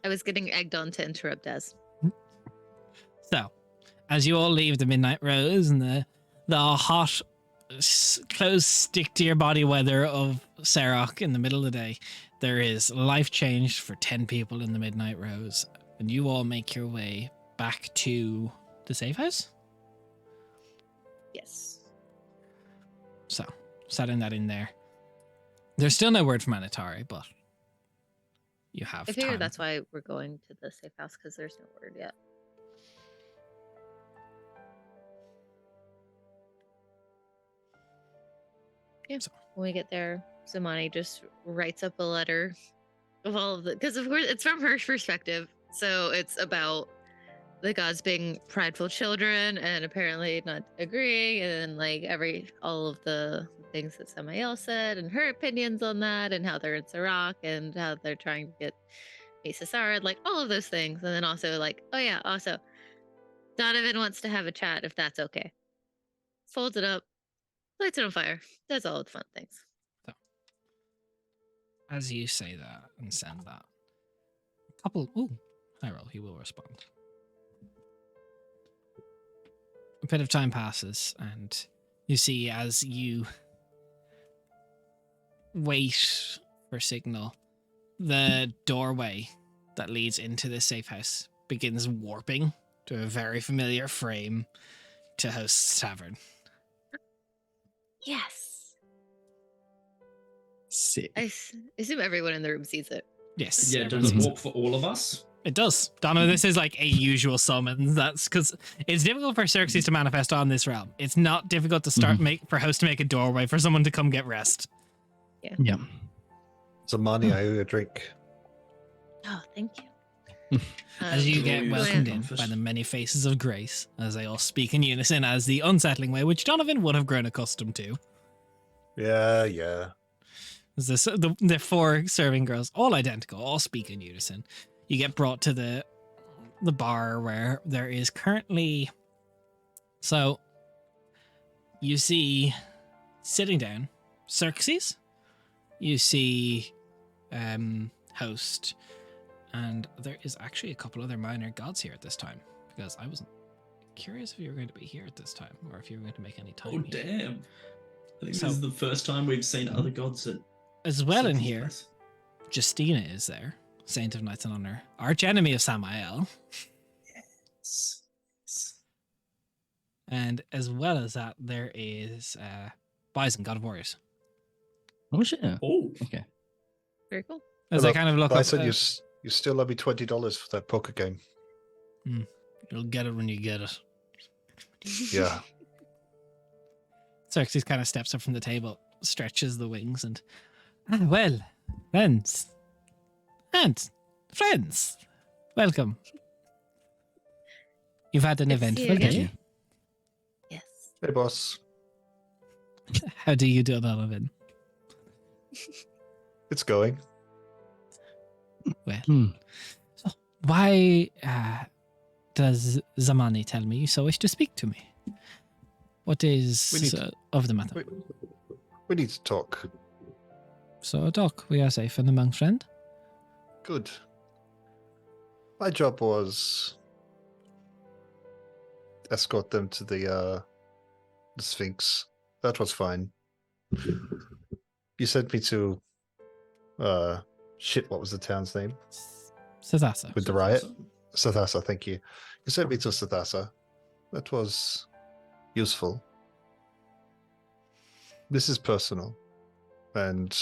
S3: I was getting egged on to interrupt us.
S1: So, as you all leave the Midnight Rose and the hot, close, stick to your body weather of Sarok in the middle of the day, there is life change for 10 people in the Midnight Rose, and you all make your way back to the safe house.
S3: Yes.
S1: So, setting that in there. There's still no word from Anatari, but you have
S3: I figure
S1: time.
S3: that's why we're going to the safe house, because there's no word yet. Yeah.
S1: So-
S3: When we get there, Zamani just writes up a letter of all of the, because of course it's from her perspective. So it's about the gods being prideful children and apparently not agreeing, and like all of the things that Samael said and her opinions on that, and how they're in Sirach and how they're trying to get Mesa Sarad, like all of those things. And then also like, oh yeah, also Donovan wants to have a chat if that's okay. Folds it up, lights it on fire, does all the fun things.
S1: As you say that and send that, a couple. Ooh, Hyrule, he will respond. A bit of time passes, and you see as you wait for signal, the doorway that leads into the safe house begins warping to a very familiar frame to Host's Tavern.
S3: Yes.
S2: Sick.
S3: I assume everyone in the room sees it.
S1: Yes.
S4: Yeah,
S1: everyone
S4: does it
S1: sees
S4: warp for all of us?
S1: It does. Donna, this is like a usual summon. That's because it's difficult for Xerxes to manifest on this realm. It's not difficult to start for Host to make a doorway for someone to come get rest.
S2: Yeah.
S5: Zamani, I owe you a drink.
S3: Oh, thank you.
S1: As you
S4: Oh,
S1: get
S4: you
S1: welcomed
S4: son
S1: in
S4: of a
S1: by
S4: fish.
S1: the many faces of grace, as they all speak in unison as the unsettling way, which Donovan would have grown accustomed to.
S5: Yeah.
S1: As the four serving girls, all identical, all speak in unison. You get brought to the bar where there is currently. So you see sitting down Xerxes, you see Host, and there is actually a couple other minor gods here at this time, because I wasn't curious if you were going to be here at this time or if you were going to make any time
S4: Oh,
S1: here.
S4: damn. I think
S1: So-
S4: this is the first time we've seen other gods at
S1: As well in
S4: Sexy's
S1: here,
S4: place.
S1: Justina is there, Saint of Knights in Honor, arch enemy of Samael.
S4: Yes.
S1: And as well as that, there is Bison, God of Warriors.
S2: Oh shit.
S4: Oh,
S2: Okay.
S3: Very cool.
S1: As
S5: Hello,
S1: I kind of look
S5: I
S1: up,
S5: said you still owe me $20 for that poker game.
S1: you'll get it when you get it.
S5: Yeah.
S1: Xerxes kind of steps up from the table, stretches the wings, and well, friends, and friends, welcome. You've had an
S3: Good to see you
S1: eventful
S3: again.
S1: day.
S3: Yes.
S5: Hey, boss.
S1: How do you do, Donovan?
S5: It's going.
S1: Well,
S2: Hmm.
S1: so why does Zamani tell me you so wish to speak to me? What
S5: We
S1: is
S5: need-
S1: of the matter?
S5: We need to talk.
S1: So, Doc, we are safe and among friend.
S5: Good. My job was escort them to the Sphinx. That was fine. You sent me to shit, what was the town's name?
S1: Sathasa.
S5: With the riot? Sathasa, thank you. You sent me to Sathasa. That was useful. This is personal. And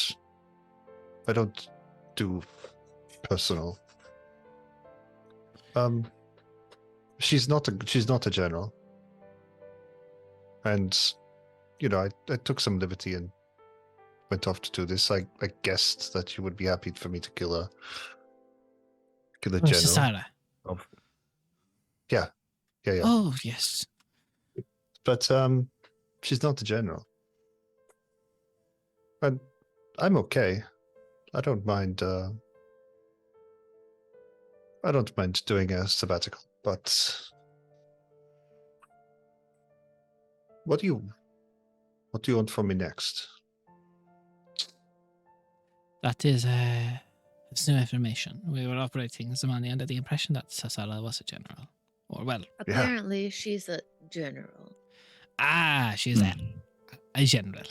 S5: I don't do personal. She's not a general. And you know, I took some liberty and went off to do this. I guessed that you would be happy for me to kill a general.
S1: Sarah.
S5: Yeah.
S1: Oh, yes.
S5: But she's not a general. And I'm okay. I don't mind doing a sabbatical, but what do you What do you want from me next?
S1: That is it's new information. We were operating Zamani under the impression that Sasala was a general. Or, well,
S5: Yeah.
S3: Apparently, she's a general.
S1: she's a general.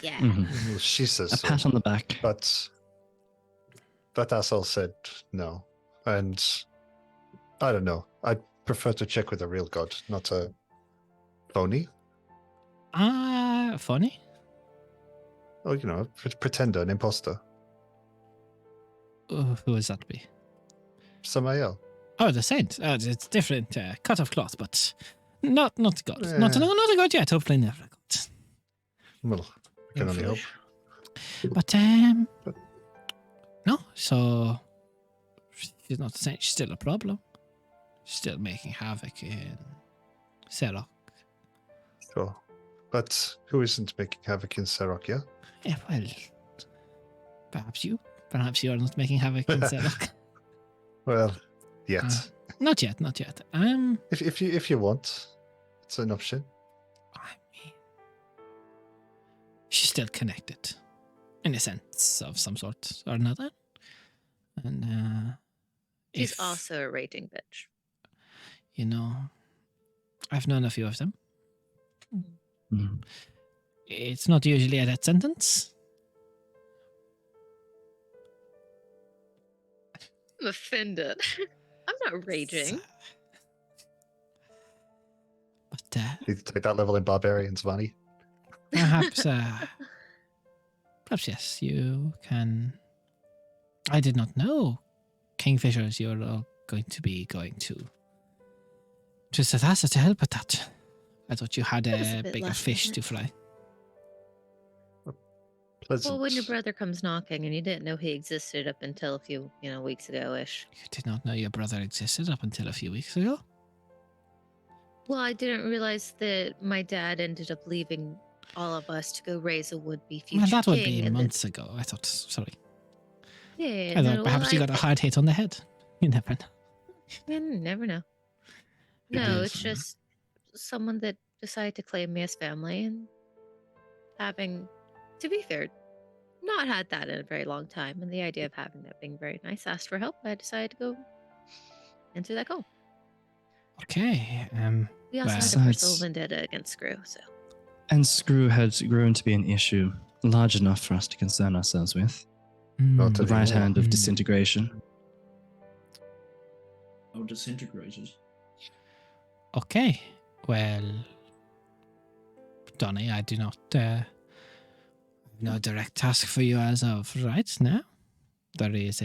S3: Yeah.
S5: Well, she says
S2: A
S5: so.
S2: pat on the back.
S5: But that asshole said no. And I don't know. I prefer to check with a real god, not a phony.
S1: Funny?
S5: Oh, you know, a pretender, an imposter.
S1: Who would that be?
S5: Samael.
S1: Oh, the saint. It's different cut of cloth, but not God.
S5: Eh.
S1: Not a God yet. Hopefully never a God.
S5: Well, we can only hope.
S1: But no. So she's not the saint. She's still a problem. Still making havoc in Serok.
S5: Sure. But who isn't making havoc in Serok, yeah?
S1: Yeah, well, perhaps you. Perhaps you are not making havoc in Serok.
S5: Well, yet.
S1: Not yet. Not yet.
S5: If you want, it's an option.
S1: I mean, she's still connected, in a sense of some sort or another. And
S3: She's
S1: if,
S3: also a rating bitch.
S1: you know, I've known a few of them.
S2: Mm.
S1: It's not usually a death sentence.
S3: I'm offended. I'm not raging.
S1: But
S5: You take that level in barbarians, Vani.
S1: perhaps, perhaps yes, you can. I did not know, Kingfishers, you're all going to be going to Sathasa to help with that. I thought you had
S3: That was a
S1: a
S3: bit
S1: bigger
S3: last
S1: fish
S3: minute.
S1: to fry.
S5: Pleasant.
S3: Well, when your brother comes knocking and you didn't know he existed up until a few, weeks ago-ish.
S1: You did not know your brother existed up until a few weeks ago?
S3: Well, I didn't realize that my dad ended up leaving all of us to go raise a would-be future
S1: Well, that would
S3: king.
S1: be
S3: and
S1: months ago. I thought, sorry.
S3: Yeah,
S1: I thought
S3: no,
S1: perhaps you got a hard hit on the head. You never know.
S3: You never know.
S4: It
S3: No,
S4: is,
S3: it's just someone that decided to claim me as family and having, to be fair, not had that in a very long time. And the idea of having that being very nice, asked for help, I decided to go answer that call.
S1: Okay.
S3: We also
S1: Well-
S3: had a personal
S2: Besides-
S3: vendetta against Screw, so.
S2: And Screw had grown to be an issue large enough for us to concern ourselves with.
S5: Not
S2: The
S5: to-
S2: right
S5: anymore.
S2: hand of
S1: Mm.
S2: disintegration.
S4: Oh, disintegrated.
S1: Okay. Well, Donny, I do not no direct task for you as of right now. There is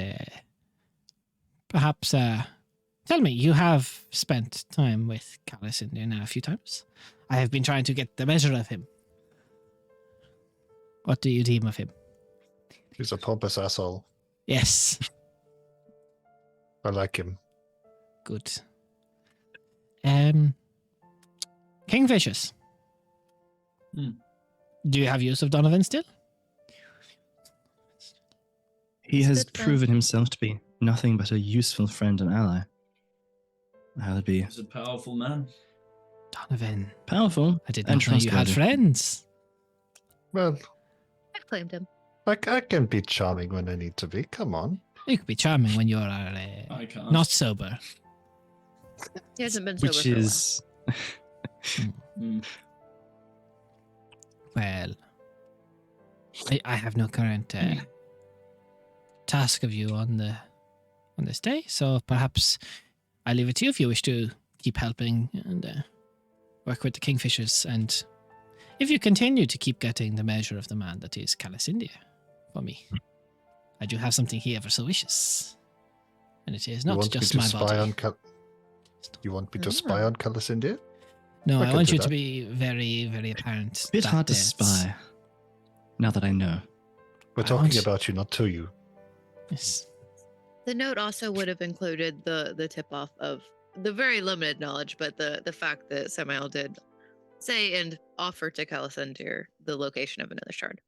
S1: perhaps tell me, you have spent time with Callus in there now a few times. I have been trying to get the measure of him. What do you deem of him?
S5: He's a pompous asshole.
S1: Yes.
S5: I like him.
S1: Good. Kingfishers.
S4: Hmm.
S1: Do you have use of Donovan still?
S2: He
S3: He's a
S2: has
S3: good friend.
S2: proven himself to be nothing but a useful friend and ally. I'll be
S4: He's a powerful man.
S1: Donovan.
S2: powerful
S1: I did
S2: and
S1: not know you had
S2: trustworthy.
S1: friends.
S5: Well,
S3: I've claimed him.
S5: like I can be charming when I need to be. Come on.
S1: You could be charming when you're
S4: I can't.
S1: not sober.
S3: He hasn't been sober
S2: Which
S3: for a while.
S2: is
S4: Mm.
S1: Well, I have no current task of you on this day, so perhaps I leave it to you if you wish to keep helping and work with the Kingfishers, and if you continue to keep getting the measure of the man that is Callus India for me, I do have something he ever so wishes, and it is
S5: You
S1: not
S5: want me
S1: just
S5: to
S1: my
S5: spy
S1: body.
S5: on You want me to spy
S3: Ah.
S5: on Callus India?
S1: No,
S5: I
S1: I
S5: can
S1: want
S5: do
S1: you to
S5: that.
S1: be very, very apparent.
S2: a bit
S1: that
S2: hard to
S1: it's-
S2: spy. Now that I know.
S5: We're
S1: I
S5: talking
S1: want-
S5: about you, not to you.
S1: Yes.
S3: The note also would have included the tip off of the very limited knowledge, but the fact that Samael did say and offer to Calisandir the location of another shard.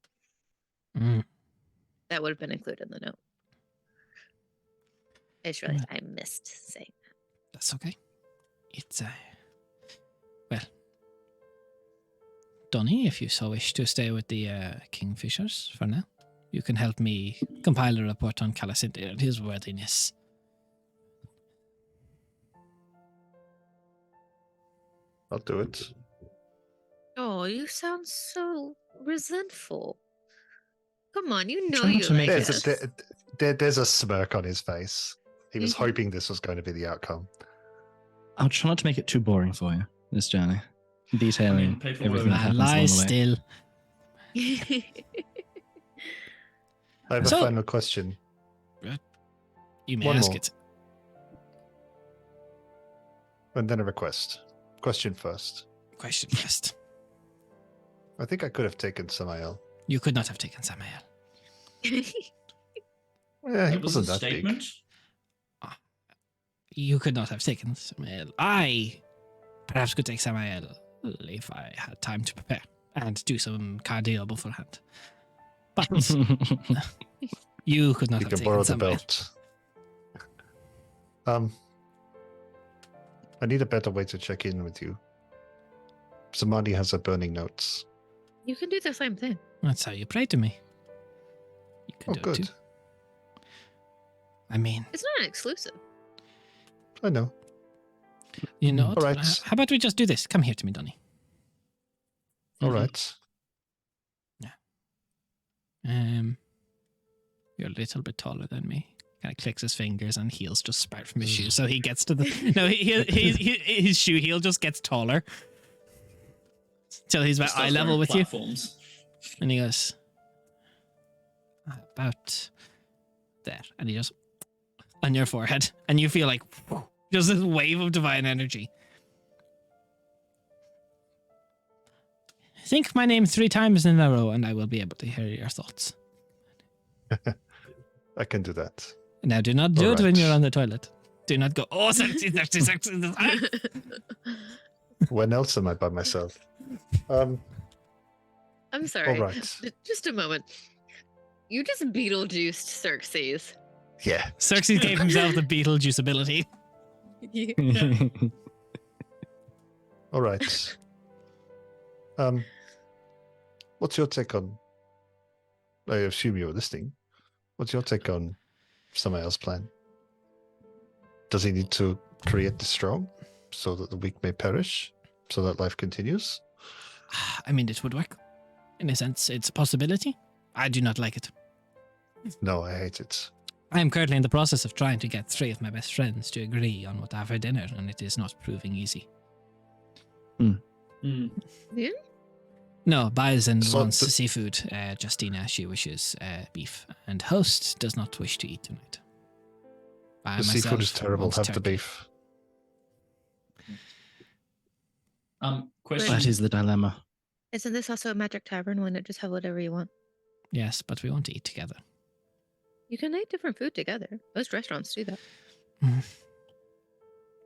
S1: Mm.
S3: That would have been included in the note. I just realized I missed saying that.
S1: That's okay. It's well, Donny, if you so wish to stay with the Kingfishers for now. You can help me compile a report on Calacinda and his worthiness.
S5: I'll do it.
S3: Oh, you sound so resentful. Come on, you know
S2: Try not
S3: you
S2: to
S3: like
S2: make
S3: us.
S5: There's a smirk on his face. He was
S3: Mhm.
S5: hoping this was going to be the outcome.
S2: I'll try not to make it too boring for you, this journey.
S4: I
S2: Detailing
S4: mean, people
S2: everything
S4: were-
S2: that happens
S1: Lie
S2: along the way.
S1: still.
S5: I have a
S1: So-
S5: final question.
S1: You may
S5: One
S1: ask
S5: more.
S1: it.
S5: And then a request. Question first.
S1: Question first.
S5: I think I could have taken Samael.
S1: You could not have taken Samael.
S5: Yeah, he
S4: That was a
S5: wasn't that
S4: statement.
S5: big.
S1: You could not have taken Samael. I perhaps could take Samael if I had time to prepare and do some cardio beforehand. But you could not
S5: You
S1: have
S5: can borrow
S1: taken
S5: the
S1: Samael.
S5: belt. I need a better way to check in with you. Samadi has a burning notes.
S3: You can do the same thing.
S1: That's how you pray to me. You can
S5: Oh,
S1: do it
S5: good.
S1: too. I mean,
S3: It's not an exclusive.
S5: I know.
S1: you know,
S5: All right.
S1: how about we just do this? Come here to me, Donny.
S5: All
S4: Mhm.
S5: right.
S1: You're a little bit taller than me. Kind of clicks his fingers and heels just sprout from his shoes, so he gets to the no. His shoe heel just gets taller till he's about
S4: Just
S1: eye
S4: starts
S1: level
S4: wearing
S1: with you,
S4: platforms.
S1: and he goes about there, and he just on your forehead, and you feel like just this wave of divine energy. Think my name 3 times in a row, and I will be able to hear your thoughts.
S5: I can do that.
S1: Now, do not do
S5: All
S1: it when
S5: right.
S1: you're on the toilet. Do not go, oh, sexy, sexy, sexy.
S5: When else am I by myself? Um,
S3: I'm sorry.
S5: all right.
S3: Just a moment. You just Beetlejuiced Xerxes.
S5: Yeah.
S1: Xerxes gave himself the Beetlejuice ability.
S5: All right. What's your take on? I assume you were listening. What's your take on Samael's plan? Does he need to create the strong so that the weak may perish, so that life continues?
S1: I mean, it would work. In a sense, it's a possibility. I do not like it.
S5: No, I hate it.
S1: I am currently in the process of trying to get 3 of my best friends to agree on what to have for dinner, and it is not proving easy.
S4: Mm.
S1: No, Bison
S5: So
S1: wants
S5: the-
S1: seafood. Justina, she wishes beef. And Host does not wish to eat tonight. I
S5: The seafood
S1: myself
S5: is terrible.
S1: want
S5: Have the
S1: turkey.
S5: beef.
S4: Question.
S2: That is the dilemma.
S3: Isn't this also a magic tavern? Why not just have whatever you want?
S1: Yes, but we want to eat together.
S3: You can eat different food together. Most restaurants do that.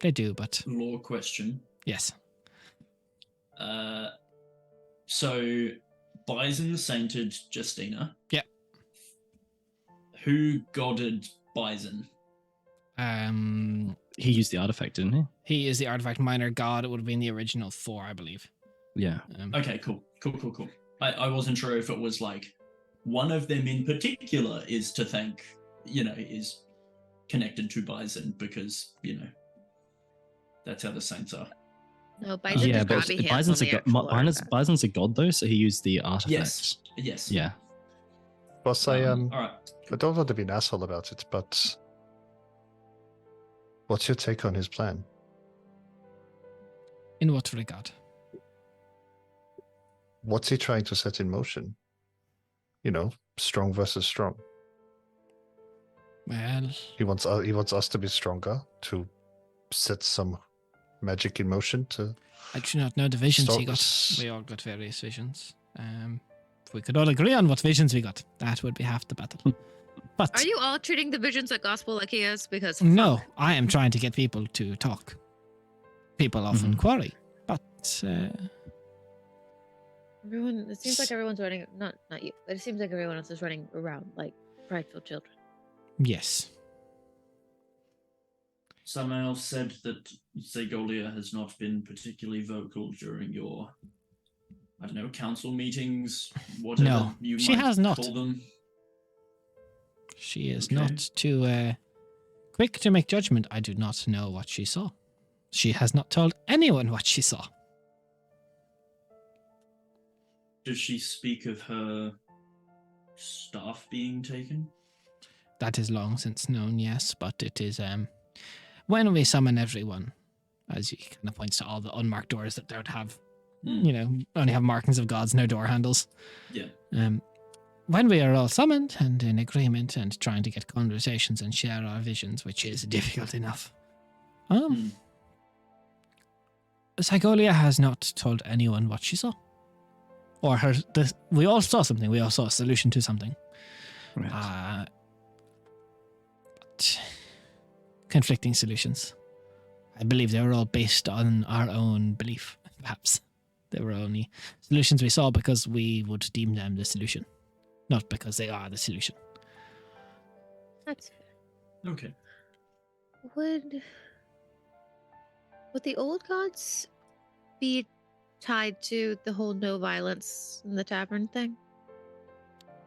S1: They do, but
S4: Law question.
S1: yes.
S4: So Bison sainted Justina.
S1: Yep.
S4: Who godded Bison?
S2: He used the artifact, didn't he?
S1: He is the artifact minor god. It would have been the original 4, I believe.
S2: Yeah.
S4: Okay, cool. I wasn't sure if it was like one of them in particular is to thank, is connected to Bison because, that's how the saints are.
S3: No, Bison
S2: Yeah,
S3: just
S2: but
S3: grabby hands
S2: Bison's
S3: on
S2: a
S3: the
S2: god.
S3: actual artifact.
S2: Bison's a god though, so he used the artifact.
S4: Yes.
S2: Yeah.
S5: Boss,
S4: All
S5: I
S4: right.
S5: don't want to be an asshole about it, but what's your take on his plan?
S1: In what regard?
S5: What's he trying to set in motion? Strong versus strong.
S1: Well,
S5: He wants us to be stronger to set some magic in motion to.
S1: I do not know the visions he got.
S5: Stop.
S1: We all got various visions. If we could all agree on what visions we got, that would be half the battle. But
S3: Are you all treating the visions like gospel like he is? Because
S1: no, I am trying to get people to talk. People often
S2: Mhm.
S1: quarry, but
S3: everyone. It seems like everyone's running. Not you, but it seems like everyone else is running around like prideful children.
S1: yes.
S4: Someone else said that Zegolia has not been particularly vocal during your, I don't know, council meetings, whatever
S1: No,
S4: you
S1: she
S4: might
S1: has not.
S4: call them.
S1: She is
S4: Okay.
S1: not too quick to make judgment. I do not know what she saw. She has not told anyone what she saw.
S4: Does she speak of her staff being taken?
S1: That is long since known, yes, but it is when we summon everyone, as he kind of points to all the unmarked doors that don't have, only have markings of gods, no door handles.
S4: Yeah.
S1: When we are all summoned and in agreement and trying to get conversations and share our visions, which is difficult enough. Psycholia has not told anyone what she saw. Or we all saw something. We all saw a solution to something.
S2: Right.
S1: But conflicting solutions. I believe they were all based on our own belief, perhaps. They were only solutions we saw because we would deem them the solution, not because they are the solution.
S3: That's fair.
S4: Okay.
S3: Would the old gods be tied to the whole no violence in the tavern thing?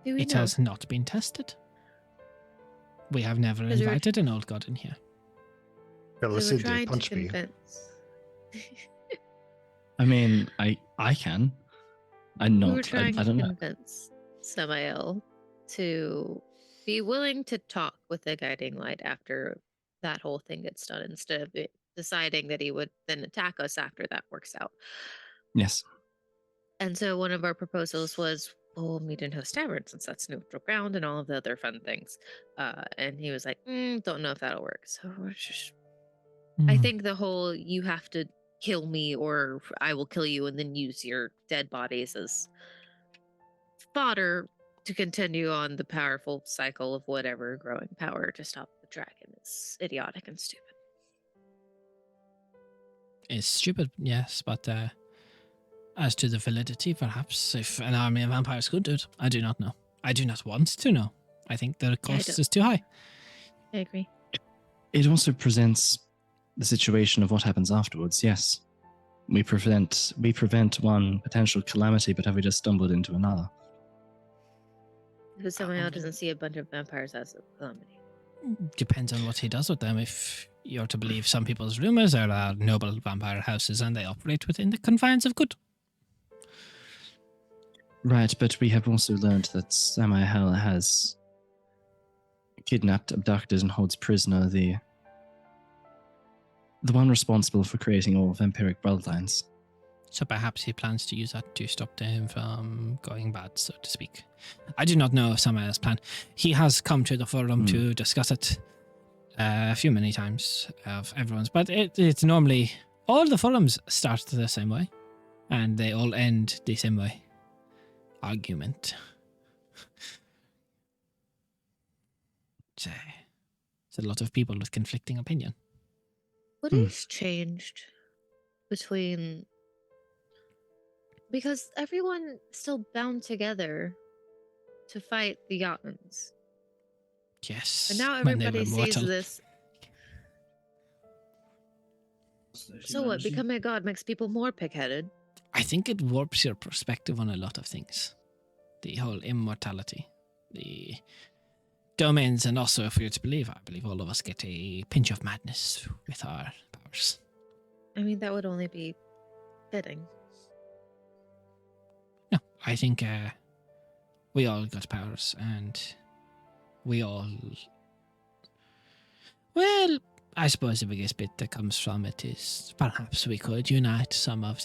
S3: Do we
S1: It
S3: know?
S1: has not been tested. We have never
S3: 'Cause we were-
S1: invited an old god in here.
S5: Yeah,
S3: We
S5: let's
S3: were
S5: see,
S3: trying to
S5: punch me.
S3: convince.
S2: I mean, I can. I'm
S3: We
S2: not.
S3: were trying
S2: I
S3: to
S2: don't know.
S3: convince Samael to be willing to talk with the guiding light after that whole thing gets done, instead of deciding that he would then attack us after that works out.
S2: Yes.
S3: And so one of our proposals was, well, we'll meet in Host Tavern since that's neutral ground and all of the other fun things. And he was like, don't know if that'll work. So we're just, I think the whole you have to kill me or I will kill you and then use your dead bodies as fodder to continue on the powerful cycle of whatever growing power to stop the dragon is idiotic and stupid.
S1: It's stupid, yes, but as to the validity, perhaps, if an army of vampires could do it, I do not know. I do not want to know. I think the cost
S3: don't-
S1: is too high.
S3: I agree.
S2: It also presents the situation of what happens afterwards. Yes, we prevent one potential calamity, but have we just stumbled into another?
S3: Because Samael doesn't see a bunch of vampires as a calamity.
S1: Depends on what he does with them. If you're to believe some people's rumors, there are noble vampire houses and they operate within the confines of good.
S2: Right, but we have also learned that Samael has kidnapped, abducted, and holds prisoner the one responsible for creating all vampiric bloodlines.
S1: So perhaps he plans to use that to stop him from going bad, so to speak. I do not know Samael's plan. He has come to the forum to discuss it a few many times of everyone's, but it's normally all the forums start the same way, and they all end the same way. Argument. It's a lot of people with conflicting opinion.
S3: What has changed between, because everyone still bound together to fight the Yatmans,
S1: Yes.
S3: and now
S1: when they
S3: everybody
S1: were
S3: sees
S1: mortal.
S3: this. So what? Becoming a god makes people more pig-headed.
S1: I think it warps your perspective on a lot of things. The whole immortality, the domains, and also, if you're to believe, I believe all of us get a pinch of madness with our powers.
S3: I mean, that would only be fitting.
S1: No, I think we all got powers, and we all... Well, I suppose the biggest bit that comes from it is perhaps we could unite some of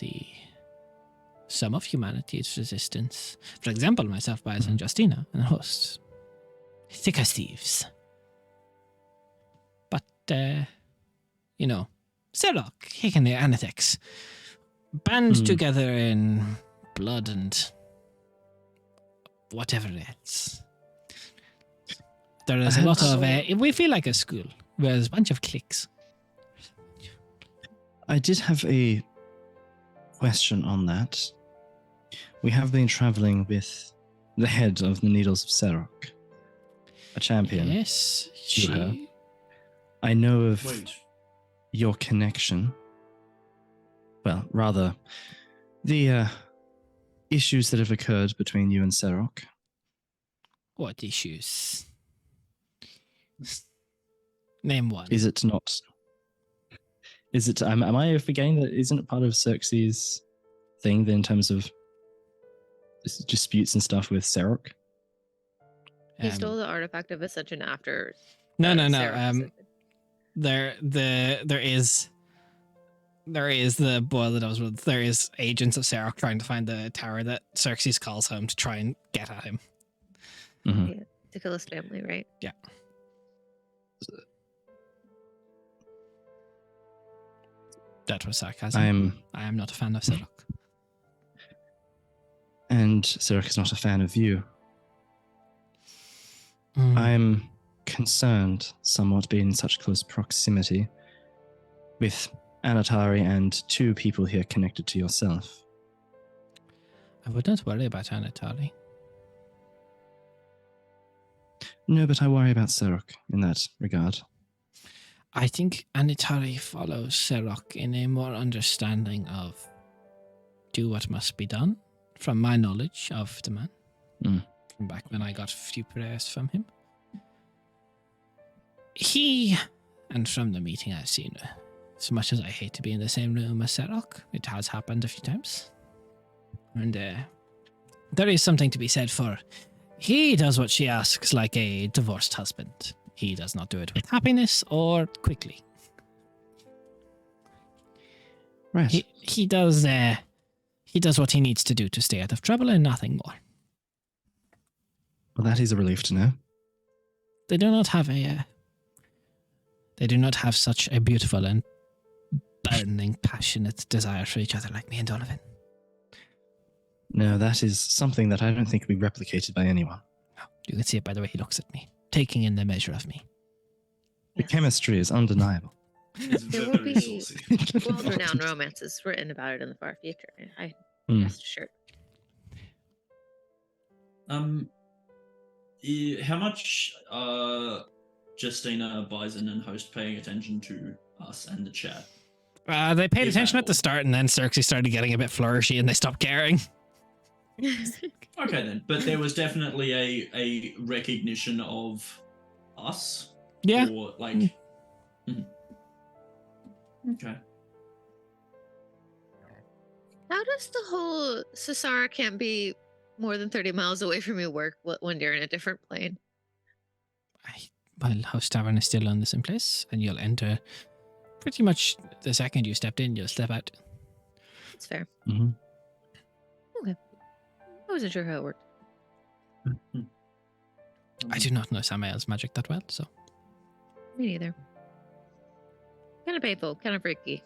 S1: humanity's resistance. For example, myself, Bias, and Justina, and host. Thick as thieves. But, Serok, Hicken, and Anethex, band together in blood and whatever else. There is a lot of... we feel like a school, where there's a bunch of cliques.
S2: I did have a question on that. We have been traveling with the head of the Needles of Serok, a champion.
S1: Yes,
S2: her. I know of
S4: Wait.
S2: your connection. Well, rather, the issues that have occurred between you and Serok.
S1: What issues? Name one.
S2: Is it not? Is it? Am I forgetting that? Isn't it part of Xerxes' thing then in terms of disputes and stuff with Serok?
S3: He stole the artifact of Ascension after.
S1: No.
S3: Sarah Ascension.
S1: There is the boil that I was with. There is agents of Serok trying to find the tower that Xerxes calls home to try and get at him.
S2: Mm-hmm.
S3: Yeah, to kill his family, right?
S1: Yeah. That was sarcasm. I am not a fan of Serok.
S2: And Serok is not a fan of you. I'm concerned somewhat being in such close proximity with Anatari and 2 people here connected to yourself.
S1: I would not worry about Anatari.
S2: No, but I worry about Serok in that regard.
S1: I think Anatari follows Serok in a more understanding of do what must be done, from my knowledge of the man. From back when I got a few prayers from him. He, and from the meeting I've seen, as much as I hate to be in the same room as Serok, it has happened a few times. And there is something to be said for, he does what she asks like a divorced husband. He does not do it with happiness or quickly.
S2: Right.
S1: He does what he needs to do to stay out of trouble and nothing more.
S2: Well, that is a relief to know.
S1: They do not have such a beautiful and burning, passionate desire for each other like me and Donovan.
S2: No, that is something that I don't think will be replicated by anyone.
S1: You can see it by the way he looks at me, taking in the measure of me.
S2: The chemistry is undeniable.
S3: There will be world-renowned romances written about it in the far future. I rest assured.
S4: How much Justina, Bison, and Host paying attention to us and the chat?
S1: They paid
S4: If
S1: attention
S4: at
S1: at the
S4: all.
S1: start, and then Xerxes started getting a bit flourishy, and they stopped caring.
S4: Okay then, but there was definitely a recognition of us.
S1: Yeah.
S4: Or like. Mhm. Okay.
S3: How does the whole Sasara can't be more than 30 miles away from you work when you're in a different plane?
S1: Well, House Tavern is still on the same place, and you'll enter pretty much the second you stepped in, you'll step out.
S3: That's fair.
S2: Mm-hmm.
S3: Okay. I wasn't sure how it worked.
S1: I do not know Samael's magic that well, so.
S3: Me neither. Kind of painful, kind of freaky.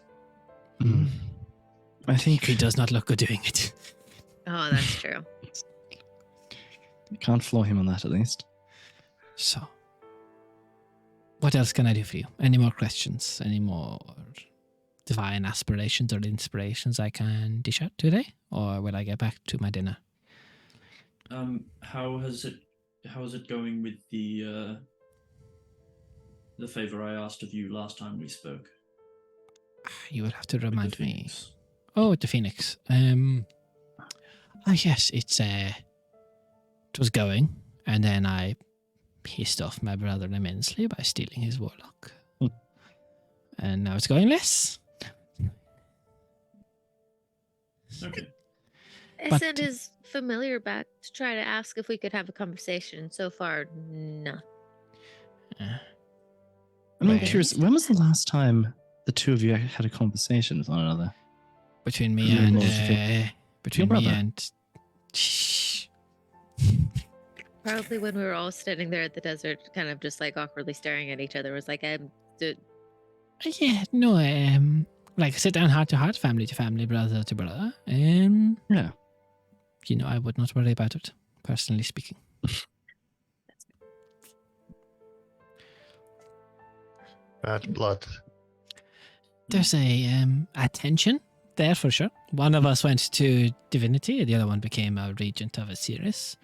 S2: I think
S1: He does not look good doing it.
S3: Oh, that's true.
S2: you can't floor him on that at least.
S1: So, what else can I do for you? Any more questions? Any more divine aspirations or inspirations I can dish out today? Or will I get back to my dinner?
S4: How is it going with the favor I asked of you last time we spoke?
S1: You will have to
S4: With the
S1: remind me.
S4: Phoenix?
S1: Oh, with the Phoenix. Yes, it was going, and then I pissed off my brother immensely by stealing his warlock. And now it's going less.
S4: Okay.
S3: I
S1: But-
S3: sent his familiar back to try to ask if we could have a conversation. So far, no.
S2: I'm
S1: Right.
S2: curious, when was the last time the two of you had a conversation with one another?
S1: Between me
S2: Your
S1: and
S2: brother.
S1: between me
S2: brother.
S1: and Shh.
S3: Probably when we were all standing there at the desert, kind of just like awkwardly staring at each other. It was like,
S1: Yeah, no, like sit down heart to heart, family to family, brother to brother.
S2: Yeah.
S1: You know, I would not worry about it, personally speaking.
S5: Bad blood.
S1: There's a tension there for sure. One of us went to divinity, the other one became a regent of a series.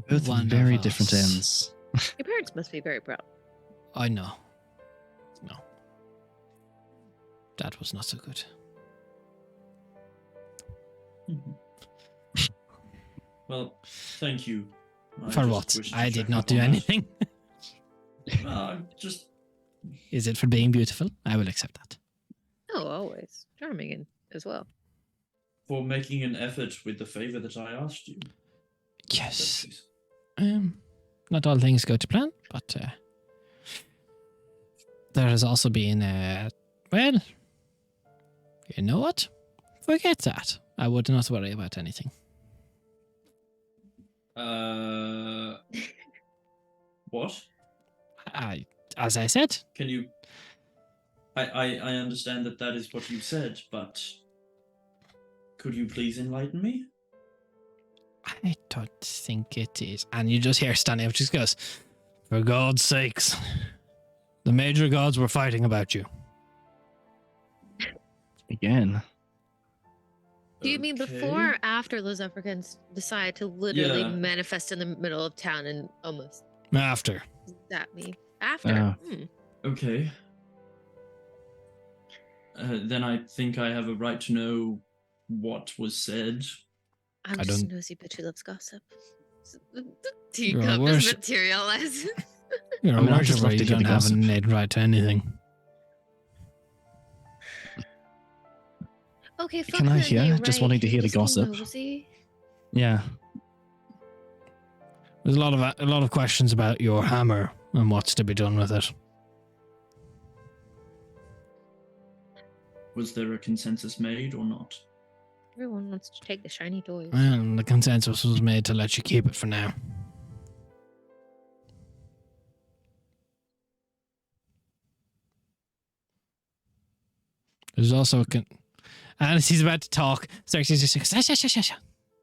S2: Both
S1: One
S2: at
S1: of
S2: very different
S1: us.
S2: ends.
S3: your parents must be very proud.
S1: I know. No. That was not so good.
S4: Mhm. Well, thank you.
S1: For
S4: just
S1: what?
S4: wished to
S1: I did
S4: check
S1: not
S4: up
S1: do
S4: on that.
S1: anything.
S4: Just
S1: Is it for being beautiful? I will accept that.
S3: Oh, always charming and as well.
S4: for making an effort with the favor that I asked you.
S1: Yes.
S4: Xerxes.
S1: Not all things go to plan, but there has also been, well, you know what? Forget that. I would not worry about anything.
S4: What?
S1: As I said,
S4: Can you? I understand that that is what you said, but could you please enlighten me?
S1: I don't think it is. And you just hear standing up, just goes, for God's sakes, the major gods were fighting about you.
S2: Again.
S3: Do you mean before or after those Africans decide to literally
S4: Yeah.
S3: manifest in the middle of town and almost
S1: After.
S3: zap me? After.
S4: Okay. Then I think I have a right to know what was said.
S3: I'm
S1: I
S3: just a
S1: don't-
S3: nosy bitch who loves gossip.
S1: You're
S3: Teacup
S1: worse.
S3: just materializes.
S1: You're
S2: I mean, I'd just love
S1: you
S2: to hear
S1: don't
S2: the
S1: have
S2: gossip.
S1: an innate right to anything.
S3: Okay, fuck
S2: Can I
S3: the
S2: hear?
S3: innate
S2: Just
S3: right,
S2: wanting to
S3: you're
S2: hear the
S3: just being
S2: gossip.
S3: nosy.
S2: Yeah.
S1: There's a lot of questions about your hammer and what's to be done with it.
S4: Was there a consensus made or not?
S3: Everyone wants to take the shiny toys.
S1: Well, the consensus was made to let you keep it for now. There's also and as he's about to talk, Xerxes just goes, "Shush.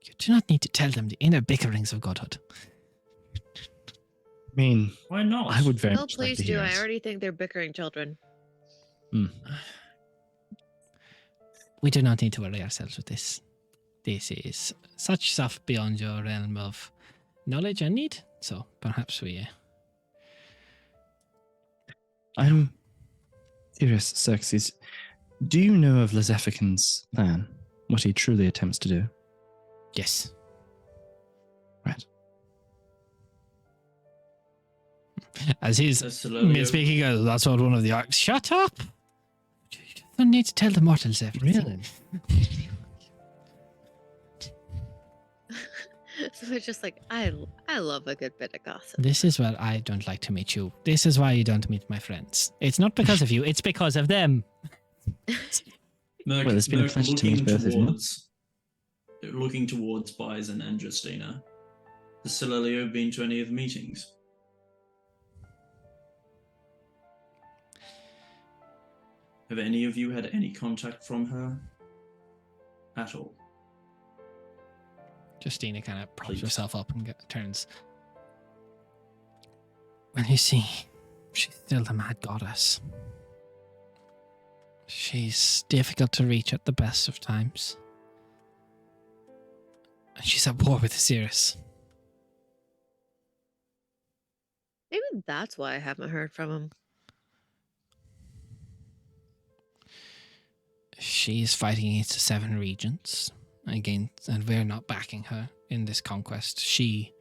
S1: You do not need to tell them the inner bickerings of godhood.
S2: I mean,
S4: Why not?
S2: I would very
S3: Oh,
S2: much like
S3: please
S2: to
S3: do.
S2: hear
S3: I
S2: it.
S3: already think they're bickering children.
S1: We do not need to worry ourselves with this. This is such stuff beyond your realm of knowledge and need. So perhaps we...
S2: I'm curious, Xerxes. Do you know of Lezefican's plan? What he truly attempts to do?
S1: Yes.
S2: Right.
S1: As he's
S4: Cecilio.
S1: speaking, he goes, that's what one of the arcs... Shut up! You don't need to tell the mortals everything.
S2: Really?
S3: So it's just like, I love a good bit of gossip.
S1: This is why I don't like to meet you. This is why you don't meet my friends. It's not because of you, it's because of them.
S4: Merc,
S2: Well, it's been a
S4: Merc
S2: pleasure to meet both of you.
S4: Looking towards Bison and Justina. Has Cecilio been to any of the meetings? Have any of you had any contact from her? At all?
S1: Justina kind of props
S4: Please.
S1: herself up and turns. Well, you see, she's still the mad goddess. She's difficult to reach at the best of times. And she's at war with Osiris.
S3: Maybe that's why I haven't heard from him.
S1: She's fighting against the 7 regions. And we're not backing her in this conquest. She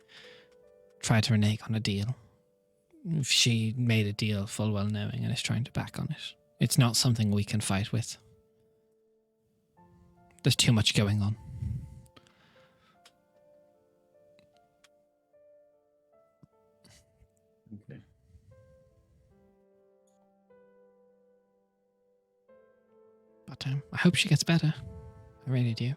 S1: tried to renege on a deal. She made a deal full well knowing and is trying to back on it. It's not something we can fight with. There's too much going on.
S4: Okay.
S1: But I hope she gets better. I really do.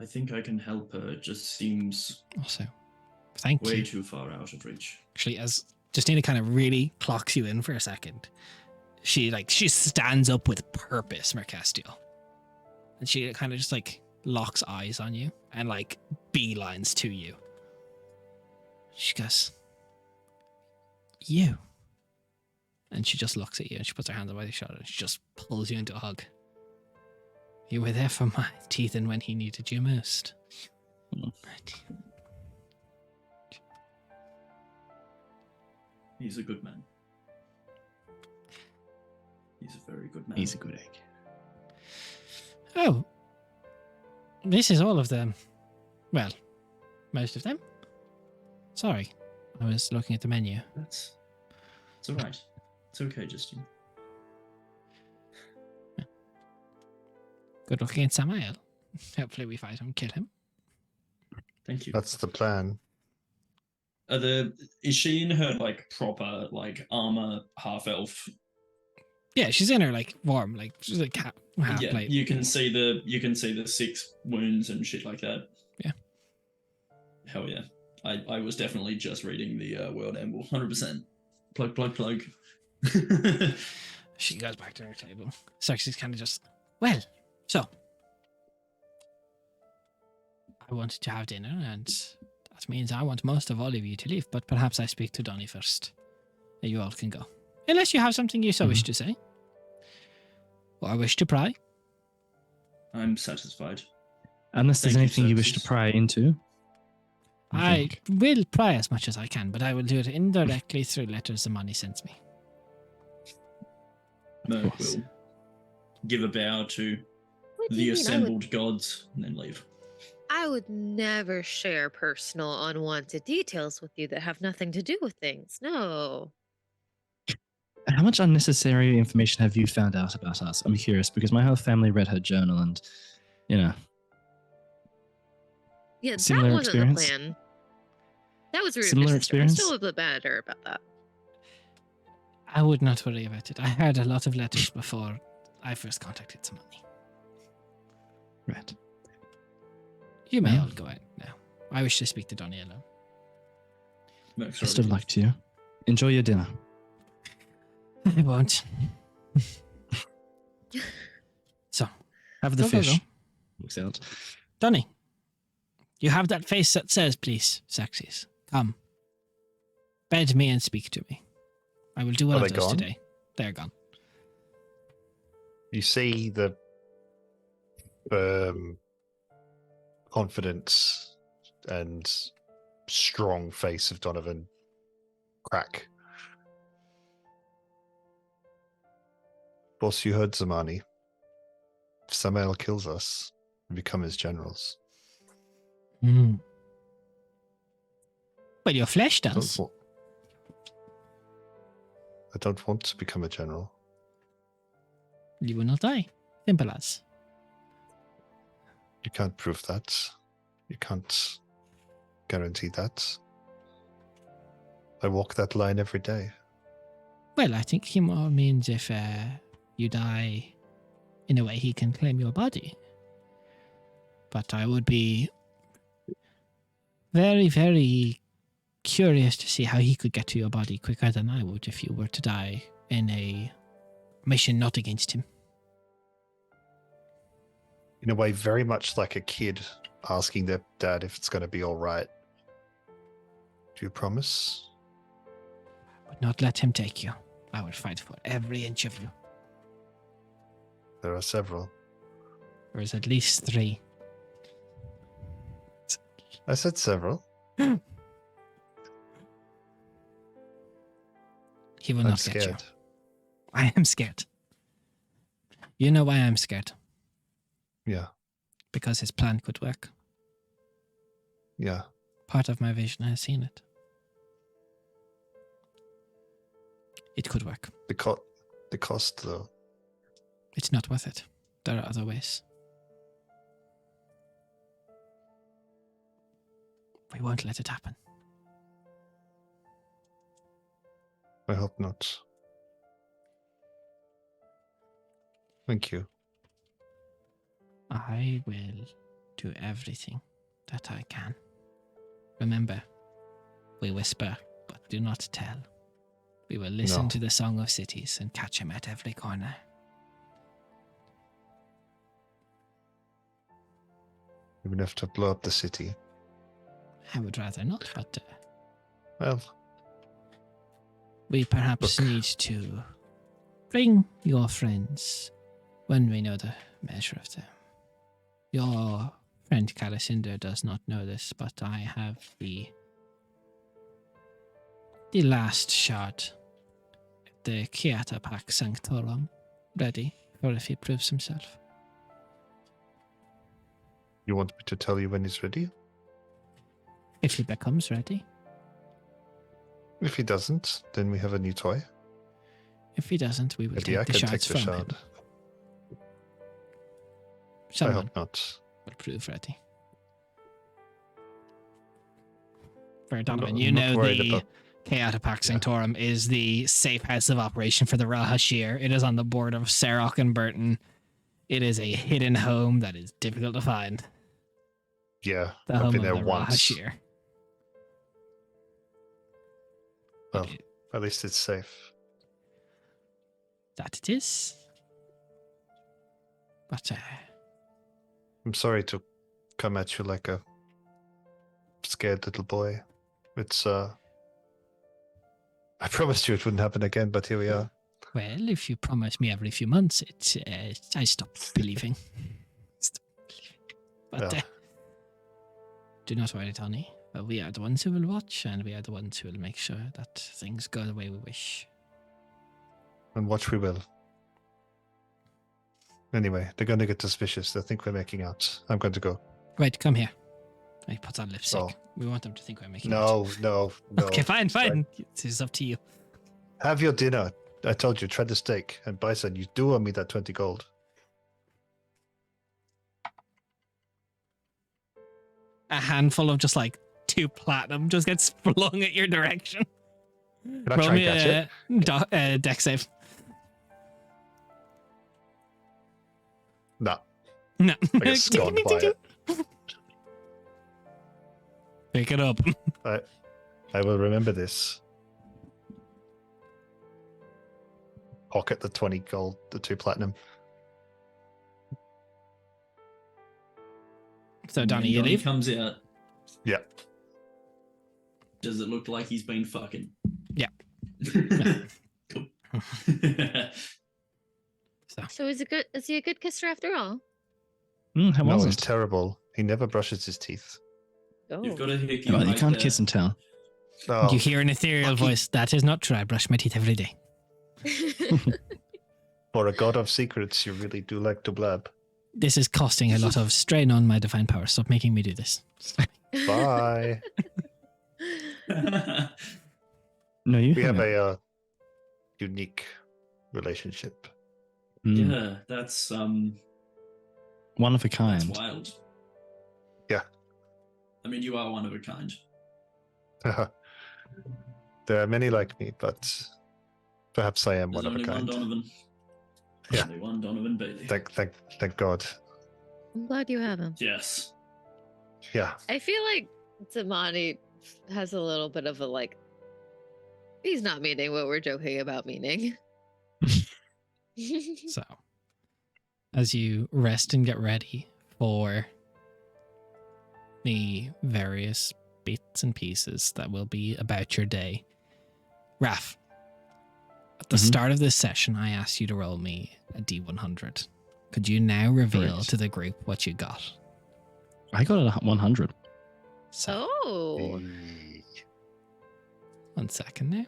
S4: I think I can help her. It just seems
S1: Also, thank
S4: way
S1: you.
S4: too far out of reach.
S1: Actually, as Justina kind of really clocks you in for a second, she stands up with purpose, Mercastiel. And she kind of just locks eyes on you and beelines to you. She goes, you. And she just looks at you and she puts her hands on your shoulder and she just pulls you into a hug. You were there for my Teethan when he needed you most.
S4: He's a good man. He's a very good man.
S2: He's a good egg.
S1: Oh. This is all of them. Well, most of them. Sorry, I was looking at the menu.
S4: It's all right. It's okay, Justine.
S1: Good luck against Samael. Hopefully we fight him, kill him.
S4: Thank you.
S5: That's the plan.
S4: Is she in her like proper like armor half elf?
S1: Yeah, she's in her like warm, like she's like half
S4: Yeah,
S1: plate.
S4: you can see the 6 wounds and shit like that.
S1: Yeah.
S4: Hell yeah. I was definitely just reading the World Amble. 100%. Plug.
S1: She goes back to her table. Cersei's kind of just, well, so I wanted to have dinner, and that means I want most of all of you to leave, but perhaps I speak to Donnie first. And you all can go. Unless you have something you so wish to say. Or wish to pry.
S4: I'm satisfied.
S2: Unless there's
S4: Thank you,
S2: anything you wish to
S4: Xerxes.
S2: pry into.
S1: I will pry as much as I can, but I will do it indirectly through letters the money sends me.
S4: Merc
S2: course.
S4: will give a bow to
S3: What do
S4: the
S3: you mean?
S4: assembled gods and then leave.
S3: I would never share personal, unwanted details with you that have nothing to do with things. No.
S2: How much unnecessary information have you found out about us? I'm curious because my whole family read her journal and, you know,
S3: Yeah,
S2: Similar
S3: that wasn't
S2: experience?
S3: the plan. That was rude. of
S2: Similar
S3: your sister. I
S2: experience?
S3: still would be mad at her about that.
S1: I would not worry about it. I had a lot of letters before I first contacted somebody.
S2: right.
S1: You may
S2: Well.
S1: all go out now. I wish to speak to Donnie alone.
S4: Merc's
S2: Best of
S4: already-
S2: luck to you. Enjoy your dinner.
S1: I won't. So,
S2: Have the
S1: Go, go,
S2: fish.
S1: go.
S2: Looks out.
S1: Donnie, you have that face that says, please, Xerxes, come. Bed me and speak to me. I will do one
S5: Are
S1: of
S5: they
S1: those
S5: gone?
S1: today. They're gone.
S5: You see the confidence and strong face of Donovan crack. Boss, you heard Zamani. If Samael kills us, we become his generals.
S1: Mm. Well, your flesh
S5: I
S1: does.
S5: don't want to become a general.
S1: You will not die. Simple as.
S5: You can't prove that. You can't guarantee that. I walk that line every day.
S1: Well, I think he more means if you die in a way he can claim your body. But I would be very, very curious to see how he could get to your body quicker than I would if you were to die in a mission not against him.
S5: In a way, very much like a kid asking their dad if it's going to be all right. Do you promise?
S1: I would not let him take you. I would fight for every inch of you.
S5: There are several.
S1: There is at least 3.
S5: I said several.
S1: He will
S5: I'm
S1: not get you.
S5: scared.
S1: I am scared. You know why I'm scared?
S5: Yeah,
S1: Because his plan could work.
S5: yeah.
S1: Part of my vision has seen it. It could work.
S5: The cost, though.
S1: It's not worth it. There are other ways. We won't let it happen.
S5: I hope not. Thank you.
S1: I will do everything that I can. Remember, we whisper, but do not tell. We will listen
S5: No.
S1: to the Song of Cities and catch him at every corner.
S5: Even have to blow up the city.
S1: I would rather not, but
S5: Well,
S1: we perhaps
S5: Look.
S1: need to bring your friends when we know the measure of them. Your friend Calicinder does not know this, but I have the last shard, the Kiata Pax Sanctorum, ready for if he proves himself.
S5: You want me to tell you when he's ready?
S1: If he becomes ready.
S5: If he doesn't, then we have a new toy.
S1: If he doesn't, we will
S5: Maybe I
S1: take the
S5: can take
S1: shards
S5: the
S1: from
S5: shard.
S1: him.
S5: I
S1: Someone
S5: hope not.
S1: will prove ready. For
S5: not-
S1: Donovan, you
S5: I'm not
S1: know
S5: worried
S1: the
S5: about-
S1: Chaotic Pact Sanctorum is the safe house of operation for the Rahashir. It is on the border of Serok and Burton. It is a hidden home that is difficult to find.
S5: Yeah,
S1: The
S5: I've
S1: home
S5: been
S1: of
S5: there
S1: the
S5: once.
S1: Rahashir.
S5: Well, at least it's safe.
S1: That it is. But
S5: I'm sorry to come at you like a scared little boy. It's I promised you it wouldn't happen again, but here we are.
S1: well, if you promise me every few months, I stop believing. Stop believing. But
S5: Yeah.
S1: do not worry, Tony. We are the ones who will watch, and we are the ones who will make sure that things go the way we wish.
S5: And watch we will. Anyway, they're going to get suspicious. They think we're making out. I'm going to go.
S1: Right, come here. He puts on lipstick.
S5: Oh.
S1: We want them to think we're making out.
S5: No.
S1: Okay, fine.
S5: Sorry.
S1: This is up to you.
S5: Have your dinner. I told you, try the steak. And Bison, you do owe me that 20 gold.
S1: A handful of just like 2 platinum just gets flung at your direction.
S5: Can I try and catch it?
S1: Deck save.
S5: No.
S1: No.
S5: I get scorned by it.
S1: Pick it up.
S5: I will remember this. Pocket the 20 gold, the 2 platinum.
S1: So, Donnie,
S4: When
S1: you
S4: Donnie
S1: leave?
S4: comes out.
S5: Yeah.
S4: Does it look like he's been fucking?
S1: Yeah.
S4: Cool.
S3: So is he a good kisser after all?
S2: How
S5: No,
S2: was
S5: he's
S2: it?
S5: terrible. He never brushes his teeth.
S3: Oh.
S4: You've got a hickey
S2: Well, you
S4: right
S2: can't
S4: there.
S2: kiss and tell.
S5: Oh,
S1: You hear an ethereal
S5: fuck you.
S1: voice. That is not true. I brush my teeth every day.
S5: for a god of secrets, you really do like to blab.
S1: This is costing a lot of strain on my divine power. Stop making me do this.
S5: Bye.
S2: No, you
S5: We have
S2: haven't.
S5: a unique relationship.
S4: Yeah, that's
S2: One of a
S4: that's
S2: kind.
S4: wild.
S5: Yeah.
S4: I mean, you are one of a kind.
S5: There are many like me, but perhaps I am
S4: There's
S5: one of a
S4: only one
S5: kind.
S4: Donovan.
S5: Yeah.
S4: Only one Donovan Bailey.
S5: Thank God.
S3: I'm glad you have him.
S4: Yes.
S5: Yeah.
S3: I feel like Damani has a little bit of a like. He's not meaning what we're joking about meaning.
S1: So, as you rest and get ready for the various bits and pieces that will be about your day, Raf, at the
S2: Mhm.
S1: start of this session, I asked you to roll me a D100. Could you now reveal
S2: Correct.
S1: to the group what you got?
S2: I got it at 100.
S1: So,
S3: Oh,
S5: E-
S1: 1 second now.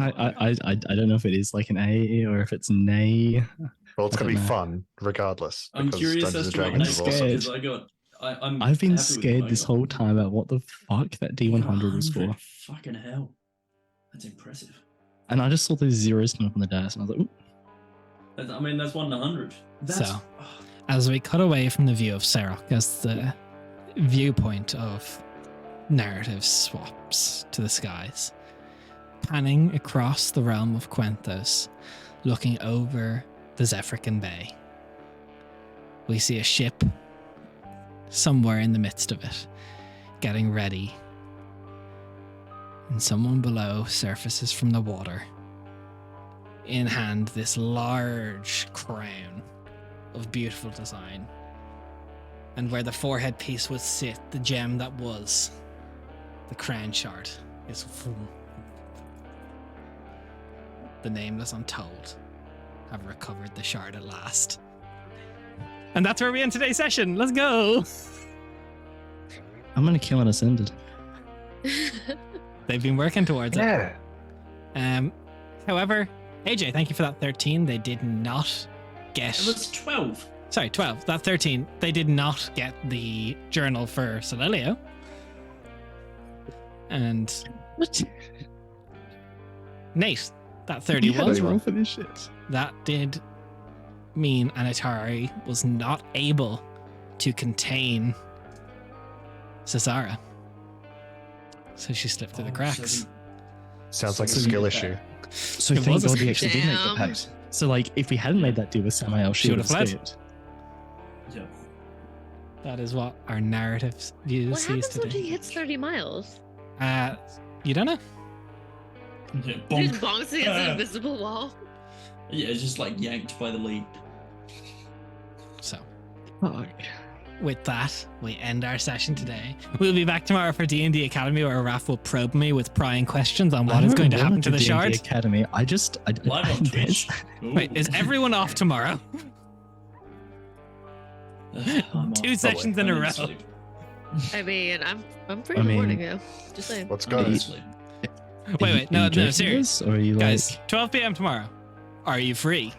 S2: I don't know if it is like an A or if it's an A.
S5: Well, it's
S2: I
S5: gonna be
S2: don't know.
S5: fun regardless.
S4: I'm
S5: because
S4: curious
S5: Dungeons
S4: as
S5: and
S4: to what
S5: Dragons
S2: I'm
S5: have also-
S4: because
S2: scared.
S4: I got. I'm
S2: I've been
S4: happy with what
S2: scared
S4: I
S2: this
S4: got.
S2: whole time about what the fuck that D100 was for.
S4: 100, fucking hell. That's impressive.
S2: And I just saw those zeros come up on the dice and I was like, ooh.
S4: I mean, that's 1 in 100. That's,
S1: So- As we cut away from the view of Serok as the viewpoint of narrative swaps to the skies, panning across the realm of Quenthos, looking over the Zephyrican Bay, we see a ship somewhere in the midst of it, getting ready. And someone below surfaces from the water, in hand this large crown of beautiful design. And where the forehead piece would sit, the gem that was the crown shard is the nameless untold have recovered the shard at last. And that's where we end today's session. Let's go.
S2: I'm going to kill it as ended.
S1: They've been working towards
S5: Yeah.
S1: it. However, AJ, thank you for that 13. They did not get.
S4: it was 12.
S1: Sorry, 12. That 13. They did not get the journal for Solelio. And
S2: What?
S1: Nate, that
S2: You
S1: 31.
S2: had to roll for this shit.
S1: That did mean Anatari was not able to contain Cesara. So she slipped through the cracks.
S5: Sounds like a
S4: So
S5: skill
S4: you-
S5: issue.
S2: So
S1: It
S2: thank
S1: was a
S2: God we actually did make the
S3: Damn.
S2: pact. So like, if we hadn't made that deal with Samael, she
S1: She
S2: would have
S1: would've
S2: escaped.
S4: Yeah.
S1: That is what our narrative views
S3: What
S1: sees
S3: happens when
S1: today.
S3: he hits 30 miles?
S1: You don't know?
S4: Yeah,
S3: He just
S4: bonk.
S3: bonks against an invisible wall.
S4: Yeah, it's just like yanked by the lead.
S1: So,
S2: Fuck.
S1: with that, we end our session today. We'll be back tomorrow for D&D Academy, where Raph will probe me with prying questions on what is going to happen to the shard.
S2: Academy. I
S4: Live on Twitch. Ooh.
S1: Wait, is everyone off tomorrow?
S4: I'm
S1: Two
S4: off.
S1: sessions in
S4: I
S1: a
S4: need
S1: row.
S4: sleep.
S3: I mean, I'm free
S2: I
S3: in the
S2: mean-
S3: morning though. Just saying.
S5: Let's
S4: I
S5: go.
S4: need sleep.
S1: Wait, no, serious.
S2: Or are you
S1: Guys, 12 p.m. tomorrow. Are you free?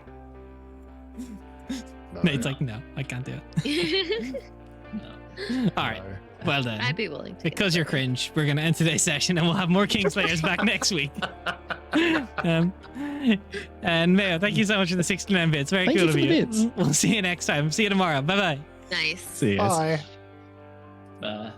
S5: No,
S1: Nate's like, no, I can't do it.
S4: No.
S1: All right,
S5: no.
S1: well then.
S3: I'd be willing to.
S1: Because you're cringe, we're going to end today's session and we'll have more Kingslayers back next week. And Mayo, thank you so much for the 69 bits. Very
S2: Thank
S1: cool
S2: you
S1: of
S2: for the
S1: you.
S2: bits.
S1: We'll see you next time. See you tomorrow. Bye bye.
S3: Nice.
S2: See you guys.
S5: Bye.
S4: Bye.